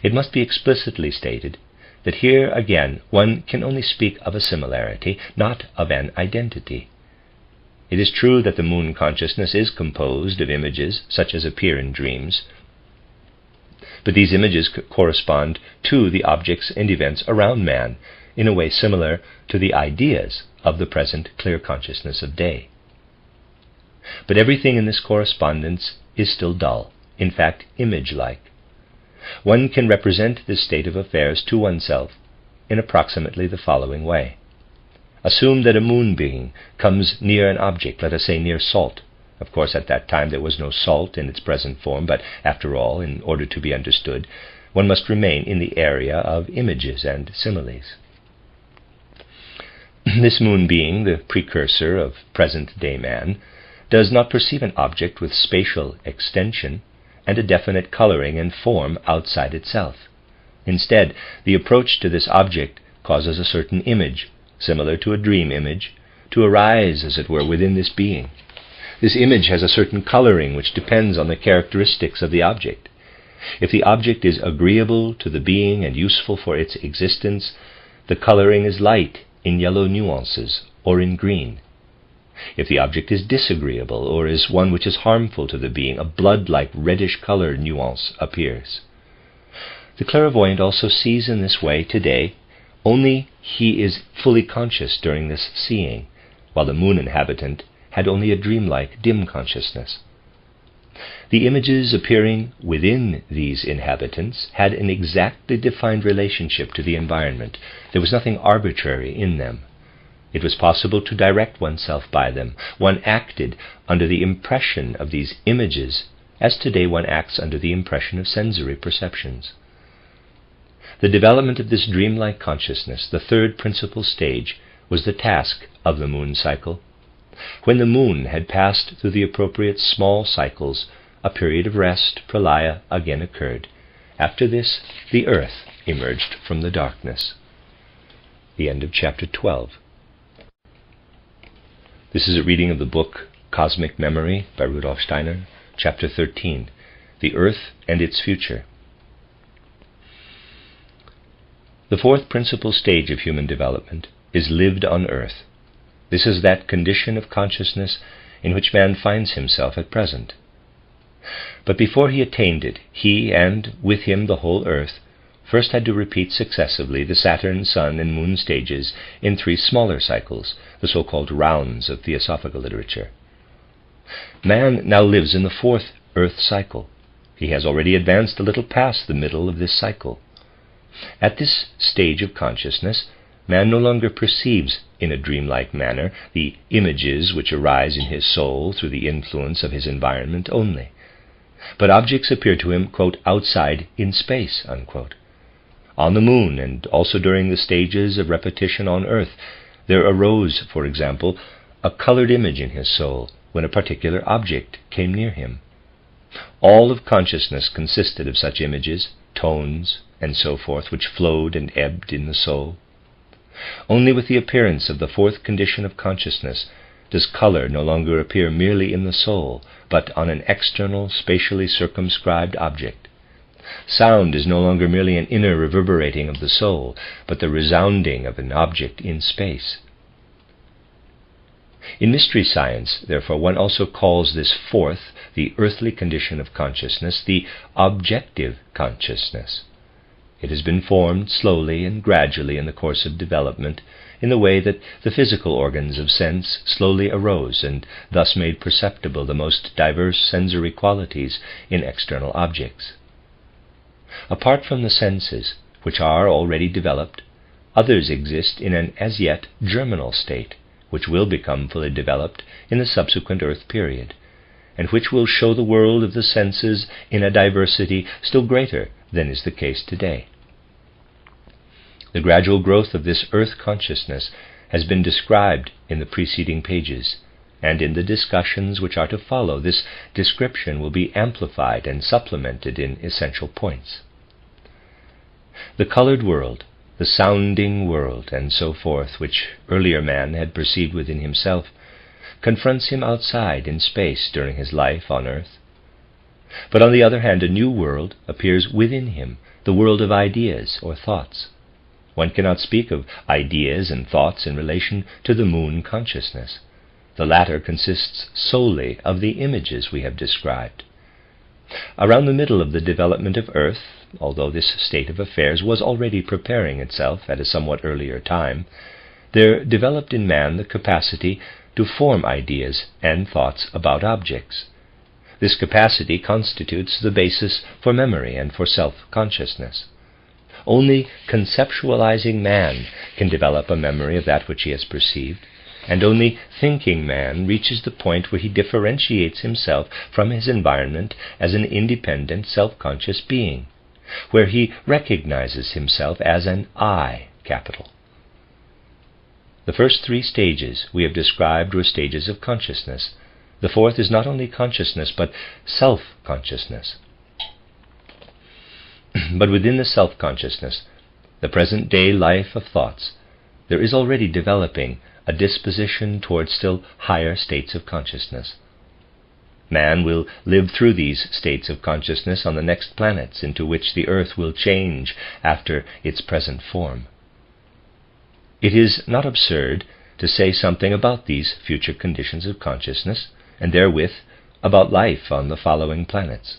It must be explicitly stated that here again one can only speak of a similarity, not of an identity. It is true that the moon consciousness is composed of images such as appear in dreams, but these images correspond to the objects and events around man in a way similar to the ideas of the present clear consciousness of day. But everything in this correspondence is still dull, in fact image-like. One can represent this state of affairs to oneself in approximately the following way. Assume that a moon being comes near an object, let us say near salt. Of course, at that time there was no salt in its present form, but after all, in order to be understood, one must remain in the area of images and similes. This moon being, the precursor of present-day man, does not perceive an object with spatial extension and a definite coloring and form outside itself. Instead, the approach to this object causes a certain image, similar to a dream image, to arise, as it were, within this being. This image has a certain coloring which depends on the characteristics of the object. If the object is agreeable to the being and useful for its existence, the coloring is light in yellow nuances or in green. If the object is disagreeable or is one which is harmful to the being, a blood-like reddish color nuance appears. The clairvoyant also sees in this way today, only he is fully conscious during this seeing, while the moon inhabitant had only a dreamlike dim consciousness. The images appearing within these inhabitants had an exactly defined relationship to the environment. There was nothing arbitrary in them. It was possible to direct oneself by them. One acted under the impression of these images, as today one acts under the impression of sensory perceptions. The development of this dreamlike consciousness, the third principal stage, was the task of the moon cycle. When the moon had passed through the appropriate small cycles, a period of rest, pralaya, again occurred. After this, the earth emerged from the darkness. The end of chapter 12. This is a reading of the book Cosmic Memory by Rudolf Steiner, chapter 13, The Earth and Its Future. The fourth principal stage of human development is lived on earth. This is that condition of consciousness in which man finds himself at present. But before he attained it, he, and with him the whole earth, first had to repeat successively the Saturn, Sun, and Moon stages in 3 smaller cycles, the so-called rounds of theosophical literature. Man now lives in the 4th earth cycle. He has already advanced a little past the middle of this cycle. At this stage of consciousness, man no longer perceives in a dreamlike manner the images which arise in his soul through the influence of his environment only. But objects appear to him, quote, outside in space, unquote. On the moon, and also during the stages of repetition on earth, there arose, for example, a colored image in his soul when a particular object came near him. All of consciousness consisted of such images, tones, and so forth, which flowed and ebbed in the soul. Only with the appearance of the 4th condition of consciousness does color no longer appear merely in the soul, but on an external, spatially circumscribed object. Sound is no longer merely an inner reverberating of the soul, but the resounding of an object in space. In mystery science, therefore, one also calls this 4th, the earthly condition of consciousness, the objective consciousness. It has been formed slowly and gradually in the course of development, in the way that the physical organs of sense slowly arose and thus made perceptible the most diverse sensory qualities in external objects. Apart from the senses, which are already developed, others exist in an as yet germinal state, which will become fully developed in the subsequent earth period, and which will show the world of the senses in a diversity still greater than is the case today. The gradual growth of this earth consciousness has been described in the preceding pages, and in the discussions which are to follow, this description will be amplified and supplemented in essential points. The colored world, the sounding world, and so forth, which earlier man had perceived within himself, confronts him outside in space during his life on earth. But on the other hand, a new world appears within him, the world of ideas or thoughts. One cannot speak of ideas and thoughts in relation to the moon consciousness. The latter consists solely of the images we have described. Around the middle of the development of earth, although this state of affairs was already preparing itself at a somewhat earlier time, there developed in man the capacity to form ideas and thoughts about objects. This capacity constitutes the basis for memory and for self-consciousness. Only conceptualizing man can develop a memory of that which he has perceived, and only thinking man reaches the point where he differentiates himself from his environment as an independent, self-conscious being, where he recognizes himself as an I, capital. The first three stages we have described were stages of consciousness. The fourth is not only consciousness, but self-consciousness. But within the self-consciousness, the present-day life of thoughts, there is already developing a disposition towards still higher states of consciousness. Man will live through these states of consciousness on the next planets into which the earth will change after its present form. It is not absurd to say something about these future conditions of consciousness, and therewith about life on the following planets.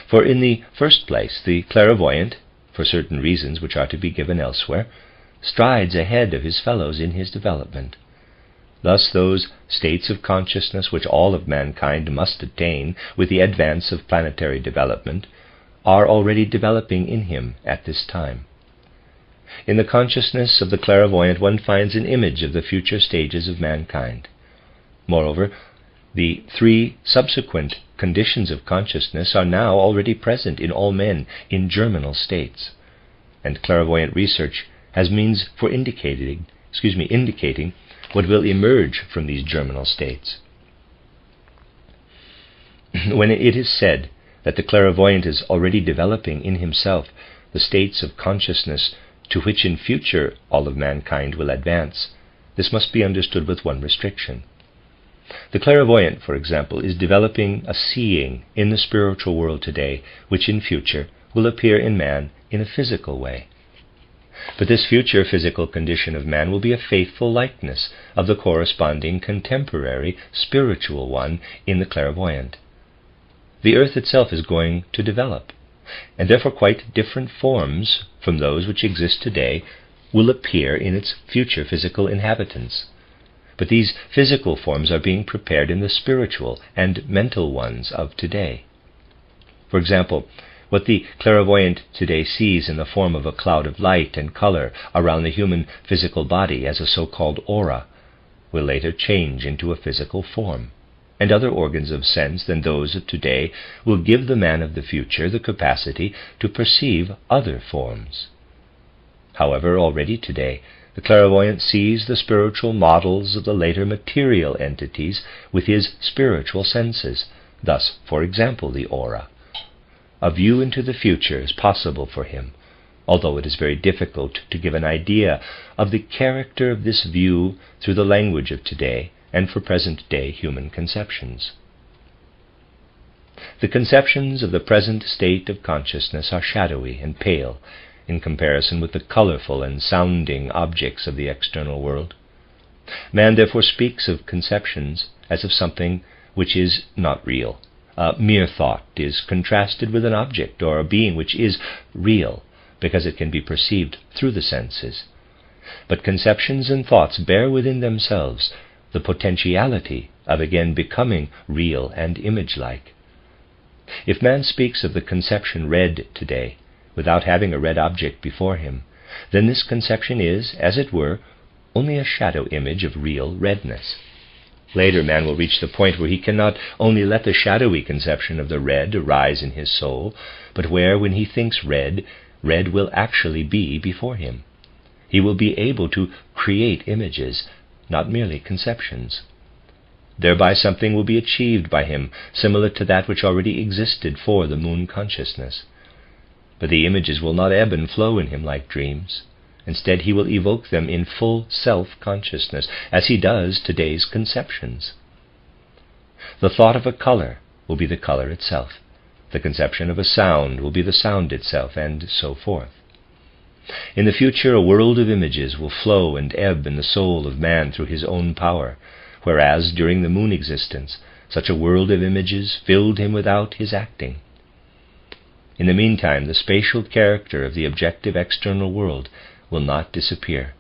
For in the first place, the clairvoyant, for certain reasons which are to be given elsewhere, strides ahead of his fellows in his development. Thus those states of consciousness which all of mankind must attain with the advance of planetary development are already developing in him at this time. In the consciousness of the clairvoyant one finds an image of the future stages of mankind. Moreover, the three subsequent conditions of consciousness are now already present in all men in germinal states, and clairvoyant research has means for indicating what will emerge from these germinal states. When it is said that the clairvoyant is already developing in himself the states of consciousness to which in future all of mankind will advance, this must be understood with one restriction. The clairvoyant, for example, is developing a seeing in the spiritual world today, which in future will appear in man in a physical way. But this future physical condition of man will be a faithful likeness of the corresponding contemporary spiritual one in the clairvoyant. The earth itself is going to develop, and therefore quite different forms from those which exist today will appear in its future physical inhabitants. But these physical forms are being prepared in the spiritual and mental ones of today. For example, what the clairvoyant today sees in the form of a cloud of light and color around the human physical body as a so-called aura will later change into a physical form, and other organs of sense than those of today will give the man of the future the capacity to perceive other forms. However, already today, the clairvoyant sees the spiritual models of the later material entities with his spiritual senses, thus, for example, the aura. A view into the future is possible for him, although it is very difficult to give an idea of the character of this view through the language of today and for present-day human conceptions. The conceptions of the present state of consciousness are shadowy and pale in comparison with the colorful and sounding objects of the external world. Man therefore speaks of conceptions as of something which is not real. Mere thought is contrasted with an object or a being which is real, because it can be perceived through the senses. But conceptions and thoughts bear within themselves the potentiality of again becoming real and image-like. If man speaks of the conception red today, without having a red object before him, then this conception is, as it were, only a shadow image of real redness. Later man will reach the point where he can not only let the shadowy conception of the red arise in his soul, but where, when he thinks red, red will actually be before him. He will be able to create images, not merely conceptions. Thereby something will be achieved by him, similar to that which already existed for the moon consciousness. But the images will not ebb and flow in him like dreams. Instead, he will evoke them in full self-consciousness, as he does today's conceptions. The thought of a color will be the color itself. The conception of a sound will be the sound itself, and so forth. In the future, a world of images will flow and ebb in the soul of man through his own power, whereas during the moon existence, such a world of images filled him without his acting. In the meantime, the spatial character of the objective external world will not disappear.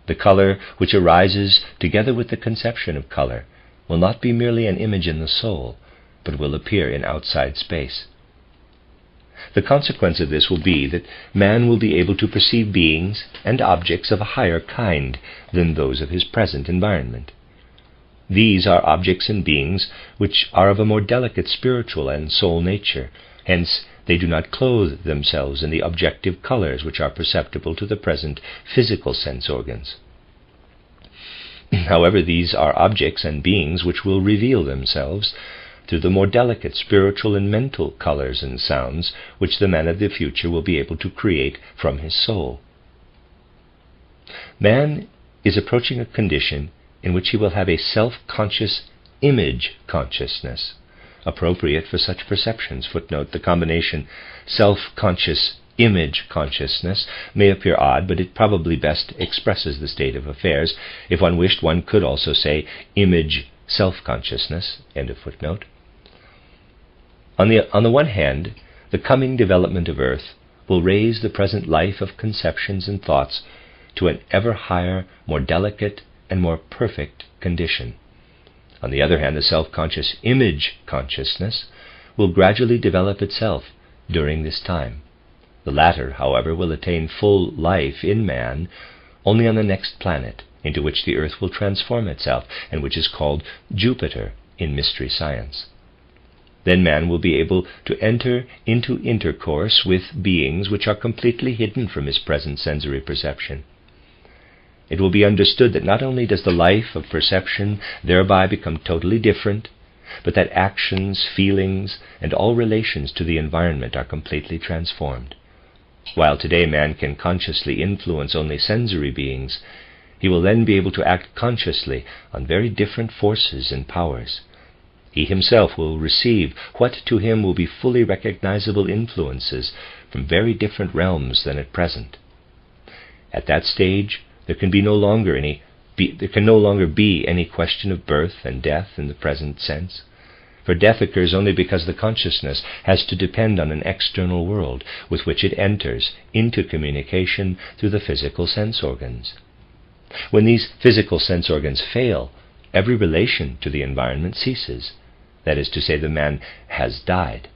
The color which arises together with the conception of color will not be merely an image in the soul, but will appear in outside space. The consequence of this will be that man will be able to perceive beings and objects of a higher kind than those of his present environment. These are objects and beings which are of a more delicate spiritual and soul nature. Hence, they do not clothe themselves in the objective colors which are perceptible to the present physical sense organs. However, these are objects and beings which will reveal themselves through the more delicate spiritual and mental colors and sounds which the man of the future will be able to create from his soul. Man is approaching a condition in which he will have a self-conscious image consciousness, appropriate for such perceptions. Footnote: the combination self-conscious image consciousness may appear odd, but it probably best expresses the state of affairs. If one wished, one could also say image self-consciousness. End of footnote. On the one hand, the coming development of Earth will raise the present life of conceptions and thoughts to an ever higher, more delicate, and more perfect condition. On the other hand, the self-conscious image consciousness will gradually develop itself during this time. The latter, however, will attain full life in man only on the next planet, into which the Earth will transform itself, and which is called Jupiter in mystery science. Then man will be able to enter into intercourse with beings which are completely hidden from his present sensory perception. It will be understood that not only does the life of perception thereby become totally different, but that actions, feelings, and all relations to the environment are completely transformed. While today man can consciously influence only sensory beings, he will then be able to act consciously on very different forces and powers. He himself will receive what to him will be fully recognizable influences from very different realms than at present. At that stage, there can no longer be any question of birth and death in the present sense, for death occurs only because the consciousness has to depend on an external world with which it enters into communication through the physical sense organs. When these physical sense organs fail, every relation to the environment ceases. That is to say, the man has died.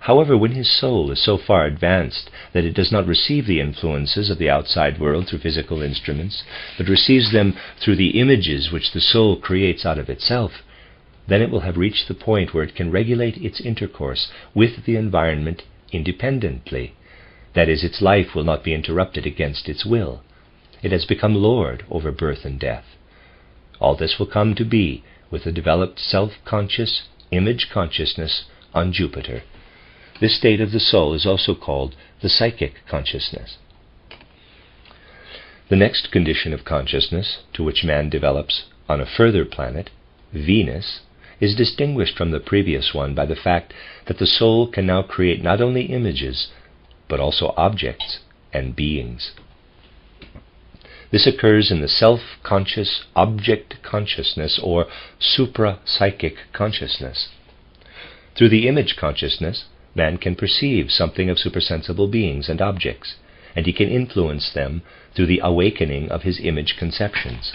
However, when his soul is so far advanced that it does not receive the influences of the outside world through physical instruments, but receives them through the images which the soul creates out of itself, then it will have reached the point where it can regulate its intercourse with the environment independently. That is, its life will not be interrupted against its will. It has become lord over birth and death. All this will come to be with the developed self-conscious image consciousness on Jupiter. This state of the soul is also called the psychic consciousness. The next condition of consciousness to which man develops on a further planet, Venus, is distinguished from the previous one by the fact that the soul can now create not only images, but also objects and beings. This occurs in the self-conscious object consciousness or supra-psychic consciousness. Through the image consciousness, man can perceive something of supersensible beings and objects, and he can influence them through the awakening of his image conceptions.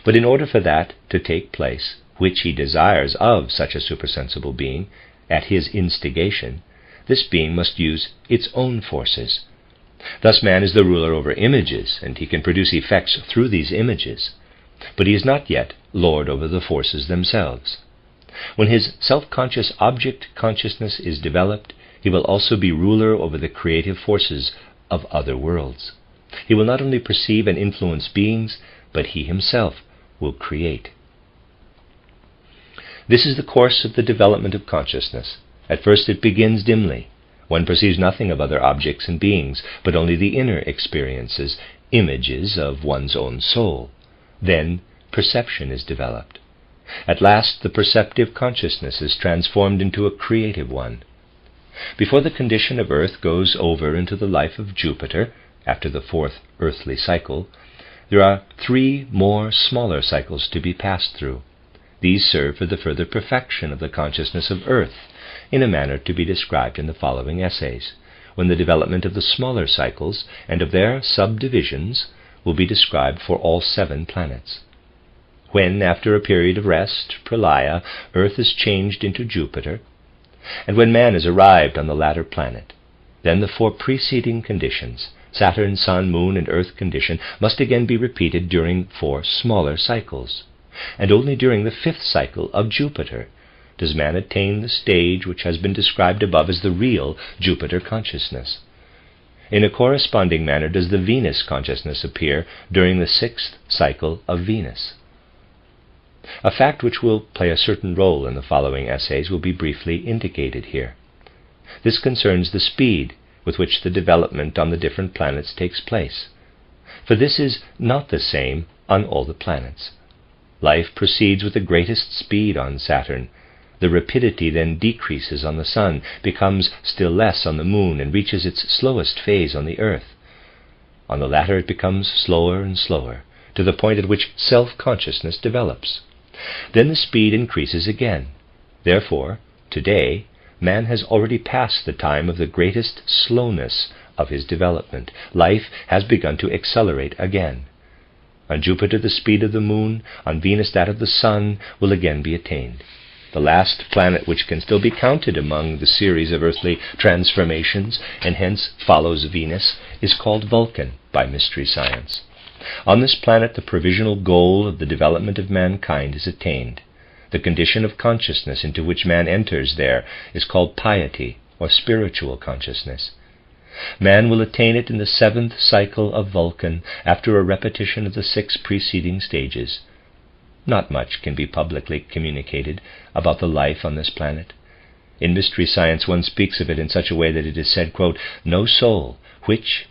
But in order for that to take place, which he desires of such a supersensible being, at his instigation, this being must use its own forces. Thus man is the ruler over images, and he can produce effects through these images, but he is not yet lord over the forces themselves. When his self-conscious object consciousness is developed, he will also be ruler over the creative forces of other worlds. He will not only perceive and influence beings, but he himself will create. This is the course of the development of consciousness. At first it begins dimly. One perceives nothing of other objects and beings, but only the inner experiences, images of one's own soul. Then perception is developed. At last the perceptive consciousness is transformed into a creative one. Before the condition of Earth goes over into the life of Jupiter, after the fourth earthly cycle, there are 3 more smaller cycles to be passed through. These serve for the further perfection of the consciousness of Earth, in a manner to be described in the following essays, when the development of the smaller cycles and of their subdivisions will be described for all 7 planets. When, after a period of rest, pralaya, Earth is changed into Jupiter, And when man has arrived on the latter planet, then the 4 preceding conditions, Saturn, Sun, Moon, and Earth condition, must again be repeated during 4 smaller cycles. And only during the 5th cycle of Jupiter does man attain the stage which has been described above as the real Jupiter consciousness. In a corresponding manner does the Venus consciousness appear during the 6th cycle of Venus. A fact which will play a certain role in the following essays will be briefly indicated here. This concerns the speed with which the development on the different planets takes place. For this is not the same on all the planets. Life proceeds with the greatest speed on Saturn. The rapidity then decreases on the Sun, becomes still less on the Moon, and reaches its slowest phase on the Earth. On the latter it becomes slower and slower, to the point at which self-consciousness develops. Then the speed increases again. Therefore, today, man has already passed the time of the greatest slowness of his development. Life has begun to accelerate again. On Jupiter the speed of the Moon, on Venus that of the Sun, will again be attained. The last planet which can still be counted among the series of earthly transformations, and hence follows Venus, is called Vulcan by Mystery Science. On this planet the provisional goal of the development of mankind is attained. The condition of consciousness into which man enters there is called piety, or spiritual consciousness. Man will attain it in the 7th cycle of Vulcan, after a repetition of the 6 preceding stages. Not much can be publicly communicated about the life on this planet. In Mystery Science one speaks of it in such a way that it is said, quote, "No soul which,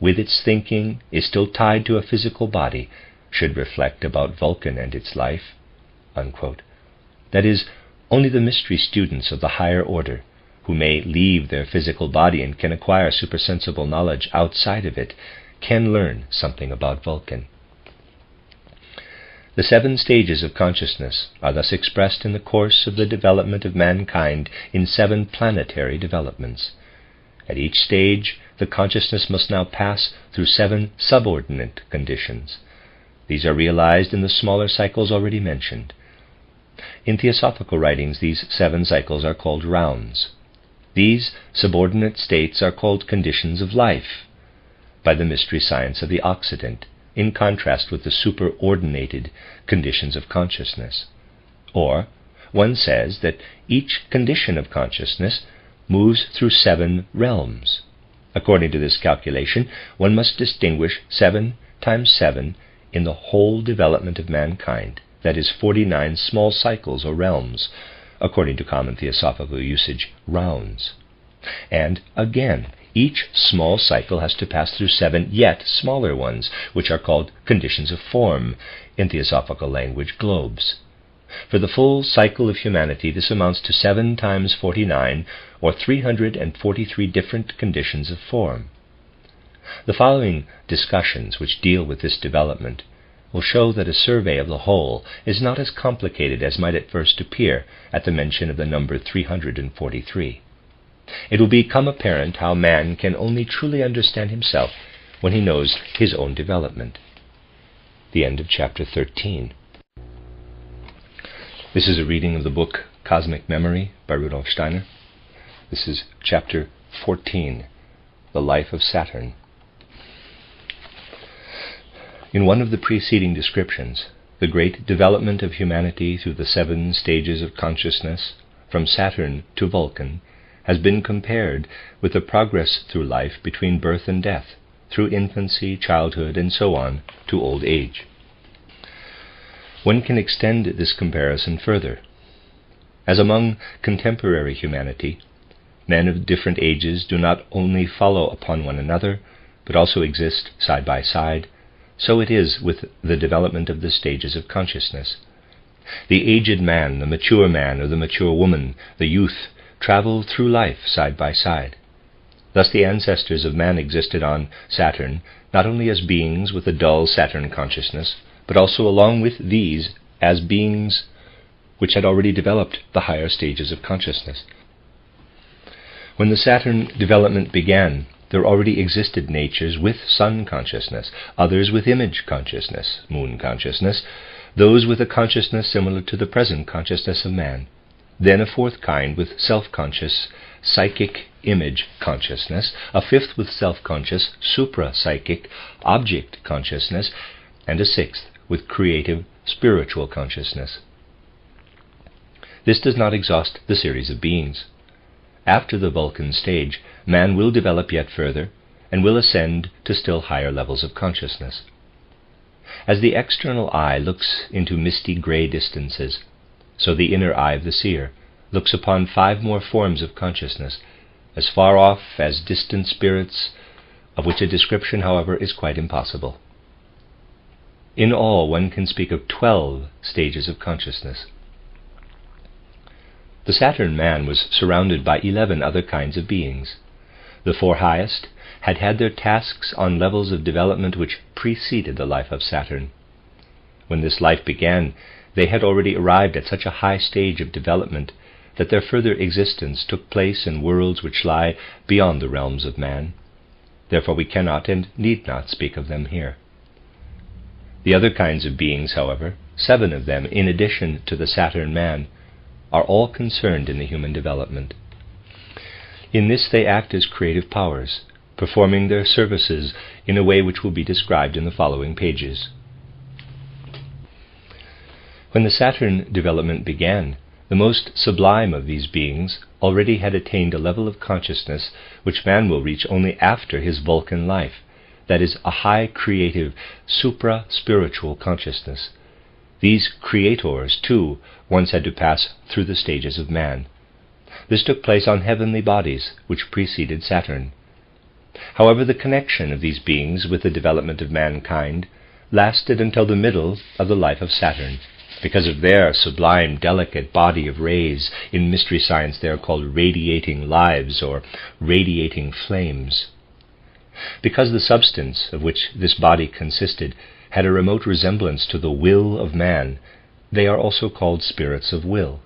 with its thinking, is still tied to a physical body, should reflect about Vulcan and its life," unquote. That is, only the mystery students of the higher order, who may leave their physical body and can acquire supersensible knowledge outside of it, can learn something about Vulcan. The 7 stages of consciousness are thus expressed in the course of the development of mankind in 7 planetary developments. At each stage, the consciousness must now pass through 7 subordinate conditions. These are realized in the smaller cycles already mentioned. In theosophical writings, these 7 cycles are called rounds. These subordinate states are called conditions of life by the Mystery Science of the Occident, in contrast with the superordinated conditions of consciousness. Or, one says that each condition of consciousness moves through 7 realms. According to this calculation, one must distinguish 7 times 7 in the whole development of mankind, that is 49 small cycles or realms, according to common theosophical usage, rounds. And again, each small cycle has to pass through 7 yet smaller ones, which are called conditions of form, in theosophical language, globes. For the full cycle of humanity, this amounts to 7 times 49, or 343 different conditions of form. The following discussions, which deal with this development, will show that a survey of the whole is not as complicated as might at first appear at the mention of the number 343. It will become apparent how man can only truly understand himself when he knows his own development. The end of chapter 13. This is a reading of the book Cosmic Memory by Rudolf Steiner. This is chapter 14, The Life of Saturn. In one of the preceding descriptions, the great development of humanity through the 7 stages of consciousness, from Saturn to Vulcan, has been compared with the progress through life between birth and death, through infancy, childhood, and so on, to old age. One can extend this comparison further. As among contemporary humanity, men of different ages do not only follow upon one another, but also exist side by side, so it is with the development of the stages of consciousness. The aged man, the mature man, or the mature woman, the youth, travel through life side by side. Thus the ancestors of man existed on Saturn, not only as beings with a dull Saturn consciousness, but also along with these as beings which had already developed the higher stages of consciousness. When the Saturn development began, there already existed natures with sun consciousness, others with image consciousness, moon consciousness, those with a consciousness similar to the present consciousness of man. then a fourth kind with self-conscious psychic image consciousness, a fifth with self-conscious supra-psychic object consciousness, and a sixth with creative spiritual consciousness. This does not exhaust the series of beings. After the Vulcan stage, man will develop yet further and will ascend to still higher levels of consciousness. As the external eye looks into misty grey distances, so the inner eye of the seer looks upon 5 more forms of consciousness, as far off as distant spirits, of which a description, however, is quite impossible. In all, one can speak of 12 stages of consciousness. The Saturn man was surrounded by 11 other kinds of beings. The 4 highest had had their tasks on levels of development which preceded the life of Saturn. When this life began, they had already arrived at such a high stage of development that their further existence took place in worlds which lie beyond the realms of man. Therefore we cannot and need not speak of them here. The other kinds of beings, however, 7 of them, in addition to the Saturn man, are all concerned in the human development. In this they act as creative powers, performing their services in a way which will be described in the following pages. When the Saturn development began, the most sublime of these beings already had attained a level of consciousness which man will reach only after his Vulcan life, that is, a high creative, supra-spiritual consciousness. These creators, too, once had to pass through the stages of man. This took place on heavenly bodies, which preceded Saturn. However, the connection of these beings with the development of mankind lasted until the middle of the life of Saturn. Because of their sublime, delicate body of rays, in mystery science they are called radiating lives or radiating flames. Because the substance of which this body consisted had a remote resemblance to the will of man, they are also called spirits of will.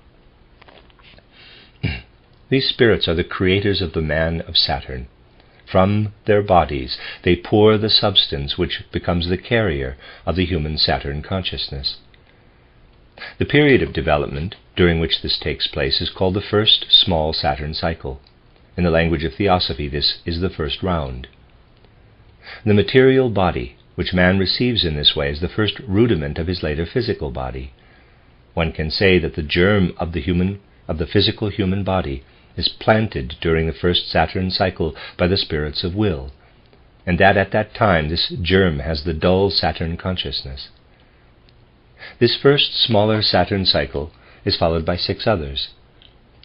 These spirits are the creators of the man of Saturn. From their bodies they pour the substance which becomes the carrier of the human Saturn consciousness. The period of development during which this takes place is called the first small Saturn cycle. In the language of theosophy, this is the first round. The material body which man receives in this way is the first rudiment of his later physical body. One can say that the germ of the physical human body is planted during the first Saturn cycle by the spirits of will, and that at that time this germ has the dull Saturn consciousness. This first smaller Saturn cycle is followed by 6 others.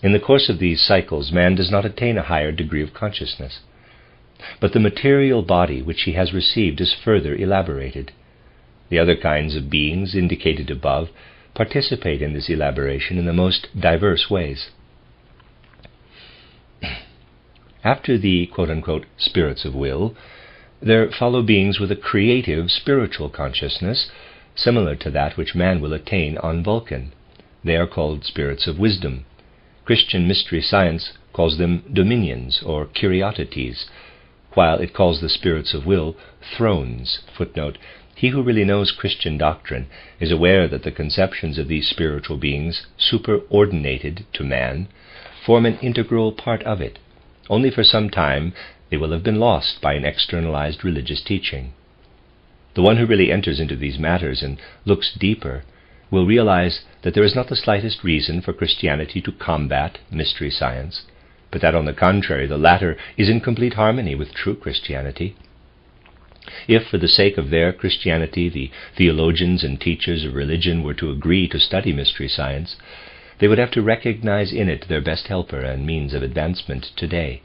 In the course of these cycles, man does not attain a higher degree of consciousness, but the material body which he has received is further elaborated. The other kinds of beings indicated above participate in this elaboration in the most diverse ways. After the quote-unquote spirits of will, there follow beings with a creative spiritual consciousness, similar to that which man will attain on Vulcan. They are called spirits of wisdom. Christian mystery science calls them dominions or curiotities, while it calls the spirits of will thrones. Footnote: he who really knows Christian doctrine is aware that the conceptions of these spiritual beings, superordinated to man, form an integral part of it. Only for some time they will have been lost by an externalized religious teaching. The one who really enters into these matters and looks deeper will realize that there is not the slightest reason for Christianity to combat mystery science, but that on the contrary the latter is in complete harmony with true Christianity. If, for the sake of their Christianity, the theologians and teachers of religion were to agree to study mystery science, they would have to recognize in it their best helper and means of advancement today.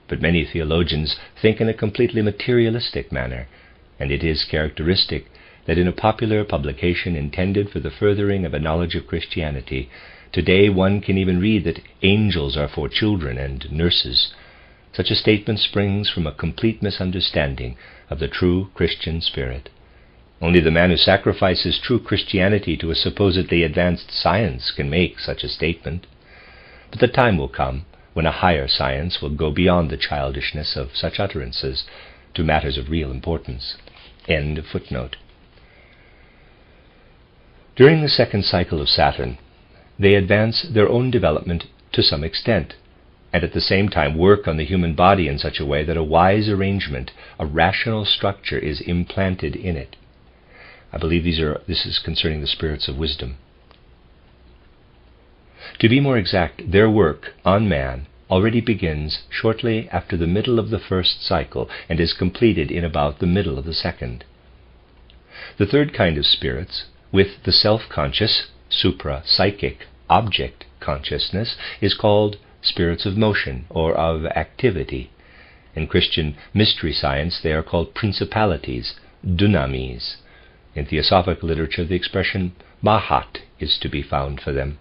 But many theologians think in a completely materialistic manner, and it is characteristic that in a popular publication intended for the furthering of a knowledge of Christianity, today one can even read that angels are for children and nurses. Such a statement springs from a complete misunderstanding of the true Christian spirit. Only the man who sacrifices true Christianity to a supposedly advanced science can make such a statement. But the time will come when a higher science will go beyond the childishness of such utterances to matters of real importance. End of footnote. During the second cycle of Saturn, they advance their own development to some extent, and at the same time work on the human body in such a way that a wise arrangement, a rational structure is implanted in it. I believe this is concerning the spirits of wisdom. To be more exact, their work on man already begins shortly after the middle of the first cycle and is completed in about the middle of the second. The third kind of spirits, with the self-conscious, supra-psychic object consciousness, is called spirits of motion or of activity. In Christian mystery science they are called principalities, dunamis. In theosophical literature the expression mahat is to be found for them.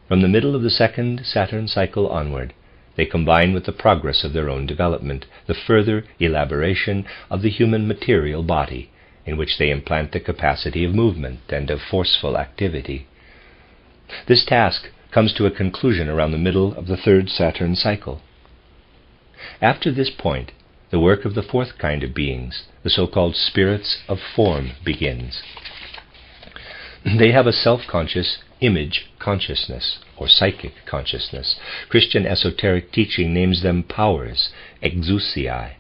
From the middle of the second Saturn cycle onward, they combine with the progress of their own development, the further elaboration of the human material body, in which they implant the capacity of movement and of forceful activity. This task comes to a conclusion around the middle of the third Saturn cycle. After this point, the work of the fourth kind of beings, the so-called spirits of form, begins. They have a self-conscious image consciousness, or psychic consciousness. Christian esoteric teaching names them powers, exousiae.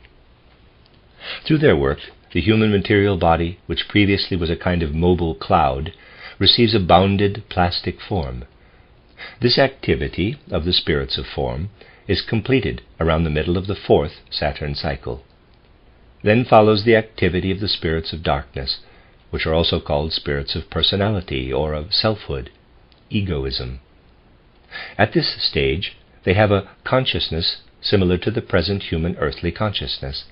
Through their work, the human material body, which previously was a kind of mobile cloud, receives a bounded plastic form. This activity of the spirits of form is completed around the middle of the fourth Saturn cycle. Then follows the activity of the spirits of darkness, which are also called spirits of personality or of selfhood, egoism. At this stage, they have a consciousness similar to the present human earthly consciousness.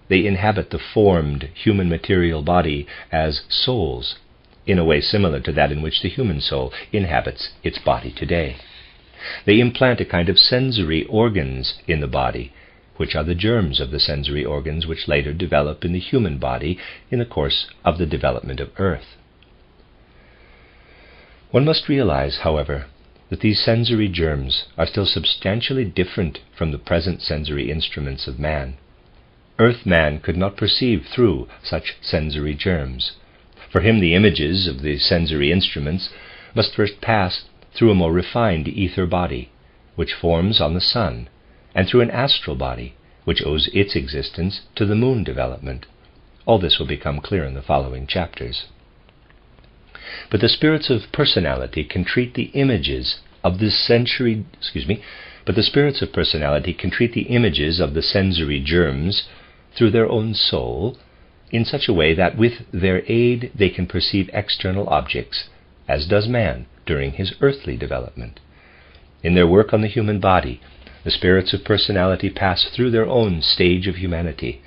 They inhabit the formed human material body as souls, in a way similar to that in which the human soul inhabits its body today. They implant a kind of sensory organs in the body, which are the germs of the sensory organs which later develop in the human body in the course of the development of Earth. One must realize, however, that these sensory germs are still substantially different from the present sensory instruments of man. Earth-man could not perceive through such sensory germs. For him the images of the sensory instruments must first pass through a more refined ether body, which forms on the sun, and through an astral body, which owes its existence to the moon development. All this will become clear in the following chapters. But the spirits of personality can treat the images of the sensory germs through their own soul in such a way that with their aid they can perceive external objects, as does man during his earthly development. In their work on the human body, the spirits of personality pass through their own stage of humanity.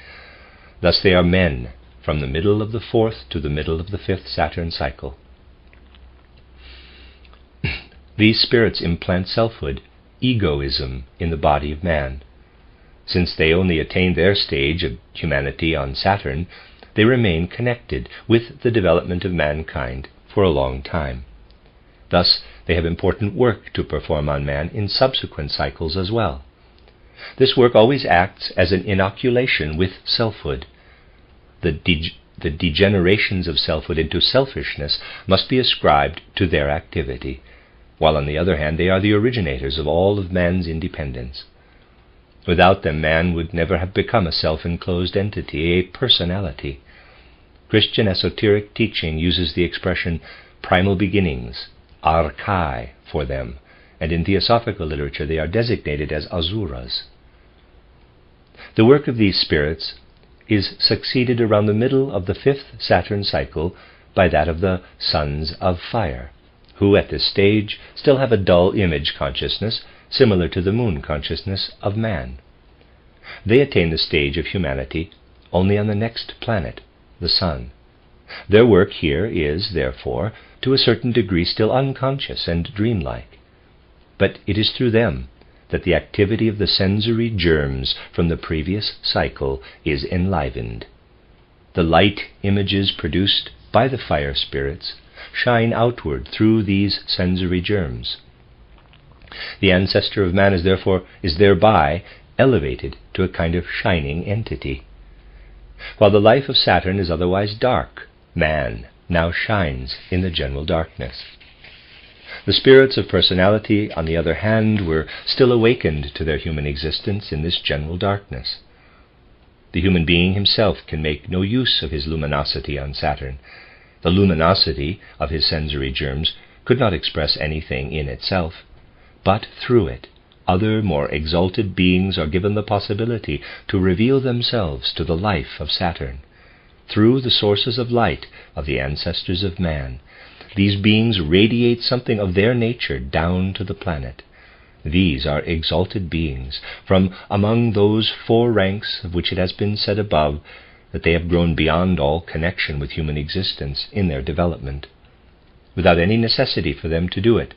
Thus they are men from the middle of the fourth to the middle of the fifth Saturn cycle. These spirits implant selfhood, egoism, in the body of man. Since they only attain their stage of humanity on Saturn, they remain connected with the development of mankind for a long time. Thus, they have important work to perform on man in subsequent cycles as well. This work always acts as an inoculation with selfhood. The degenerations of selfhood into selfishness must be ascribed to their activity, while on the other hand they are the originators of all of man's independence. Without them, man would never have become a self-enclosed entity, a personality. Christian esoteric teaching uses the expression primal beginnings, archai, for them, and in theosophical literature they are designated as asuras. The work of these spirits is succeeded around the middle of the fifth Saturn cycle by that of the sons of fire, who at this stage still have a dull image consciousness similar to the moon consciousness of man. They attain the stage of humanity only on the next planet, the sun. Their work here is, therefore, to a certain degree still unconscious and dreamlike. But it is through them that the activity of the sensory germs from the previous cycle is enlivened. The light images produced by the fire spirits shine outward through these sensory germs. The ancestor of man is thereby elevated to a kind of shining entity. While the life of Saturn is otherwise dark, man now shines in the general darkness. The spirits of personality, on the other hand, were still awakened to their human existence in this general darkness. The human being himself can make no use of his luminosity on Saturn. The luminosity of his sensory germs could not express anything in itself, but through it, other more exalted beings are given the possibility to reveal themselves to the life of Saturn. Through the sources of light of the ancestors of man, these beings radiate something of their nature down to the planet. These are exalted beings from among those four ranks of which it has been said above that they have grown beyond all connection with human existence in their development. Without any necessity for them to do it,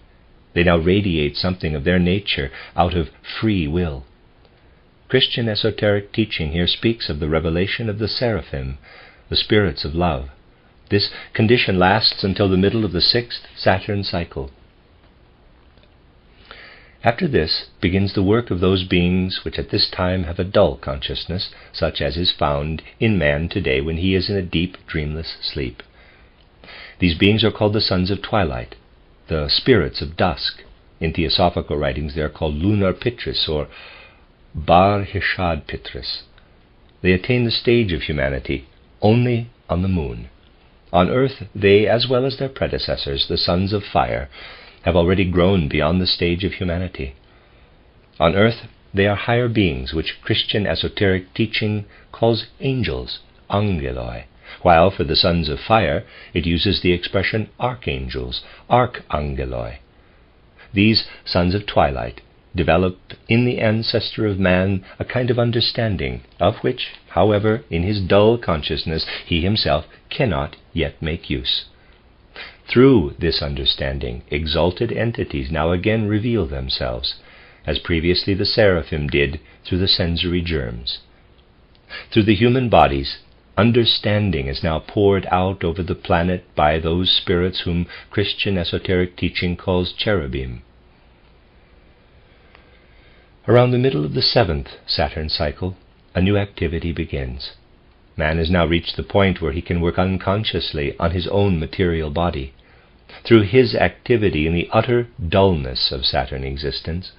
they now radiate something of their nature out of free will. Christian esoteric teaching here speaks of the revelation of the seraphim, the spirits of love. This condition lasts until the middle of the 6th Saturn cycle. After this begins the work of those beings which at this time have a dull consciousness, such as is found in man today when he is in a deep, dreamless sleep. These beings are called the sons of twilight, the spirits of dusk. In theosophical writings they are called lunar pitris or bar hishad pitris. They attain the stage of humanity only on the moon. On earth they, as well as their predecessors, the sons of fire, have already grown beyond the stage of humanity. On earth they are higher beings which Christian esoteric teaching calls angels, angeloi, while for the sons of fire it uses the expression archangels, archangeloi. These sons of twilight develop in the ancestor of man a kind of understanding, of which, however, in his dull consciousness he himself cannot yet make use. Through this understanding, exalted entities now again reveal themselves, as previously the seraphim did through the sensory germs. Through the human bodies, understanding is now poured out over the planet by those spirits whom Christian esoteric teaching calls cherubim. Around the middle of the 7th Saturn cycle, a new activity begins. Man has now reached the point where he can work unconsciously on his own material body. Through his activity in the utter dullness of Saturn existence,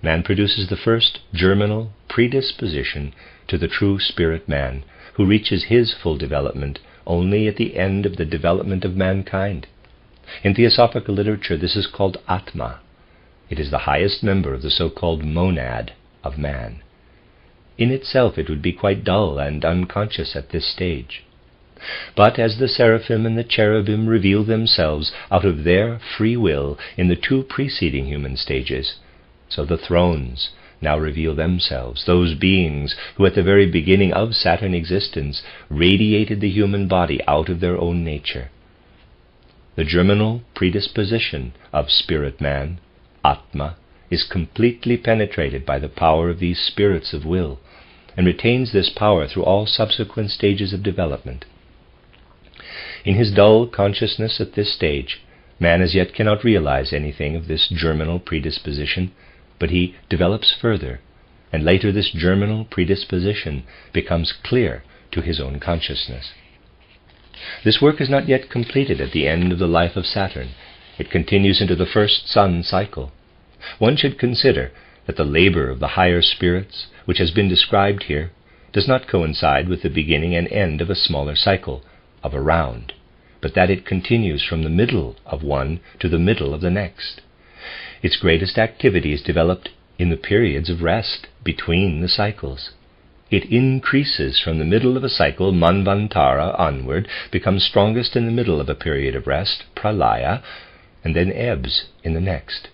man produces the first germinal predisposition to the true spirit man, who reaches his full development only at the end of the development of mankind. In theosophical literature this is called Atma. It is the highest member of the so-called monad of man. In itself it would be quite dull and unconscious at this stage. But as the seraphim and the cherubim reveal themselves out of their free will in the 2 preceding human stages, so the thrones now reveal themselves, those beings who at the very beginning of Saturn existence radiated the human body out of their own nature. The germinal predisposition of spirit man, Atma, is completely penetrated by the power of these spirits of will, and retains this power through all subsequent stages of development. In his dull consciousness at this stage, man as yet cannot realize anything of this germinal predisposition, but he develops further, and later this germinal predisposition becomes clear to his own consciousness. This work is not yet completed at the end of the life of Saturn. It continues into the 1st Sun cycle. One should consider that the labor of the higher spirits, which has been described here, does not coincide with the beginning and end of a smaller cycle, of a round, but that it continues from the middle of one to the middle of the next. Its greatest activity is developed in the periods of rest between the cycles. It increases from the middle of a cycle, Manvantara, onward, becomes strongest in the middle of a period of rest, Pralaya, and then ebbs in the next.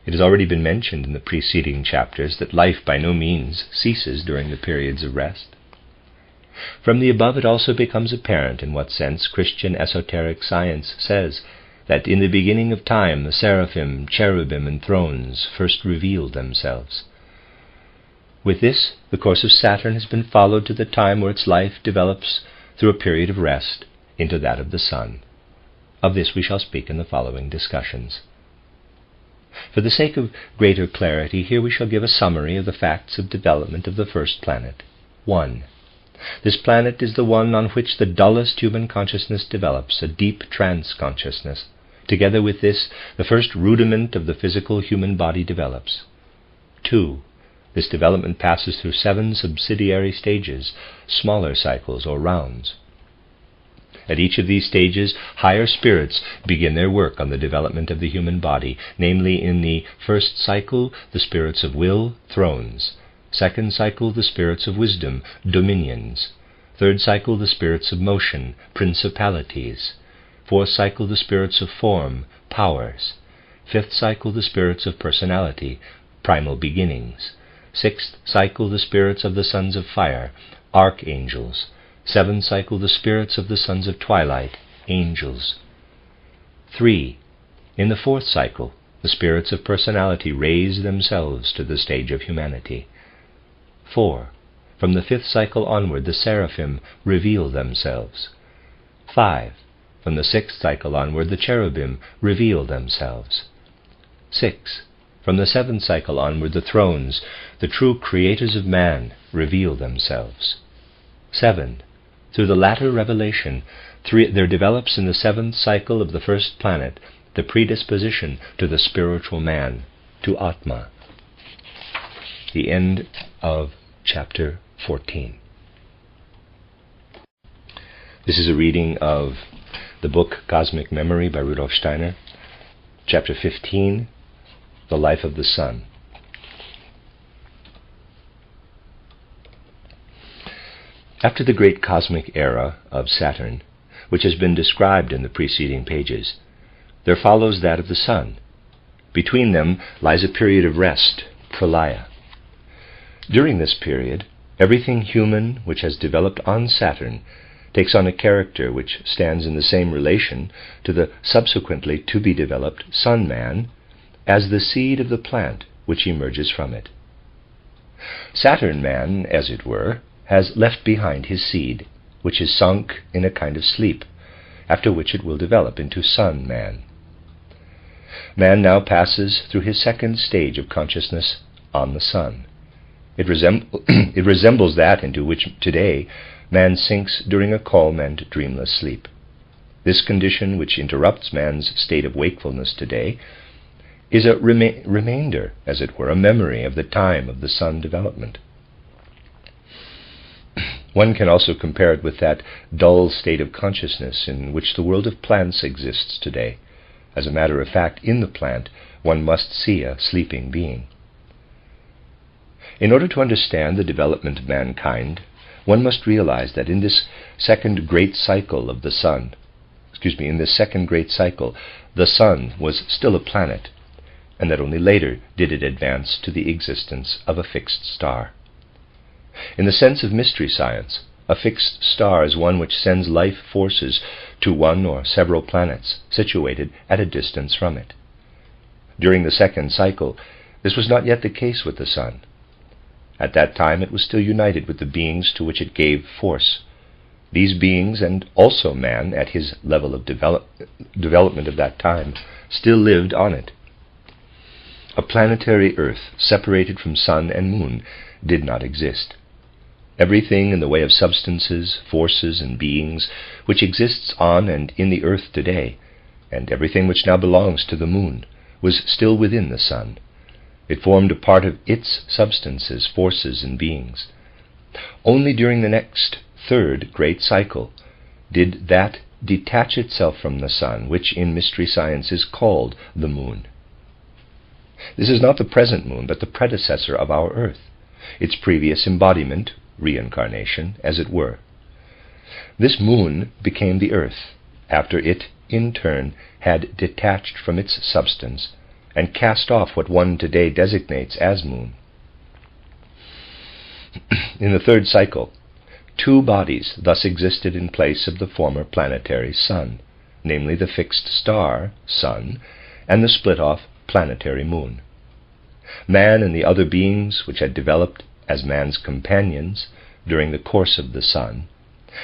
It has already been mentioned in the preceding chapters that life by no means ceases during the periods of rest. From the above it also becomes apparent in what sense Christian esoteric science says that in the beginning of time the seraphim, cherubim, and thrones first revealed themselves. With this, the course of Saturn has been followed to the time where its life develops through a period of rest into that of the Sun. Of this we shall speak in the following discussions. For the sake of greater clarity, here we shall give a summary of the facts of development of the first planet. 1. This planet is the one on which the dullest human consciousness develops, a deep trance consciousness. Together with this, the first rudiment of the physical human body develops. 2. This development passes through 7 subsidiary stages, smaller cycles or rounds. At each of these stages, higher spirits begin their work on the development of the human body, namely in the first cycle, the spirits of will, thrones; second cycle, the spirits of wisdom, dominions; third cycle, the spirits of motion, principalities; fourth cycle, the spirits of form, powers; fifth cycle, the spirits of personality, primal beginnings; sixth cycle, the spirits of the sons of fire, archangels; seventh cycle, the spirits of the sons of twilight, angels. 3. In the fourth cycle, the spirits of personality raise themselves to the stage of humanity. 4. From the fifth cycle onward, the seraphim reveal themselves. 5. From the sixth cycle onward, the cherubim reveal themselves. 6. From the seventh cycle onward, the thrones, the true creators of man, reveal themselves. 7. Through the latter revelation, there develops in the seventh cycle of the first planet the predisposition to the spiritual man, to Atma. The end of chapter 14. This is a reading of the book Cosmic Memory by Rudolf Steiner, chapter 15, The Life of the Sun. After the great cosmic era of Saturn, which has been described in the preceding pages, there follows that of the Sun. Between them lies a period of rest, pralaya. During this period, everything human which has developed on Saturn takes on a character which stands in the same relation to the subsequently to-be-developed Sun-man as the seed of the plant which emerges from it. Saturn-man, as it were, has left behind his seed, which is sunk in a kind of sleep, after which it will develop into Sun-man. Man now passes through his second stage of consciousness on the Sun. It resembles that into which today man sinks during a calm and dreamless sleep. This condition, which interrupts man's state of wakefulness today, is a remainder, as it were, a memory of the time of the Sun development. One can also compare it with that dull state of consciousness in which the world of plants exists today. As a matter of fact, in the plant, one must see a sleeping being. In order to understand the development of mankind, one must realize that in this second great cycle of the Sun, in this second great cycle, the Sun was still a planet, and that only later did it advance to the existence of a fixed star. In the sense of mystery science, a fixed star is one which sends life forces to one or several planets situated at a distance from it. During the second cycle, this was not yet the case with the Sun. At that time it was still united with the beings to which it gave force. These beings, and also man at his level of development of that time, still lived on it. A planetary Earth, separated from Sun and Moon, did not exist. Everything in the way of substances, forces, and beings which exists on and in the Earth today, and everything which now belongs to the Moon, was still within the Sun. It formed a part of its substances, forces, and beings. Only during the next third great cycle did that detach itself from the Sun, which in mystery science is called the Moon. This is not the present Moon, but the predecessor of our Earth, its previous embodiment, reincarnation, as it were. This Moon became the Earth, after it, in turn, had detached from its substance and cast off what one today designates as Moon. In the third cycle, 2 bodies thus existed in place of the former planetary Sun, namely the fixed star, Sun, and the split-off planetary Moon. Man and the other beings which had developed as man's companions during the course of the Sun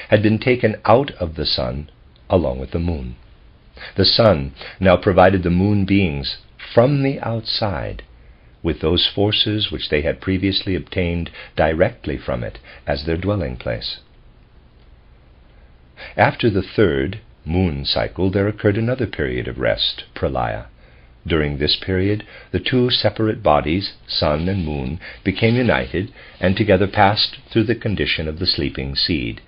had been taken out of the Sun along with the Moon. The Sun now provided the Moon beings from the outside with those forces which they had previously obtained directly from it as their dwelling place. After the third moon cycle, there occurred another period of rest, pralaya. During this period, the two separate bodies, sun and moon, became united and together passed through the condition of the sleeping seed.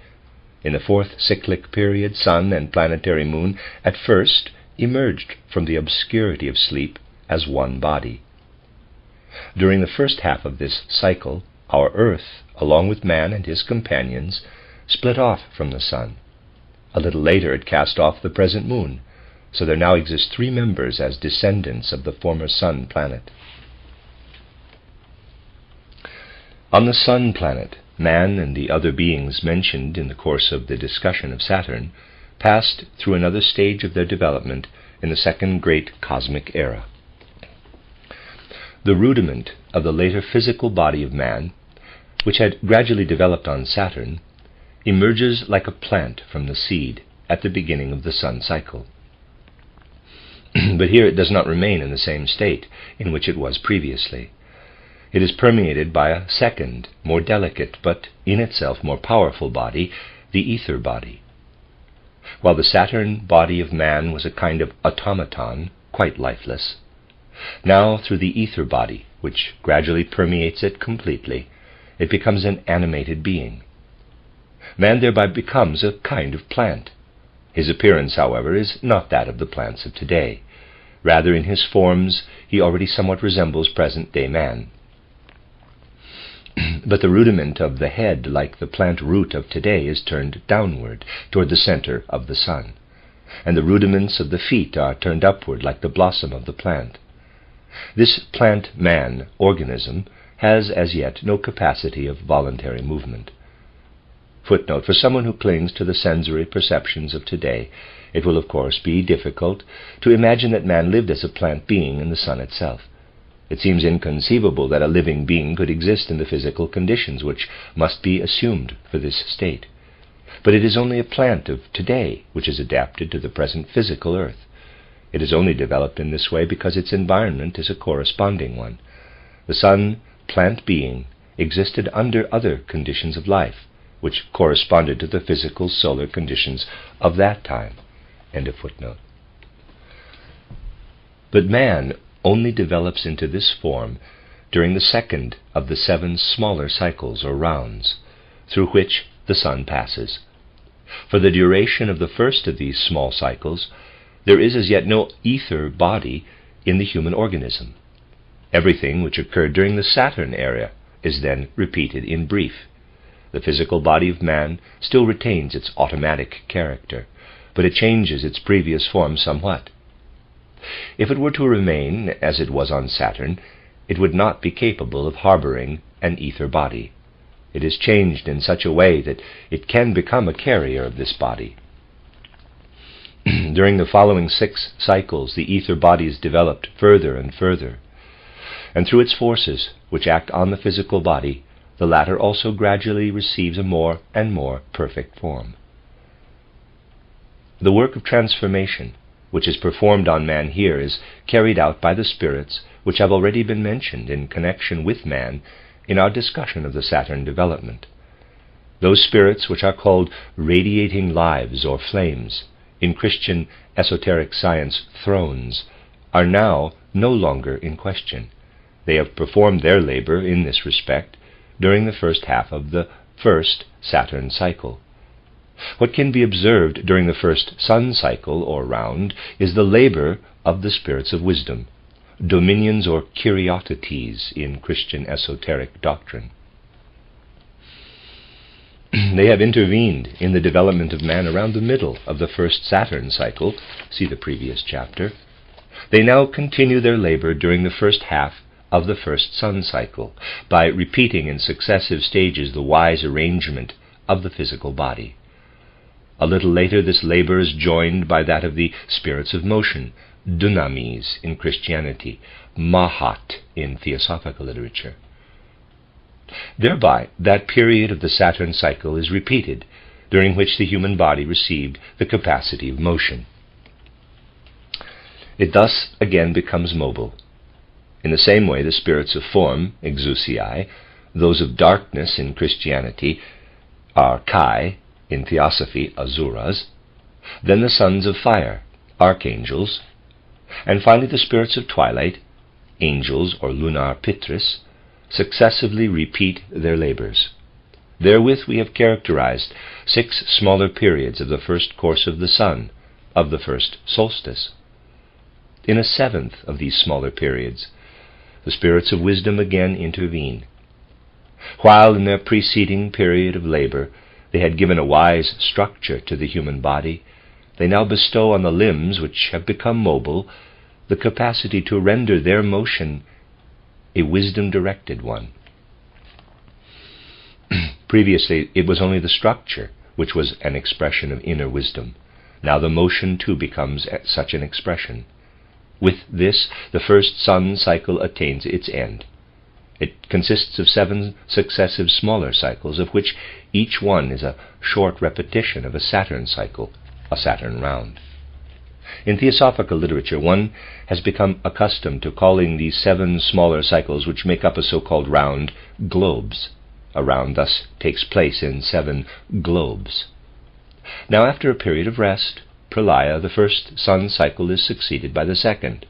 In the fourth cyclic period, sun and planetary moon at first emerged from the obscurity of sleep as one body. During the first half of this cycle, our earth, along with man and his companions, split off from the sun. A little later it cast off the present moon, so there now exist three members as descendants of the former sun planet. On the sun planet, man and the other beings mentioned in the course of the discussion of Saturn passed through another stage of their development in the second great cosmic era. The rudiment of the later physical body of man, which had gradually developed on Saturn, emerges like a plant from the seed at the beginning of the sun cycle. But here it does not remain in the same state in which it was previously. It is permeated by a second, more delicate, but in itself more powerful body, the ether body. While the Saturn body of man was a kind of automaton, quite lifeless, now through the ether body, which gradually permeates it completely, it becomes an animated being. Man thereby becomes a kind of plant. His appearance, however, is not that of the plants of today. Rather, in his forms, he already somewhat resembles present-day man. But the rudiment of the head, like the plant root of today, is turned downward, toward the center of the sun, and the rudiments of the feet are turned upward, like the blossom of the plant. This plant-man organism has as yet no capacity of voluntary movement. Footnote: for someone who clings to the sensory perceptions of today, it will of course be difficult to imagine that man lived as a plant being in the sun itself. It seems inconceivable that a living being could exist in the physical conditions which must be assumed for this state. But it is only a plant of today which is adapted to the present physical earth. It is only developed in this way because its environment is a corresponding one. The sun plant being existed under other conditions of life, which corresponded to the physical solar conditions of that time. End of footnote. But man only develops into this form during the second of the 7 smaller cycles or rounds, through which the sun passes. For the duration of the first of these small cycles, there is as yet no ether body in the human organism. Everything which occurred during the Saturn era is then repeated in brief. The physical body of man still retains its automatic character, but it changes its previous form somewhat. If it were to remain as it was on Saturn, it would not be capable of harboring an ether body. It is changed in such a way that it can become a carrier of this body. During the following 6 cycles, the ether body is developed further and further, and through its forces, which act on the physical body, the latter also gradually receives a more and more perfect form. The work of transformation, which is performed on man here, is carried out by the spirits which have already been mentioned in connection with man in our discussion of the Saturn development. Those spirits which are called radiating lives or flames, in Christian esoteric science thrones, are now no longer in question. They have performed their labor in this respect during the first half of the first Saturn cycle. What can be observed during the first sun cycle or round is the labor of the spirits of wisdom, dominions or kuriotetes in Christian esoteric doctrine. They have intervened in the development of man around the middle of the first Saturn cycle, see the previous chapter. They now continue their labor during the first half of the first sun cycle, by repeating in successive stages the wise arrangement of the physical body. A little later this labor is joined by that of the spirits of motion, dunamis in Christianity, mahat in theosophical literature. Thereby, that period of the Saturn cycle is repeated, during which the human body received the capacity of motion. It thus again becomes mobile. In the same way, the spirits of form, exousiai, those of darkness in Christianity, archai, in theosophy, asuras, then the sons of fire, archangels, and finally the spirits of twilight, angels or lunar pitris, successively repeat their labors. Therewith we have characterized 6 smaller periods of the first course of the sun, of the first solstice. In a 7th of these smaller periods, the spirits of wisdom again intervene. While in their preceding period of labor they had given a wise structure to the human body, they now bestow on the limbs, which have become mobile, the capacity to render their motion a wisdom-directed one. Previously, it was only the structure which was an expression of inner wisdom. Now the motion too becomes such an expression. With this, the first sun cycle attains its end. It consists of 7 successive smaller cycles, of which each one is a short repetition of a Saturn cycle, a Saturn round. In theosophical literature, one has become accustomed to calling these 7 smaller cycles, which make up a so-called round, globes. A round thus takes place in 7 globes. Now, after a period of rest, pralaya, the first sun cycle is succeeded by the second.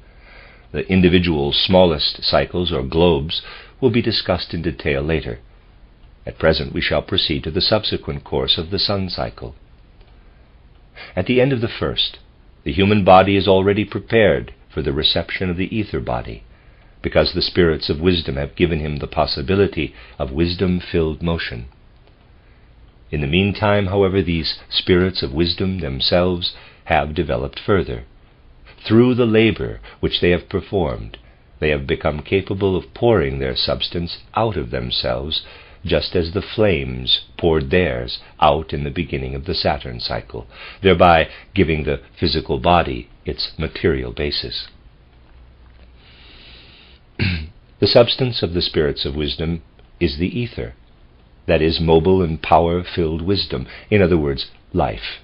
The individual smallest cycles, or globes, will be discussed in detail later. At present we shall proceed to the subsequent course of the sun cycle. At the end of the first, the human body is already prepared for the reception of the ether body, because the spirits of wisdom have given him the possibility of wisdom-filled motion. In the meantime, however, these spirits of wisdom themselves have developed further. Through the labor which they have performed, they have become capable of pouring their substance out of themselves, just as the flames poured theirs out in the beginning of the Saturn cycle, thereby giving the physical body its material basis. The substance of the spirits of wisdom is the ether, that is, mobile and power-filled wisdom, in other words, life.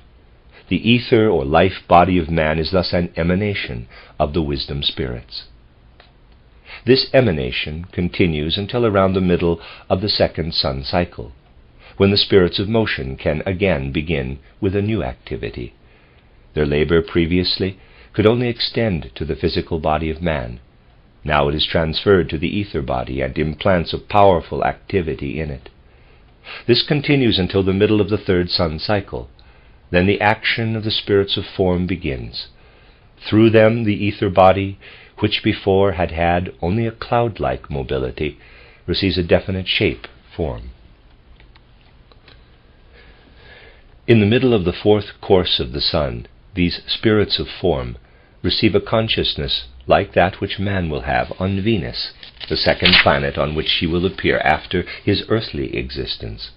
The ether or life body of man is thus an emanation of the wisdom spirits. This emanation continues until around the middle of the second sun cycle, when the spirits of motion can again begin with a new activity. Their labor previously could only extend to the physical body of man. Now it is transferred to the ether body and implants a powerful activity in it. This continues until the middle of the third sun cycle. Then the action of the spirits of form begins. Through them the ether body, which before had had only a cloud-like mobility, receives a definite shape, form. In the middle of the 4th course of the sun, these spirits of form receive a consciousness like that which man will have on Venus, the second planet on which he will appear after his earthly existence.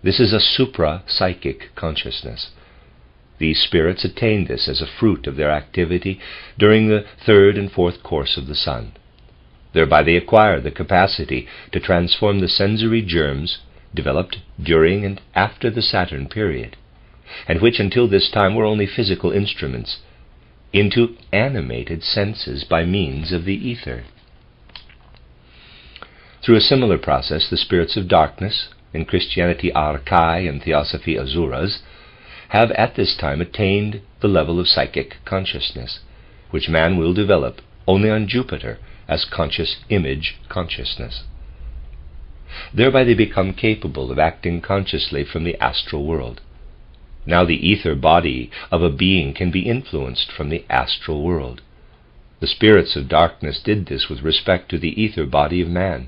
This is a supra-psychic consciousness. These spirits attain this as a fruit of their activity during the 3rd and 4th course of the sun. Thereby they acquire the capacity to transform the sensory germs developed during and after the Saturn period, and which until this time were only physical instruments, into animated senses by means of the ether. Through a similar process, the spirits of darkness, in Christianity Archai and Theosophy Asuras, have at this time attained the level of psychic consciousness, which man will develop only on Jupiter as conscious image consciousness. Thereby they become capable of acting consciously from the astral world. Now the ether body of a being can be influenced from the astral world. The spirits of darkness did this with respect to the ether body of man.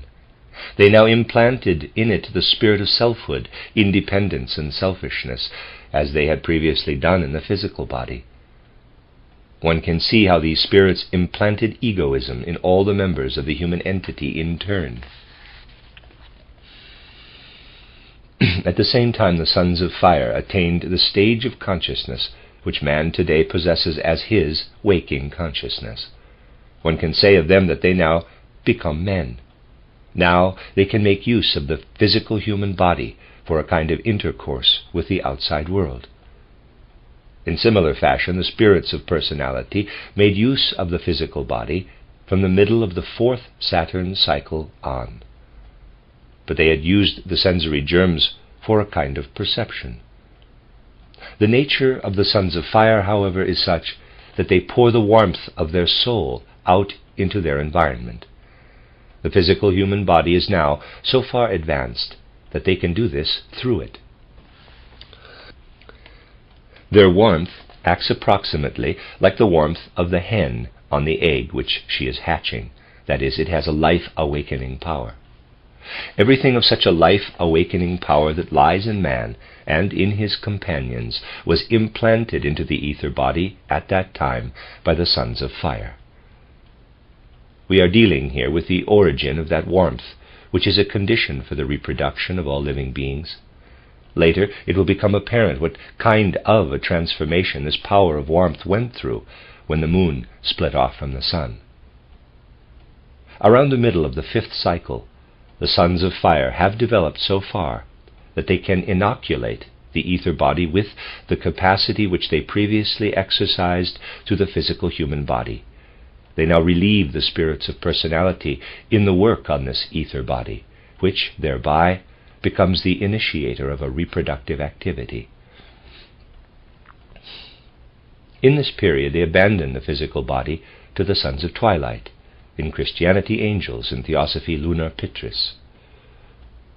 They now implanted in it the spirit of selfhood, independence, and selfishness, as they had previously done in the physical body. One can see how these spirits implanted egoism in all the members of the human entity in turn. At the same time, the sons of fire attained the stage of consciousness which man today possesses as his waking consciousness. One can say of them that they now become men. Now they can make use of the physical human body for a kind of intercourse with the outside world. In similar fashion, the spirits of personality made use of the physical body from the middle of the 4th Saturn cycle on. But they had used the sensory germs for a kind of perception. The nature of the sons of fire, however, is such that they pour the warmth of their soul out into their environment. The physical human body is now so far advanced that they can do this through it. Their warmth acts approximately like the warmth of the hen on the egg which she is hatching. That is, it has a life-awakening power. Everything of such a life-awakening power that lies in man and in his companions was implanted into the ether body at that time by the sons of fire. We are dealing here with the origin of that warmth, which is a condition for the reproduction of all living beings. Later, it will become apparent what kind of a transformation this power of warmth went through when the moon split off from the sun. Around the middle of the 5th cycle, the sons of fire have developed so far that they can inoculate the ether body with the capacity which they previously exercised to the physical human body. They now relieve the spirits of personality in the work on this ether body, which thereby becomes the initiator of a reproductive activity. In this period they abandon the physical body to the sons of twilight, in Christianity angels, in Theosophy lunar pitris.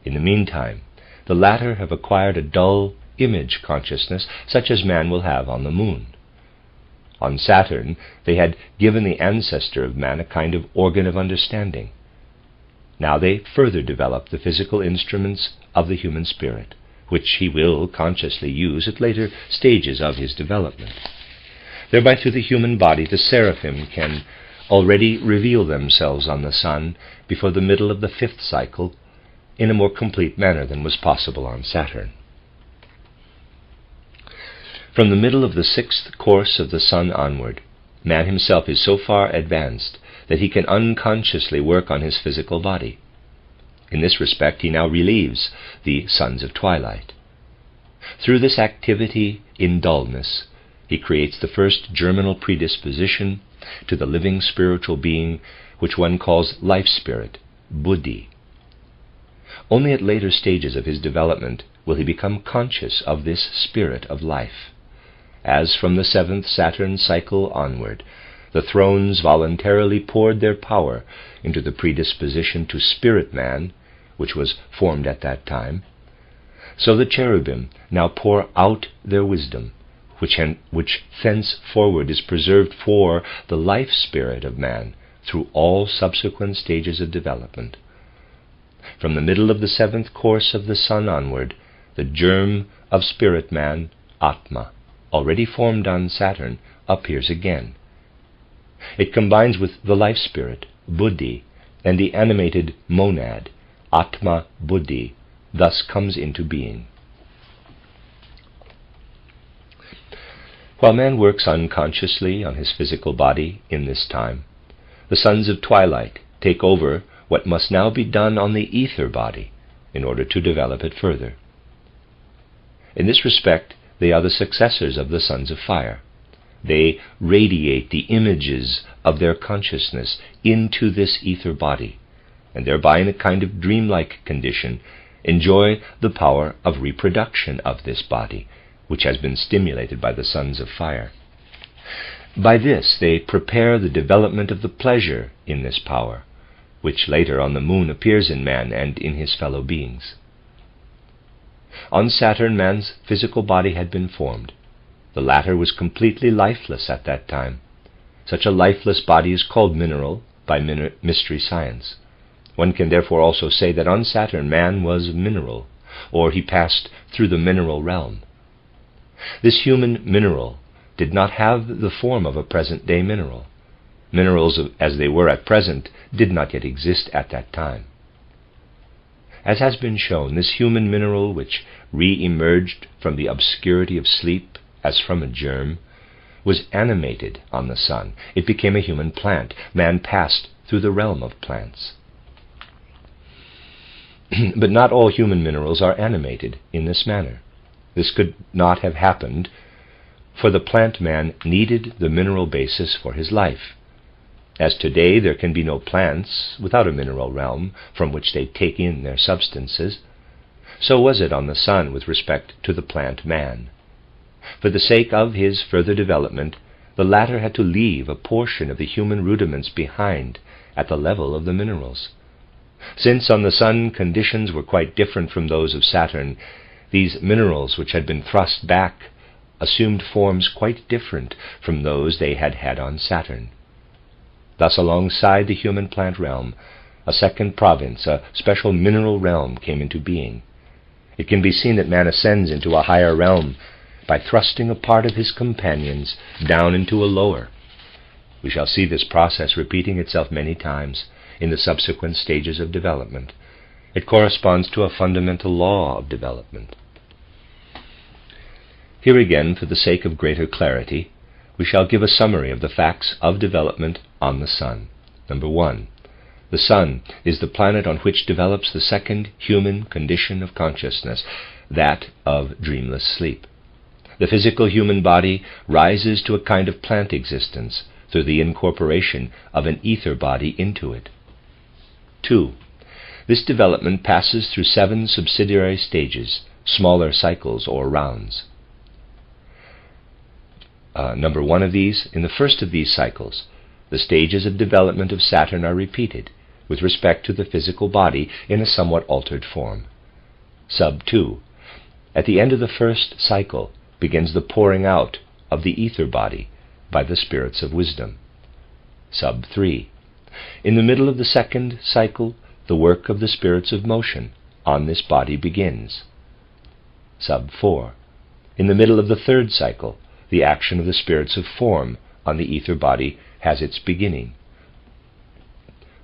In the meantime, the latter have acquired a dull image consciousness such as man will have on the moon. On Saturn, they had given the ancestor of man a kind of organ of understanding. Now they further develop the physical instruments of the human spirit, which he will consciously use at later stages of his development. Thereby through the human body the seraphim can already reveal themselves on the sun before the middle of the 5th cycle in a more complete manner than was possible on Saturn. From the middle of the 6th course of the sun onward, man himself is so far advanced that he can unconsciously work on his physical body. In this respect, he now relieves the sons of twilight. Through this activity in dullness, he creates the first germinal predisposition to the living spiritual being which one calls life spirit, buddhi. Only at later stages of his development will he become conscious of this spirit of life. As from the 7th Saturn cycle onward, the thrones voluntarily poured their power into the predisposition to spirit man, which was formed at that time, so the cherubim now pour out their wisdom, which thenceforward is preserved for the life spirit of man through all subsequent stages of development. From the middle of the 7th course of the sun onward, the germ of spirit man, Atma, already formed on Saturn, appears again. It combines with the life spirit, buddhi, and the animated monad, Atma Buddhi, thus comes into being. While man works unconsciously on his physical body in this time, the sons of twilight take over what must now be done on the ether body in order to develop it further. In this respect, they are the successors of the sons of fire. They radiate the images of their consciousness into this ether body, and thereby in a kind of dreamlike condition enjoy the power of reproduction of this body, which has been stimulated by the sons of fire. By this they prepare the development of the pleasure in this power, which later on the moon appears in man and in his fellow beings. On Saturn, man's physical body had been formed. The latter was completely lifeless at that time. Such a lifeless body is called mineral by mystery science. One can therefore also say that on Saturn man was mineral, or he passed through the mineral realm. This human mineral did not have the form of a present-day mineral. Minerals as they were at present did not yet exist at that time. As has been shown, this human mineral, which re-emerged from the obscurity of sleep as from a germ, was animated on the sun. It became a human plant. Man passed through the realm of plants. But not all human minerals are animated in this manner. This could not have happened, for the plant man needed the mineral basis for his life. As today there can be no plants without a mineral realm from which they take in their substances, so was it on the sun with respect to the plant man. For the sake of his further development, the latter had to leave a portion of the human rudiments behind at the level of the minerals. Since on the Sun conditions were quite different from those of Saturn, these minerals which had been thrust back assumed forms quite different from those they had had on Saturn. Thus, alongside the human plant realm, a second province, a special mineral realm, came into being. It can be seen that man ascends into a higher realm by thrusting a part of his companions down into a lower. We shall see this process repeating itself many times in the subsequent stages of development. It corresponds to a fundamental law of development. Here again, for the sake of greater clarity, we shall give a summary of the facts of development on the Sun. Number 1. The Sun is the planet on which develops the second human condition of consciousness, that of dreamless sleep. The physical human body rises to a kind of plant existence through the incorporation of an ether body into it. 2. This development passes through 7 subsidiary stages, smaller cycles or rounds. Number 1 of these, in the first of these cycles, the stages of development of Saturn are repeated with respect to the physical body in a somewhat altered form. Sub 2. At the end of the first cycle begins the pouring out of the ether body by the spirits of wisdom. Sub 3. In the middle of the second cycle, the work of the spirits of motion on this body begins. Sub 4. In the middle of the third cycle, the action of the spirits of form on the ether body has its beginning.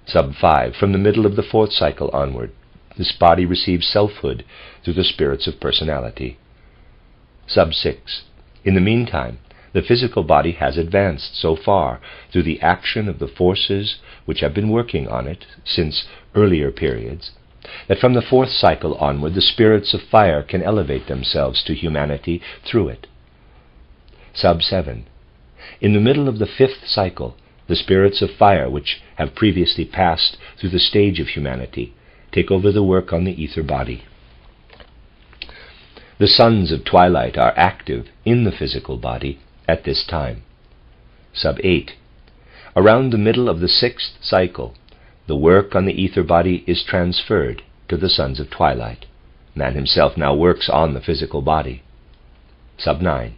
Sub 5. From the middle of the fourth cycle onward, this body receives selfhood through the spirits of personality. Sub 6. In the meantime, the physical body has advanced so far through the action of the forces which have been working on it since earlier periods, that from the fourth cycle onward the spirits of fire can elevate themselves to humanity through it. Sub 7. In the middle of the fifth cycle, the spirits of fire which have previously passed through the stage of humanity take over the work on the ether body. The sons of twilight are active in the physical body at this time. Sub 8. Around the middle of the sixth cycle, the work on the ether body is transferred to the sons of twilight. Man himself now works on the physical body. Sub 9.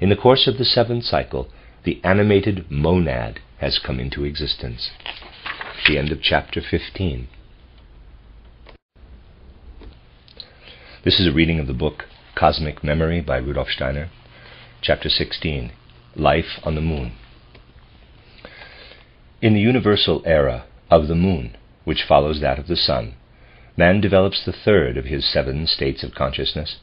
In the course of the seventh cycle, the animated monad has come into existence. The end of chapter 15. This is a reading of the book Cosmic Memory by Rudolf Steiner, chapter 16, Life on the Moon. In the universal era of the moon, which follows that of the sun, man develops the third of his 7 states of consciousness.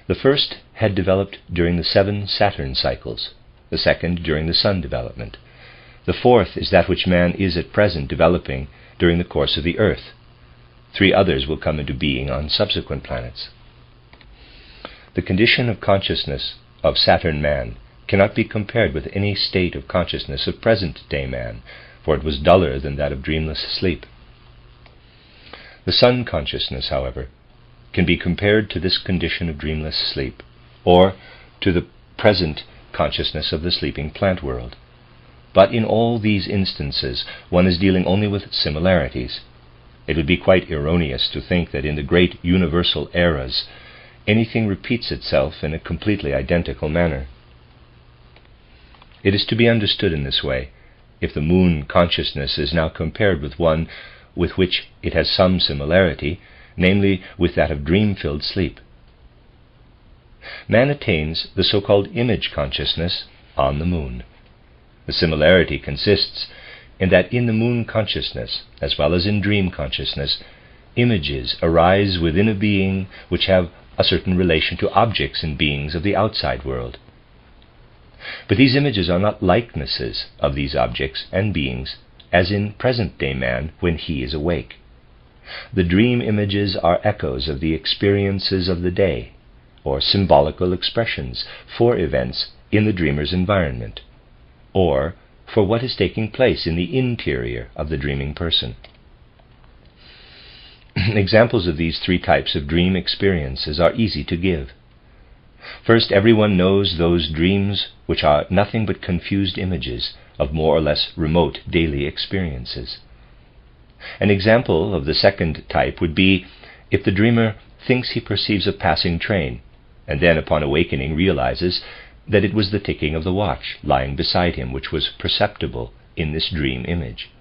The first had developed during the 7 Saturn cycles, the second during the sun development. The fourth is that which man is at present developing during the course of the earth. 3 others will come into being on subsequent planets. The condition of consciousness of Saturn man cannot be compared with any state of consciousness of present-day man, for it was duller than that of dreamless sleep. The sun consciousness, however, can be compared to this condition of dreamless sleep, or to the present consciousness of the sleeping plant world. But in all these instances, one is dealing only with similarities. It would be quite erroneous to think that in the great universal eras, anything repeats itself in a completely identical manner. It is to be understood in this way, if the moon consciousness is now compared with one with which it has some similarity, namely with that of dream-filled sleep. Man attains the so-called image consciousness on the moon. The similarity consists in that in the moon consciousness, as well as in dream consciousness, images arise within a being which have a certain relation to objects and beings of the outside world. But these images are not likenesses of these objects and beings as in present-day man when he is awake. The dream images are echoes of the experiences of the day, or symbolical expressions for events in the dreamer's environment, or for what is taking place in the interior of the dreaming person. Examples of these 3 types of dream experiences are easy to give. First, everyone knows those dreams which are nothing but confused images of more or less remote daily experiences. An example of the second type would be if the dreamer thinks he perceives a passing train, and then upon awakening realizes that it was the ticking of the watch lying beside him which was perceptible in this dream image.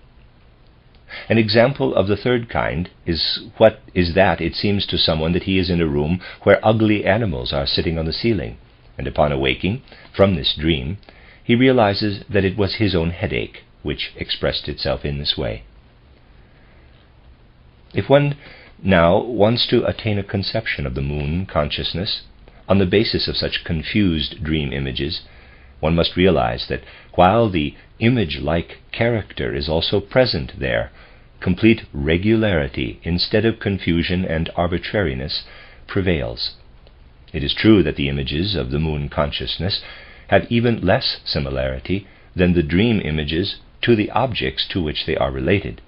An example of the third kind is that it seems to someone that he is in a room where ugly animals are sitting on the ceiling, and upon awaking from this dream, he realizes that it was his own headache which expressed itself in this way. If one now wants to attain a conception of the moon consciousness on the basis of such confused dream images, one must realize that while the image-like character is also present there, complete regularity instead of confusion and arbitrariness prevails. It is true that the images of the moon consciousness have even less similarity than the dream images to the objects to which they are related.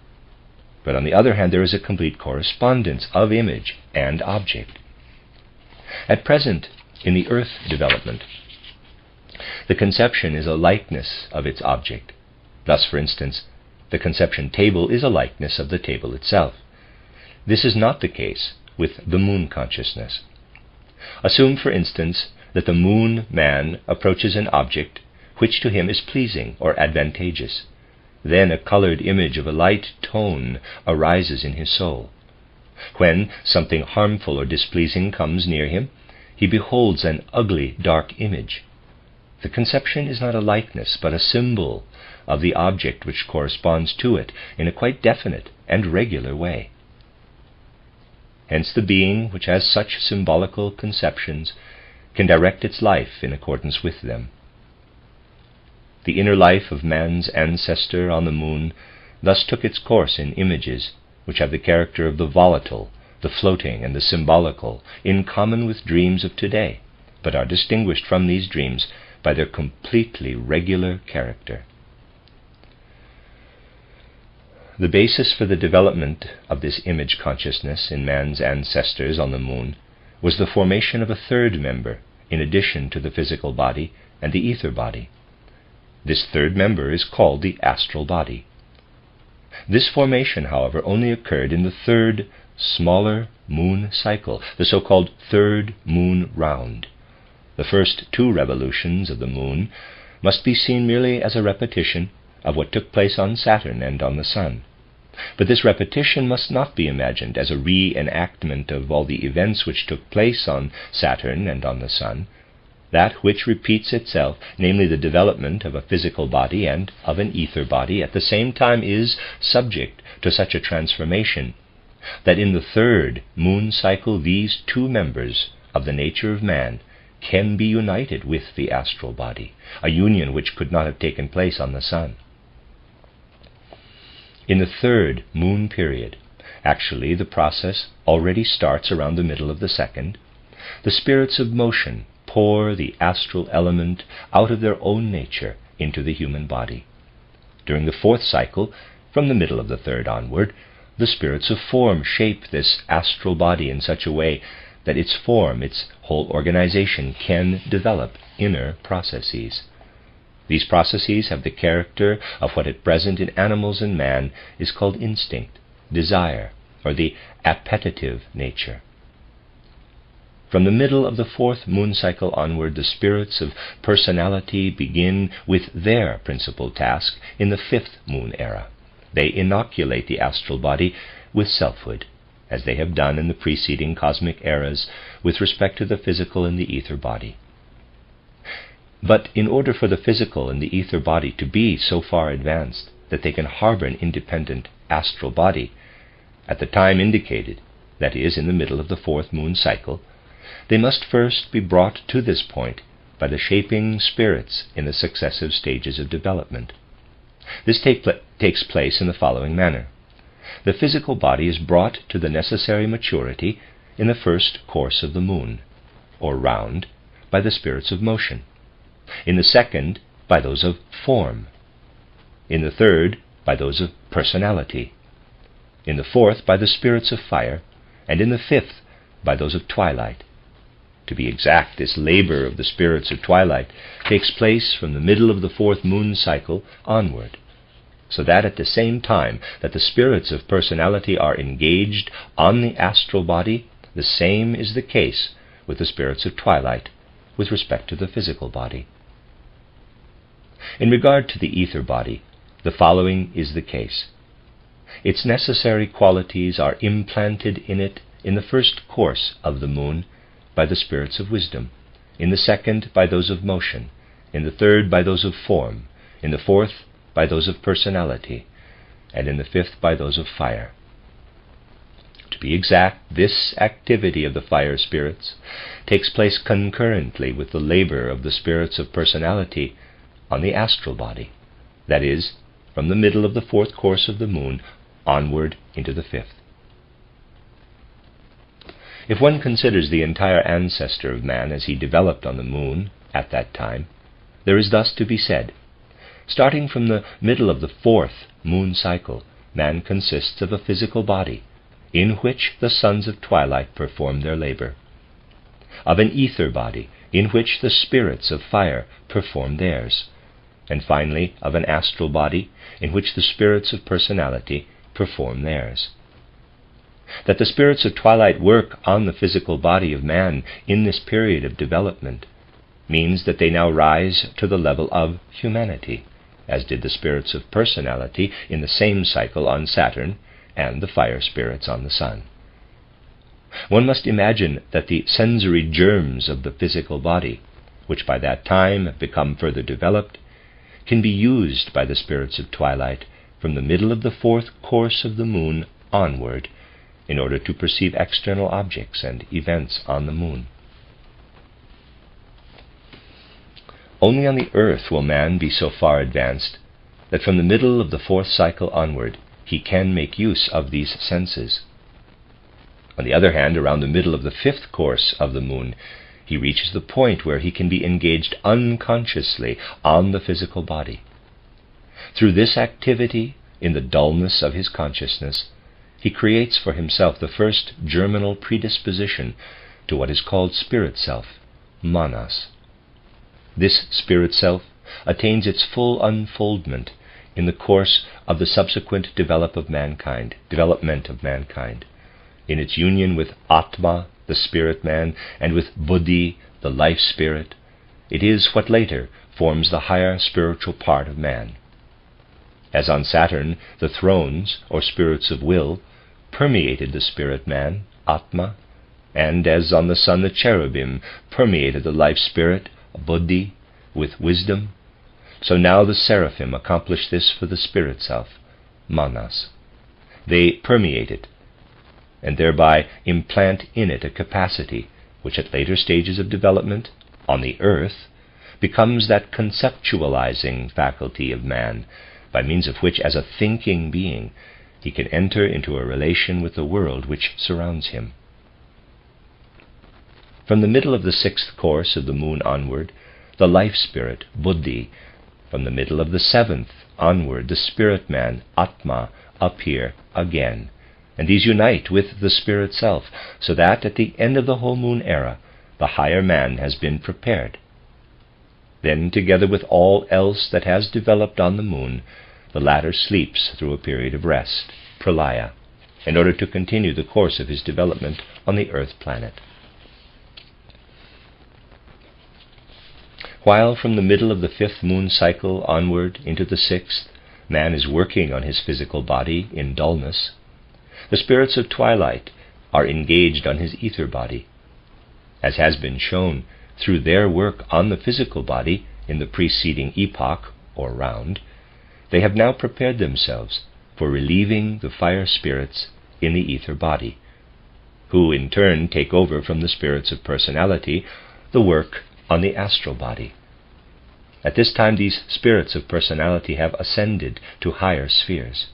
But on the other hand, there is a complete correspondence of image and object. At present, in the earth development, the conception is a likeness of its object. Thus, for instance, the conception table is a likeness of the table itself. This is not the case with the moon consciousness. Assume, for instance, that the moon man approaches an object which to him is pleasing or advantageous. Then a colored image of a light tone arises in his soul. When something harmful or displeasing comes near him, he beholds an ugly, dark image. The conception is not a likeness, but a symbol of the object which corresponds to it in a quite definite and regular way. Hence the being which has such symbolical conceptions can direct its life in accordance with them. The inner life of man's ancestor on the moon thus took its course in images which have the character of the volatile, the floating, and the symbolical, in common with dreams of today, but are distinguished from these dreams by their completely regular character. The basis for the development of this image consciousness in man's ancestors on the moon was the formation of a third member in addition to the physical body and the ether body. This third member is called the astral body. This formation, however, only occurred in the third, smaller moon cycle, the so-called third moon round. The first two revolutions of the moon must be seen merely as a repetition of what took place on Saturn and on the Sun. But this repetition must not be imagined as a reenactment of all the events which took place on Saturn and on the Sun. That which repeats itself, namely the development of a physical body and of an ether body, at the same time is subject to such a transformation that in the third moon cycle these two members of the nature of man can be united with the astral body, a union which could not have taken place on the Sun. In the third moon period, actually the process already starts around the middle of the second, the spirits of motion pour the astral element out of their own nature into the human body. During the fourth cycle, from the middle of the third onward, the spirits of form shape this astral body in such a way that its form, its whole organization, can develop inner processes. These processes have the character of what at present in animals and man is called instinct, desire, or the appetitive nature. From the middle of the fourth moon cycle onward, the spirits of personality begin with their principal task in the fifth moon era. They inoculate the astral body with selfhood, as they have done in the preceding cosmic eras with respect to the physical and the ether body. But in order for the physical and the ether body to be so far advanced that they can harbor an independent astral body, at the time indicated, that is, in the middle of the fourth moon cycle, they must first be brought to this point by the shaping spirits in the successive stages of development. This takes place in the following manner. The physical body is brought to the necessary maturity in the first course of the moon, or round, by the spirits of motion. In the second, by those of form. In the third, by those of personality. In the fourth, by the spirits of fire. And in the fifth, by those of twilight. To be exact, this labor of the spirits of twilight takes place from the middle of the fourth moon cycle onward, so that at the same time that the spirits of personality are engaged on the astral body, the same is the case with the spirits of twilight with respect to the physical body. In regard to the ether body, the following is the case. Its necessary qualities are implanted in it in the first course of the moon by the spirits of wisdom, in the second by those of motion, in the third by those of form, in the fourth by those of personality, and in the fifth by those of fire. To be exact, this activity of the fire spirits takes place concurrently with the labor of the spirits of personality on the astral body, that is, from the middle of the fourth course of the moon onward into the fifth. If one considers the entire ancestor of man as he developed on the moon at that time, there is thus to be said: starting from the middle of the fourth moon cycle, man consists of a physical body, in which the sons of twilight perform their labor, of an ether body, in which the spirits of fire perform theirs, and finally of an astral body, in which the spirits of personality perform theirs. That the spirits of twilight work on the physical body of man in this period of development means that they now rise to the level of humanity, as did the spirits of personality in the same cycle on Saturn and the fire spirits on the Sun. One must imagine that the sensory germs of the physical body, which by that time have become further developed, can be used by the spirits of twilight from the middle of the fourth course of the moon onward in order to perceive external objects and events on the moon. Only on the earth will man be so far advanced that from the middle of the fourth cycle onward he can make use of these senses. On the other hand, around the middle of the fifth course of the moon, he reaches the point where he can be engaged unconsciously on the physical body. Through this activity, in the dullness of his consciousness, he creates for himself the first germinal predisposition to what is called spirit self, manas. This spirit self attains its full unfoldment in the course of the subsequent development of mankind, in its union with Atma, the spirit man, and with Buddhi, the life spirit. It is what later forms the higher spiritual part of man. As on Saturn, the thrones, or spirits of will, permeated the spirit man, Atma, and as on the Sun, the cherubim permeated the life spirit, Buddhi, with wisdom, so now the seraphim accomplish this for the spirit self, manas. They permeate it, and thereby implant in it a capacity which at later stages of development, on the earth, becomes that conceptualizing faculty of man, by means of which, as a thinking being, he can enter into a relation with the world which surrounds him. From the middle of the sixth course of the moon onward, the life spirit, Buddhi, from the middle of the seventh onward, the spirit man, Atma, appear again, and these unite with the spirit self, so that at the end of the whole moon era, the higher man has been prepared. Then, together with all else that has developed on the moon, the latter sleeps through a period of rest, pralaya, in order to continue the course of his development on the earth planet. While from the middle of the fifth moon cycle onward into the sixth, man is working on his physical body in dullness, the spirits of twilight are engaged on his ether body. As has been shown, through their work on the physical body in the preceding epoch, or round, they have now prepared themselves for relieving the fire spirits in the ether body, who in turn take over from the spirits of personality the work on the astral body. At this time, these spirits of personality have ascended to higher spheres.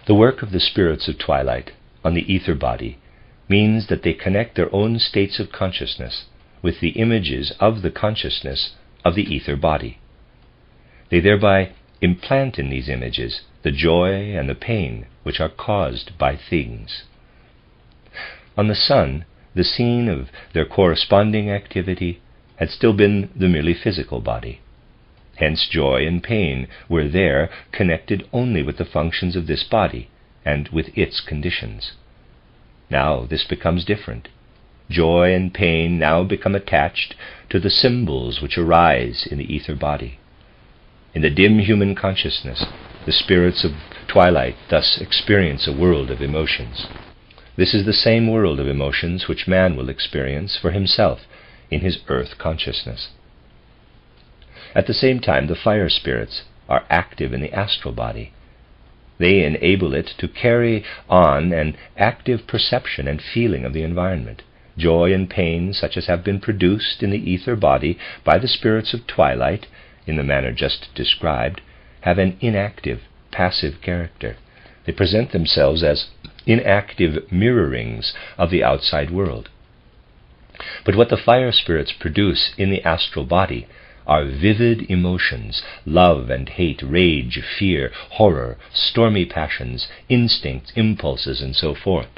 The work of the spirits of twilight on the ether body means that they connect their own states of consciousness with the images of the consciousness of the ether body. They thereby implant in these images the joy and the pain which are caused by things. On the sun, the scene of their corresponding activity had still been the merely physical body. Hence joy and pain were there connected only with the functions of this body and with its conditions. Now this becomes different. Joy and pain now become attached to the symbols which arise in the ether body. In the dim human consciousness, the spirits of twilight thus experience a world of emotions. This is the same world of emotions which man will experience for himself in his earth consciousness. At the same time, the fire spirits are active in the astral body. They enable it to carry on an active perception and feeling of the environment. Joy and pain, such as have been produced in the ether body by the spirits of twilight, in the manner just described, have an inactive, passive character. They present themselves as inactive mirrorings of the outside world. But what the fire spirits produce in the astral body are vivid emotions, love and hate, rage, fear, horror, stormy passions, instincts, impulses, and so forth.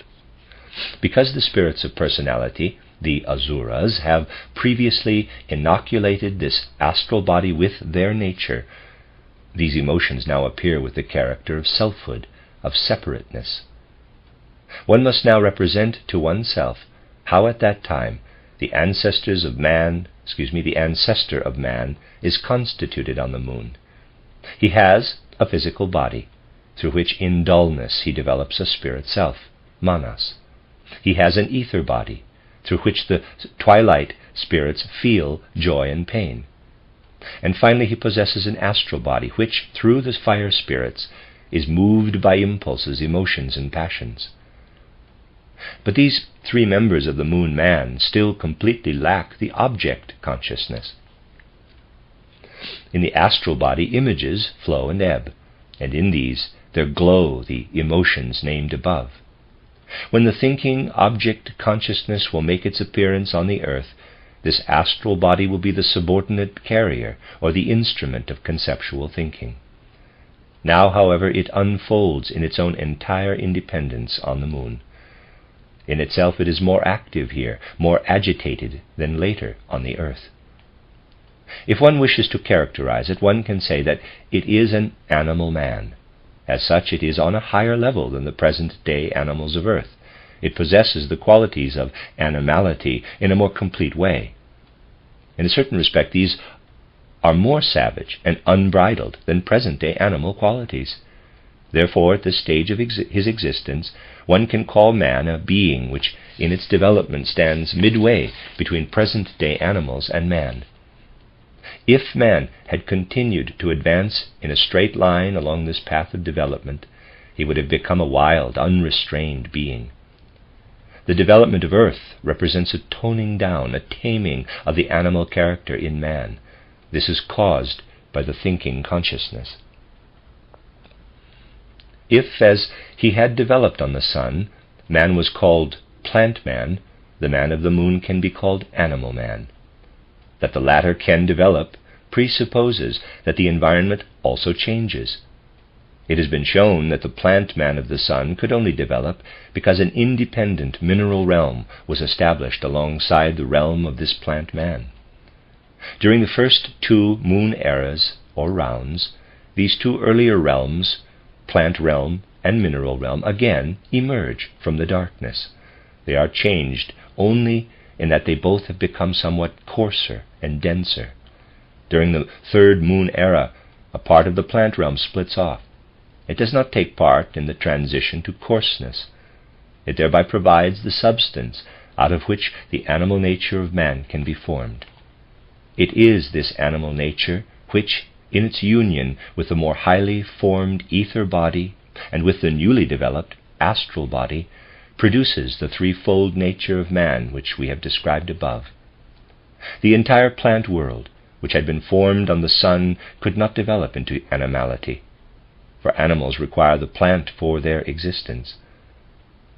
Because the spirits of personality, the asuras, have previously inoculated this astral body with their nature, these emotions now appear with the character of selfhood, of separateness. One must now represent to oneself how at that time the ancestor of man is constituted on the moon. He has a physical body, through which in dullness he develops a spirit self, manas. He has an ether body, through which the twilight spirits feel joy and pain. And finally he possesses an astral body, which, through the fire spirits, is moved by impulses, emotions, and passions. But these three members of the moon man still completely lack the object consciousness. In the astral body, images flow and ebb, and in these there glow the emotions named above. When the thinking object consciousness will make its appearance on the earth, this astral body will be the subordinate carrier or the instrument of conceptual thinking. Now, however, it unfolds in its own entire independence on the moon. In itself it is more active here, more agitated than later on the earth. If one wishes to characterize it, one can say that it is an animal man. As such, it is on a higher level than the present-day animals of earth. It possesses the qualities of animality in a more complete way. In a certain respect, these are more savage and unbridled than present-day animal qualities. Therefore, at this stage of his existence, one can call man a being which in its development stands midway between present-day animals and man. If man had continued to advance in a straight line along this path of development, he would have become a wild, unrestrained being. The development of earth represents a toning down, a taming of the animal character in man. This is caused by the thinking consciousness. If, as he had developed on the sun, man was called plant man, the man of the moon can be called animal man. That the latter can develop presupposes that the environment also changes. It has been shown that the plant man of the sun could only develop because an independent mineral realm was established alongside the realm of this plant man. During the first two moon eras, or rounds, these two earlier realms, plant realm and mineral realm, again emerge from the darkness. They are changed only in that they both have become somewhat coarser and denser. During the third moon era, a part of the plant realm splits off. It does not take part in the transition to coarseness. It thereby provides the substance out of which the animal nature of man can be formed. It is this animal nature which, in its union with the more highly formed ether body and with the newly developed astral body, produces the threefold nature of man which we have described above. The entire plant world, which had been formed on the sun, could not develop into animality, for animals require the plant for their existence.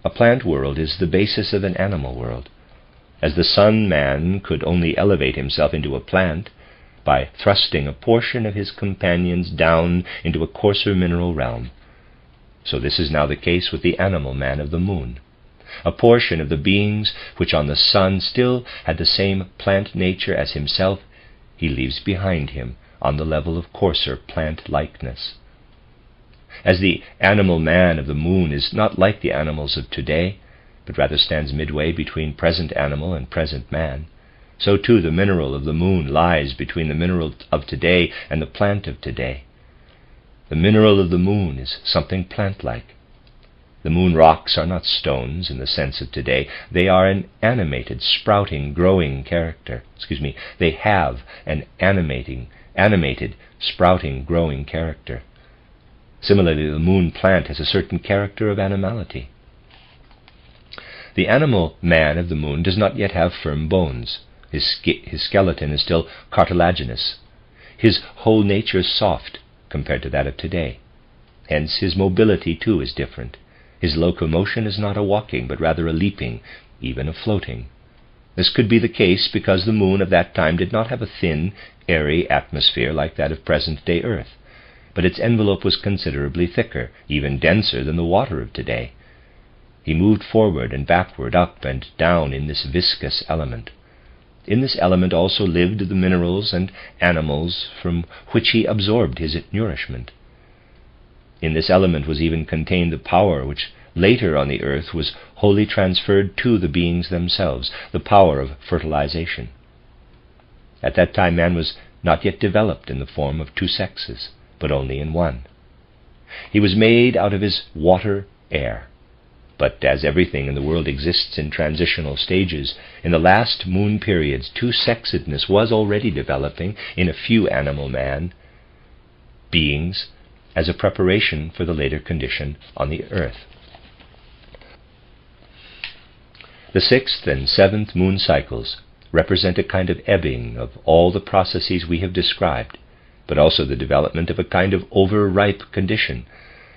A plant world is the basis of an animal world. As the sun man could only elevate himself into a plant by thrusting a portion of his companions down into a coarser mineral realm, so this is now the case with the animal man of the moon. A portion of the beings which on the sun still had the same plant nature as himself, he leaves behind him on the level of coarser plant-likeness. As the animal man of the moon is not like the animals of today, but rather stands midway between present animal and present man, so too the mineral of the moon lies between the mineral of today and the plant of today. The mineral of the moon is something plant-like. The moon rocks are not stones in the sense of today. They are an animated, sprouting, growing character. They have an animated, sprouting, growing character. Similarly, the moon plant has a certain character of animality. The animal man of the moon does not yet have firm bones. His skeleton is still cartilaginous. His whole nature is soft compared to that of today. Hence his mobility too is different. His locomotion is not a walking, but rather a leaping, even a floating. This could be the case because the moon of that time did not have a thin, airy atmosphere like that of present-day Earth, but its envelope was considerably thicker, even denser than the water of today. He moved forward and backward, up and down in this viscous element. In this element also lived the minerals and animals from which he absorbed his nourishment. In this element was even contained the power which later on the earth was wholly transferred to the beings themselves, the power of fertilization. At that time man was not yet developed in the form of two sexes, but only in one. He was made out of his water air. But as everything in the world exists in transitional stages, in the last moon periods two-sexedness was already developing in a few animal man beings as a preparation for the later condition on the earth. The 6th and 7th moon cycles represent a kind of ebbing of all the processes we have described, but also the development of a kind of overripe condition,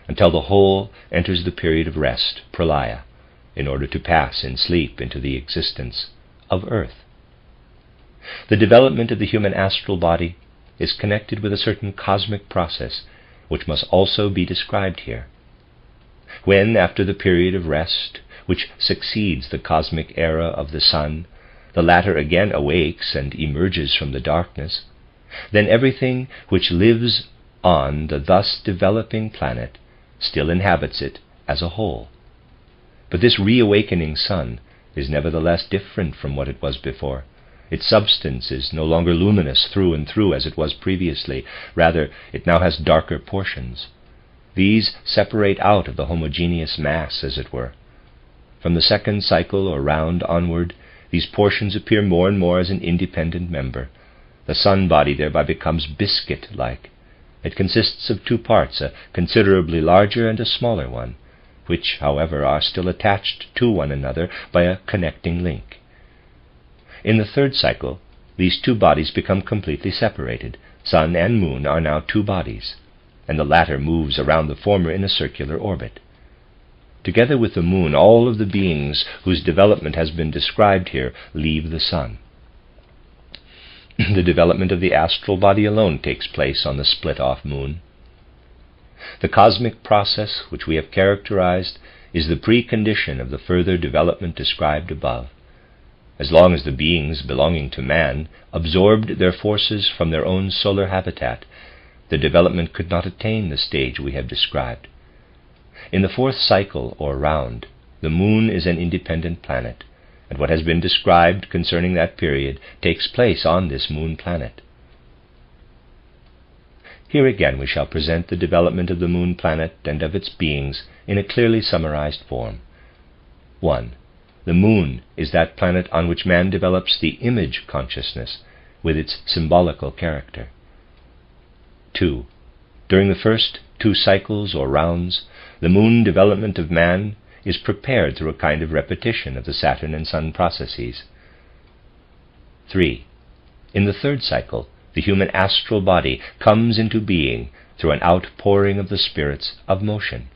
until the whole enters the period of rest, pralaya, in order to pass in sleep into the existence of earth. The development of the human astral body is connected with a certain cosmic process, which must also be described here. When, after the period of rest, which succeeds the cosmic era of the sun, the latter again awakes and emerges from the darkness, then everything which lives on the thus developing planet still inhabits it as a whole. But this reawakening sun is nevertheless different from what it was before. Its substance is no longer luminous through and through as it was previously. Rather, it now has darker portions. These separate out of the homogeneous mass, as it were. From the 2nd cycle or round onward, these portions appear more and more as an independent member. The sun body thereby becomes biscuit-like. It consists of two parts, a considerably larger and a smaller one, which, however, are still attached to one another by a connecting link. In the 3rd cycle, these two bodies become completely separated. Sun and moon are now two bodies, and the latter moves around the former in a circular orbit. Together with the moon, all of the beings whose development has been described here leave the sun. The development of the astral body alone takes place on the split-off moon. The cosmic process which we have characterized is the precondition of the further development described above. As long as the beings belonging to man absorbed their forces from their own solar habitat, the development could not attain the stage we have described. In the 4th cycle or round, the moon is an independent planet, and what has been described concerning that period takes place on this moon planet. Here again we shall present the development of the moon planet and of its beings in a clearly summarized form. 1. The moon is that planet on which man develops the image consciousness with its symbolical character. 2. During the first 2 cycles or rounds, the moon development of man is prepared through a kind of repetition of the Saturn and Sun processes. 3. In the 3rd cycle, the human astral body comes into being through an outpouring of the spirits of motion.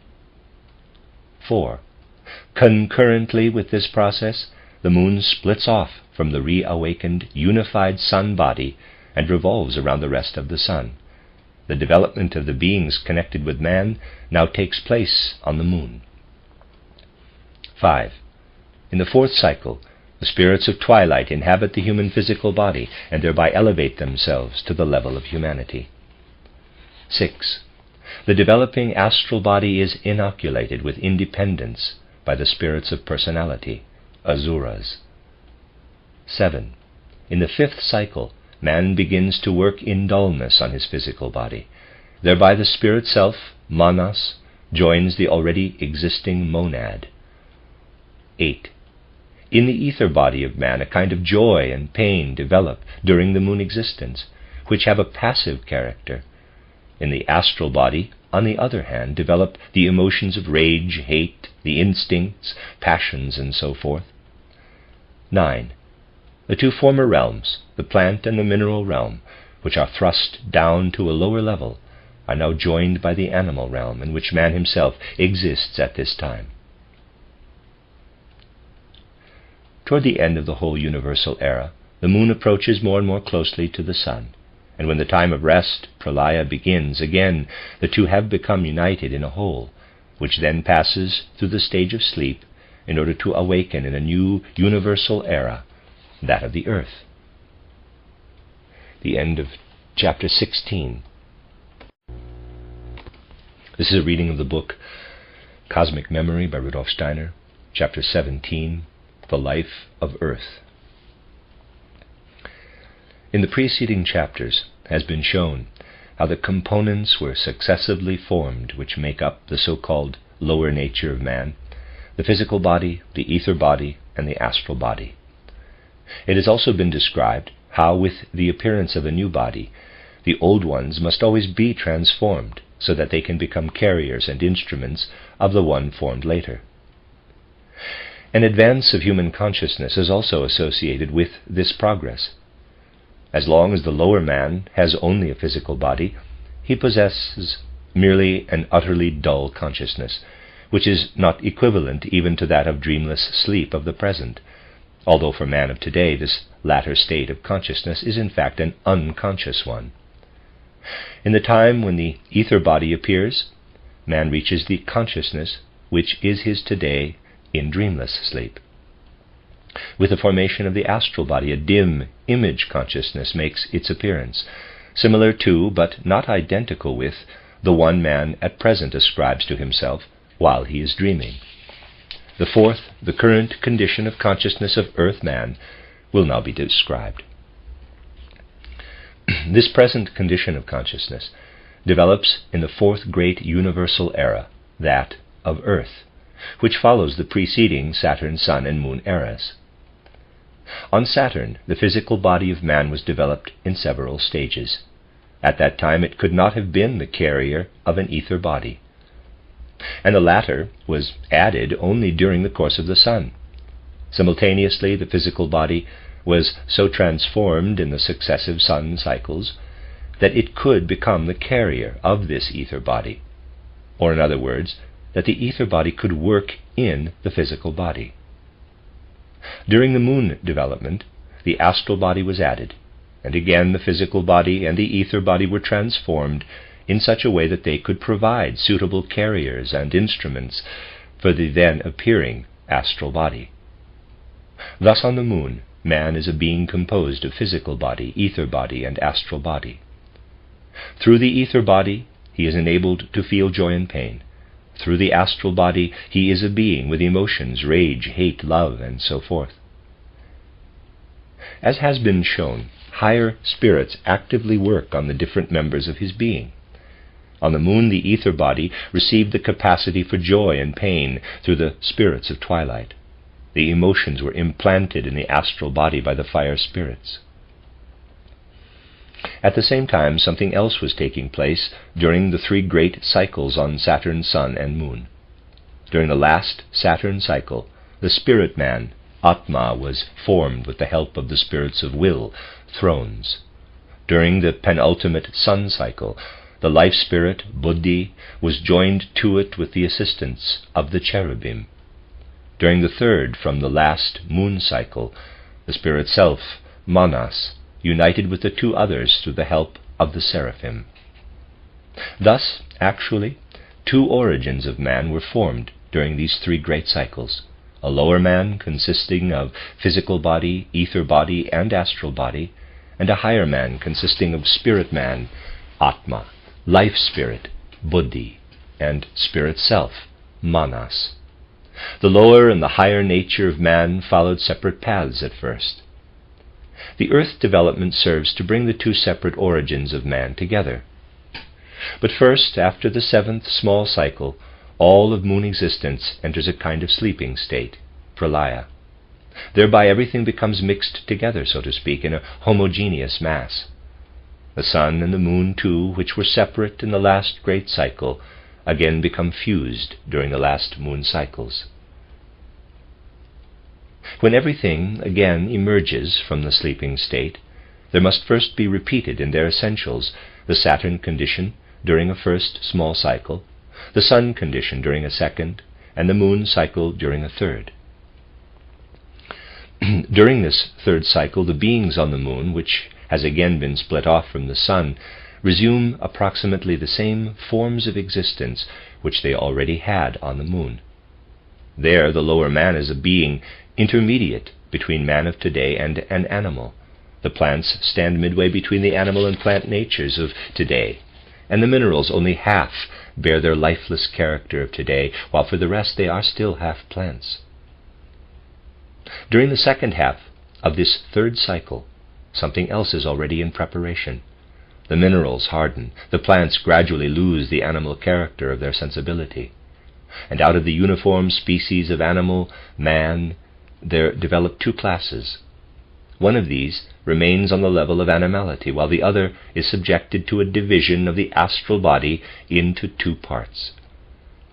4. Concurrently with this process, the moon splits off from the reawakened, unified sun body and revolves around the rest of the sun. The development of the beings connected with man now takes place on the moon. 5. In the fourth cycle, the spirits of twilight inhabit the human physical body and thereby elevate themselves to the level of humanity. 6. The developing astral body is inoculated with independence by the spirits of personality, asuras. 7. In the fifth cycle, man begins to work in dullness on his physical body. Thereby the spirit self, manas, joins the already existing monad. 8. In the ether body of man, a kind of joy and pain develop during the moon existence, which have a passive character. In the astral body, on the other hand, develop the emotions of rage, hate, the instincts, passions, and so forth. 9. The two former realms, the plant and the mineral realm, which are thrust down to a lower level, are now joined by the animal realm, in which man himself exists at this time. Toward the end of the whole universal era, the moon approaches more and more closely to the sun, and when the time of rest, pralaya, begins, again the two have become united in a whole, which then passes through the stage of sleep in order to awaken in a new universal era, that of the earth. The end of chapter 16. This is a reading of the book Cosmic Memory by Rudolf Steiner, chapter 17, The Life of Earth. In the preceding chapters has been shown how the components were successively formed which make up the so-called lower nature of man, the physical body, the ether body, and the astral body. It has also been described how, with the appearance of a new body, the old ones must always be transformed so that they can become carriers and instruments of the one formed later. An advance of human consciousness is also associated with this progress. As long as the lower man has only a physical body, he possesses merely an utterly dull consciousness, which is not equivalent even to that of dreamless sleep of the present, although for man of today this latter state of consciousness is in fact an unconscious one. In the time when the ether body appears, man reaches the consciousness which is his today in dreamless sleep. With the formation of the astral body, a dim image consciousness makes its appearance, similar to, but not identical with, the one man at present ascribes to himself while he is dreaming. The fourth, the current condition of consciousness of earth man, will now be described. This present condition of consciousness develops in the fourth great universal era, that of earth, which follows the preceding Saturn, Sun, and Moon eras. On Saturn, the physical body of man was developed in several stages. At that time it could not have been the carrier of an ether body, and the latter was added only during the course of the Sun. Simultaneously, the physical body was so transformed in the successive Sun cycles that it could become the carrier of this ether body, or in other words, that the ether body could work in the physical body. During the Moon development, the astral body was added, and again the physical body and the ether body were transformed in such a way that they could provide suitable carriers and instruments for the then appearing astral body. Thus on the Moon, man is a being composed of physical body, ether body, and astral body. Through the ether body, he is enabled to feel joy and pain. Through the astral body, he is a being with emotions, rage, hate, love, and so forth. As has been shown, higher spirits actively work on the different members of his being. On the Moon, the ether body received the capacity for joy and pain through the spirits of twilight. The emotions were implanted in the astral body by the fire spirits. At the same time, something else was taking place during the three great cycles on Saturn, Sun, and Moon. During the last Saturn cycle, the spirit man, Atma, was formed with the help of the spirits of will, thrones. During the penultimate Sun cycle, the life spirit, Buddhi, was joined to it with the assistance of the cherubim. During the third from the last Moon cycle, the spirit self, Manas, united with the two others through the help of the seraphim. Thus, actually, two origins of man were formed during these three great cycles, a lower man consisting of physical body, ether body, and astral body, and a higher man consisting of spirit man, Atma, life spirit, Buddhi, and spirit self, Manas. The lower and the higher nature of man followed separate paths at first. The earth development serves to bring the two separate origins of man together. But first, after the seventh small cycle, all of moon existence enters a kind of sleeping state, pralaya. Thereby everything becomes mixed together, so to speak, in a homogeneous mass. The sun and the moon, too, which were separate in the last great cycle, again become fused during the last moon cycles. When everything again emerges from the sleeping state, there must first be repeated in their essentials the Saturn condition during a first small cycle, the sun condition during a second, and the moon cycle during a third. During this third cycle, the beings on the moon, which has again been split off from the sun, resume approximately the same forms of existence which they already had on the moon. There, the lower man is a being intermediate between man of today and an animal. The plants stand midway between the animal and plant natures of today, and the minerals only half bear their lifeless character of today, while for the rest they are still half plants. During the second half of this third cycle, something else is already in preparation. The minerals harden, the plants gradually lose the animal character of their sensibility, and out of the uniform species of animal, man, there develop two classes. One of these remains on the level of animality, while the other is subjected to a division of the astral body into two parts.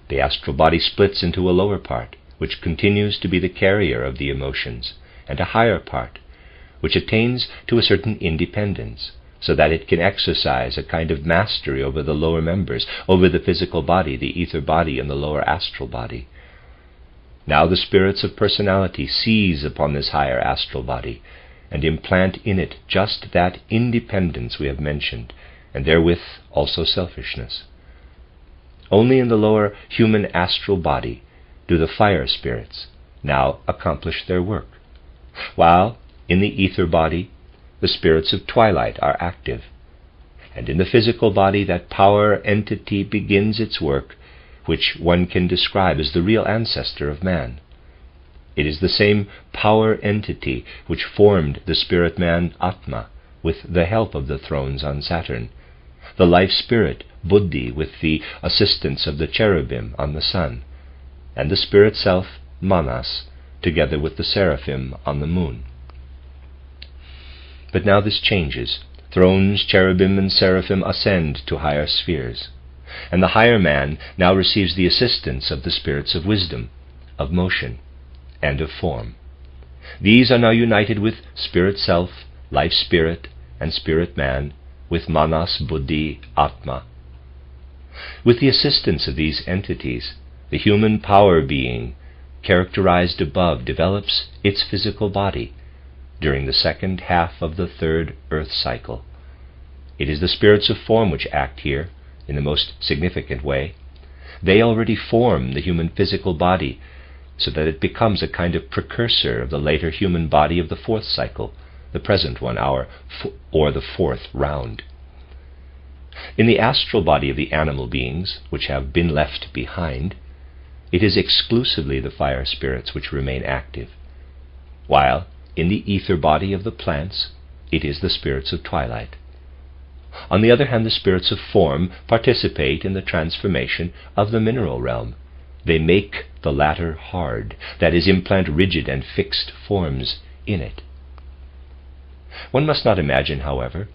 The astral body splits into a lower part, which continues to be the carrier of the emotions, and a higher part, which attains to a certain independence, so that it can exercise a kind of mastery over the lower members, over the physical body, the ether body, and the lower astral body. Now the spirits of personality seize upon this higher astral body, and implant in it just that independence we have mentioned, and therewith also selfishness. Only in the lower human astral body do the fire spirits now accomplish their work, while in the ether body the spirits of twilight are active, and in the physical body that power entity begins its work, which one can describe as the real ancestor of man. It is the same power entity which formed the spirit man Atma with the help of the thrones on Saturn, the life spirit Buddhi with the assistance of the cherubim on the sun, and the spirit self Manas together with the seraphim on the moon. But now this changes. Thrones, cherubim, and seraphim ascend to higher spheres, and the higher man now receives the assistance of the spirits of wisdom, of motion, and of form. These are now united with spirit self, life spirit, and spirit man, with Manas, Buddhi, Atma. With the assistance of these entities, the human power being, characterized above, develops its physical body during the second half of the third earth cycle. It is the spirits of form which act here in the most significant way. They already form the human physical body so that it becomes a kind of precursor of the later human body of the fourth cycle, the present one, or the fourth round. In the astral body of the animal beings, which have been left behind, it is exclusively the fire spirits which remain active, while in the ether body of the plants, it is the spirits of twilight. On the other hand, the spirits of form participate in the transformation of the mineral realm. They make the latter hard, that is, implant rigid and fixed forms in it. One must not imagine, however,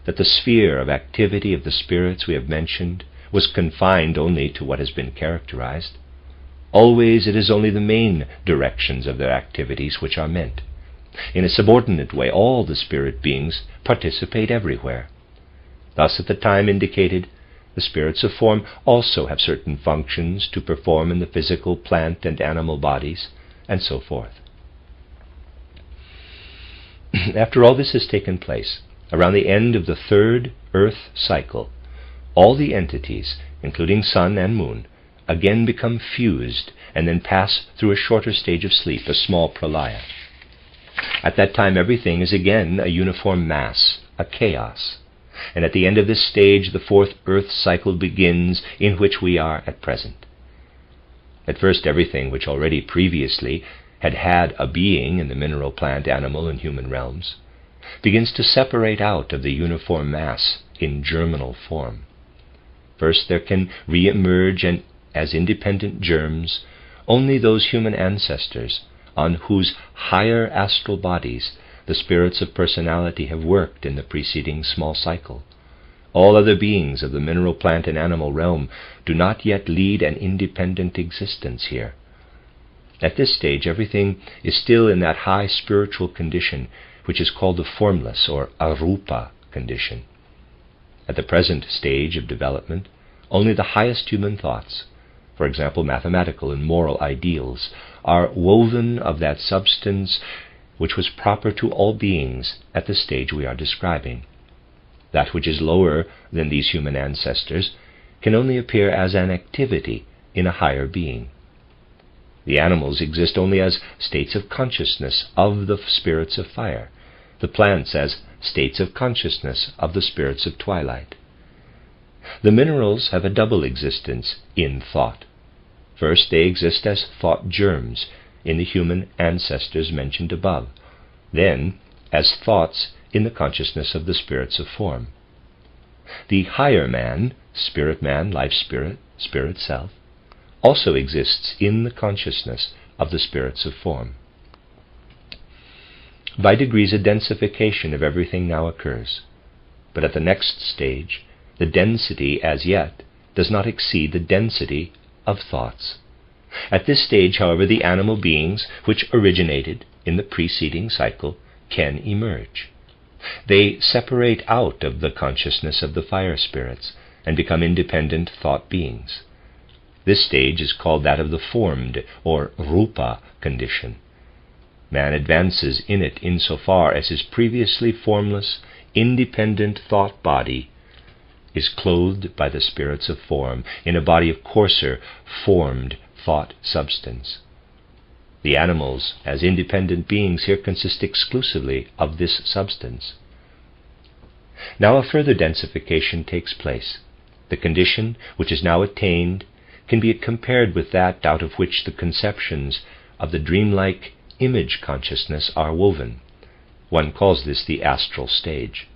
that the sphere of activity of the spirits we have mentioned was confined only to what has been characterized. Always it is only the main directions of their activities which are meant. In a subordinate way, all the spirit beings participate everywhere. Thus, at the time indicated, the spirits of form also have certain functions to perform in the physical, plant, and animal bodies, and so forth. After all this has taken place, around the end of the third earth cycle, all the entities, including sun and moon, again become fused and then pass through a shorter stage of sleep, a small pralaya. At that time everything is again a uniform mass, a chaos. And at the end of this stage the fourth earth cycle begins, in which we are at present. At first everything which already previously had a being in the mineral, plant, animal, and human realms begins to separate out of the uniform mass in germinal form. First there can re-emerge as independent germs only those human ancestors on whose higher astral bodies the spirits of personality have worked in the preceding small cycle. All other beings of the mineral, plant, and animal realm do not yet lead an independent existence here. At this stage everything is still in that high spiritual condition which is called the formless or arupa condition. At the present stage of development, only the highest human thoughts, for example mathematical and moral ideals, are woven of that substance which was proper to all beings at the stage we are describing. That which is lower than these human ancestors can only appear as an activity in a higher being. The animals exist only as states of consciousness of the spirits of fire, the plants as states of consciousness of the spirits of twilight. The minerals have a double existence in thought. First, they exist as thought germs in the human ancestors mentioned above, then as thoughts in the consciousness of the spirits of form. The higher man, life spirit, spirit self, also exists in the consciousness of the spirits of form. By degrees a densification of everything now occurs, but at the next stage the density as yet does not exceed the density of thoughts. At this stage, however, the animal beings which originated in the preceding cycle can emerge. They separate out of the consciousness of the fire spirits and become independent thought beings. This stage is called that of the formed or rupa condition. Man advances in it insofar as his previously formless, independent thought body is clothed by the spirits of form in a body of coarser, formed thought substance. The animals, as independent beings, here consist exclusively of this substance. Now a further densification takes place. The condition which is now attained can be compared with that out of which the conceptions of the dreamlike image consciousness are woven. One calls this the astral stage.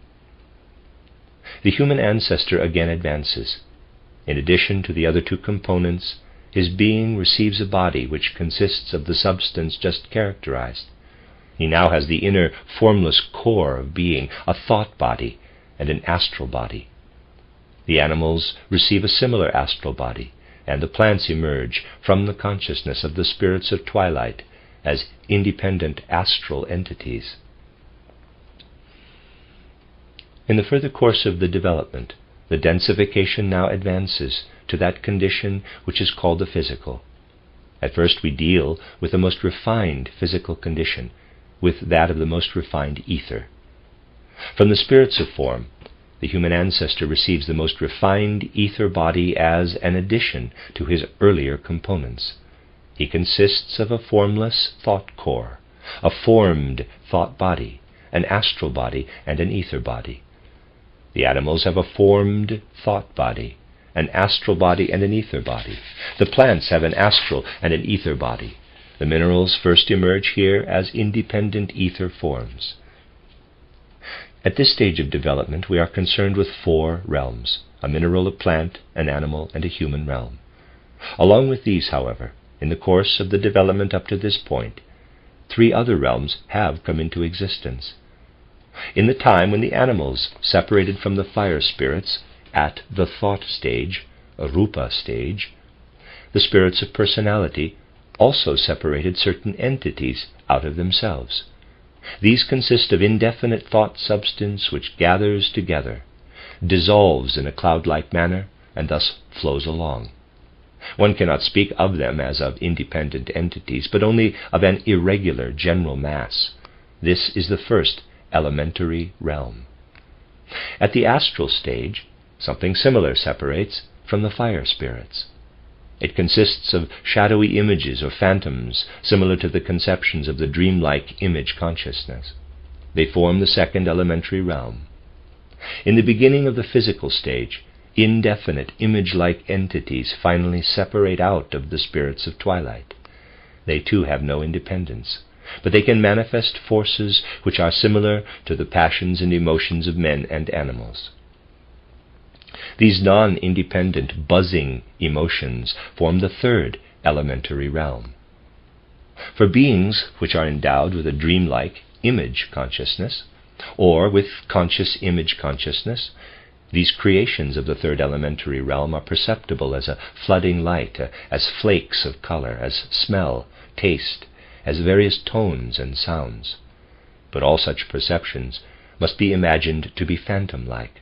The human ancestor again advances. In addition to the other two components, his being receives a body which consists of the substance just characterized. He now has the inner formless core of being, a thought body and an astral body. The animals receive a similar astral body, and the plants emerge from the consciousness of the spirits of twilight as independent astral entities. In the further course of the development, the densification now advances to that condition which is called the physical. At first we deal with the most refined physical condition, with that of the most refined ether. From the spirits of form, the human ancestor receives the most refined ether body as an addition to his earlier components. He consists of a formless thought core, a formed thought body, an astral body, and an ether body. The animals have a formed thought body, an astral body, and an ether body. The plants have an astral and an ether body. The minerals first emerge here as independent ether forms. At this stage of development, we are concerned with 4 realms, a mineral, a plant, an animal, and a human realm. Along with these, however, in the course of the development up to this point, 3 other realms have come into existence. In the time when the animals separated from the fire spirits at the thought stage, a rupa stage, the spirits of personality also separated certain entities out of themselves. These consist of indefinite thought substance which gathers together, dissolves in a cloud-like manner, and thus flows along. One cannot speak of them as of independent entities, but only of an irregular general mass. This is the first elementary realm. At the astral stage, something similar separates from the fire spirits. It consists of shadowy images or phantoms, similar to the conceptions of the dreamlike image consciousness. They form the second elementary realm. In the beginning of the physical stage, indefinite image-like entities finally separate out of the spirits of twilight. They too have no independence, but they can manifest forces which are similar to the passions and emotions of men and animals. These non-independent, buzzing emotions form the third elementary realm. For beings which are endowed with a dreamlike image consciousness, or with conscious image consciousness, these creations of the third elementary realm are perceptible as a flooding light, as flakes of color, as smell, taste, as various tones and sounds. But all such perceptions must be imagined to be phantom-like.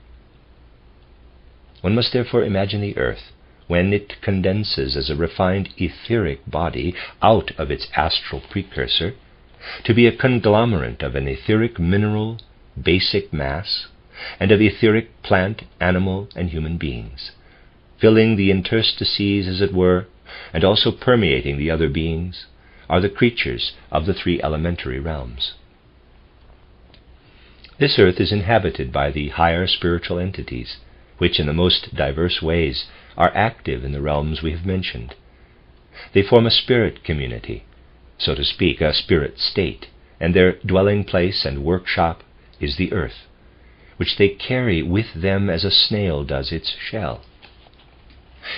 One must therefore imagine the earth, when it condenses as a refined etheric body out of its astral precursor, to be a conglomerate of an etheric mineral basic mass and of etheric plant, animal, and human beings, filling the interstices, as it were, and also permeating the other beings, are the creatures of the three elementary realms. This earth is inhabited by the higher spiritual entities, which in the most diverse ways are active in the realms we have mentioned. They form a spirit community, so to speak, a spirit state, and their dwelling place and workshop is the earth, which they carry with them as a snail does its shell.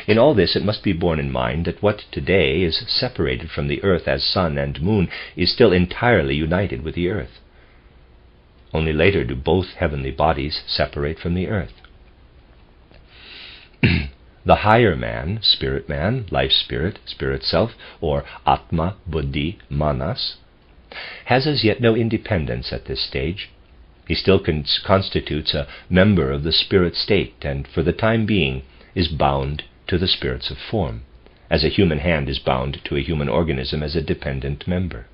In all this it must be borne in mind that what today is separated from the earth as sun and moon is still entirely united with the earth. Only later do both heavenly bodies separate from the earth. The higher man, life spirit, spirit self, or Atma, Buddhi, Manas, has as yet no independence at this stage. He still constitutes a member of the spirit state, and for the time being is bound to the spirits of form, as a human hand is bound to a human organism as a dependent member.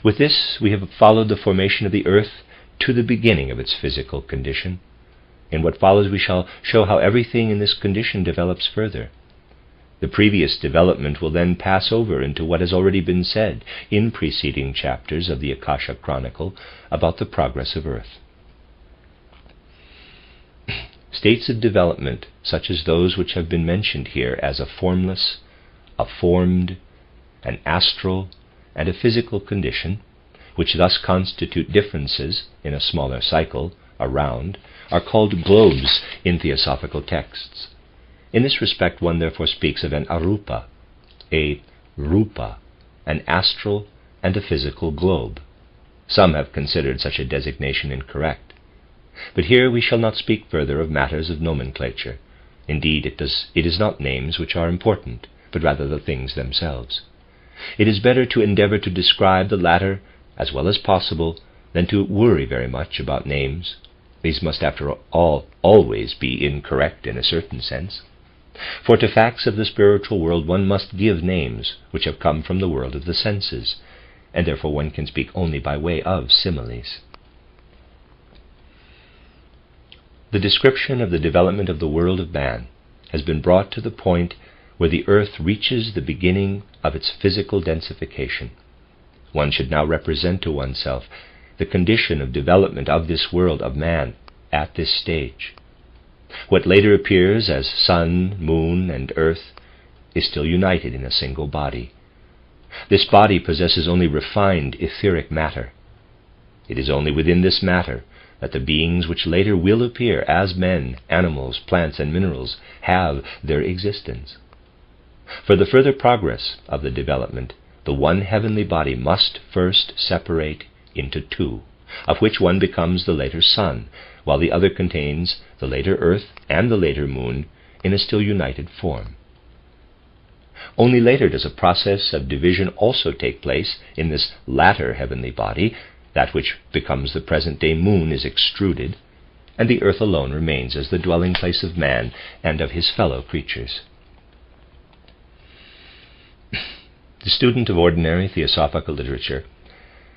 With this we have followed the formation of the earth to the beginning of its physical condition. In what follows we shall show how everything in this condition develops further. The previous development will then pass over into what has already been said in preceding chapters of the Akasha Chronicle about the progress of earth. States of development, such as those which have been mentioned here as a formless, a formed, an astral, and a physical condition, which thus constitute differences in a smaller cycle, around, are called globes in theosophical texts. In this respect one therefore speaks of an arupa, a rupa, an astral and a physical globe. Some have considered such a designation incorrect. But here we shall not speak further of matters of nomenclature. Indeed, it is not names which are important, but rather the things themselves. It is better to endeavor to describe the latter as well as possible than to worry very much about names. These must, after all, always be incorrect in a certain sense. For to facts of the spiritual world one must give names which have come from the world of the senses, and therefore one can speak only by way of similes. The description of the development of the world of man has been brought to the point where the earth reaches the beginning of its physical densification. One should now represent to oneself the condition of development of this world of man at this stage. What later appears as sun, moon, and earth is still united in a single body. This body possesses only refined etheric matter. It is only within this matter that the beings which later will appear as men, animals, plants, and minerals have their existence. For the further progress of the development, the one heavenly body must first separate into two, of which one becomes the later sun, while the other contains the later earth and the later moon in a still united form. Only later does a process of division also take place in this latter heavenly body. That which becomes the present-day moon is extruded, and the earth alone remains as the dwelling place of man and of his fellow creatures. The student of ordinary theosophical literature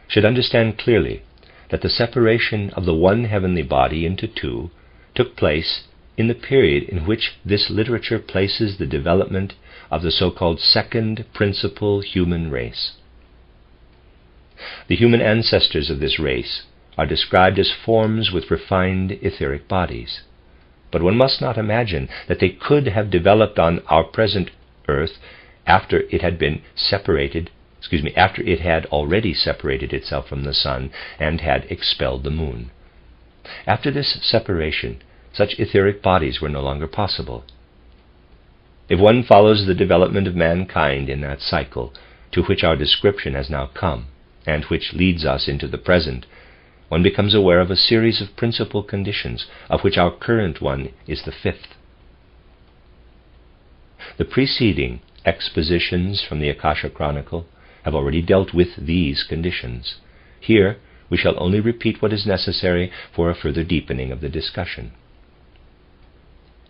should understand clearly that the separation of the one heavenly body into two took place in the period in which this literature places the development of the so-called second principal human race. The human ancestors of this race are described as forms with refined etheric bodies, but one must not imagine that they could have developed on our present Earth after it had already separated itself from the sun and had expelled the moon. After this separation, such etheric bodies were no longer possible. If one follows the development of mankind in that cycle to which our description has now come, and which leads us into the present, one becomes aware of a series of principal conditions, of which our current one is the fifth. The preceding expositions from the Akasha Chronicle have already dealt with these conditions. Here we shall only repeat what is necessary for a further deepening of the discussion.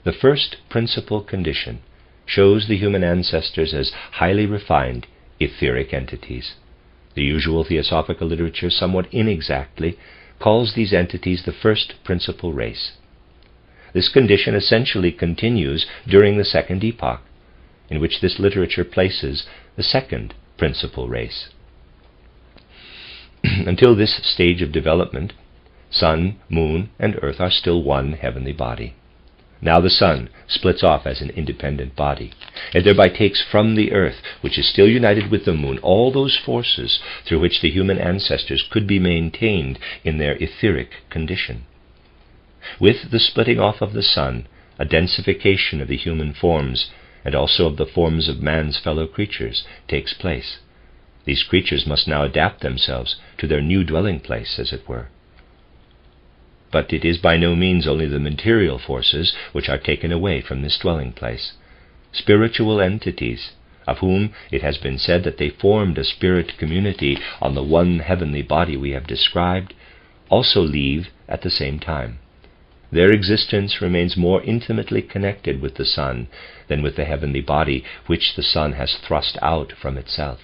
The first principal condition shows the human ancestors as highly refined etheric entities. The usual theosophical literature, somewhat inexactly, calls these entities the first principal race. This condition essentially continues during the second epoch, in which this literature places the second principal race. Until this stage of development, sun, moon, and earth are still one heavenly body. Now the sun splits off as an independent body, and thereby takes from the earth, which is still united with the moon, all those forces through which the human ancestors could be maintained in their etheric condition. With the splitting off of the sun, a densification of the human forms, and also of the forms of man's fellow creatures, takes place. These creatures must now adapt themselves to their new dwelling place, as it were. But it is by no means only the material forces which are taken away from this dwelling place. Spiritual entities, of whom it has been said that they formed a spirit community on the one heavenly body we have described, also leave at the same time. Their existence remains more intimately connected with the sun than with the heavenly body which the sun has thrust out from itself.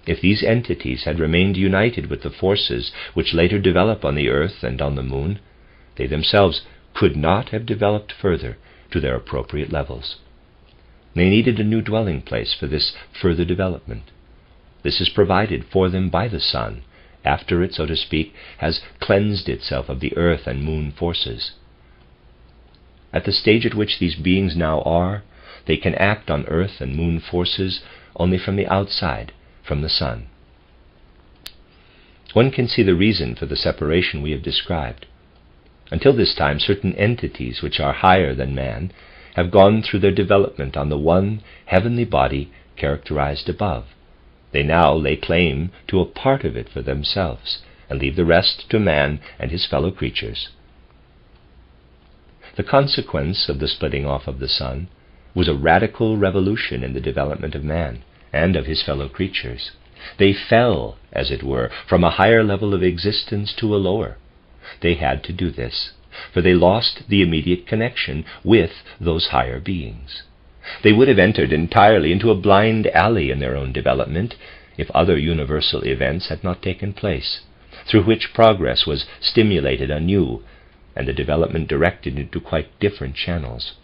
If these entities had remained united with the forces which later develop on the earth and on the moon, they themselves could not have developed further to their appropriate levels. They needed a new dwelling place for this further development. This is provided for them by the sun, after it, so to speak, has cleansed itself of the earth and moon forces. At the stage at which these beings now are, they can act on earth and moon forces only from the outside, from the sun. One can see the reason for the separation we have described. Until this time, certain entities which are higher than man have gone through their development on the one heavenly body characterized above. They now lay claim to a part of it for themselves, and leave the rest to man and his fellow creatures. The consequence of the splitting off of the sun was a radical revolution in the development of man and of his fellow creatures. They fell, as it were, from a higher level of existence to a lower. They had to do this, for they lost the immediate connection with those higher beings. They would have entered entirely into a blind alley in their own development if other universal events had not taken place, through which progress was stimulated anew and the development directed into quite different channels.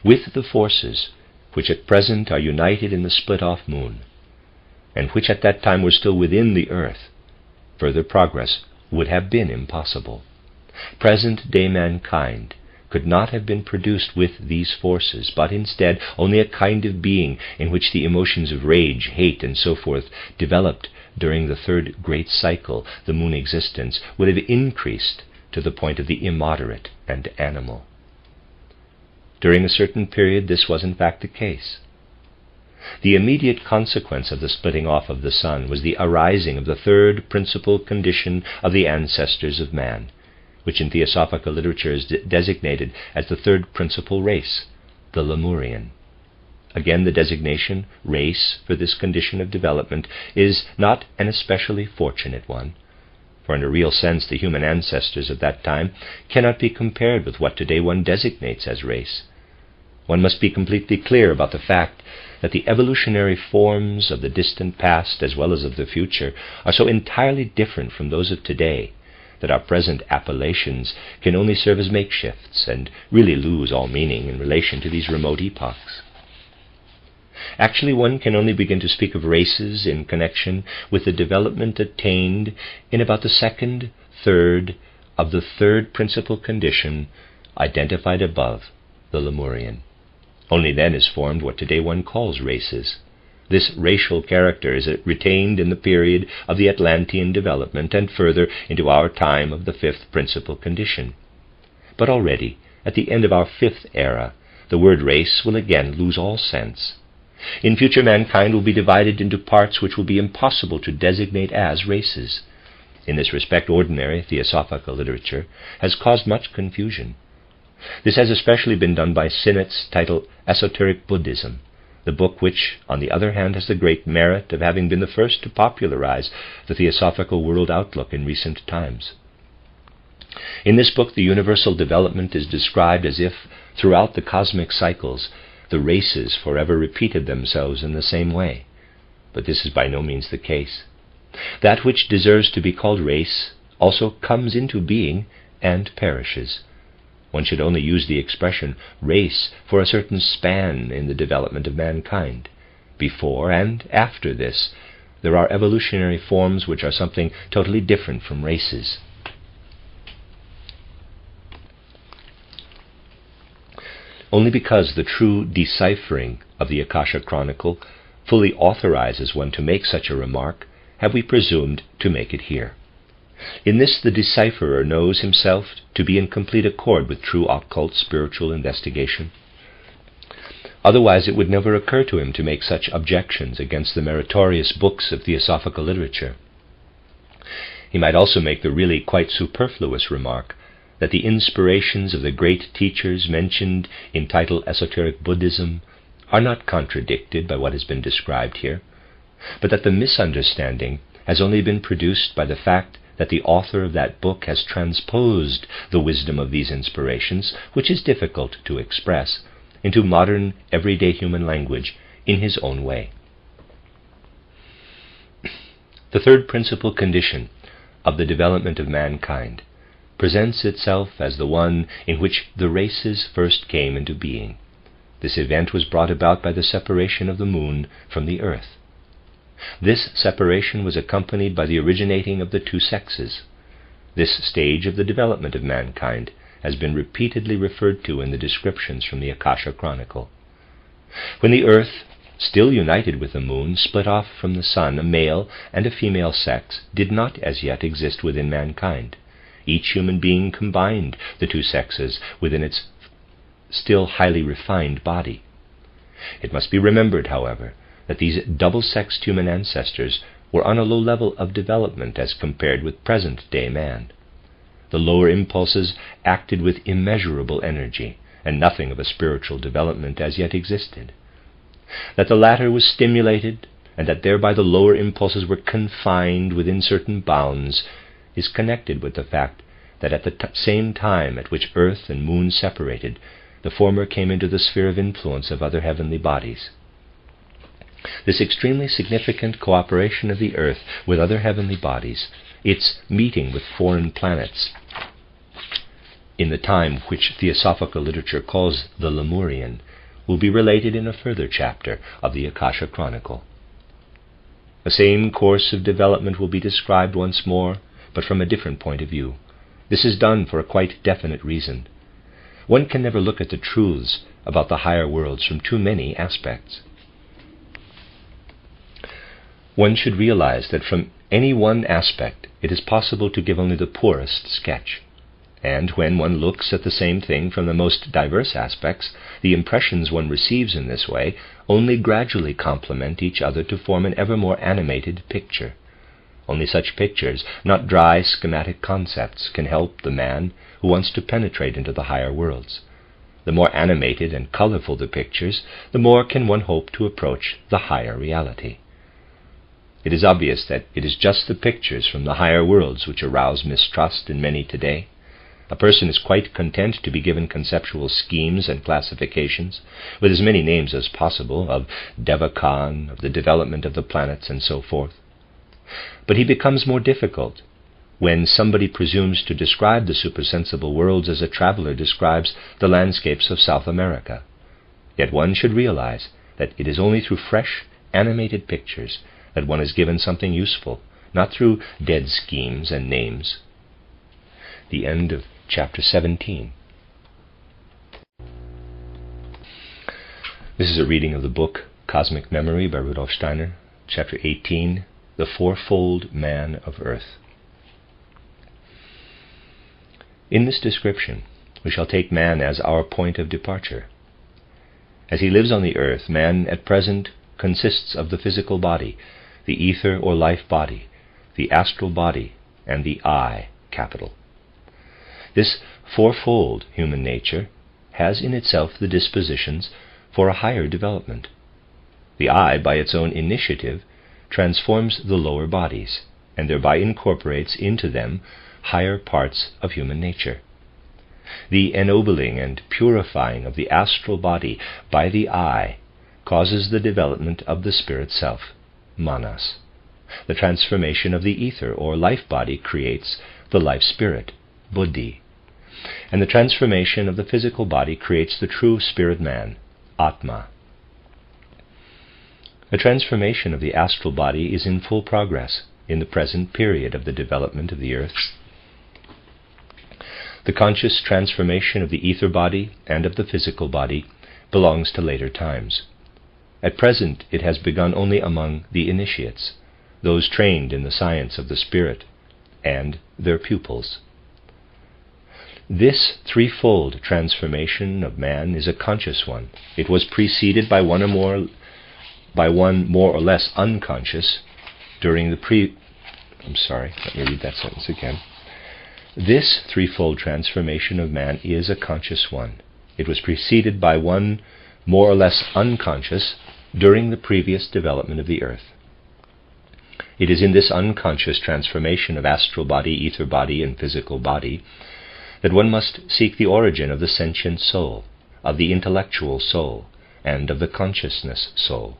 With the forces which at present are united in the split-off moon, and which at that time were still within the earth, further progress would have been impossible. Present-day mankind could not have been produced with these forces, but instead only a kind of being in which the emotions of rage, hate, and so forth developed during the third great cycle, the moon existence, would have increased to the point of the immoderate and animal. During a certain period this was in fact the case. The immediate consequence of the splitting off of the sun was the arising of the third principal condition of the ancestors of man, which in theosophical literature is designated as the third principal race, the Lemurian. Again, the designation, race, for this condition of development is not an especially fortunate one, for in a real sense the human ancestors of that time cannot be compared with what today one designates as race. One must be completely clear about the fact that the evolutionary forms of the distant past as well as of the future are so entirely different from those of today that our present appellations can only serve as makeshifts and really lose all meaning in relation to these remote epochs. Actually, one can only begin to speak of races in connection with the development attained in about the second third of the third principal condition identified above, the Lemurian. Only then is formed what today one calls races. This racial character is retained in the period of the Atlantean development and further into our time of the fifth principal condition. But already, at the end of our fifth era, the word race will again lose all sense. In future, mankind will be divided into parts which will be impossible to designate as races. In this respect, ordinary theosophical literature has caused much confusion. This has especially been done by Sinnett's title Esoteric Buddhism, the book which, on the other hand, has the great merit of having been the first to popularize the theosophical world outlook in recent times. In this book, the universal development is described as if, throughout the cosmic cycles, the races forever repeated themselves in the same way. But this is by no means the case. That which deserves to be called race also comes into being and perishes. One should only use the expression race for a certain span in the development of mankind. Before and after this, there are evolutionary forms which are something totally different from races. Only because the true deciphering of the Akasha Chronicle fully authorizes one to make such a remark have we presumed to make it here. In this, the decipherer knows himself to be in complete accord with true occult spiritual investigation. Otherwise, it would never occur to him to make such objections against the meritorious books of theosophical literature. He might also make the really quite superfluous remark that the inspirations of the great teachers mentioned in title Esoteric Buddhism are not contradicted by what has been described here, but that the misunderstanding has only been produced by the fact that the author of that book has transposed the wisdom of these inspirations, which is difficult to express, into modern, everyday human language in his own way. The third principal condition of the development of mankind presents itself as the one in which the races first came into being. This event was brought about by the separation of the moon from the earth. This separation was accompanied by the originating of the two sexes. This stage of the development of mankind has been repeatedly referred to in the descriptions from the Akasha Chronicle. When the earth, still united with the moon, split off from the sun, a male and a female sex did not as yet exist within mankind. Each human being combined the two sexes within its still highly refined body. It must be remembered, however, that these double-sexed human ancestors were on a low level of development as compared with present-day man. The lower impulses acted with immeasurable energy, and nothing of a spiritual development as yet existed. That the latter was stimulated, and that thereby the lower impulses were confined within certain bounds, is connected with the fact that at the same time at which earth and moon separated, the former came into the sphere of influence of other heavenly bodies. This extremely significant cooperation of the earth with other heavenly bodies, its meeting with foreign planets, in the time which theosophical literature calls the Lemurian, will be related in a further chapter of the Akasha Chronicle. The same course of development will be described once more, but from a different point of view. This is done for a quite definite reason. One can never look at the truths about the higher worlds from too many aspects. One should realize that from any one aspect it is possible to give only the poorest sketch, and when one looks at the same thing from the most diverse aspects, the impressions one receives in this way only gradually complement each other to form an ever more animated picture. Only such pictures, not dry schematic concepts, can help the man who wants to penetrate into the higher worlds. The more animated and colorful the pictures, the more can one hope to approach the higher reality. It is obvious that it is just the pictures from the higher worlds which arouse mistrust in many today. A person is quite content to be given conceptual schemes and classifications, with as many names as possible, of Devakan, of the development of the planets, and so forth. But he becomes more difficult when somebody presumes to describe the supersensible worlds as a traveler describes the landscapes of South America. Yet one should realize that it is only through fresh, animated pictures that one is given something useful, not through dead schemes and names. The end of chapter 17. This is a reading of the book Cosmic Memory by Rudolf Steiner, chapter 18, The Fourfold Man of Earth. In this description, we shall take man as our point of departure. As he lives on the earth, man at present consists of the physical body, the ether or life body, the astral body, and the I, capital. This fourfold human nature has in itself the dispositions for a higher development. The I, by its own initiative, transforms the lower bodies, and thereby incorporates into them higher parts of human nature. The ennobling and purifying of the astral body by the I causes the development of the spirit self, manas. The transformation of the ether or life body creates the life spirit, buddhi. And the transformation of the physical body creates the true spirit man, Atma. The transformation of the astral body is in full progress in the present period of the development of the earth. The conscious transformation of the ether body and of the physical body belongs to later times. At present it has begun only among the initiates, those trained in the science of the spirit, and their pupils. This threefold transformation of man is a conscious one. It was preceded by one more or less unconscious during the Let me read that sentence again. This threefold transformation of man is a conscious one. It was preceded by one more or less unconscious during the previous development of the earth. It is in this unconscious transformation of astral body, ether body, and physical body that one must seek the origin of the sentient soul, of the intellectual soul, and of the consciousness soul.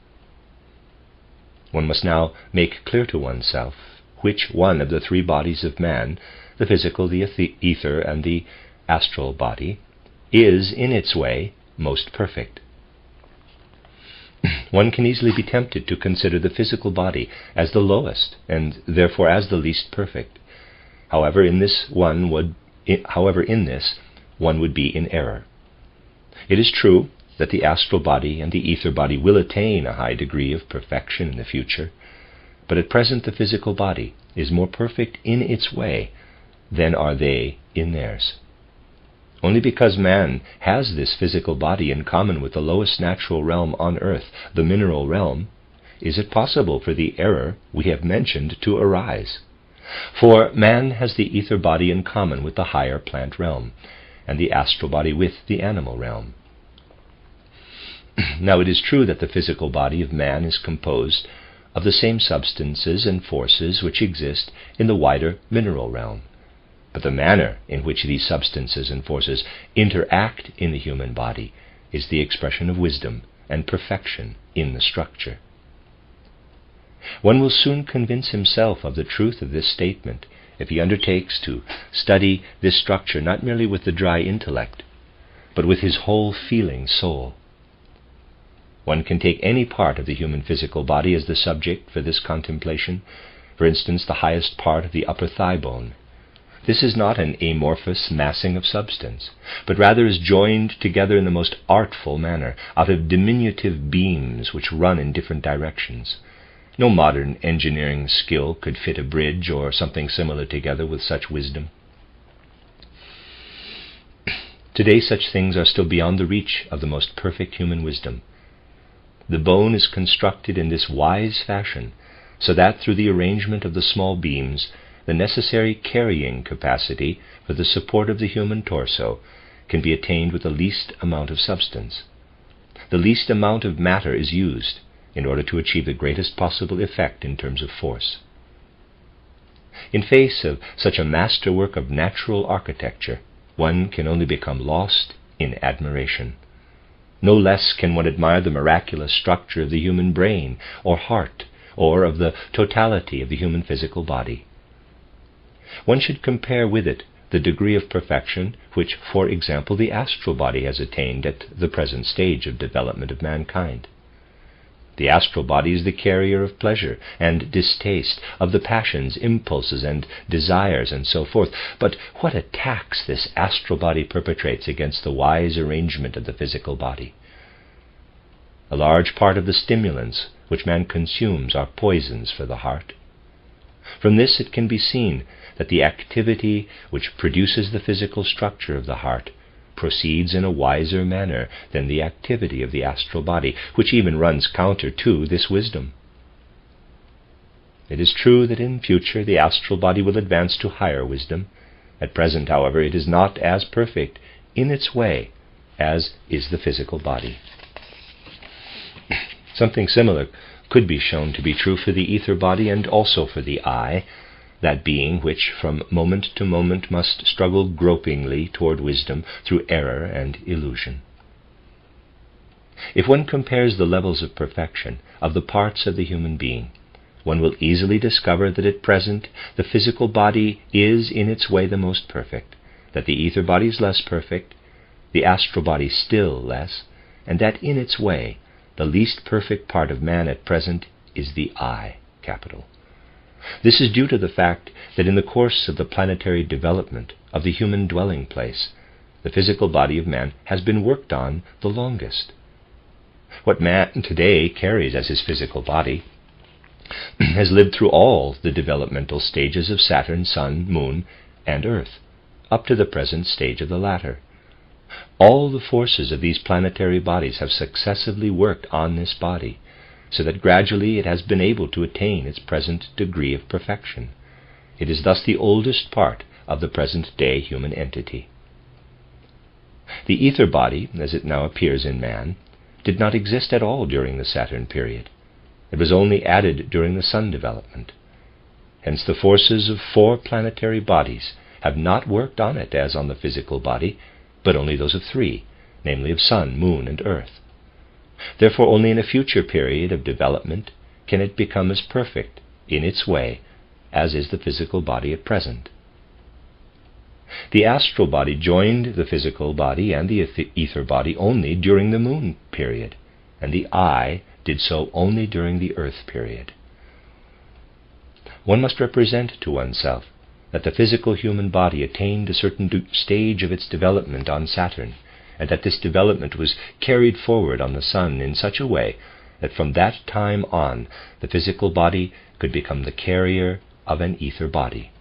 One must now make clear to oneself which one of the three bodies of man, the physical, the ether, and the astral body, is, in its way, most perfect. One can easily be tempted to consider the physical body as the lowest, and therefore as the least perfect. However, in this one would be in error. It is true that the astral body and the ether body will attain a high degree of perfection in the future, but at present the physical body is more perfect in its way than are they in theirs. Only because man has this physical body in common with the lowest natural realm on earth, the mineral realm, is it possible for the error we have mentioned to arise. For man has the ether body in common with the higher plant realm, and the astral body with the animal realm. Now it is true that the physical body of man is composed of the same substances and forces which exist in the wider mineral realm, but the manner in which these substances and forces interact in the human body is the expression of wisdom and perfection in the structure. One will soon convince himself of the truth of this statement if he undertakes to study this structure not merely with the dry intellect, but with his whole feeling soul. One can take any part of the human physical body as the subject for this contemplation, for instance, the highest part of the upper thigh bone. This is not an amorphous massing of substance, but rather is joined together in the most artful manner, out of diminutive beams which run in different directions. No modern engineering skill could fit a bridge or something similar together with such wisdom. Today such things are still beyond the reach of the most perfect human wisdom. The bone is constructed in this wise fashion, so that through the arrangement of the small beams, the necessary carrying capacity for the support of the human torso can be attained with the least amount of substance. The least amount of matter is used in order to achieve the greatest possible effect in terms of force. In face of such a masterwork of natural architecture, one can only become lost in admiration. No less can one admire the miraculous structure of the human brain or heart, or of the totality of the human physical body. one should compare with it the degree of perfection which, for example, the astral body has attained at the present stage of development of mankind. The astral body is the carrier of pleasure and distaste, of the passions, impulses, and desires, and so forth. But what attacks this astral body perpetrates against the wise arrangement of the physical body? A large part of the stimulants which man consumes are poisons for the heart. From this it can be seen that the activity which produces the physical structure of the heart proceeds in a wiser manner than the activity of the astral body, which even runs counter to this wisdom. It is true that in future the astral body will advance to higher wisdom. At present, however, it is not as perfect in its way as is the physical body. Something similar could be shown to be true for the ether body and also for the I, that being which from moment to moment must struggle gropingly toward wisdom through error and illusion. If one compares the levels of perfection of the parts of the human being, one will easily discover that at present the physical body is in its way the most perfect, that the ether body is less perfect, the astral body still less, and that in its way the least perfect part of man at present is the I, capital. This is due to the fact that in the course of the planetary development of the human dwelling place, the physical body of man has been worked on the longest. What man today carries as his physical body has lived through all the developmental stages of Saturn, Sun, Moon, and Earth, up to the present stage of the latter. All the forces of these planetary bodies have successively worked on this body, so that gradually it has been able to attain its present degree of perfection. It is thus the oldest part of the present-day human entity. The ether body, as it now appears in man, did not exist at all during the Saturn period. It was only added during the Sun development. Hence the forces of 4 planetary bodies have not worked on it as on the physical body, but only those of 3, namely of Sun, Moon, and Earth. Therefore only in a future period of development can it become as perfect in its way as is the physical body at present. The astral body joined the physical body and the ether body only during the Moon period, and the I did so only during the Earth period. One must represent to oneself that the physical human body attained a certain stage of its development on Saturn, and that this development was carried forward on the Sun in such a way that from that time on the physical body could become the carrier of an ether body.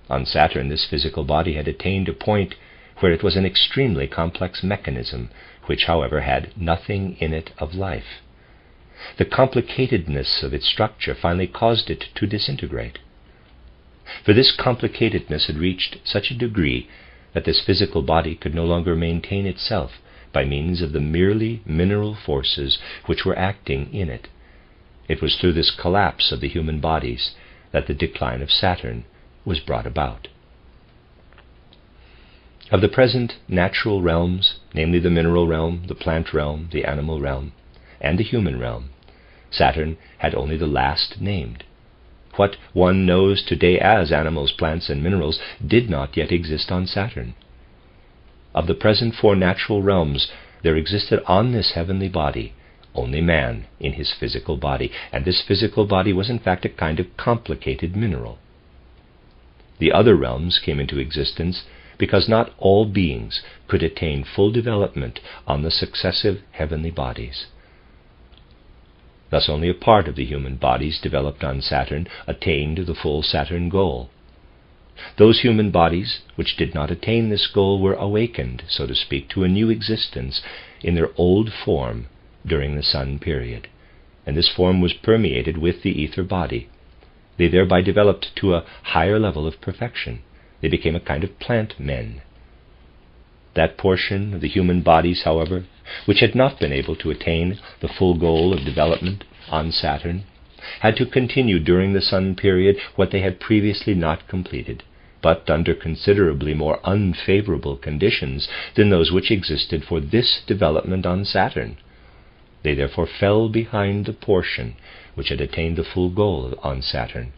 On Saturn this physical body had attained a point where it was an extremely complex mechanism, which however had nothing in it of life. The complicatedness of its structure finally caused it to disintegrate. For this complicatedness had reached such a degree that this physical body could no longer maintain itself by means of the merely mineral forces which were acting in it. It was through this collapse of the human bodies that the decline of Saturn was brought about. Of the present natural realms, namely the mineral realm, the plant realm, the animal realm, and the human realm, Saturn had only the last named. What one knows today as animals, plants, and minerals did not yet exist on Saturn. Of the present 4 natural realms, there existed on this heavenly body only man in his physical body, and this physical body was in fact a kind of complicated mineral. The other realms came into existence because not all beings could attain full development on the successive heavenly bodies. Thus only a part of the human bodies developed on Saturn attained the full Saturn goal. Those human bodies which did not attain this goal were awakened, so to speak, to a new existence in their old form during the Sun period, and this form was permeated with the ether body. They thereby developed to a higher level of perfection. They became a kind of plant men. That portion of the human bodies, however, which had not been able to attain the full goal of development on Saturn, had to continue during the Sun period what they had previously not completed, but under considerably more unfavorable conditions than those which existed for this development on Saturn. They therefore fell behind the portion which had attained the full goal on Saturn.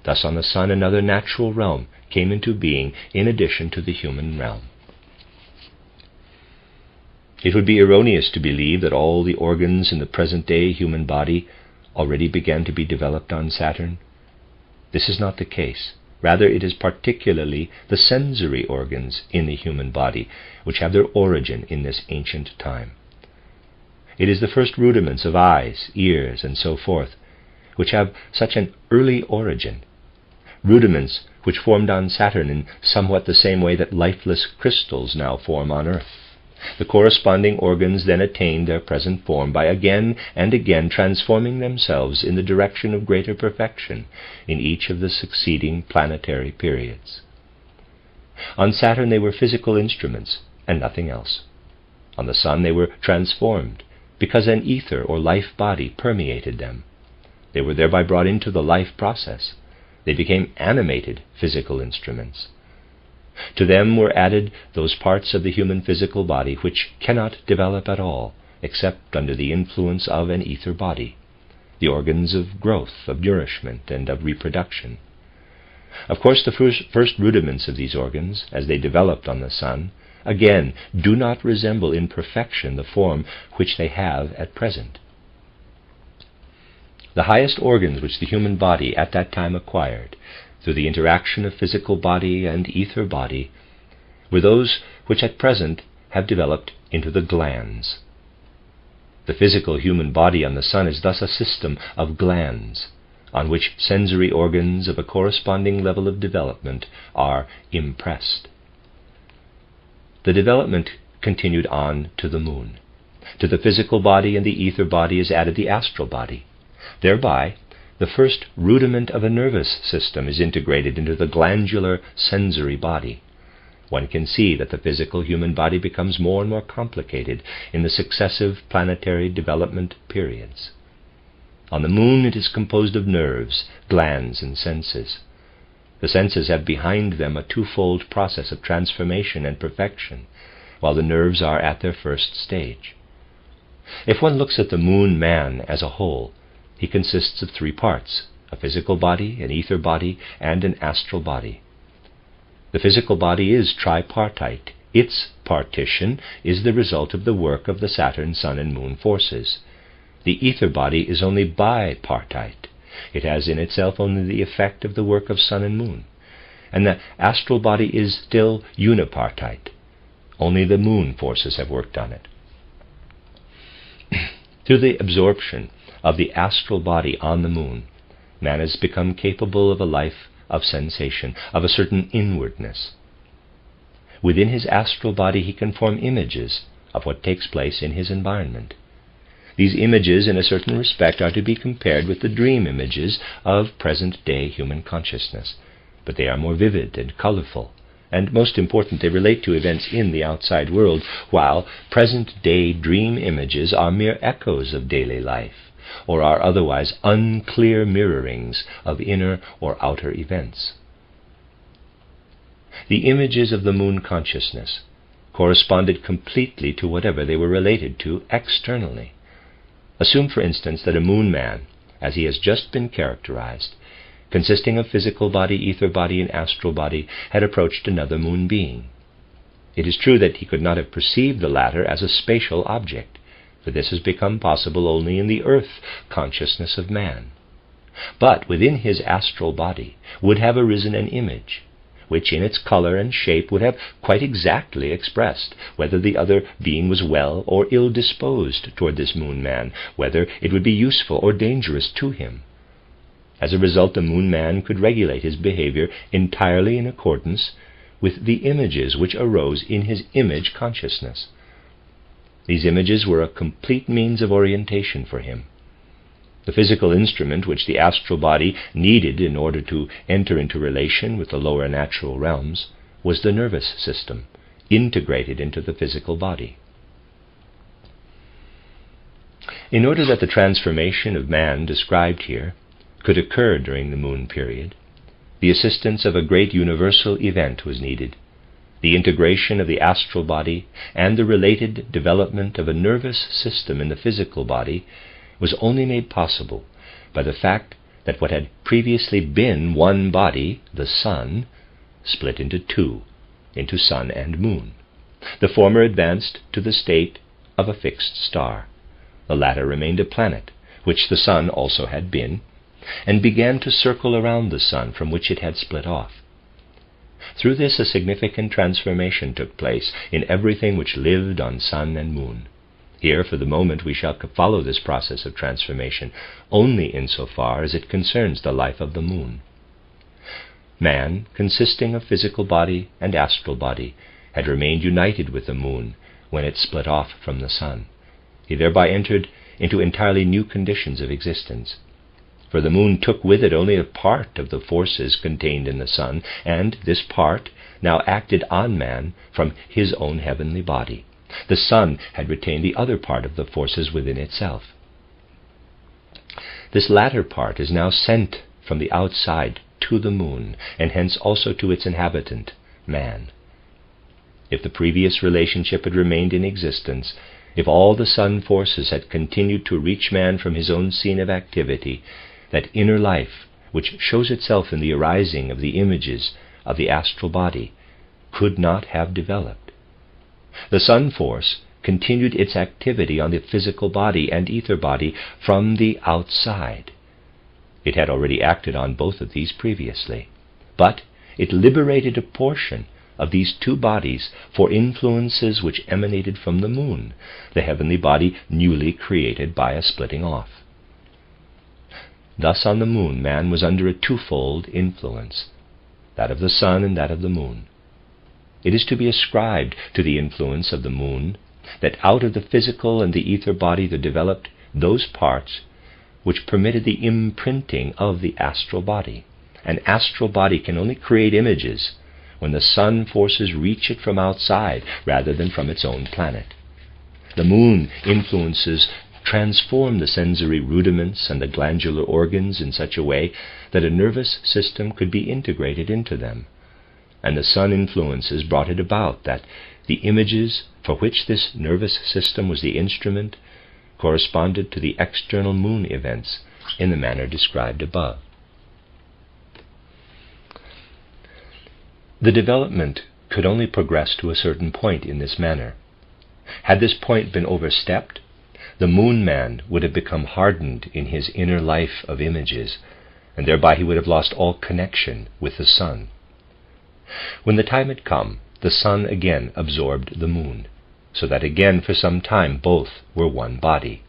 Thus on the sun another natural realm came into being in addition to the human realm. It would be erroneous to believe that all the organs in the present-day human body already began to be developed on Saturn. This is not the case. Rather, it is particularly the sensory organs in the human body which have their origin in this ancient time. It is the first rudiments of eyes, ears, and so forth, which have such an early origin, rudiments which formed on Saturn in somewhat the same way that lifeless crystals now form on Earth. The corresponding organs then attained their present form by again and again transforming themselves in the direction of greater perfection in each of the succeeding planetary periods. On Saturn they were physical instruments and nothing else. On the Sun they were transformed because an ether or life body permeated them. They were thereby brought into the life process. They became animated physical instruments. To them were added those parts of the human physical body which cannot develop at all except under the influence of an ether body, the organs of growth, of nourishment, and of reproduction. Of course, the first rudiments of these organs, as they developed on the Sun, again do not resemble in perfection the form which they have at present. The highest organs which the human body at that time acquired, through the interaction of physical body and ether body, were those which at present have developed into the glands. The physical human body on the Sun is thus a system of glands, on which sensory organs of a corresponding level of development are impressed. The development continued on to the Moon. To the physical body and the ether body is added the astral body. Thereby, the first rudiment of a nervous system is integrated into the glandular sensory body. One can see that the physical human body becomes more and more complicated in the successive planetary development periods. On the Moon it is composed of nerves, glands, and senses. The senses have behind them a twofold process of transformation and perfection, while the nerves are at their first stage. If one looks at the Moon man as a whole, he consists of three parts: a physical body, an ether body, and an astral body. The physical body is tripartite. Its partition is the result of the work of the Saturn, Sun, and Moon forces. The ether body is only bipartite. It has in itself only the effect of the work of Sun and Moon. And the astral body is still unipartite. Only the Moon forces have worked on it. Through the absorption of the astral body on the Moon, man has become capable of a life of sensation, of a certain inwardness. Within his astral body he can form images of what takes place in his environment. These images, in a certain respect, are to be compared with the dream images of present-day human consciousness, but they are more vivid and colorful, and most important, they relate to events in the outside world, while present-day dream images are mere echoes of daily life, or are otherwise unclear mirrorings of inner or outer events. The images of the Moon consciousness corresponded completely to whatever they were related to externally. Assume, for instance, that a Moon man, as he has just been characterized, consisting of physical body, ether body, and astral body, had approached another Moon being. It is true that he could not have perceived the latter as a spatial object, for this has become possible only in the earth consciousness of man. But within his astral body would have arisen an image, which in its color and shape would have quite exactly expressed whether the other being was well or ill-disposed toward this Moon man, whether it would be useful or dangerous to him. As a result, the Moon man could regulate his behavior entirely in accordance with the images which arose in his image consciousness. These images were a complete means of orientation for him. The physical instrument which the astral body needed in order to enter into relation with the lower natural realms was the nervous system, integrated into the physical body. In order that the transformation of man described here could occur during the Moon period, the assistance of a great universal event was needed. The integration of the astral body and the related development of a nervous system in the physical body was only made possible by the fact that what had previously been one body, the sun, split into two, into sun and moon. The former advanced to the state of a fixed star. The latter remained a planet, which the sun also had been, and began to circle around the sun from which it had split off. Through this a significant transformation took place in everything which lived on sun and moon. Here, for the moment, we shall follow this process of transformation only insofar as it concerns the life of the moon. Man, consisting of physical body and astral body, had remained united with the moon when it split off from the sun. He thereby entered into entirely new conditions of existence. For the moon took with it only a part of the forces contained in the sun, and this part now acted on man from his own heavenly body. The sun had retained the other part of the forces within itself. This latter part is now sent from the outside to the moon, and hence also to its inhabitant, man. If the previous relationship had remained in existence, if all the sun forces had continued to reach man from his own scene of activity, that inner life, which shows itself in the arising of the images of the astral body, could not have developed. The sun force continued its activity on the physical body and ether body from the outside. It had already acted on both of these previously, but it liberated a portion of these two bodies for influences which emanated from the moon, the heavenly body newly created by a splitting off. Thus on the moon man was under a twofold influence, that of the sun and that of the moon. It is to be ascribed to the influence of the moon that out of the physical and the ether body there developed those parts which permitted the imprinting of the astral body. An astral body can only create images when the sun forces reach it from outside rather than from its own planet. The moon influences transform the sensory rudiments and the glandular organs in such a way that a nervous system could be integrated into them, and the sun influences brought it about that the images for which this nervous system was the instrument corresponded to the external moon events in the manner described above. The development could only progress to a certain point in this manner. Had this point been overstepped, the moon man would have become hardened in his inner life of images, and thereby he would have lost all connection with the sun. When the time had come, the sun again absorbed the moon, so that again for some time both were one body.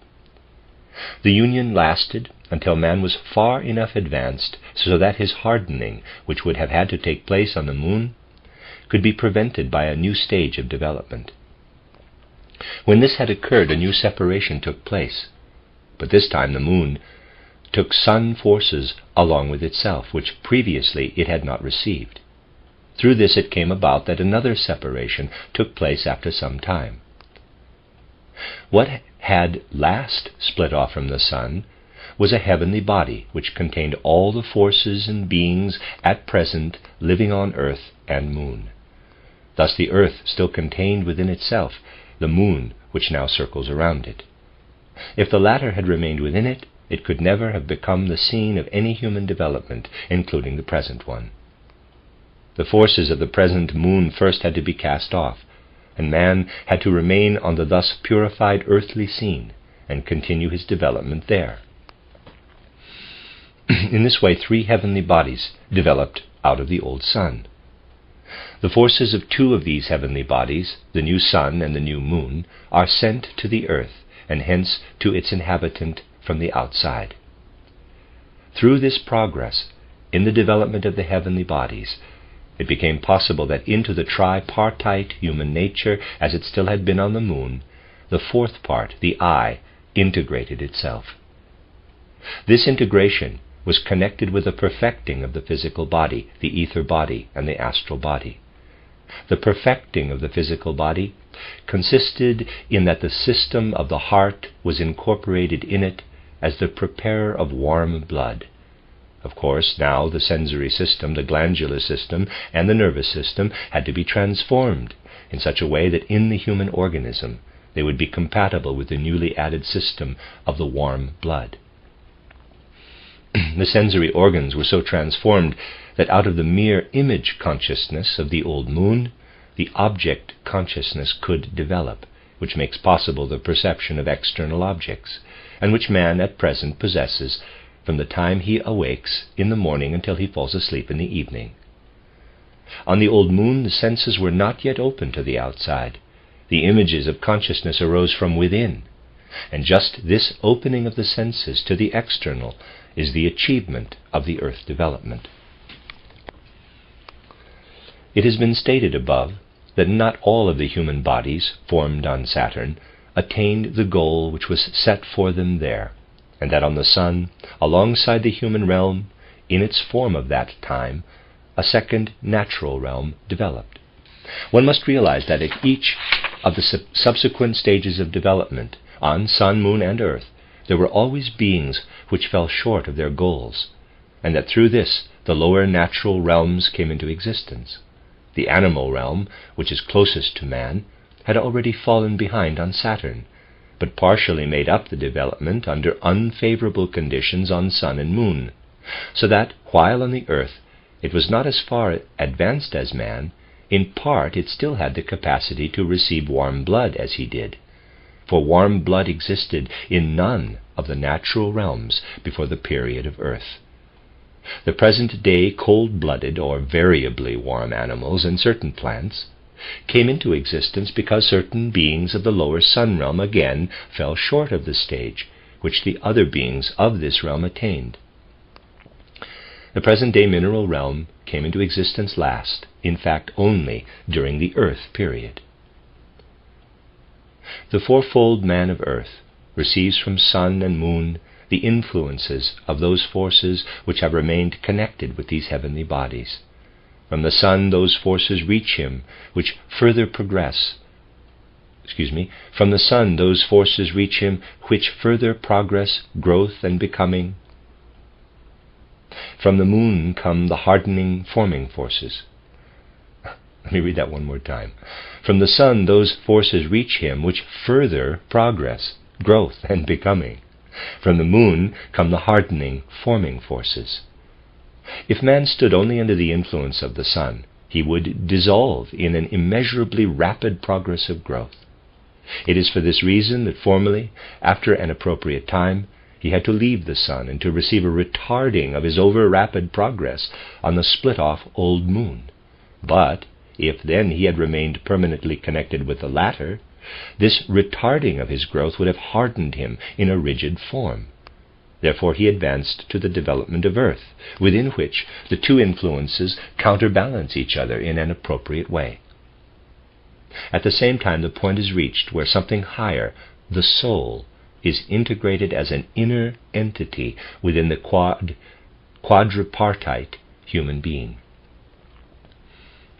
The union lasted until man was far enough advanced so that his hardening, which would have had to take place on the moon, could be prevented by a new stage of development. When this had occurred, a new separation took place, but this time the moon took sun forces along with itself, which previously it had not received. Through this it came about that another separation took place after some time. What had last split off from the sun was a heavenly body which contained all the forces and beings at present living on earth and moon. Thus the earth still contained within itself the moon which now circles around it. If the latter had remained within it, it could never have become the scene of any human development, including the present one. The forces of the present moon first had to be cast off, and man had to remain on the thus purified earthly scene and continue his development there. In this way, three heavenly bodies developed out of the old sun. The forces of two of these heavenly bodies, the new sun and the new moon, are sent to the earth, and hence to its inhabitant from the outside. Through this progress in the development of the heavenly bodies, it became possible that into the tripartite human nature, as it still had been on the moon, the fourth part, the I, integrated itself. This integration was connected with the perfecting of the physical body, the ether body, and the astral body. The perfecting of the physical body consisted in that the system of the heart was incorporated in it as the preparer of warm blood. Of course, now the sensory system, the glandular system, and the nervous system had to be transformed in such a way that in the human organism they would be compatible with the newly added system of the warm blood. The sensory organs were so transformed that out of the mere image consciousness of the old moon, the object consciousness could develop, which makes possible the perception of external objects, and which man at present possesses from the time he awakes in the morning until he falls asleep in the evening. On the old moon, the senses were not yet open to the outside. The images of consciousness arose from within, and just this opening of the senses to the external is the achievement of the earth development. It has been stated above that not all of the human bodies formed on Saturn attained the goal which was set for them there, and that on the Sun, alongside the human realm, in its form of that time, a second natural realm developed. One must realize that at each of the subsequent stages of development, on Sun, Moon, and Earth, there were always beings which fell short of their goals, and that through this the lower natural realms came into existence. The animal realm, which is closest to man, had already fallen behind on Saturn, but partially made up the development under unfavorable conditions on Sun and Moon, so that, while on the Earth it was not as far advanced as man, in part it still had the capacity to receive warm blood as he did, for warm blood existed in none of the natural realms before the period of Earth. The present-day cold-blooded or variably warm animals and certain plants came into existence because certain beings of the lower sun realm again fell short of the stage which the other beings of this realm attained. The present-day mineral realm came into existence last, in fact only during the Earth period. The fourfold man of Earth receives from Sun and Moon the influences of those forces which have remained connected with these heavenly bodies. From the Sun those forces reach him which further progress. From the Sun those forces reach him which further progress, growth, and becoming. From the Moon come the hardening, forming forces. Let me read that one more time. From the Sun those forces reach him which further progress, growth, and becoming. From the Moon come the hardening, forming forces. If man stood only under the influence of the Sun, he would dissolve in an immeasurably rapid progress of growth. It is for this reason that formerly, after an appropriate time, he had to leave the Sun and to receive a retarding of his over-rapid progress on the split-off old moon. But if then he had remained permanently connected with the latter, this retarding of his growth would have hardened him in a rigid form. Therefore he advanced to the development of Earth, within which the two influences counterbalance each other in an appropriate way. At the same time, the point is reached where something higher, the soul, is integrated as an inner entity within the quadripartite human being.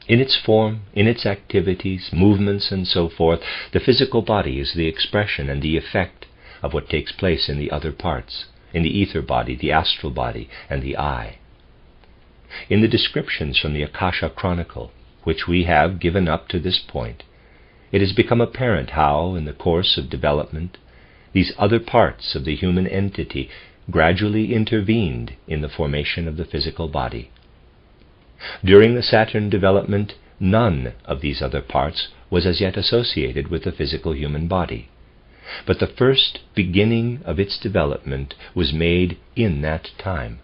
In its form, in its activities, movements, and so forth, the physical body is the expression and the effect of what takes place in the other parts, in the ether body, the astral body, and the eye. In the descriptions from the Akasha Chronicle, which we have given up to this point, it has become apparent how, in the course of development, these other parts of the human entity gradually intervened in the formation of the physical body. During the Saturn development, none of these other parts was as yet associated with the physical human body, but the first beginning of its development was made in that time.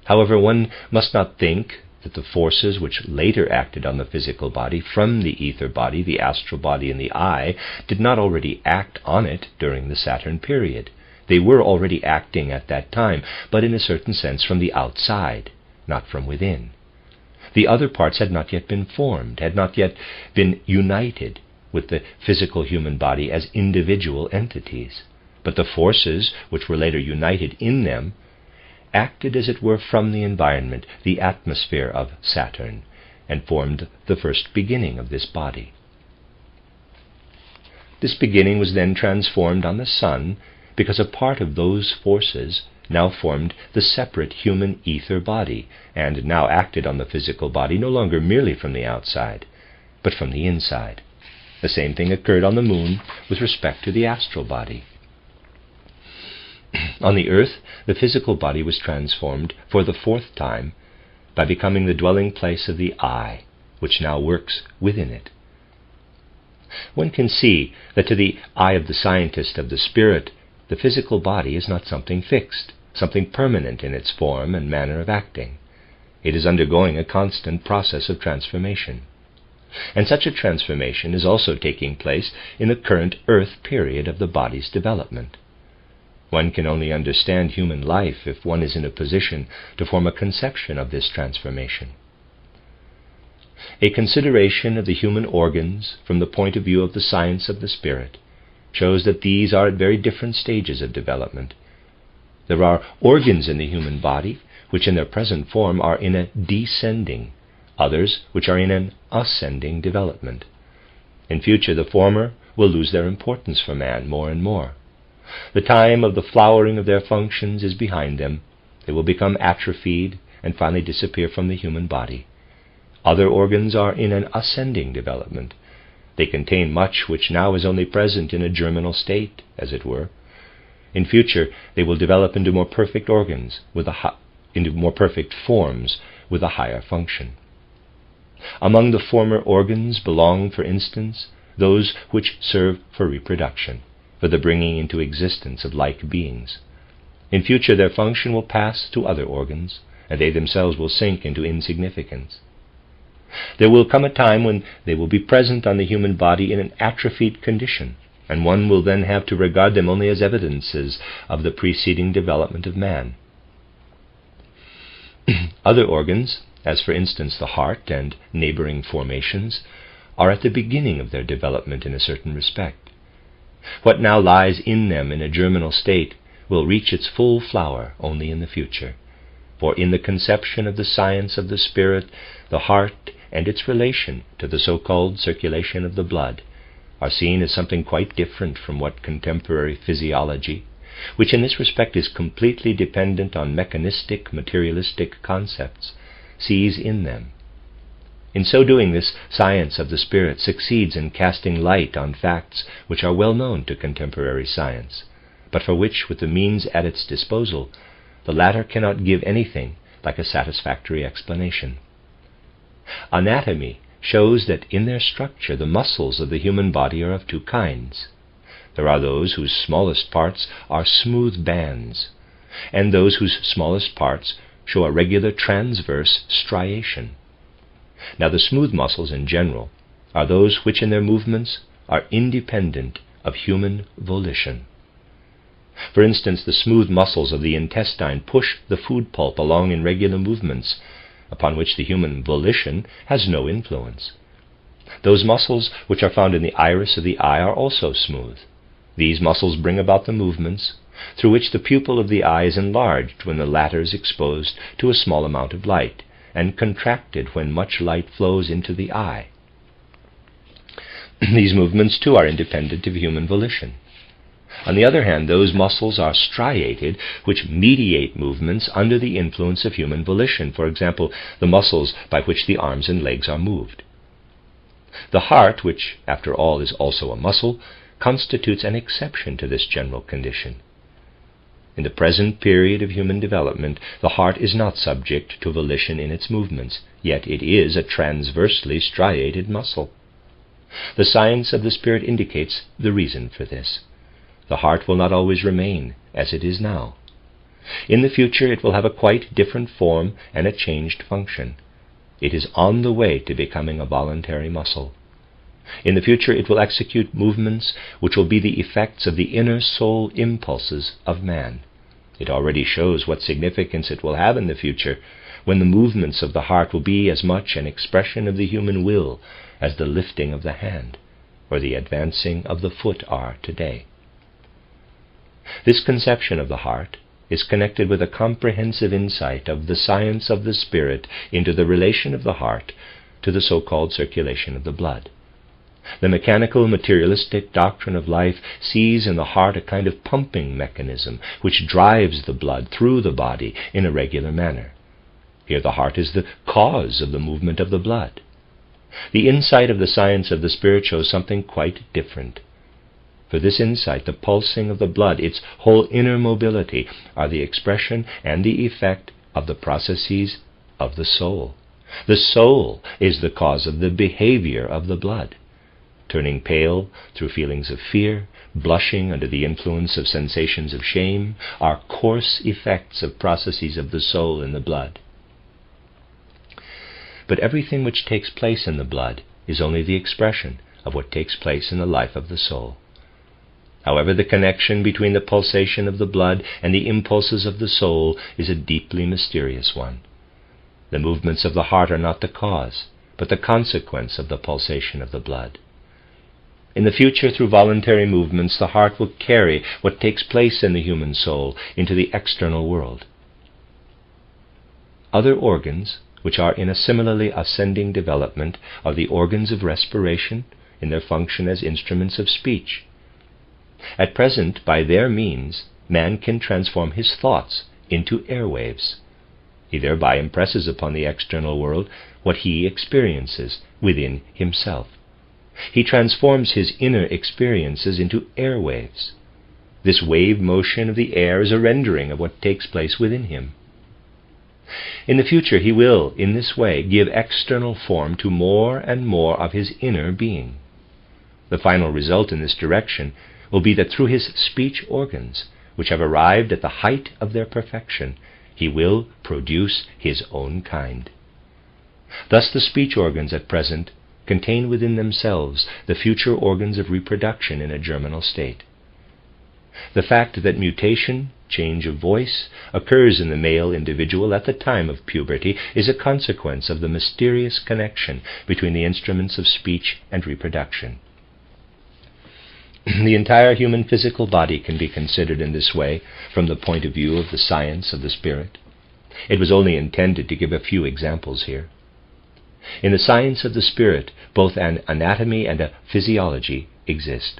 However, one must not think that the forces which later acted on the physical body from the ether body, the astral body, and the eye did not already act on it during the Saturn period. They were already acting at that time, but in a certain sense from the outside, not from within. The other parts had not yet been formed, had not yet been united with the physical human body as individual entities, but the forces which were later united in them acted as it were from the environment, the atmosphere of Saturn, and formed the first beginning of this body. This beginning was then transformed on the Sun because a part of those forces now formed the separate human ether body, and now acted on the physical body no longer merely from the outside, but from the inside. The same thing occurred on the Moon with respect to the astral body. On the earth, the physical body was transformed for the fourth time by becoming the dwelling place of the I, which now works within it. One can see that to the eye of the scientist of the spirit, the physical body is not something fixed, something permanent in its form and manner of acting. It is undergoing a constant process of transformation. And such a transformation is also taking place in the current earth period of the body's development. One can only understand human life if one is in a position to form a conception of this transformation. A consideration of the human organs from the point of view of the science of the spirit shows that these are at very different stages of development. There are organs in the human body which in their present form are in a descending, others which are in an ascending development. In future, the former will lose their importance for man more and more. The time of the flowering of their functions is behind them. They will become atrophied and finally disappear from the human body. Other organs are in an ascending development. They contain much which now is only present in a germinal state, as it were. In future, they will develop into more perfect organs, into more perfect forms with a higher function. Among the former organs belong, for instance, those which serve for reproduction, for the bringing into existence of like beings. In future, their function will pass to other organs, and they themselves will sink into insignificance. There will come a time when they will be present on the human body in an atrophied condition, and one will then have to regard them only as evidences of the preceding development of man. Other organs, as for instance the heart and neighboring formations, are at the beginning of their development in a certain respect. What now lies in them in a germinal state will reach its full flower only in the future. For in the conception of the science of the spirit, the heart and its relation to the so-called circulation of the blood are seen as something quite different from what contemporary physiology, which in this respect is completely dependent on mechanistic, materialistic concepts, sees in them. In so doing, this science of the spirit succeeds in casting light on facts which are well known to contemporary science, but for which, with the means at its disposal, the latter cannot give anything like a satisfactory explanation. Anatomy shows that in their structure the muscles of the human body are of two kinds. There are those whose smallest parts are smooth bands, and those whose smallest parts show a regular transverse striation. Now the smooth muscles in general are those which in their movements are independent of human volition. For instance, the smooth muscles of the intestine push the food pulp along in regular movements, upon which the human volition has no influence. Those muscles which are found in the iris of the eye are also smooth. These muscles bring about the movements through which the pupil of the eye is enlarged when the latter is exposed to a small amount of light, and contracted when much light flows into the eye. These movements, too, are independent of human volition. On the other hand, those muscles are striated which mediate movements under the influence of human volition, for example, the muscles by which the arms and legs are moved. The heart, which, after all, is also a muscle, constitutes an exception to this general condition. In the present period of human development, the heart is not subject to volition in its movements, yet it is a transversely striated muscle. The science of the spirit indicates the reason for this. The heart will not always remain as it is now. In the future it will have a quite different form and a changed function. It is on the way to becoming a voluntary muscle. In the future it will execute movements which will be the effects of the inner soul impulses of man. It already shows what significance it will have in the future, when the movements of the heart will be as much an expression of the human will as the lifting of the hand or the advancing of the foot are today. This conception of the heart is connected with a comprehensive insight of the science of the spirit into the relation of the heart to the so-called circulation of the blood. The mechanical, materialistic doctrine of life sees in the heart a kind of pumping mechanism which drives the blood through the body in a regular manner. Here the heart is the cause of the movement of the blood. The insight of the science of the spirit shows something quite different. For this insight, the pulsing of the blood, its whole inner mobility, are the expression and the effect of the processes of the soul. The soul is the cause of the behavior of the blood. Turning pale through feelings of fear, blushing under the influence of sensations of shame, are coarse effects of processes of the soul in the blood. But everything which takes place in the blood is only the expression of what takes place in the life of the soul. However, the connection between the pulsation of the blood and the impulses of the soul is a deeply mysterious one. The movements of the heart are not the cause, but the consequence of the pulsation of the blood. In the future, through voluntary movements, the heart will carry what takes place in the human soul into the external world. Other organs, which are in a similarly ascending development, are the organs of respiration in their function as instruments of speech. At present, by their means, man can transform his thoughts into airwaves. He thereby impresses upon the external world what he experiences within himself. He transforms his inner experiences into airwaves. This wave motion of the air is a rendering of what takes place within him. In the future, he will, in this way, give external form to more and more of his inner being. The final result in this direction will be that through his speech organs, which have arrived at the height of their perfection, he will produce his own kind. Thus the speech organs at present contain within themselves the future organs of reproduction in a germinal state. The fact that mutation, change of voice, occurs in the male individual at the time of puberty is a consequence of the mysterious connection between the instruments of speech and reproduction. The entire human physical body can be considered in this way from the point of view of the science of the spirit. It was only intended to give a few examples here. In the science of the spirit, both an anatomy and a physiology exist.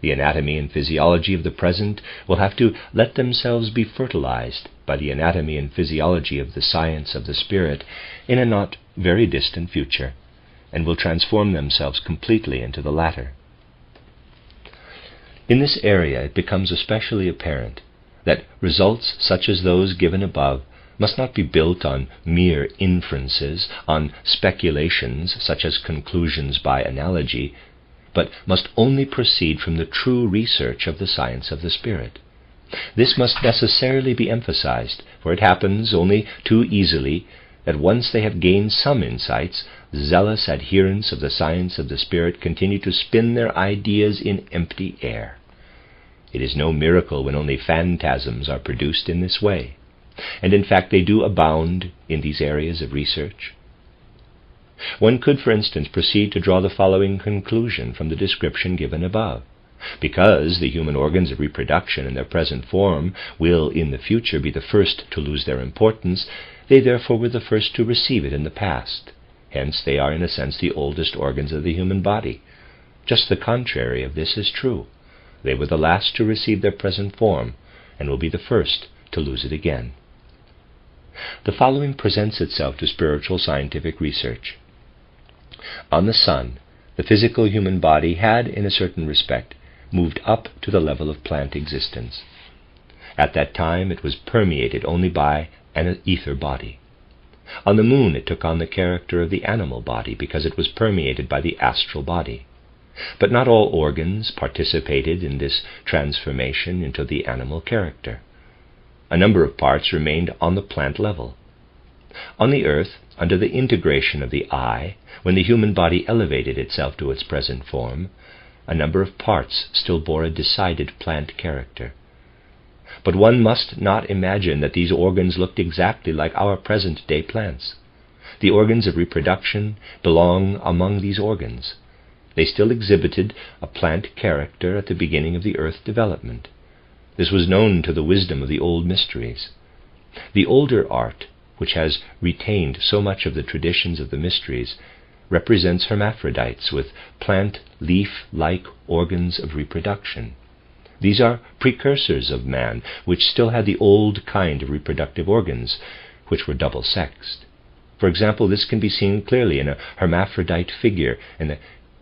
The anatomy and physiology of the present will have to let themselves be fertilized by the anatomy and physiology of the science of the spirit in a not very distant future, and will transform themselves completely into the latter. In this area it becomes especially apparent that results such as those given above must not be built on mere inferences, on speculations such as conclusions by analogy, but must only proceed from the true research of the science of the spirit. This must necessarily be emphasized, for it happens only too easily that once they have gained some insights, zealous adherents of the science of the spirit continue to spin their ideas in empty air. It is no miracle when only phantasms are produced in this way, and in fact they do abound in these areas of research. One could, for instance, proceed to draw the following conclusion from the description given above. Because the human organs of reproduction in their present form will in the future be the first to lose their importance, they therefore were the first to receive it in the past. Hence they are in a sense the oldest organs of the human body. Just the contrary of this is true. They were the last to receive their present form, and will be the first to lose it again. The following presents itself to spiritual scientific research. On the sun, the physical human body had, in a certain respect, moved up to the level of plant existence. At that time it was permeated only by an ether body. On the moon it took on the character of the animal body because it was permeated by the astral body. But not all organs participated in this transformation into the animal character. A number of parts remained on the plant level. On the earth, under the integration of the eye, when the human body elevated itself to its present form, a number of parts still bore a decided plant character. But one must not imagine that these organs looked exactly like our present-day plants. The organs of reproduction belong among these organs. They still exhibited a plant character at the beginning of the earth development. This was known to the wisdom of the old mysteries. The older art, which has retained so much of the traditions of the mysteries, represents hermaphrodites with plant leaf-like organs of reproduction. These are precursors of man, which still had the old kind of reproductive organs, which were double-sexed. For example, this can be seen clearly in a hermaphrodite figure in the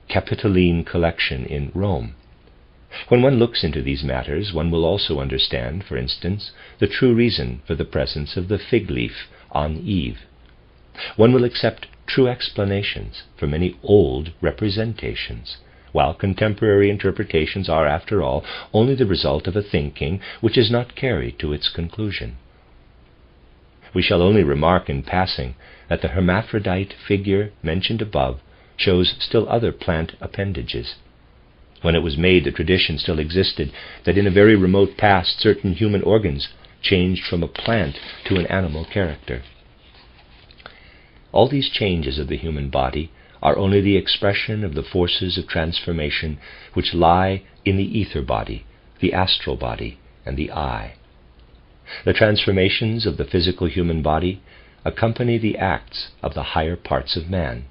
Capitoline collection in Rome. When one looks into these matters, one will also understand, for instance, the true reason for the presence of the fig leaf on Eve. One will accept true explanations for many old representations, while contemporary interpretations are, after all, only the result of a thinking which is not carried to its conclusion. We shall only remark in passing that the hermaphrodite figure mentioned above shows still other plant appendages. When it was made, the tradition still existed that in a very remote past certain human organs changed from a plant to an animal character. All these changes of the human body are only the expression of the forces of transformation which lie in the ether body, the astral body, and the eye. The transformations of the physical human body accompany the acts of the higher parts of man.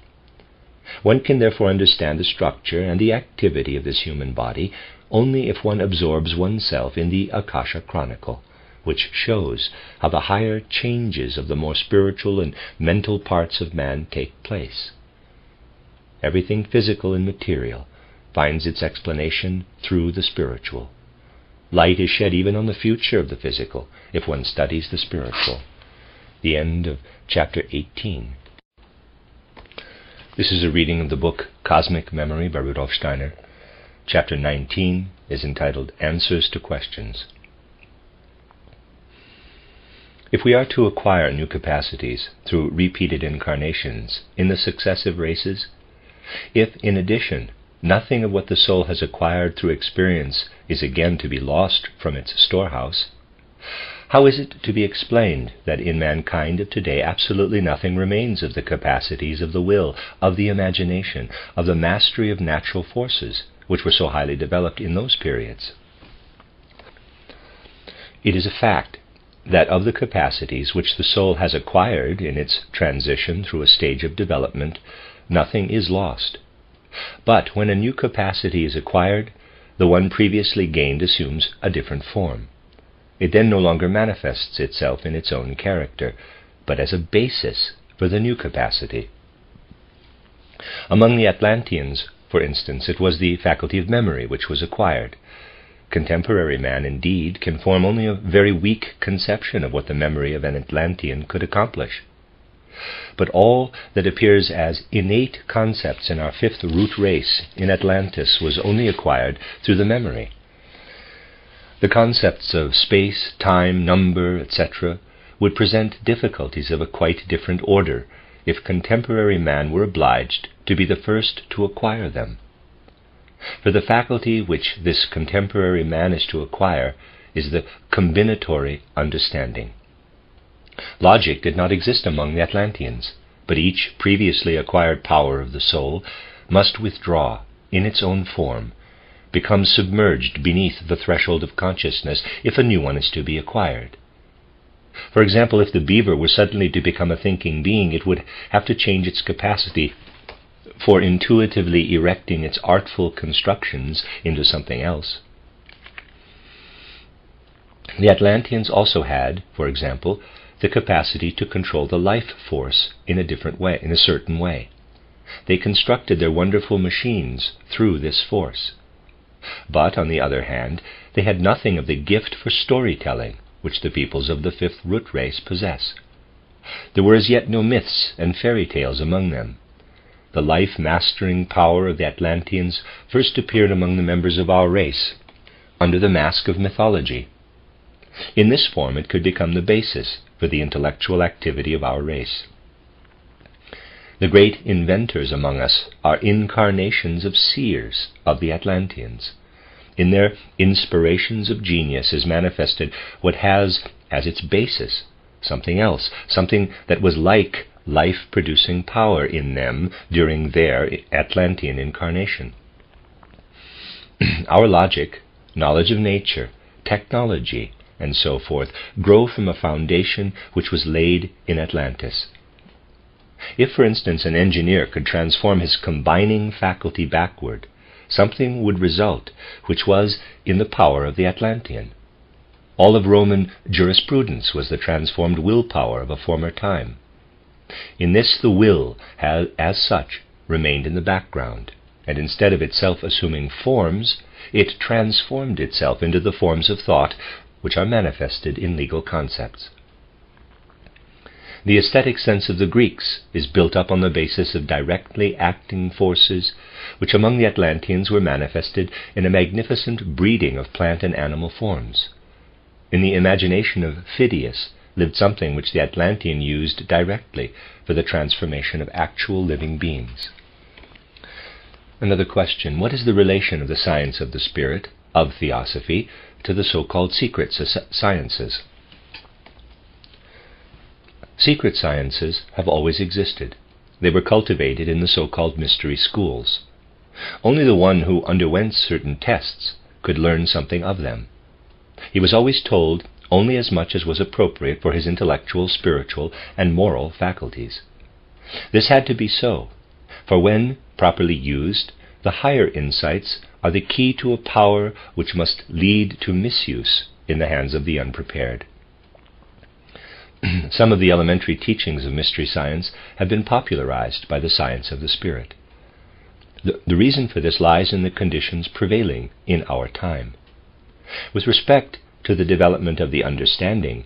One can therefore understand the structure and the activity of this human body only if one absorbs oneself in the Akasha Chronicle, which shows how the higher changes of the more spiritual and mental parts of man take place. Everything physical and material finds its explanation through the spiritual. Light is shed even on the future of the physical if one studies the spiritual. The end of chapter 18. This is a reading of the book Cosmic Memory by Rudolf Steiner. Chapter 19 is entitled Answers to Questions. If we are to acquire new capacities through repeated incarnations in the successive races, if, in addition, nothing of what the soul has acquired through experience is again to be lost from its storehouse, how is it to be explained that in mankind of today absolutely nothing remains of the capacities of the will, of the imagination, of the mastery of natural forces, which were so highly developed in those periods? It is a fact that of the capacities which the soul has acquired in its transition through a stage of development, nothing is lost. But when a new capacity is acquired, the one previously gained assumes a different form. It then no longer manifests itself in its own character, but as a basis for the new capacity. Among the Atlanteans, for instance, it was the faculty of memory which was acquired. Contemporary man, indeed, can form only a very weak conception of what the memory of an Atlantean could accomplish. But all that appears as innate concepts in our fifth root race in Atlantis was only acquired through the memory. The concepts of space, time, number, etc. would present difficulties of a quite different order if contemporary man were obliged to be the first to acquire them. For the faculty which this contemporary man is to acquire is the combinatory understanding. Logic did not exist among the Atlanteans, but each previously acquired power of the soul must withdraw in its own form, become submerged beneath the threshold of consciousness if a new one is to be acquired. For example, if the beaver were suddenly to become a thinking being, it would have to change its capacity for intuitively erecting its artful constructions into something else. The Atlanteans also had, for example, the capacity to control the life force in a different way, in a certain way. They constructed their wonderful machines through this force. But, on the other hand, they had nothing of the gift for storytelling which the peoples of the fifth root race possess. There were as yet no myths and fairy tales among them. The life-mastering power of the Atlanteans first appeared among the members of our race, under the mask of mythology. In this form it could become the basis for the intellectual activity of our race. The great inventors among us are incarnations of seers of the Atlanteans. In their inspirations of genius is manifested what has as its basis something else, something that was like life-producing power in them during their Atlantean incarnation. Our logic, knowledge of nature, technology, and so forth grow from a foundation which was laid in Atlantis. If, for instance, an engineer could transform his combining faculty backward, something would result which was in the power of the Atlantean. All of Roman jurisprudence was the transformed willpower of a former time. In this the will has, as such, remained in the background. and instead of itself assuming forms, it transformed itself into the forms of thought which are manifested in legal concepts. The aesthetic sense of the Greeks is built up on the basis of directly acting forces which among the Atlanteans were manifested in a magnificent breeding of plant and animal forms. In the imagination of Phidias lived something which the Atlantean used directly for the transformation of actual living beings. Another question: what is the relation of the science of the spirit, of theosophy, to the so-called secret sciences? Secret sciences have always existed. They were cultivated in the so-called mystery schools. Only the one who underwent certain tests could learn something of them. He was always told only as much as was appropriate for his intellectual, spiritual, and moral faculties. This had to be so, for when properly used, the higher insights are the key to a power which must lead to misuse in the hands of the unprepared. Some of the elementary teachings of mystery science have been popularized by the science of the spirit. The reason for this lies in the conditions prevailing in our time. With respect to the development of the understanding,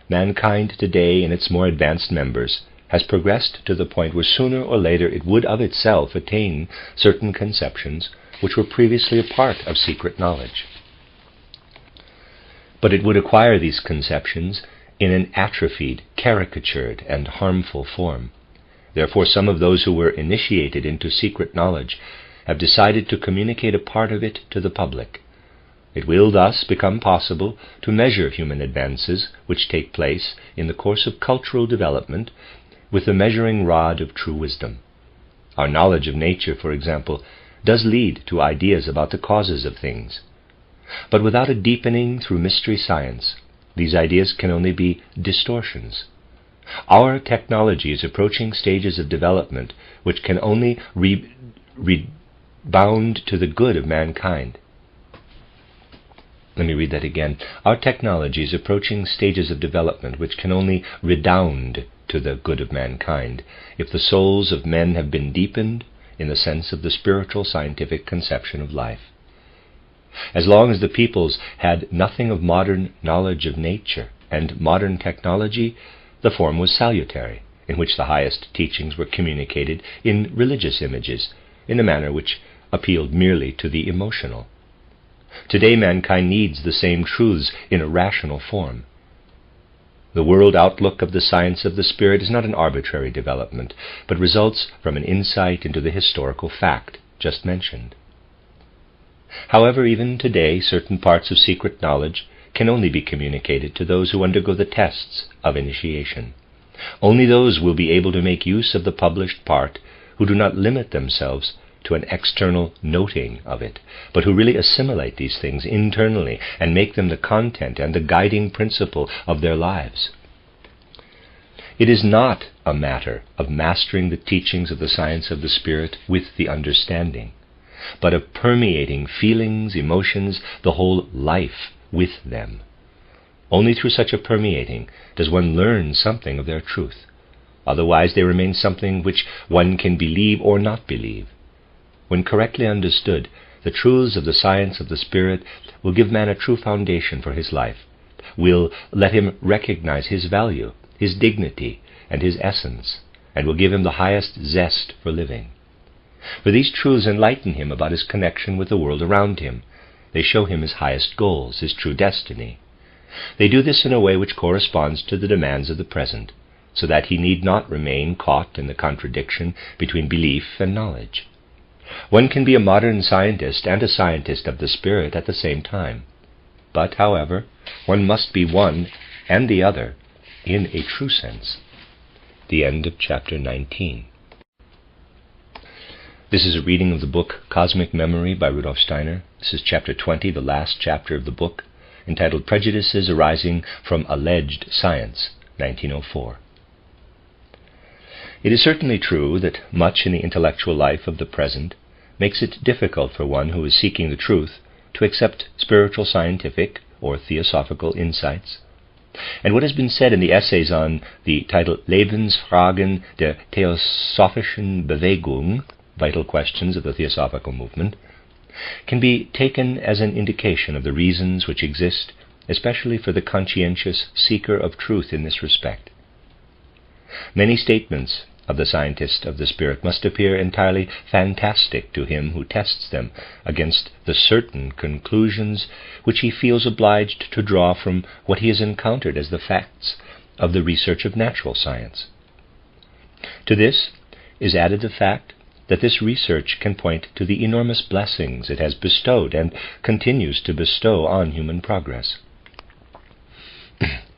mankind today in its more advanced members has progressed to the point where sooner or later it would of itself attain certain conceptions which were previously a part of secret knowledge. But it would acquire these conceptions in an atrophied, caricatured, and harmful form. Therefore, some of those who were initiated into secret knowledge have decided to communicate a part of it to the public. It will thus become possible to measure human advances which take place in the course of cultural development with the measuring rod of true wisdom. Our knowledge of nature, for example, does lead to ideas about the causes of things. But without a deepening through mystery science, these ideas can only be distortions. Our technology is approaching stages of development which can only rebound to the good of mankind. Let me read that again. Our technology is approaching stages of development which can only redound to the good of mankind if the souls of men have been deepened in the sense of the spiritual scientific conception of life. As long as the peoples had nothing of modern knowledge of nature and modern technology, the form was salutary, in which the highest teachings were communicated in religious images, in a manner which appealed merely to the emotional. Today mankind needs the same truths in a rational form. The world outlook of the science of the spirit is not an arbitrary development, but results from an insight into the historical fact just mentioned. However, even today, certain parts of secret knowledge can only be communicated to those who undergo the tests of initiation. Only those will be able to make use of the published part who do not limit themselves to an external noting of it, but who really assimilate these things internally and make them the content and the guiding principle of their lives. It is not a matter of mastering the teachings of the science of the spirit with the understanding, but of permeating feelings, emotions, the whole life with them. Only through such a permeating does one learn something of their truth. Otherwise they remain something which one can believe or not believe. When correctly understood, the truths of the science of the spirit will give man a true foundation for his life, will let him recognize his value, his dignity, and his essence, and will give him the highest zest for living. For these truths enlighten him about his connection with the world around him. They show him his highest goals, his true destiny. They do this in a way which corresponds to the demands of the present, so that he need not remain caught in the contradiction between belief and knowledge. One can be a modern scientist and a scientist of the spirit at the same time. But, however, one must be one and the other in a true sense. The end of chapter 19. This is a reading of the book Cosmic Memory by Rudolf Steiner. This is chapter 20, the last chapter of the book, entitled Prejudices Arising from Alleged Science, 1904. It is certainly true that much in the intellectual life of the present makes it difficult for one who is seeking the truth to accept spiritual, scientific, or theosophical insights. And what has been said in the essays on the title Lebensfragen der Theosophischen Bewegung vital questions of the Theosophical movement, can be taken as an indication of the reasons which exist, especially for the conscientious seeker of truth in this respect. Many statements of the scientist of the spirit must appear entirely fantastic to him who tests them against the certain conclusions which he feels obliged to draw from what he has encountered as the facts of the research of natural science. To this is added the fact that this research can point to the enormous blessings it has bestowed and continues to bestow on human progress.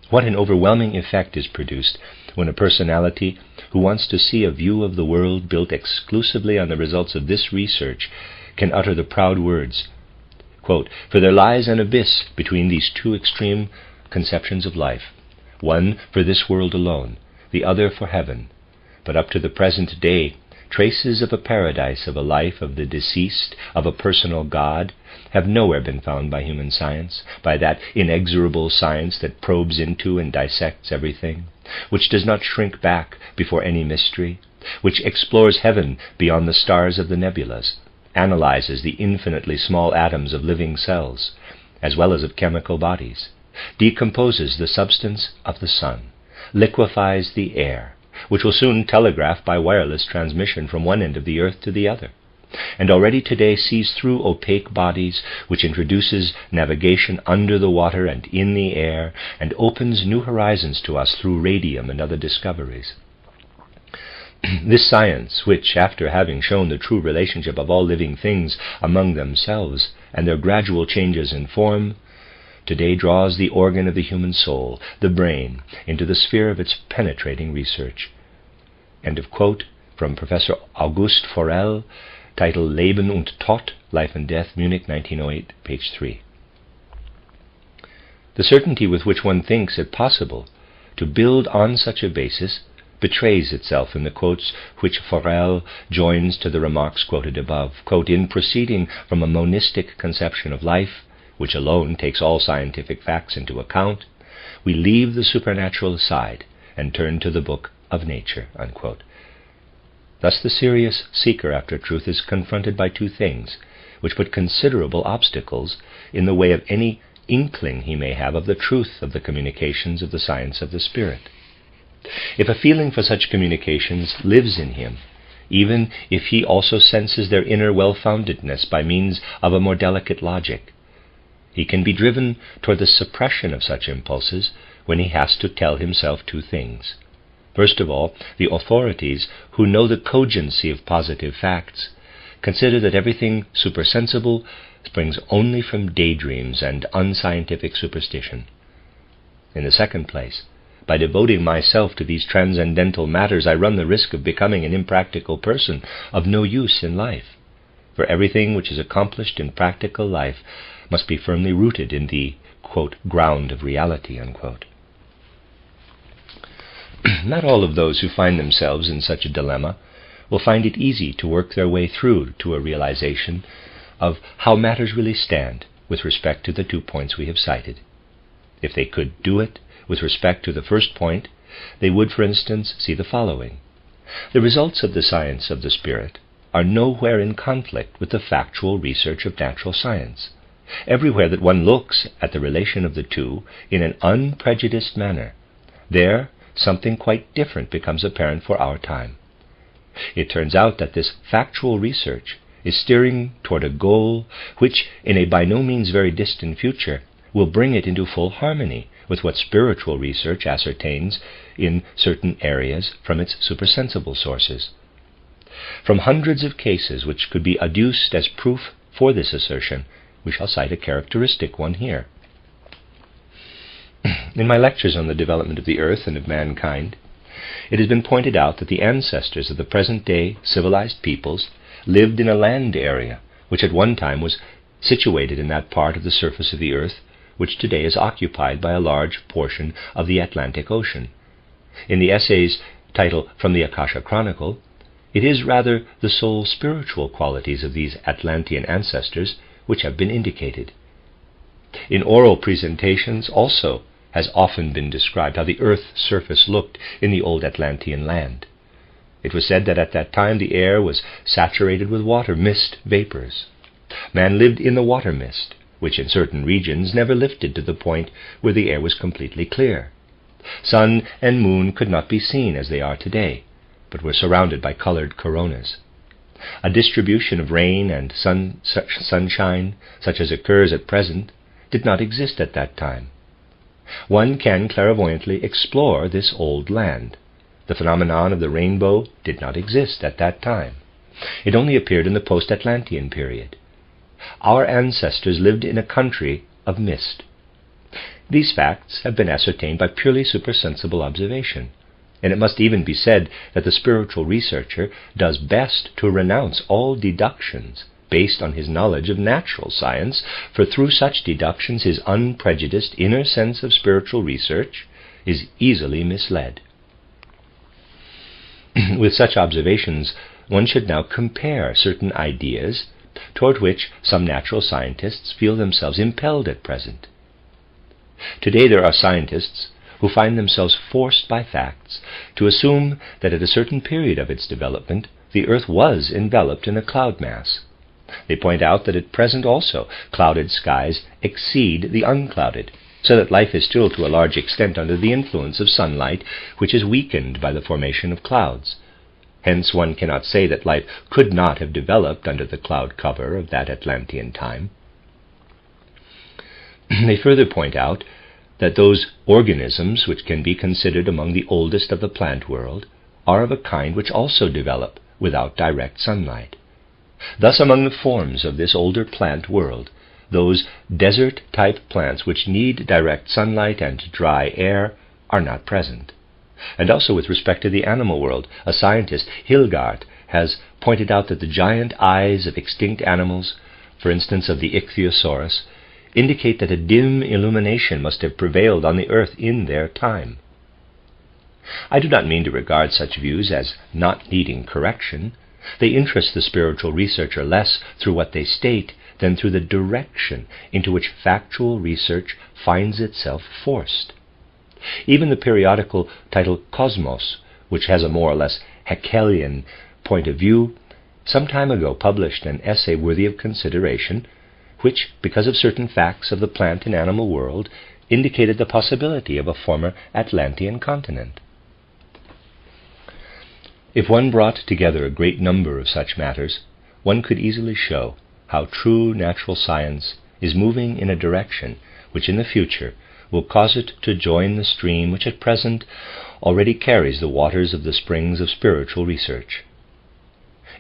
What an overwhelming effect is produced when a personality who wants to see a view of the world built exclusively on the results of this research can utter the proud words, quote, "For there lies an abyss between these two extreme conceptions of life, one for this world alone, the other for heaven. But up to the present day, traces of a paradise, of a life of the deceased, of a personal God, have nowhere been found by human science, by that inexorable science that probes into and dissects everything, which does not shrink back before any mystery, which explores heaven beyond the stars of the nebulas, analyzes the infinitely small atoms of living cells, as well as of chemical bodies, decomposes the substance of the sun, liquefies the air, which will soon telegraph by wireless transmission from one end of the earth to the other, and already today sees through opaque bodies, which introduces navigation under the water and in the air, and opens new horizons to us through radium and other discoveries. This science, which, after having shown the true relationship of all living things among themselves and their gradual changes in form, today draws the organ of the human soul, the brain, into the sphere of its penetrating research." End of quote from Professor August Forel, titled Leben und Tod, Life and Death, Munich, 1908, page 3. The certainty with which one thinks it possible to build on such a basis betrays itself in the quotes which Forel joins to the remarks quoted above. Quote, "In proceeding from a monistic conception of life, which alone takes all scientific facts into account, we leave the supernatural aside and turn to the book of nature." Unquote. Thus the serious seeker after truth is confronted by two things, which put considerable obstacles in the way of any inkling he may have of the truth of the communications of the science of the spirit. If a feeling for such communications lives in him, even if he also senses their inner well-foundedness by means of a more delicate logic, he can be driven toward the suppression of such impulses when he has to tell himself two things. First of all, the authorities who know the cogency of positive facts consider that everything supersensible springs only from daydreams and unscientific superstition. In the second place, by devoting myself to these transcendental matters, I run the risk of becoming an impractical person of no use in life, for everything which is accomplished in practical life must be firmly rooted in the, quote, "ground of reality," unquote. Not all of those who find themselves in such a dilemma will find it easy to work their way through to a realization of how matters really stand with respect to the 2 points we have cited. If they could do it with respect to the first point, they would, for instance, see the following. The results of the science of the spirit are nowhere in conflict with the factual research of natural science. Everywhere that one looks at the relation of the two in an unprejudiced manner, there something quite different becomes apparent for our time. It turns out that this factual research is steering toward a goal which, in a by no means very distant future, will bring it into full harmony with what spiritual research ascertains in certain areas from its supersensible sources. From hundreds of cases which could be adduced as proof for this assertion, we shall cite a characteristic one here. In my lectures on the development of the earth and of mankind, it has been pointed out that the ancestors of the present-day civilized peoples lived in a land area which at one time was situated in that part of the surface of the earth which today is occupied by a large portion of the Atlantic Ocean. In the essays titled From the Akasha Chronicle, it is rather the sole spiritual qualities of these Atlantean ancestors which have been indicated. In oral presentations also has often been described how the earth's surface looked in the old Atlantean land. It was said that at that time the air was saturated with water mist vapors. Man lived in the water mist, which in certain regions never lifted to the point where the air was completely clear. Sun and moon could not be seen as they are today, but were surrounded by colored coronas. A distribution of rain and sunshine, such as occurs at present, did not exist at that time. One can clairvoyantly explore this old land. The phenomenon of the rainbow did not exist at that time. It only appeared in the post-Atlantean period. Our ancestors lived in a country of mist. These facts have been ascertained by purely supersensible observation, and it must even be said that the spiritual researcher does best to renounce all deductions based on his knowledge of natural science, for through such deductions his unprejudiced inner sense of spiritual research is easily misled. With such observations, one should now compare certain ideas toward which some natural scientists feel themselves impelled at present. Today there are scientists who find themselves forced by facts to assume that at a certain period of its development the Earth was enveloped in a cloud mass. They point out that at present also clouded skies exceed the unclouded, so that life is still to a large extent under the influence of sunlight, which is weakened by the formation of clouds. Hence one cannot say that life could not have developed under the cloud cover of that Atlantean time. They further point out that those organisms which can be considered among the oldest of the plant world are of a kind which also develop without direct sunlight. Thus among the forms of this older plant world, those desert-type plants which need direct sunlight and dry air are not present. And also with respect to the animal world, a scientist, Hilgard, has pointed out that the giant eyes of extinct animals, for instance of the Ichthyosaurus, indicate that a dim illumination must have prevailed on the earth in their time. I do not mean to regard such views as not needing correction. They interest the spiritual researcher less through what they state than through the direction into which factual research finds itself forced. Even the periodical titled Cosmos, which has a more or less Haeckellian point of view, some time ago published an essay worthy of consideration, which, because of certain facts of the plant and animal world, indicated the possibility of a former Atlantean continent. If one brought together a great number of such matters, one could easily show how true natural science is moving in a direction which in the future will cause it to join the stream which at present already carries the waters of the springs of spiritual research.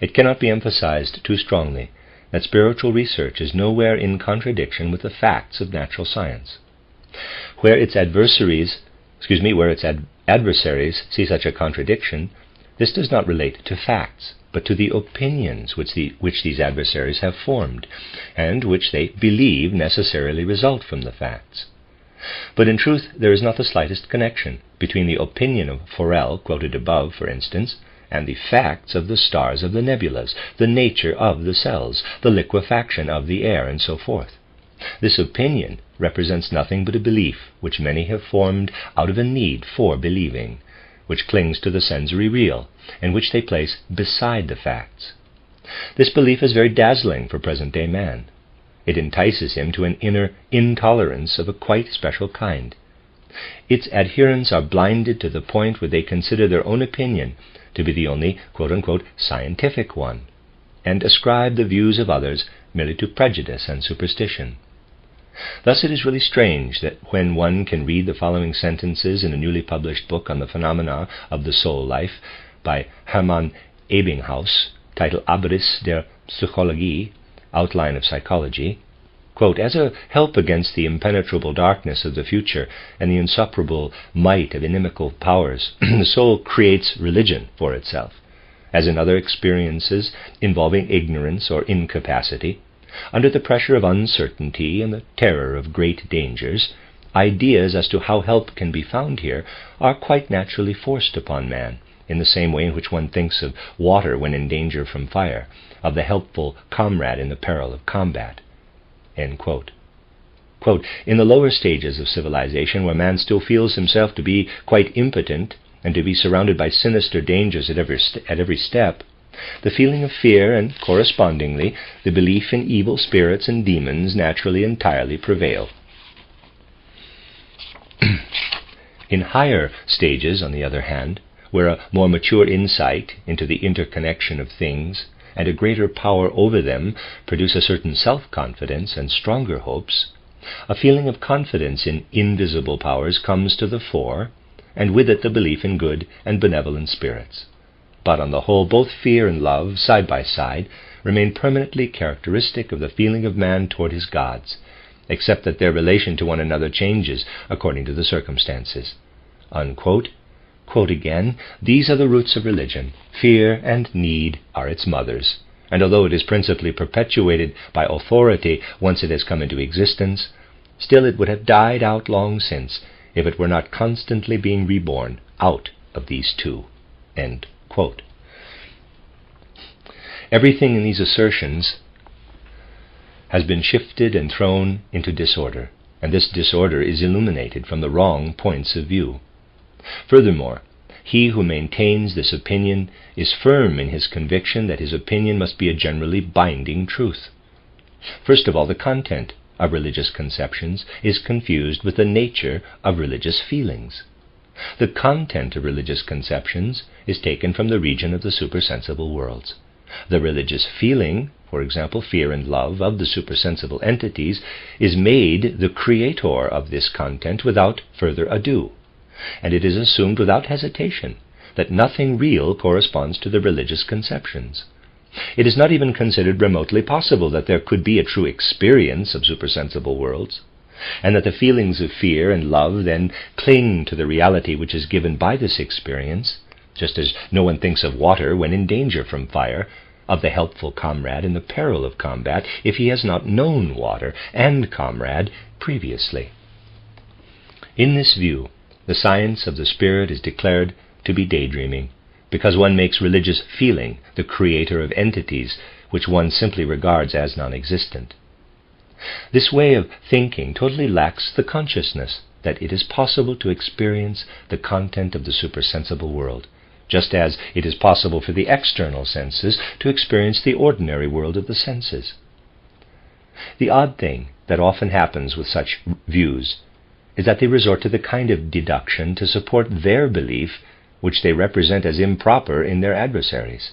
It cannot be emphasized too strongly that spiritual research is nowhere in contradiction with the facts of natural science. Where its adversaries see such a contradiction, this does not relate to facts, but to the opinions which these adversaries have formed, and which they believe necessarily result from the facts. But in truth there is not the slightest connection between the opinion of Forel, quoted above, for instance, and the facts of the stars of the nebulas, the nature of the cells, the liquefaction of the air, and so forth. This opinion represents nothing but a belief which many have formed out of a need for believing, which clings to the sensory real, and which they place beside the facts. This belief is very dazzling for present-day man. It entices him to an inner intolerance of a quite special kind. Its adherents are blinded to the point where they consider their own opinion to be the only quote-unquote scientific one, and ascribe the views of others merely to prejudice and superstition. Thus it is really strange that when one can read the following sentences in a newly published book on the phenomena of the soul life by Hermann Ebbinghaus, titled Abriss der Psychologie, Outline of Psychology, quote, as a help against the impenetrable darkness of the future and the insuperable might of inimical powers, the soul creates religion for itself, as in other experiences involving ignorance or incapacity. Under the pressure of uncertainty and the terror of great dangers, ideas as to how help can be found here are quite naturally forced upon man, in the same way in which one thinks of water when in danger from fire, of the helpful comrade in the peril of combat. End quote. Quote, in the lower stages of civilization, where man still feels himself to be quite impotent, and to be surrounded by sinister dangers at every step, the feeling of fear and, correspondingly, the belief in evil spirits and demons naturally entirely prevail. In higher stages, on the other hand, where a more mature insight into the interconnection of things and a greater power over them produce a certain self-confidence and stronger hopes, a feeling of confidence in invisible powers comes to the fore, and with it the belief in good and benevolent spirits. But on the whole, both fear and love, side by side, remain permanently characteristic of the feeling of man toward his gods, except that their relation to one another changes according to the circumstances. Unquote. Quote again, "These are the roots of religion. Fear and need are its mothers. And although it is principally perpetuated by authority once it has come into existence, still it would have died out long since if it were not constantly being reborn out of these two." End quote. Everything in these assertions has been shifted and thrown into disorder, and this disorder is illuminated from the wrong points of view. Furthermore, he who maintains this opinion is firm in his conviction that his opinion must be a generally binding truth. First of all, the content of religious conceptions is confused with the nature of religious feelings. The content of religious conceptions is taken from the region of the supersensible worlds. The religious feeling, for example, fear and love of the supersensible entities, is made the creator of this content without further ado, and it is assumed without hesitation that nothing real corresponds to the religious conceptions. It is not even considered remotely possible that there could be a true experience of supersensible worlds, and that the feelings of fear and love then cling to the reality which is given by this experience, just as no one thinks of water when in danger from fire, of the helpful comrade in the peril of combat, if he has not known water and comrade previously. In this view, the science of the spirit is declared to be daydreaming, because one makes religious feeling the creator of entities which one simply regards as non-existent. This way of thinking totally lacks the consciousness that it is possible to experience the content of the supersensible world, just as it is possible for the external senses to experience the ordinary world of the senses. The odd thing that often happens with such views is that they resort to the kind of deduction to support their belief which they represent as improper in their adversaries.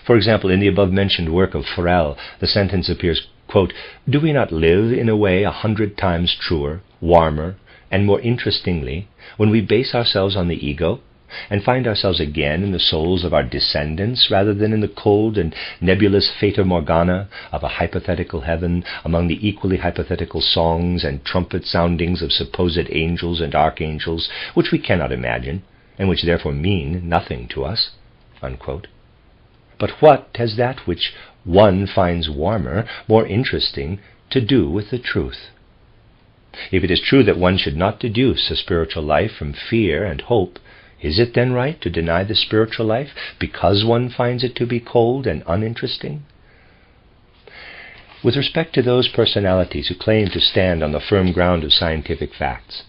For example, in the above-mentioned work of Forel, the sentence appears, quote, "Do we not live in a way 100 times truer, warmer, and more interestingly when we base ourselves on the ego, and find ourselves again in the souls of our descendants rather than in the cold and nebulous fata morgana of a hypothetical heaven among the equally hypothetical songs and trumpet soundings of supposed angels and archangels, which we cannot imagine, and which therefore mean nothing to us?" Unquote. But what has that which one finds warmer, more interesting, to do with the truth? If it is true that one should not deduce a spiritual life from fear and hope, is it then right to deny the spiritual life because one finds it to be cold and uninteresting? With respect to those personalities who claim to stand on the firm ground of scientific facts,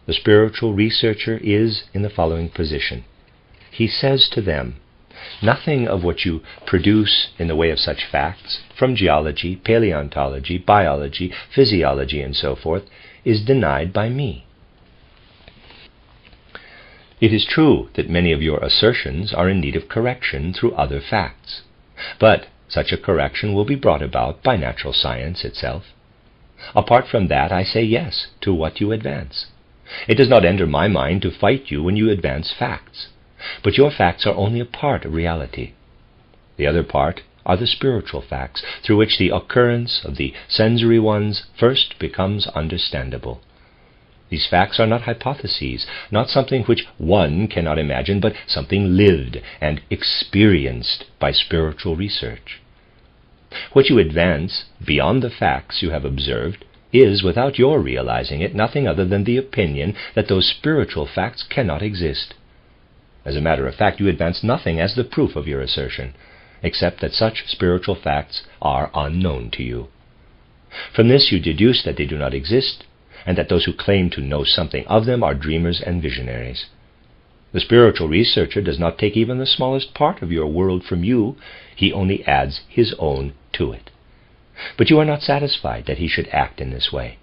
the spiritual researcher is in the following position. He says to them, "Nothing of what you produce in the way of such facts, from geology, paleontology, biology, physiology, and so forth, is denied by me. It is true that many of your assertions are in need of correction through other facts, but such a correction will be brought about by natural science itself. Apart from that, I say yes to what you advance. It does not enter my mind to fight you when you advance facts, but your facts are only a part of reality. The other part are the spiritual facts, through which the occurrence of the sensory ones first becomes understandable. These facts are not hypotheses, not something which one cannot imagine, but something lived and experienced by spiritual research. What you advance beyond the facts you have observed is, without your realizing it, nothing other than the opinion that those spiritual facts cannot exist. As a matter of fact, you advance nothing as the proof of your assertion, except that such spiritual facts are unknown to you. From this you deduce that they do not exist, and that those who claim to know something of them are dreamers and visionaries. The spiritual researcher does not take even the smallest part of your world from you. He only adds his own to it. But you are not satisfied that he should act in this way.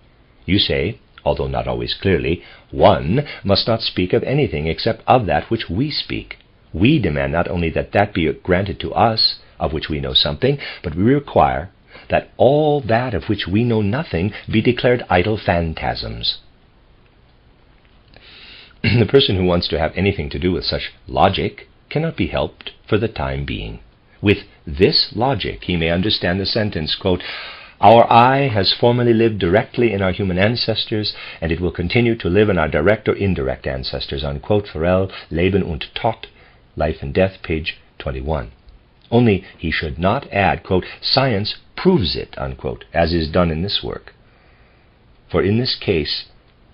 You say, although not always clearly, one must not speak of anything except of that which we speak. We demand not only that that be granted to us, of which we know something, but we require that all that of which we know nothing be declared idle phantasms. The person who wants to have anything to do with such logic cannot be helped for the time being. With this logic, he may understand the sentence, quote, "Our I has formerly lived directly in our human ancestors, and it will continue to live in our direct or indirect ancestors," unquote, Farrell, Leben und Tod, Life and Death, page 21. Only he should not add, quote, "Science proves it," unquote, as is done in this work. For in this case,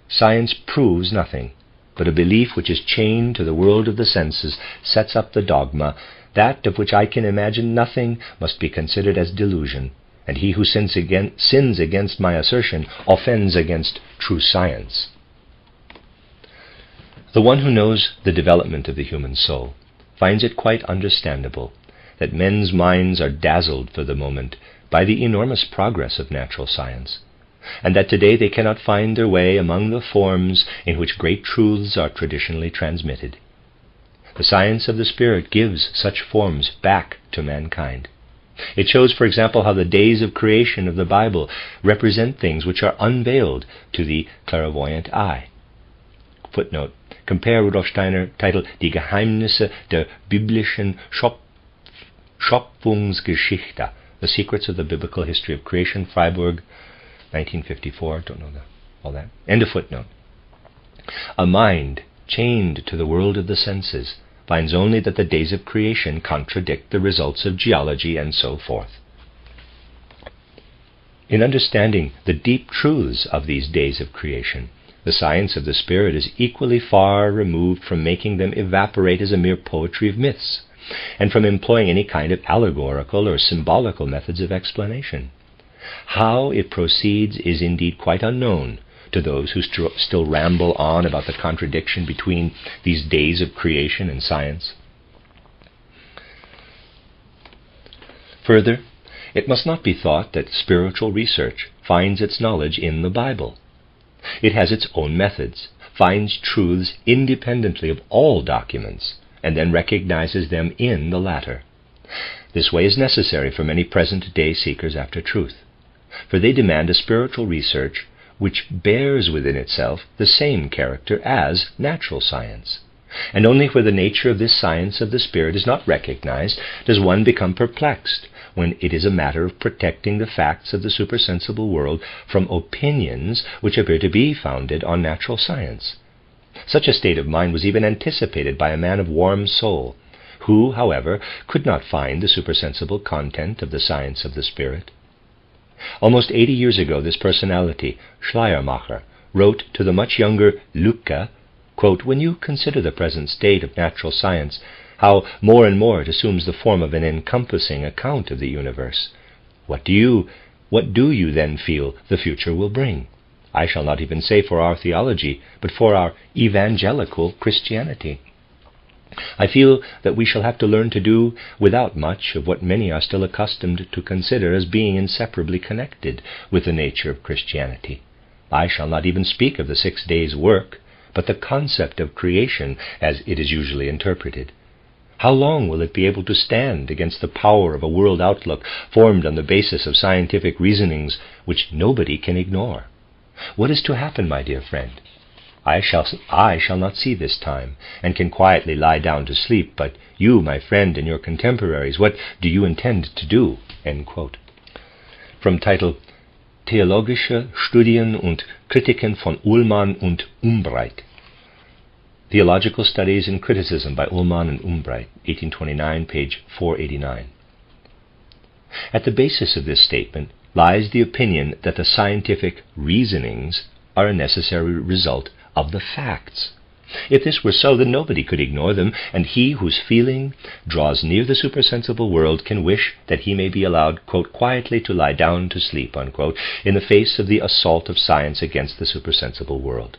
science proves nothing, but a belief which is chained to the world of the senses sets up the dogma, "That of which I can imagine nothing must be considered as delusion, and he who sins against my assertion offends against true science." The one who knows the development of the human soul finds it quite understandable that men's minds are dazzled for the moment by the enormous progress of natural science, and that today they cannot find their way among the forms in which great truths are traditionally transmitted. The science of the Spirit gives such forms back to mankind. It shows, for example, how the days of creation of the Bible represent things which are unveiled to the clairvoyant eye. Footnote. Compare Rudolf Steiner, titled Die Geheimnisse der biblischen Schöpfungsgeschichte, The Secrets of the Biblical History of Creation, Freiburg, 1954. Don't know all that. End of footnote. A mind chained to the world of the senses finds only that the days of creation contradict the results of geology and so forth. In understanding the deep truths of these days of creation, the science of the Spirit is equally far removed from making them evaporate as a mere poetry of myths, and from employing any kind of allegorical or symbolical methods of explanation. How it proceeds is indeed quite unknown to those who still ramble on about the contradiction between these days of creation and science. Further, it must not be thought that spiritual research finds its knowledge in the Bible. It has its own methods, finds truths independently of all documents, and then recognizes them in the latter. This way is necessary for many present-day seekers after truth, for they demand a spiritual research which bears within itself the same character as natural science. And only where the nature of this science of the Spirit is not recognized does one become perplexed, when it is a matter of protecting the facts of the supersensible world from opinions which appear to be founded on natural science. Such a state of mind was even anticipated by a man of warm soul, who, however, could not find the supersensible content of the science of the Spirit. Almost 80 years ago, this personality, Schleiermacher, wrote to the much younger Lucke, quote, "When you consider the present state of natural science, how more and more it assumes the form of an encompassing account of the universe, what do you then feel the future will bring? I shall not even say for our theology, but for our evangelical Christianity. I feel that we shall have to learn to do without much of what many are still accustomed to consider as being inseparably connected with the nature of Christianity. I shall not even speak of the 6 days' work, but the concept of creation as it is usually interpreted. How long will it be able to stand against the power of a world outlook formed on the basis of scientific reasonings which nobody can ignore? What is to happen, my dear friend? I shall not see this time, and can quietly lie down to sleep, but you, my friend, and your contemporaries, what do you intend to do?" End quote. From title Theologische Studien und Kritiken von Ullmann und Umbreit. Theological Studies and Criticism by Ullmann and Umbreit, 1829, page 489. At the basis of this statement lies the opinion that the scientific reasonings are a necessary result of the facts. If this were so, then nobody could ignore them, and he whose feeling draws near the supersensible world can wish that he may be allowed, quote, "quietly to lie down to sleep," unquote, in the face of the assault of science against the supersensible world.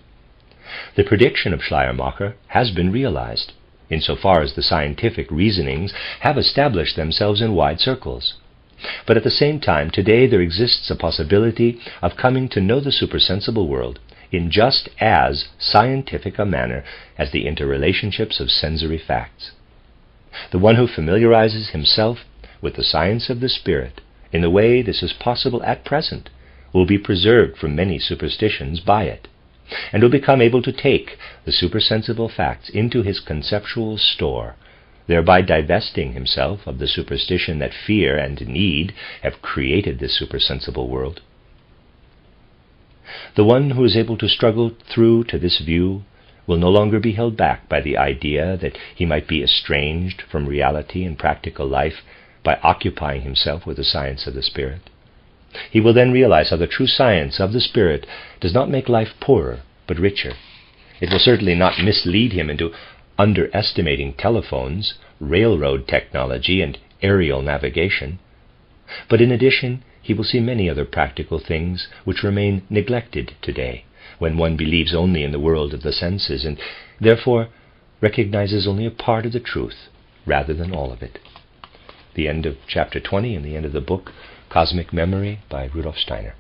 The prediction of Schleiermacher has been realized, insofar as the scientific reasonings have established themselves in wide circles. But at the same time, today there exists a possibility of coming to know the supersensible world in just as scientific a manner as the interrelationships of sensory facts. The one who familiarizes himself with the science of the spirit in the way this is possible at present will be preserved from many superstitions by it, and will become able to take the supersensible facts into his conceptual store, thereby divesting himself of the superstition that fear and need have created this supersensible world. The one who is able to struggle through to this view will no longer be held back by the idea that he might be estranged from reality and practical life by occupying himself with the science of the spirit. He will then realize how the true science of the spirit does not make life poorer, but richer. It will certainly not mislead him into underestimating telephones, railroad technology, and aerial navigation. But in addition, he will see many other practical things which remain neglected today, when one believes only in the world of the senses, and therefore recognizes only a part of the truth, rather than all of it. The end of chapter 20 and the end of the book, Cosmic Memory by Rudolf Steiner.